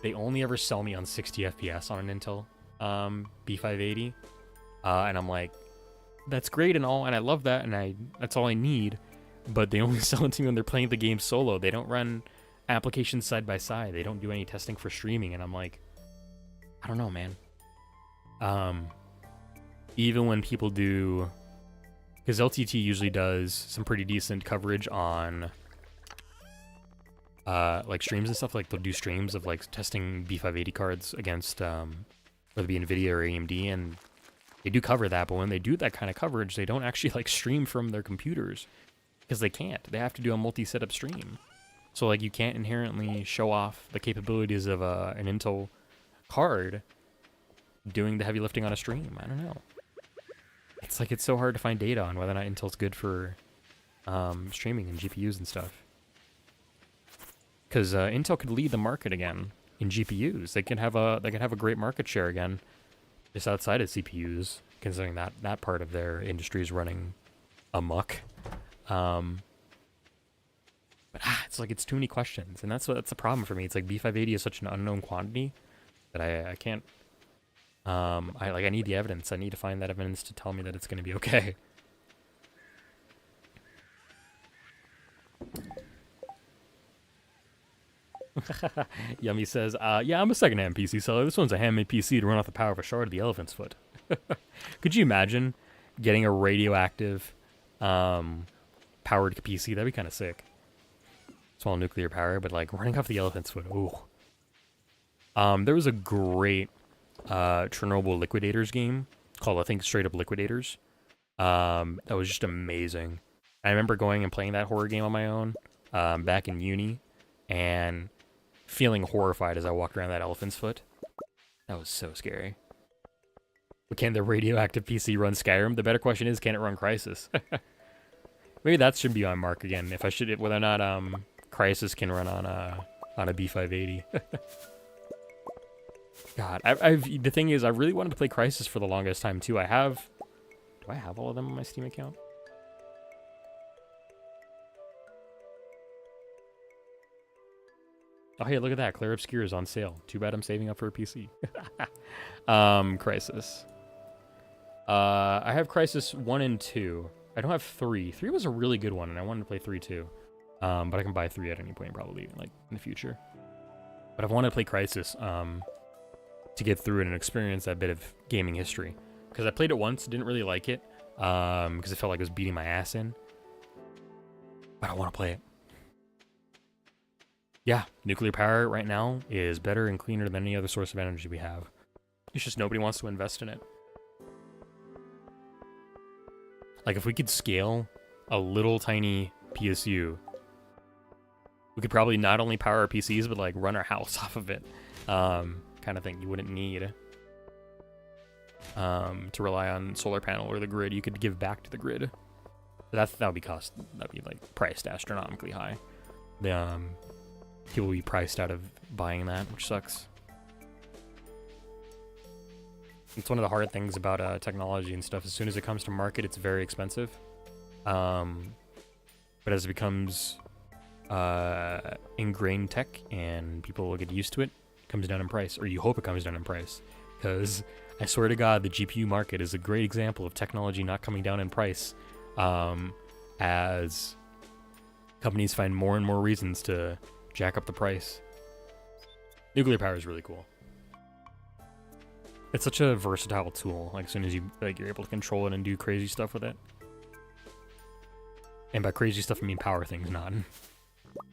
they only ever sell me on 60 FPS on an Intel B580, and I'm like, that's great and all, and I love that, and that's all I need. But they only sell it to me when they're playing the game solo. They don't run applications side by side. They don't do any testing for streaming, and I'm like, I don't know, man. Even when people do, because LTT usually does some pretty decent coverage on like streams and stuff. Like they'll do streams of like testing B580 cards against whether it be NVIDIA or AMD, and they do cover that. But when they do that kind of coverage, they don't actually like stream from their computers because they can't. They have to do a multi-setup stream. So like you can't inherently show off the capabilities of an Intel card doing the heavy lifting on a stream. I don't know. It's like it's so hard to find data on whether or not Intel's good for streaming and GPUs and stuff. Because Intel could lead the market again in GPUs. They can have a great market share again, just outside of CPUs, considering that part of their industry is running amok. But it's like it's too many questions, and that's the problem for me. It's like B580 is such an unknown quantity that I can't. I need the evidence. I need to find that evidence to tell me that it's going to be okay. Yummy says, yeah, I'm a secondhand PC seller. This one's a handmade PC to run off the power of a shard of the elephant's foot. Could you imagine getting a radioactive powered PC? That'd be kind of sick. Small nuclear power, but like running off the elephant's foot. Ooh. There was a great Chernobyl Liquidators game called, I think, straight up Liquidators. That was just amazing. I remember going and playing that horror game on my own back in uni and feeling horrified as I walked around that elephant's foot. That was so scary. But can the radioactive PC run Skyrim? The better question is, can it run Crysis? Maybe that should be on Mark again. If I should, whether or not Crysis can run on a B580. God, the thing is, I really wanted to play Crysis for the longest time too. Do I have all of them on my Steam account? Oh hey, look at that! Claire Obscure is on sale. Too bad I'm saving up for a PC. Crysis. I have Crysis 1 and 2. I don't have 3. 3 was a really good one, and I wanted to play 3 too. But I can buy 3 at any point, probably, like, in the future. But I've wanted to play Crysis, to get through it and experience that bit of gaming history. Because I played it once, didn't really like it, because it felt like it was beating my ass in. But I want to play it. Yeah, nuclear power right now is better and cleaner than any other source of energy we have. It's just nobody wants to invest in it. Like, if we could scale a little tiny PSU, we could probably not only power our PCs, but, like, run our house off of it. Kind of thing. You wouldn't need to rely on solar panel or the grid. You could give back to the grid. But that'd be like priced astronomically high. People will be priced out of buying that, which sucks. It's one of the hard things about technology and stuff. As soon as it comes to market, it's very expensive. But as it becomes ingrained tech and people will get used to it, it comes down in price, or you hope it comes down in price. Because I swear to God, the GPU market is a great example of technology not coming down in price as companies find more and more reasons to jack up the price. Nuclear power is really cool. It's such a versatile tool. Like, as soon as you're able to control it and do crazy stuff with it. And by crazy stuff, I mean power things, not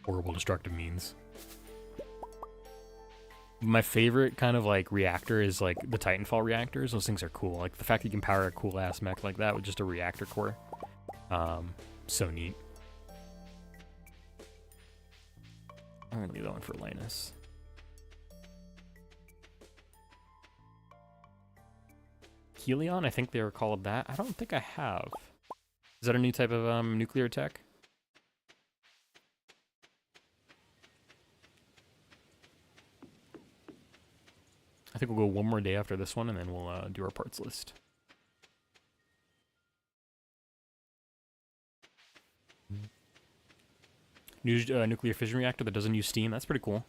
horrible destructive means. My favorite kind of like reactor is like the Titanfall reactors. Those things are cool. Like the fact that you can power a cool ass mech like that with just a reactor core. So neat. I'm gonna leave that one for Linus. Helion, I think they were called that. I don't think I have. Is that a new type of nuclear tech? I think we'll go one more day after this one, and then we'll do our parts list. New nuclear fission reactor that doesn't use steam. That's pretty cool.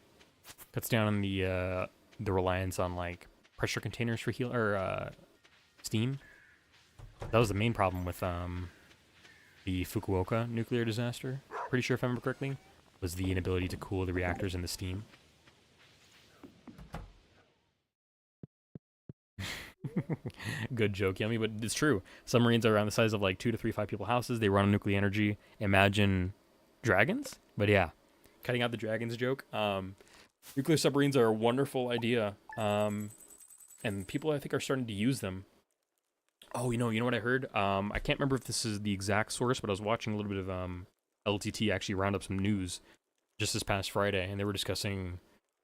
Cuts down on the reliance on like pressure containers for heal or steam. That was the main problem with the Fukuoka nuclear disaster. Pretty sure if I remember correctly, was the inability to cool the reactors in the steam. Good joke, Yummy, but it's true. Submarines are around the size of like 2 to 3 5 people houses. They run on nuclear energy. Imagine dragons? But yeah, cutting out the dragons joke. Nuclear submarines are a wonderful idea. And people I think are starting to use them. Oh, you know what I heard? I can't remember if this is the exact source, but I was watching a little bit of LTT actually round up some news just this past Friday, and they were discussing,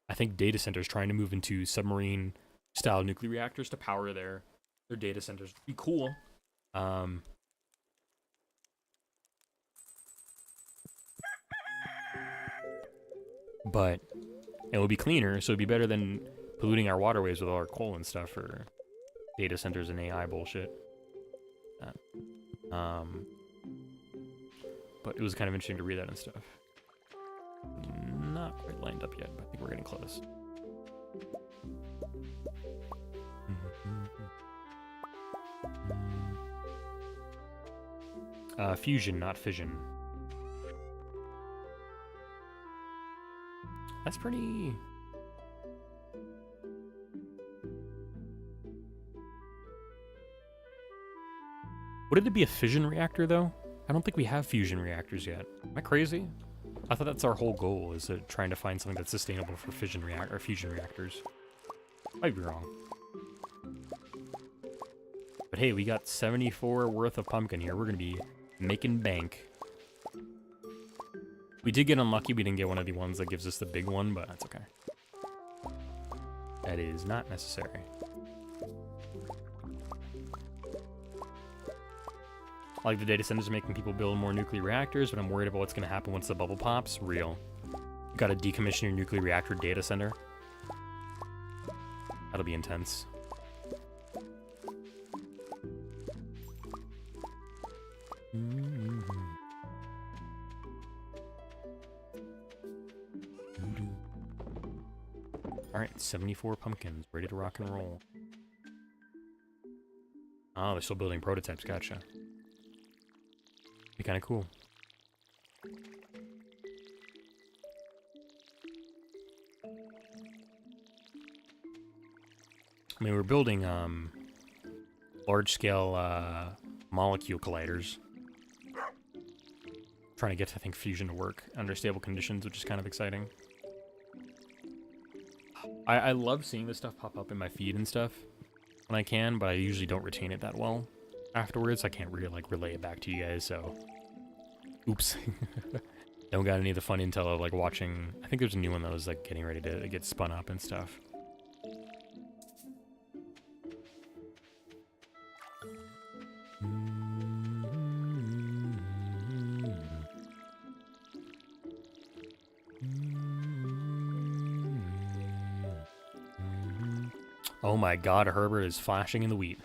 I think, data centers trying to move into submarine-style nuclear reactors to power their data centers. It'd be cool. But it would be cleaner, so it'd be better than polluting our waterways with all our coal and stuff for data centers and AI bullshit. But it was kind of interesting to read that and stuff. Not quite lined up yet, but I think we're getting close. Fusion, not fission. That's pretty... Would it be a fission reactor, though? I don't think we have fusion reactors yet. Am I crazy? I thought that's our whole goal, is trying to find something that's sustainable for fusion reactors. Might be wrong. But hey, we got 74 worth of pumpkin here. We're gonna be making bank. We did get unlucky. We didn't get one of the ones that gives us the big one, but that's okay. That is not necessary. I like the data centers are making people build more nuclear reactors, but I'm worried about what's going to happen once the bubble pops. Real. You got to decommission your nuclear reactor data center. That'll be intense. Alright, 74 pumpkins, ready to rock and roll. Oh, they're still building prototypes, gotcha. Be kind of cool. I mean, we're building large-scale molecule colliders. Trying to get, I think, fusion to work under stable conditions, which is kind of exciting. I love seeing this stuff pop up in my feed and stuff when I can, but I usually don't retain it that well afterwards. I can't really, like, relay it back to you guys, so... Oops. Don't got any of the fun intel of, like, watching... I think there's a new one that was, like, getting ready to get spun up and stuff. Oh my god, Herbert is flashing in the wheat.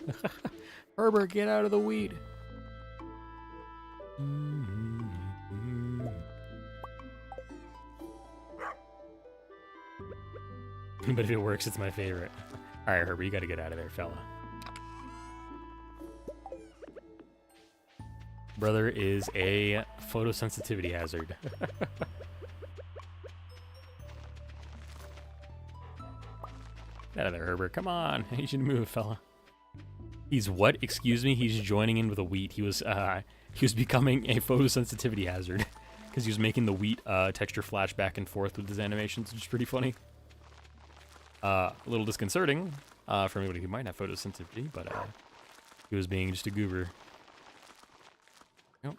Herbert, get out of the wheat! But if it works, it's my favorite. Alright, Herbert, you gotta get out of there, fella. Brother is a photosensitivity hazard. Get out of there, Herbert. Come on. You should move, fella. He's what? Excuse me? He's joining in with a wheat. He was becoming a photosensitivity hazard. Because he was making the wheat texture flash back and forth with his animations, which is pretty funny. A little disconcerting for anybody who might have photosensitivity, but he was being just a goober. Yep.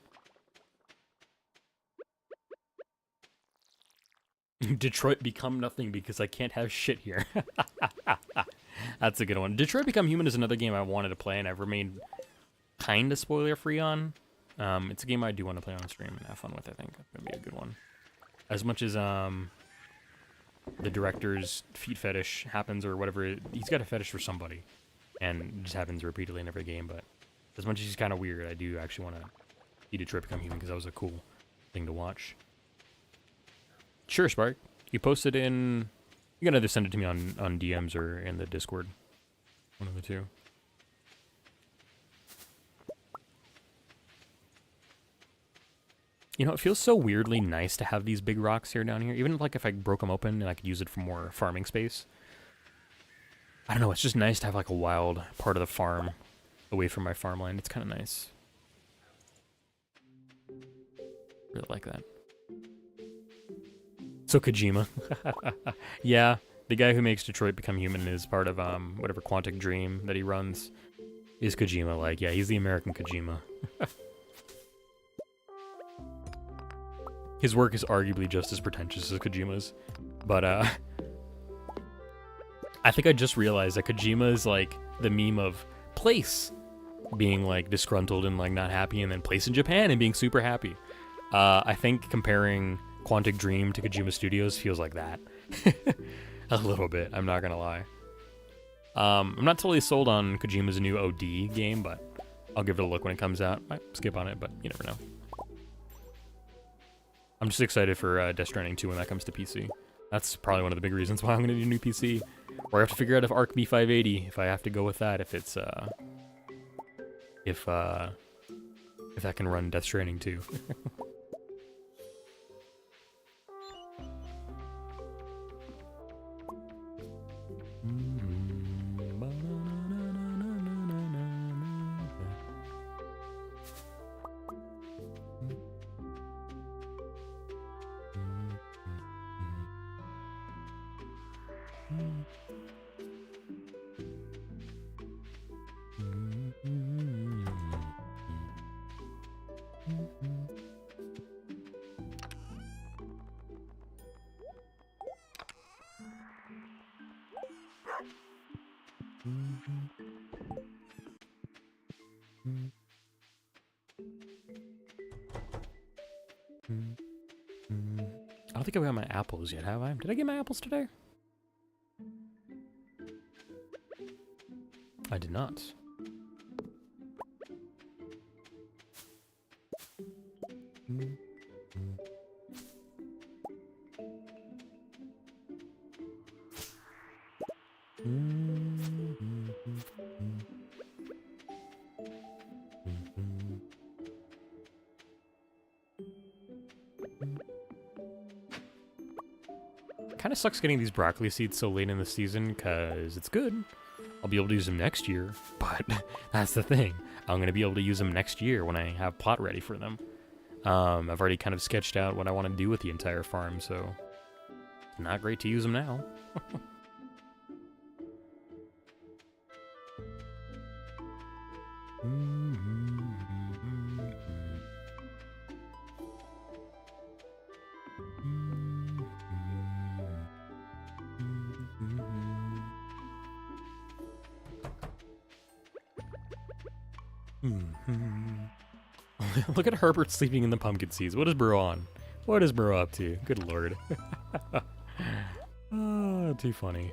Detroit become nothing because I can't have shit here. That's a good one. Detroit Become Human is another game I wanted to play and I've remained kind of spoiler free on. It's a game I do want to play on stream and have fun with. I think it's gonna be a good one. As much as the director's feet fetish happens or whatever, he's got a fetish for somebody, and it just happens repeatedly in every game. But as much as he's kind of weird, I do actually want to see Detroit Become Human because that was a cool thing to watch. Sure, Spark. You posted in... You can either send it to me on DMs or in the Discord. One of the two. You know, it feels so weirdly nice to have these big rocks here down here. Even like if I broke them open and I could use it for more farming space. I don't know, it's just nice to have like a wild part of the farm away from my farmland. It's kind of nice. Really like that. So Kojima. Yeah, the guy who makes Detroit Become Human is part of whatever Quantic Dream that he runs is Kojima. Like, yeah, he's the American Kojima. His work is arguably just as pretentious as Kojima's. But, I think I just realized that Kojima is, like, the meme of Place being, like, disgruntled and, like, not happy, and then Place in Japan and being super happy. I think comparing Quantic Dream to Kojima Studios feels like that. A little bit, I'm not gonna lie. I'm not totally sold on Kojima's new OD game, but I'll give it a look when it comes out. Might skip on it, but you never know. I'm just excited for Death Stranding 2 when that comes to PC. That's probably one of the big reasons why I'm going to need a new PC. Or I have to figure out if Arc B580, if I have to go with that, if it's, if that can run Death Stranding 2. I don't think I got my apples yet, have I? Did I get my apples today? I did not. Kind of sucks getting these broccoli seeds so late in the season because it's good. I'll be able to use them next year, but that's the thing. I'm going to be able to use them next year when I have plot ready for them. I've already kind of sketched out what I want to do with the entire farm, so it's not great to use them now. Look at Herbert sleeping in the pumpkin seeds. What is bro on? What is bro up to? Good lord. Oh, too funny.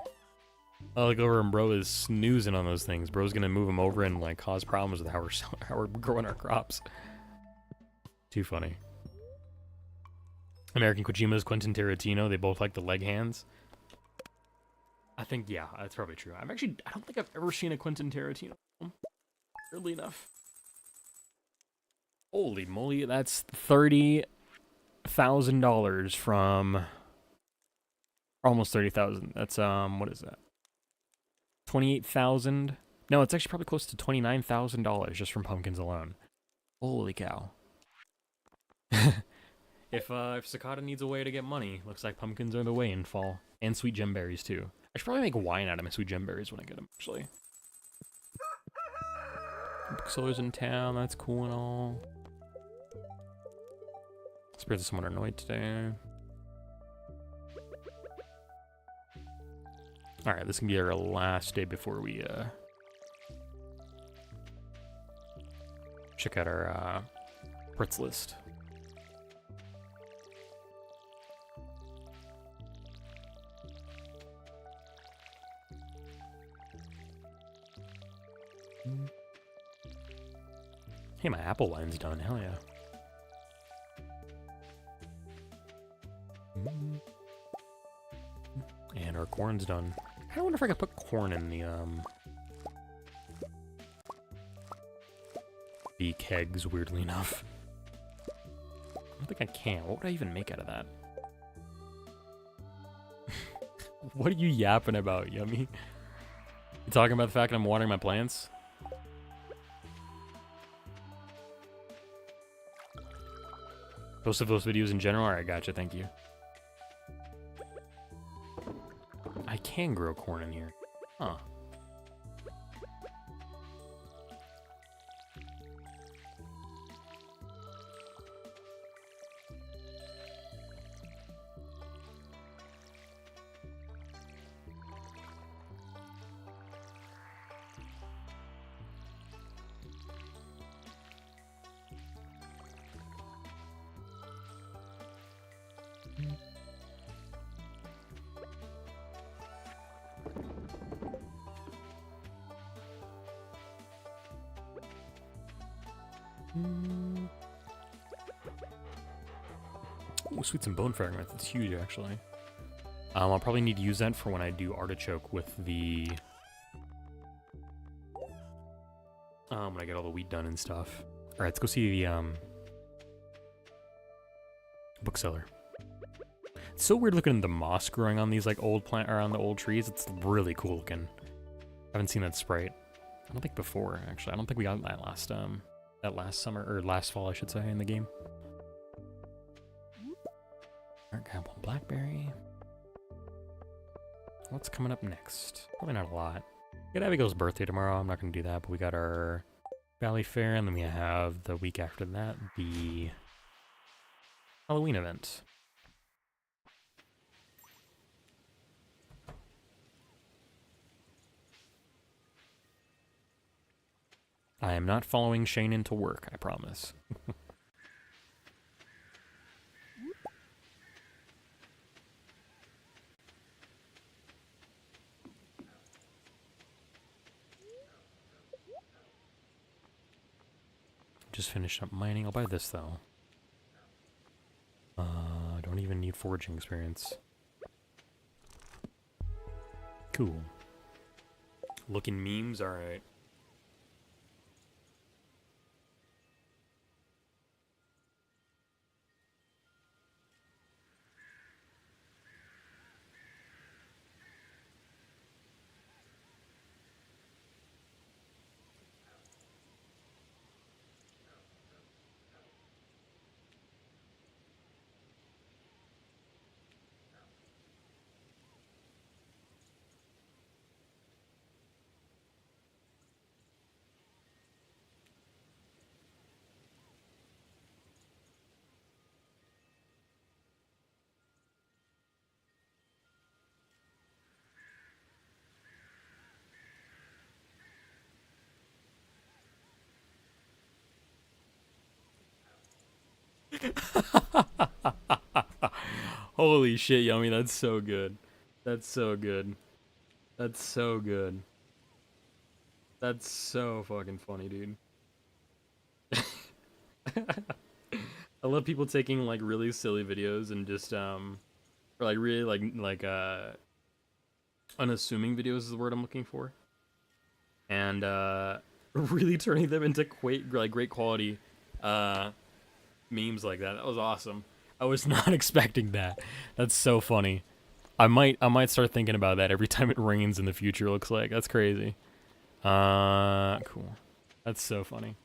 I look over and bro is snoozing on those things. Bro's gonna move them over and like cause problems with how we're growing our crops. Too funny. American Kojima's Quentin Tarantino. They both like the leg hands. I think, yeah, that's probably true. I don't think I've ever seen a Quentin Tarantino film. Weirdly enough. Holy moly, that's $30,000 from almost 30,000. That's what is that? 28,000? No, it's actually probably close to $29,000 just from pumpkins alone. Holy cow. If Cicada needs a way to get money, looks like pumpkins are the way in fall. And sweet gemberries too. I should probably make wine out of my sweet gemberries when I get them, actually. Bookseller's in town, that's cool and all. Spirits of someone are annoyed today. Alright, this can be our last day before we check out our Pritz list. Hey, my apple wine's done, hell yeah. And our corn's done. I wonder if I could put corn in the kegs, weirdly enough. I don't think I can. What would I even make out of that? What are you yapping about, Yummy? You talking about the fact that I'm watering my plants? Most of those videos in general? Alright, gotcha, thank you. I can grow corn in here. Huh. Oh, sweet, some bone fragments. That's huge, actually. I'll probably need to use that for when I do artichoke with the... when I get all the wheat done and stuff. Alright, let's go see the, bookseller. It's so weird looking at the moss growing on these, like, old plant, or on the old trees. It's really cool looking. I haven't seen that sprite. I don't think before, actually. I don't think we got that last summer, or last fall, I should say, in the game. Dark apple, blackberry. What's coming up next? Probably not a lot. We got Abigail's birthday tomorrow. I'm not going to do that, but we got our Valley Fair, and then we have the week after that, the Halloween event. I am not following Shane into work, I promise. Just finished up mining. I'll buy this, though. I don't even need foraging experience. Cool. Looking memes? Alright. Holy shit, Yummy, that's so good. That's so good. That's so good. That's so fucking funny, dude. I love people taking like really silly videos and just or like really unassuming videos is the word I'm looking for. And really turning them into great quality memes like that. That was awesome. I was not expecting that. That's so funny. I might start thinking about that every time it rains in the future, looks like. That's crazy. Cool. That's so funny.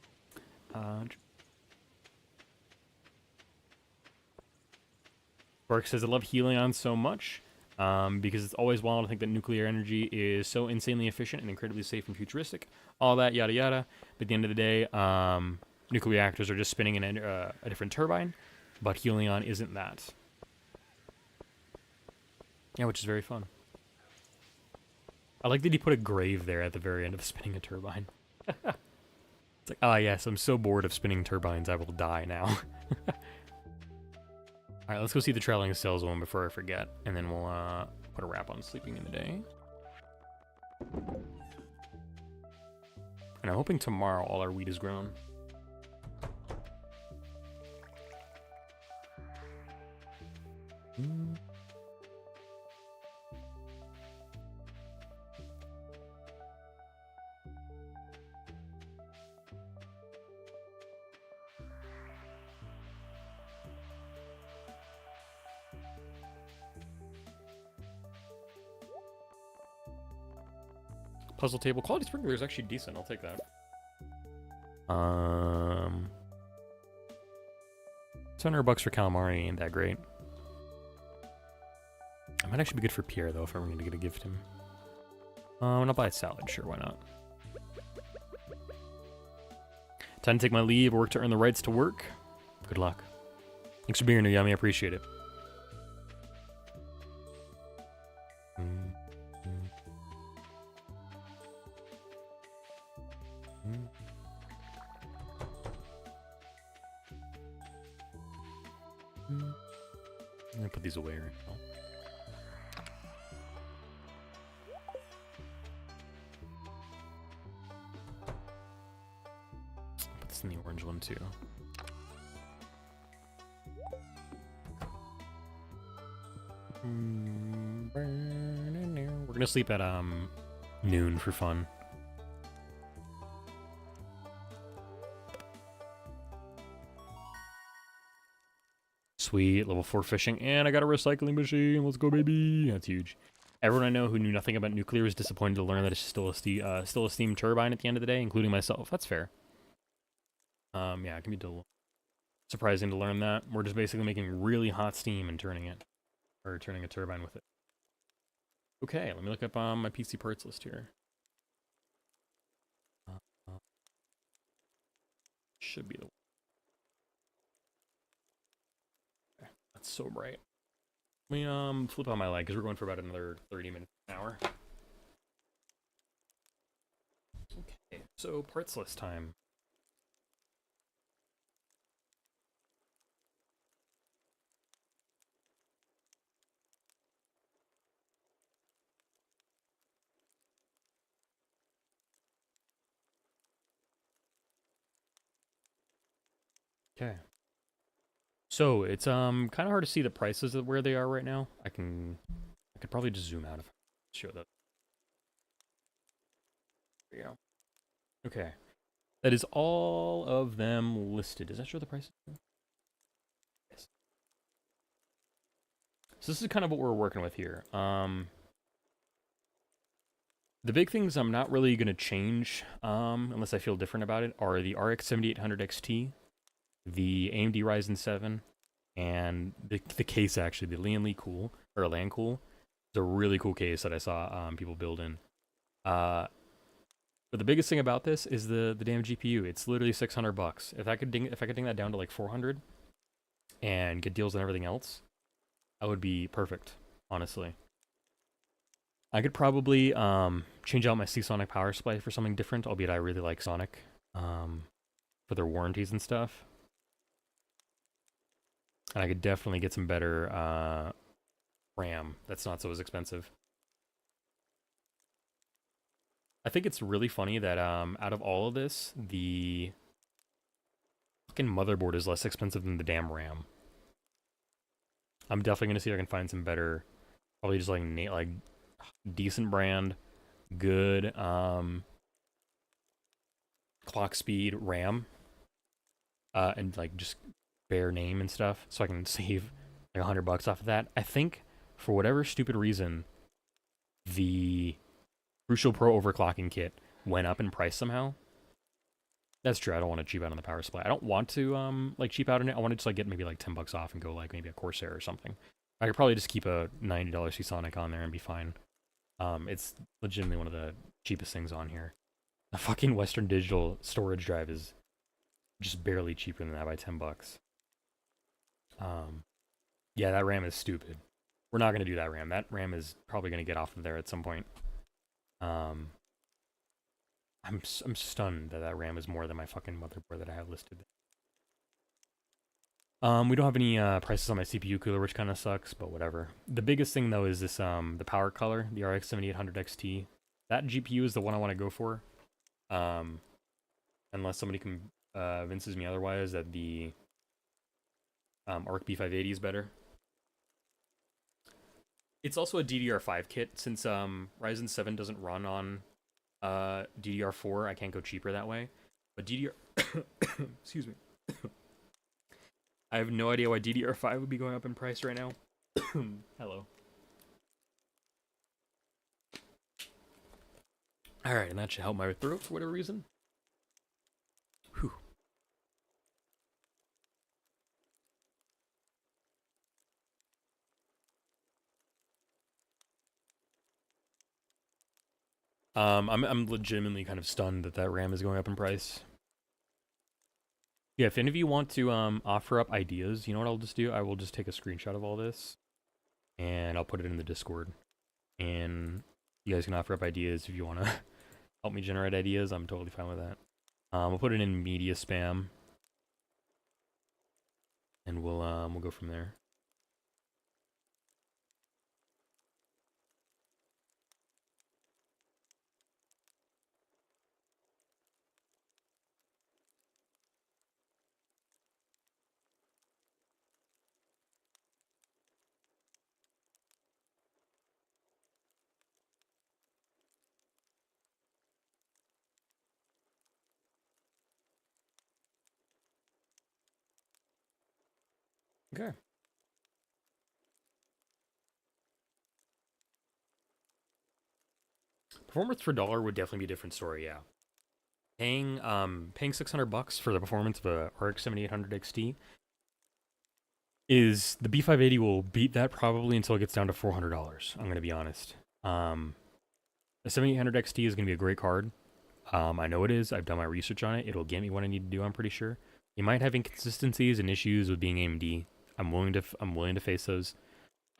Bark says, I love Helion so much because it's always wild to think that nuclear energy is so insanely efficient and incredibly safe and futuristic. All that, yada yada. But at the end of the day, nuclear reactors are just spinning in a different turbine, but Helion isn't that. Yeah, which is very fun. I like that he put a grave there at the very end of spinning a turbine. It's like, ah, yes, I'm so bored of spinning turbines, I will die now. Alright, let's go see the Traveling Cells one before I forget, and then we'll put a wrap on Sleeping in the Day. And I'm hoping tomorrow all our wheat is grown. Puzzle table. Quality sprinkler is actually decent. I'll take that. 700 bucks for calamari ain't that great. I might actually be good for Pierre though if I'm going to get a gift him. I'll buy a salad. Sure, why not? Time to take my leave. Work to earn the rights to work. Good luck. Thanks for being here, Yummy. I appreciate it. I'm gonna put these away right now. Put this in the orange one too. We're gonna sleep at noon for fun. Sweet, level 4 fishing, and I got a recycling machine. Let's go, baby. That's huge. Everyone I know who knew nothing about nuclear is disappointed to learn that it's still a steam turbine at the end of the day, including myself. That's fair. Yeah, it can be surprising to learn that. We're just basically making really hot steam and turning it, or turning a turbine with it. Okay, let me look up my PC parts list here. Should be the one. Okay, that's so bright. Let me flip on my light because we're going for about another 30 minutes, an hour. Okay, so parts list time. Okay. So it's kind of hard to see the prices of where they are right now. I could probably just zoom out if I show that. There you go. Okay. That is all of them listed. Does that show the prices? Yes. So this is kind of what we're working with here. The big things I'm not really going to change, unless I feel different about it, are the RX 7800 XT, the AMD Ryzen 7, and the case, actually, the Lian Li Cool, or Lan Cool. It's a really cool case that I saw people build in. But the biggest thing about this is the damn GPU. It's literally 600 bucks. If I could ding that down to like 400 and get deals on everything else, that would be perfect, honestly. I could probably change out my Seasonic power supply for something different, albeit I really like Sonic for their warranties and stuff. And I could definitely get some better RAM that's not so as expensive. I think it's really funny that out of all of this, the fucking motherboard is less expensive than the damn RAM. I'm definitely gonna see if I can find some better, probably just like decent brand, good clock speed RAM, and like just bare name and stuff, so I can save like 100 bucks off of that. I think for whatever stupid reason, the Crucial Pro overclocking kit went up in price somehow. That's true. I don't want to cheap out on the power supply. I don't want to like cheap out on it. I want to just like get maybe like 10 bucks off and go like maybe a Corsair or something. I could probably just keep a $90 Seasonic on there and be fine. It's legitimately one of the cheapest things on here. The fucking Western Digital storage drive is just barely cheaper than that by 10 bucks. Yeah, that RAM is stupid. We're not going to do that RAM. That RAM is probably going to get off of there at some point. I'm stunned that that RAM is more than my fucking motherboard that I have listed. We don't have any prices on my CPU cooler, which kind of sucks, but whatever. The biggest thing though is this the power color, the RX 7800 XT. That GPU is the one I want to go for. Unless somebody convinces me otherwise that the ARC B580 is better. It's also a DDR5 kit. Since Ryzen 7 doesn't run on DDR4, I can't go cheaper that way. But DDR... Excuse me. I have no idea why DDR5 would be going up in price right now. Hello. Alright, and that should help my throat for whatever reason. Whew. I'm legitimately kind of stunned that that RAM is going up in price. Yeah, if any of you want to offer up ideas, you know what I'll just do? I will just take a screenshot of all this, and I'll put it in the Discord. And you guys can offer up ideas if you want to help me generate ideas. I'm totally fine with that. We'll put it in media spam, and we'll go from there. Okay. Performance per dollar would definitely be a different story, yeah. Paying $600 for the performance of a RX 7800 XT is the B580 will beat that probably until it gets down to $400. I'm gonna be honest. The 7800 XT is gonna be a great card. I know it is. I've done my research on it. It'll get me what I need to do. I'm pretty sure. You might have inconsistencies and issues with being AMD. I'm willing to face those.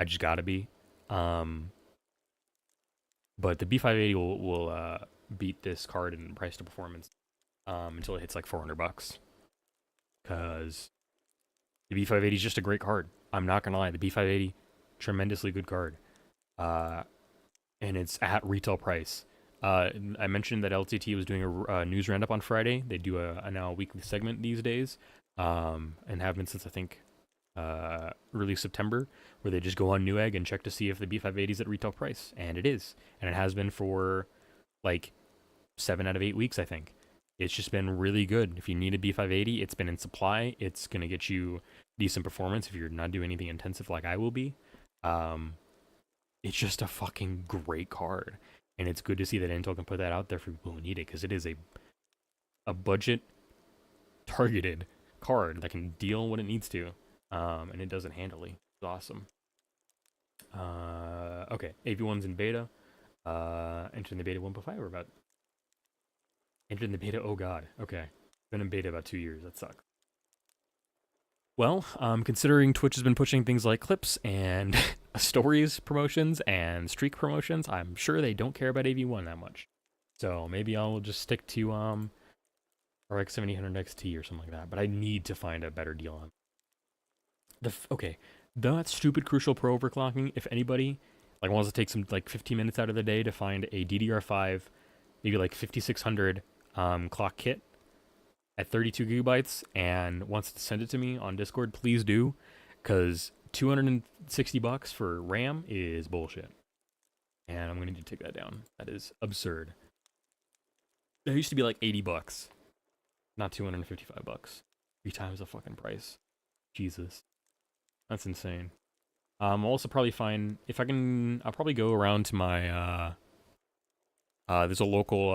I just gotta be. But the B580 will beat this card in price to performance until it hits like $400. Because the B580 is just a great card. I'm not gonna lie. The B580, tremendously good card. And it's at retail price. I mentioned that LTT was doing a news roundup on Friday. They do a now weekly segment these days, and have been since I think early September, where they just go on Newegg and check to see if the B580 is at retail price, and it is, and it has been for like 7 out of 8 weeks, I think. It's just been really good. If you need a B580, it's been in supply. It's gonna get you decent performance if you're not doing anything intensive like I will be. It's just a fucking great card. And it's good to see that Intel can put that out there for people who need it, because it is a budget targeted card that can deal what it needs to. And it does it handily. It's awesome. Okay, AV1's in beta. Entering the beta 1.5 or about entering the beta, oh god. Okay. Been in beta about 2 years. That sucks. Well, considering Twitch has been pushing things like clips and stories promotions and streak promotions, I'm sure they don't care about AV1 that much. So maybe I'll just stick to RX 7800 XT or something like that. But I need to find a better deal on okay, that stupid Crucial Pro overclocking. If anybody like wants to take some like 15 minutes out of the day to find a DDR5, maybe like 5600 clock kit at 32 gigabytes and wants to send it to me on Discord, please do, because $260 for RAM is bullshit, and I'm gonna need to take that down. That is absurd. That used to be like $80, not $255. 3 times the fucking price. Jesus, that's insane. I'll also probably find, if I can, I'll probably go around to my there's a local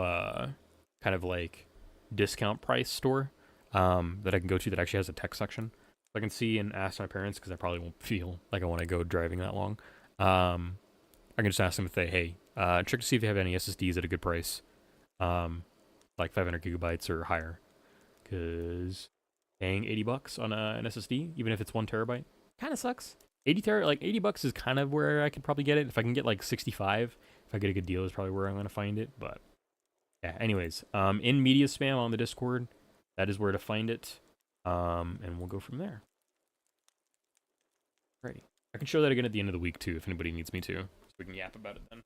kind of like discount price store that I can go to that actually has a tech section. So I can see and ask my parents, because I probably won't feel like I want to go driving that long. I can just ask them if they, hey, check to see if they have any SSDs at a good price, like 500 gigabytes or higher, because paying $80 on an SSD, even if it's 1 terabyte, kind of sucks. $80 is kind of where I could probably get it. If I can get like 65, if I get a good deal, is probably where I'm gonna find it. But yeah, anyways, in media spam on the Discord, that is where to find it, and we'll go from there. Alrighty, I can show that again at the end of the week too, if anybody needs me to, so we can yap about it then.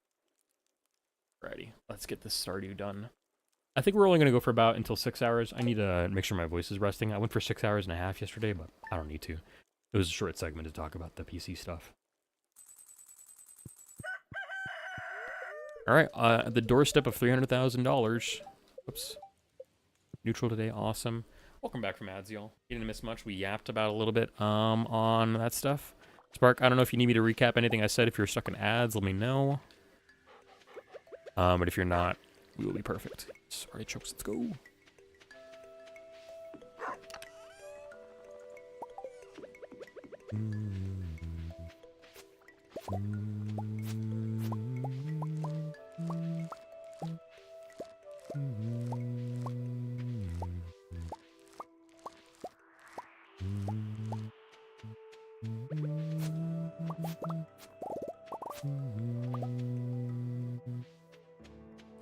Alrighty, let's get this Stardew done. I think we're only gonna go for about until 6 hours. I need to make sure my voice is resting. I went for 6 hours and a half yesterday, but I don't need to. It was a short segment to talk about the PC stuff. All right, at the doorstep of $300,000. Whoops. Neutral today, awesome. Welcome back from ads, y'all. You didn't miss much. We yapped about a little bit on that stuff. Spark, I don't know if you need me to recap anything I said. If you're stuck in ads, let me know. But if you're not, we will be perfect. Sorry, chokes, let's go.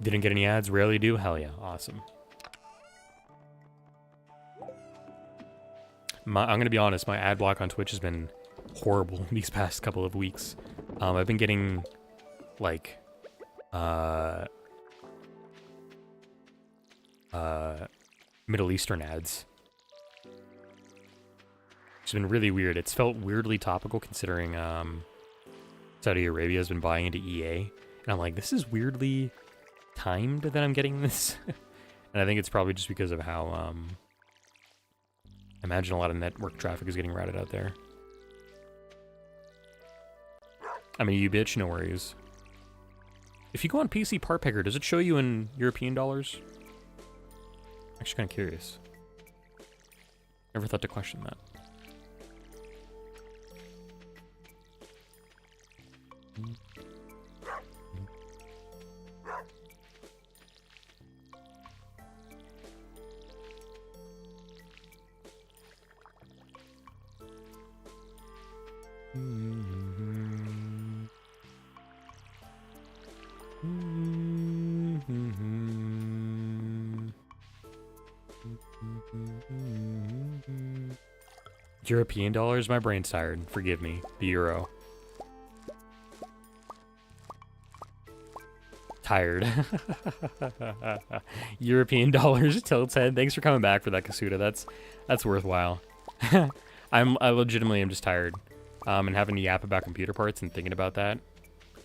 Didn't get any ads, rarely do. Hell yeah, awesome. I'm gonna be honest, my ad block on Twitch has been horrible these past couple of weeks. I've been getting like Middle Eastern ads. It's been really weird. It's felt weirdly topical considering Saudi Arabia has been buying into EA. And I'm like, this is weirdly timed that I'm getting this. And I think it's probably just because of how I imagine a lot of network traffic is getting routed out there. I mean, you bitch, no worries. If you go on PC Part Picker, does it show you in European dollars? Actually kind of curious. Never thought to question that. European dollars? My brain's tired. Forgive me. The euro. Tired. European dollars. Tilt's head. Thanks for coming back for that, Kasuda. That's worthwhile. I legitimately am just tired. And having to yap about computer parts and thinking about that,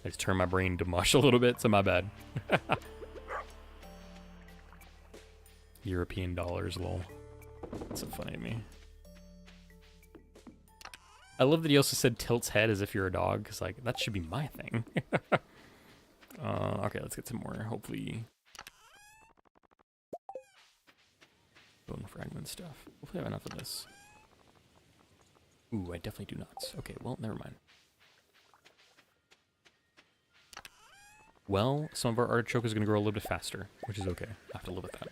I just turned my brain to mush a little bit, so my bad. European dollars, lol. That's so funny to me. I love that he also said tilt's head as if you're a dog, because, like, that should be my thing. Okay, let's get some more, hopefully. Bone fragment stuff. Hopefully I have enough of this. Ooh, I definitely do not. Okay, well, never mind. Well, some of our artichoke is going to grow a little bit faster, which is okay. I have to live with that.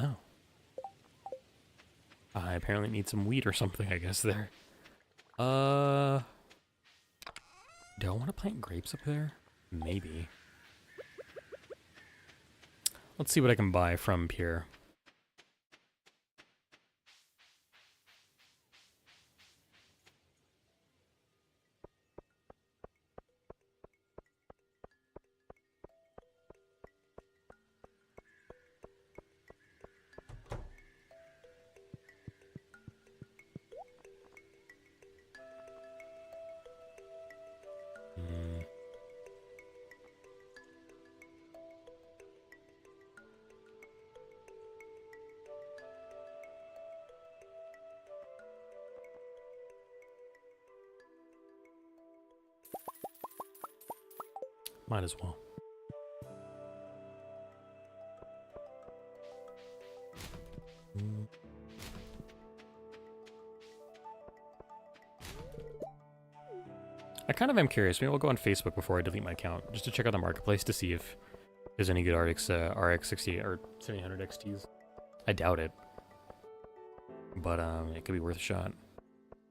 Oh. I apparently need some wheat or something, I guess, there. Do I want to plant grapes up there? Maybe. Let's see what I can buy from Pierre. Might as well. I kind of am curious. Maybe I'll go on Facebook before I delete my account, just to check out the marketplace to see if there's any good RX 60 or 7800 XTs. I doubt it, but it could be worth a shot,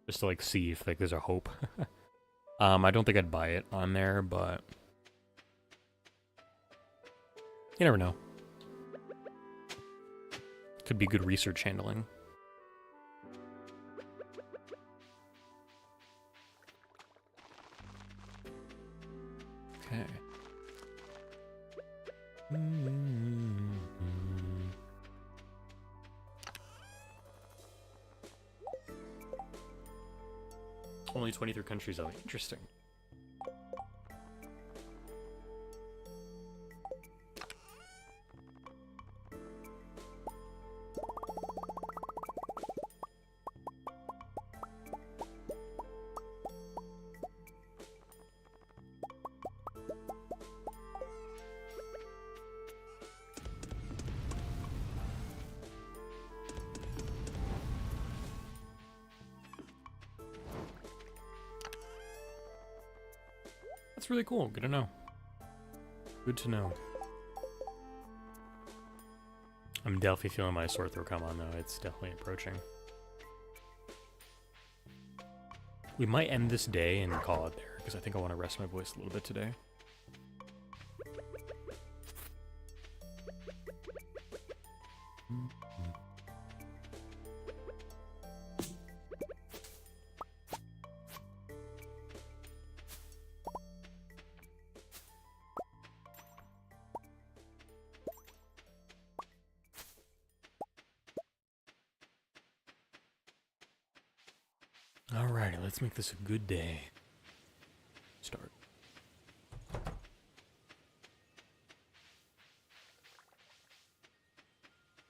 just to like see if like there's a hope. I don't think I'd buy it on there, but you never know. Could be good research handling. Only 23 countries though. Interesting. That's really cool. Good to know. Good to know. I'm definitely feeling my sore throat come on, though. It's definitely approaching. We might end this day and call it there, because I think I want to rest my voice a little bit today. Alrighty, let's make this a good day. Start. You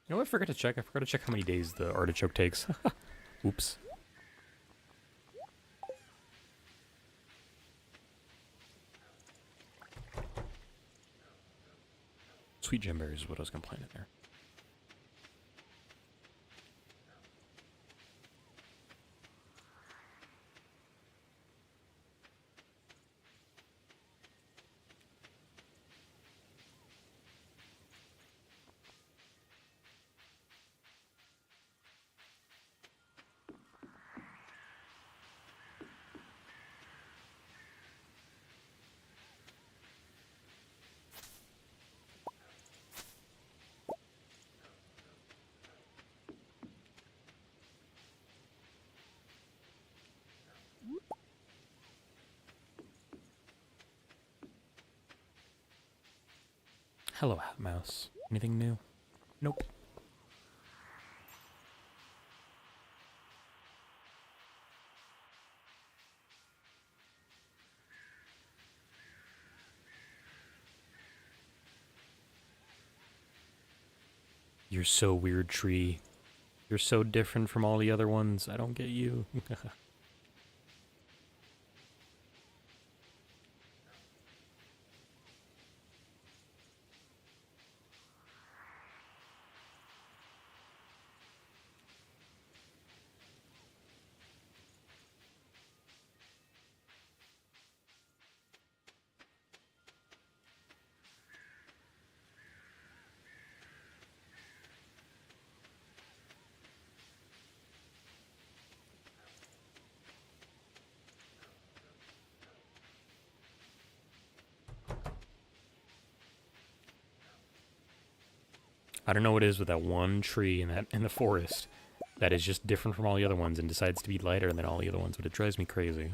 know what I forgot to check? I forgot to check how many days the artichoke takes. Oops. Sweet gemberries is what I was complaining there. Hello, Hat Mouse. Anything new? Nope. You're so weird, tree. You're so different from all the other ones. I don't get you. I don't know what it is with that one tree in the forest that is just different from all the other ones and decides to be lighter than all the other ones, but it drives me crazy.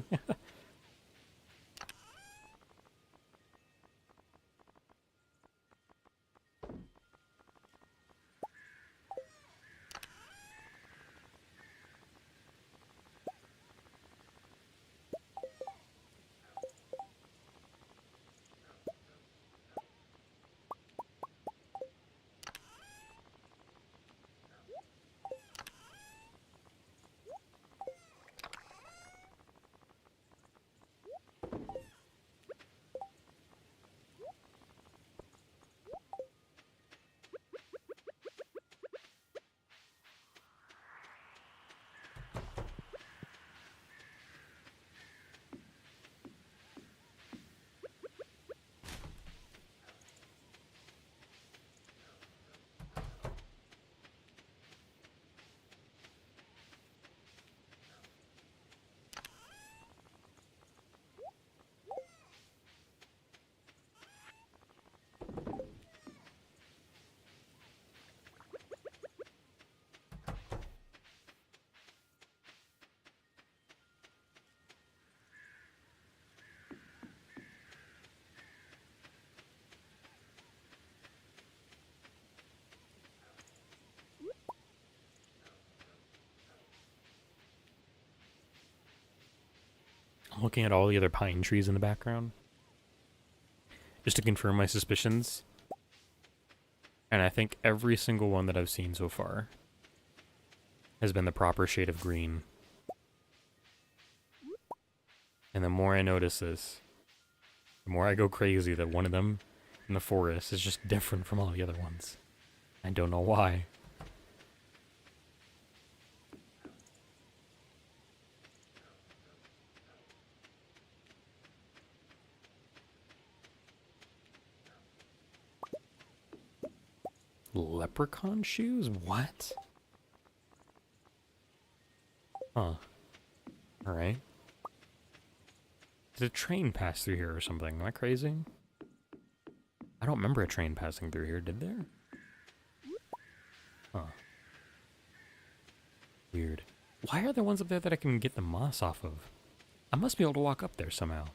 I'm looking at all the other pine trees in the background, just to confirm my suspicions. And I think every single one that I've seen so far has been the proper shade of green. And the more I notice this, the more I go crazy that one of them in the forest is just different from all the other ones. I don't know why. Leprechaun shoes? What? Huh. Alright. Did a train pass through here or something? Am I crazy? I don't remember a train passing through here, did there? Huh. Weird. Why are there ones up there that I can get the moss off of? I must be able to walk up there somehow.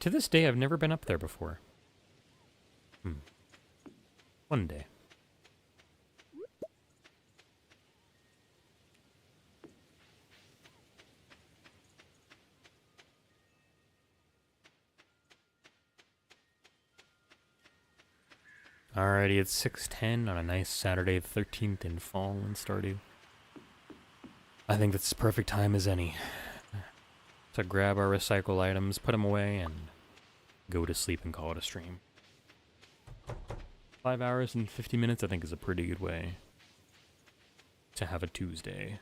To this day, I've never been up there before. One day. Alrighty, it's 6:10 on a nice Saturday, the 13th in fall in Stardew. I think that's the perfect time as any to grab our recycle items, put them away, and go to sleep and call it a stream. 5 hours and 50 minutes, I think, is a pretty good way to have a Tuesday.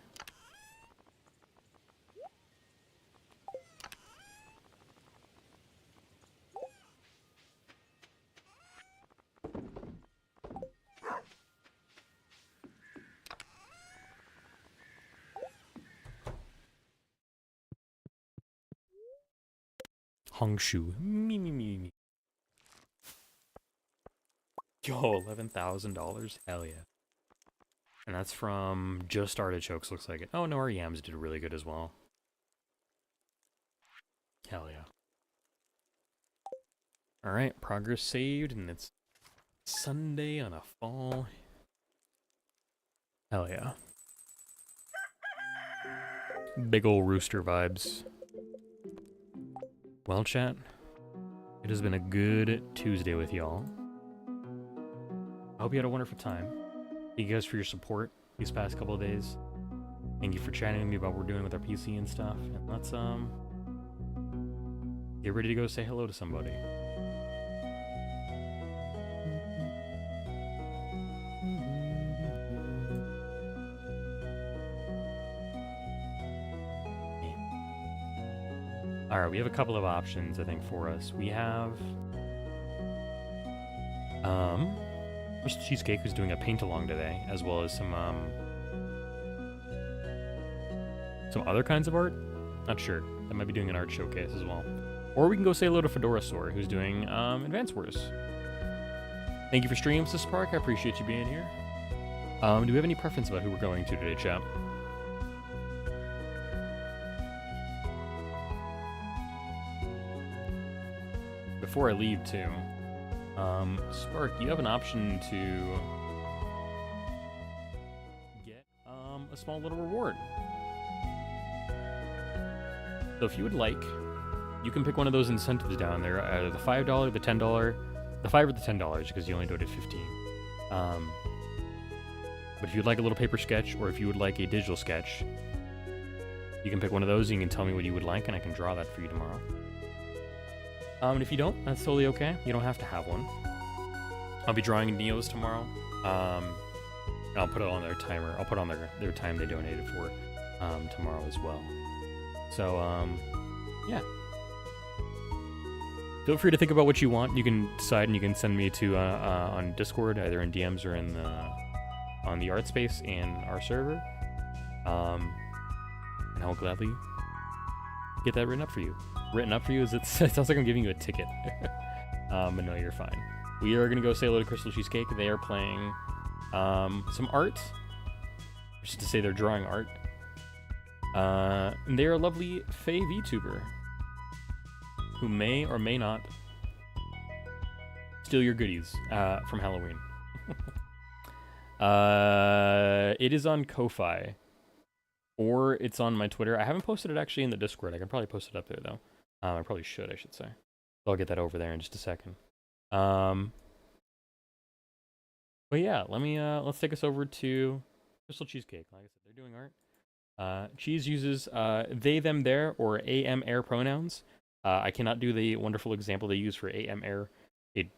Hongshu. Me. Yo, $11,000? Hell yeah. And that's from just artichokes, looks like it. Oh no, our yams did really good as well. Hell yeah. Alright, progress saved, and it's Sunday on a fall. Hell yeah. Big ol' rooster vibes. Well, chat, it has been a good Tuesday with y'all. I hope you had a wonderful time. Thank you guys for your support these past couple of days. Thank you for chatting with me about what we're doing with our PC and stuff. And let's get ready to go say hello to somebody. Alright, we have a couple of options, I think, for us. We have Mr. Cheesecake, who's doing a paint-along today, as well as some other kinds of art. Not sure. That might be doing an art showcase as well. Or we can go say hello to Fedorasaur, who's doing Advance Wars. Thank you for streaming, Sister Park. I appreciate you being here. Do we have any preference about who we're going to today, chat? Before I leave, too, Spark, you have an option to get a small little reward. So if you would like, you can pick one of those incentives down there, either the $5, the $10, the $5 or the $10, because you only donated 15. But if you'd like a little paper sketch, or if you would like a digital sketch, you can pick one of those, and you can tell me what you would like, and I can draw that for you tomorrow. And if you don't, that's totally okay. You don't have to have one. I'll be drawing Neos tomorrow. And I'll put it on their timer. I'll put on their time they donated for tomorrow as well. So, yeah. Feel free to think about what you want. You can decide, and you can send me to on Discord, either in DMs or in on the art space in our server. And I'll gladly get that written up for you. Written up for you? It sounds like I'm giving you a ticket. But no, you're fine. We are going to go say hello to Crystal Cheesecake. They are playing some art. Just to say they're drawing art. And they are a lovely Fae VTuber who may or may not steal your goodies from Halloween. It is on Ko-Fi. Or it's on my Twitter. I haven't posted it actually in the Discord. I can probably post it up there, though. I probably should, I should say. So I'll get that over there in just a second. But yeah, let's take us over to Crystal Cheesecake. Like I said, they're doing art. Cheese uses they, them, their, or am, air pronouns. I cannot do the wonderful example they use for am, air. It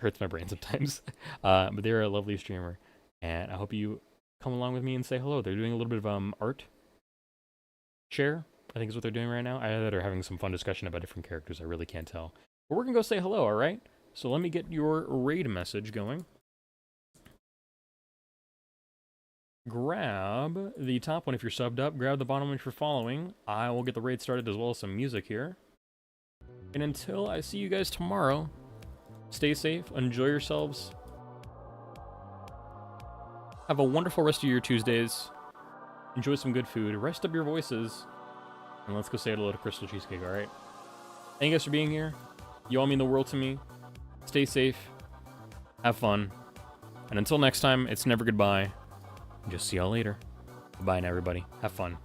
hurts my brain sometimes. But they're a lovely streamer. And I hope you come along with me and say hello. They're doing a little bit of art share, I think is what they're doing right now. Either they're having some fun discussion about different characters. I really can't tell. But we're going to go say hello, all right? So let me get your raid message going. Grab the top one if you're subbed up. Grab the bottom one if you're following. I will get the raid started as well as some music here. And until I see you guys tomorrow, stay safe, enjoy yourselves. Have a wonderful rest of your Tuesdays. Enjoy some good food. Rest up your voices. And let's go say hello to Crystal Cheesecake, alright? Thank you guys for being here. You all mean the world to me. Stay safe. Have fun. And until next time, it's never goodbye. Just see y'all later. Goodbye now, everybody. Have fun.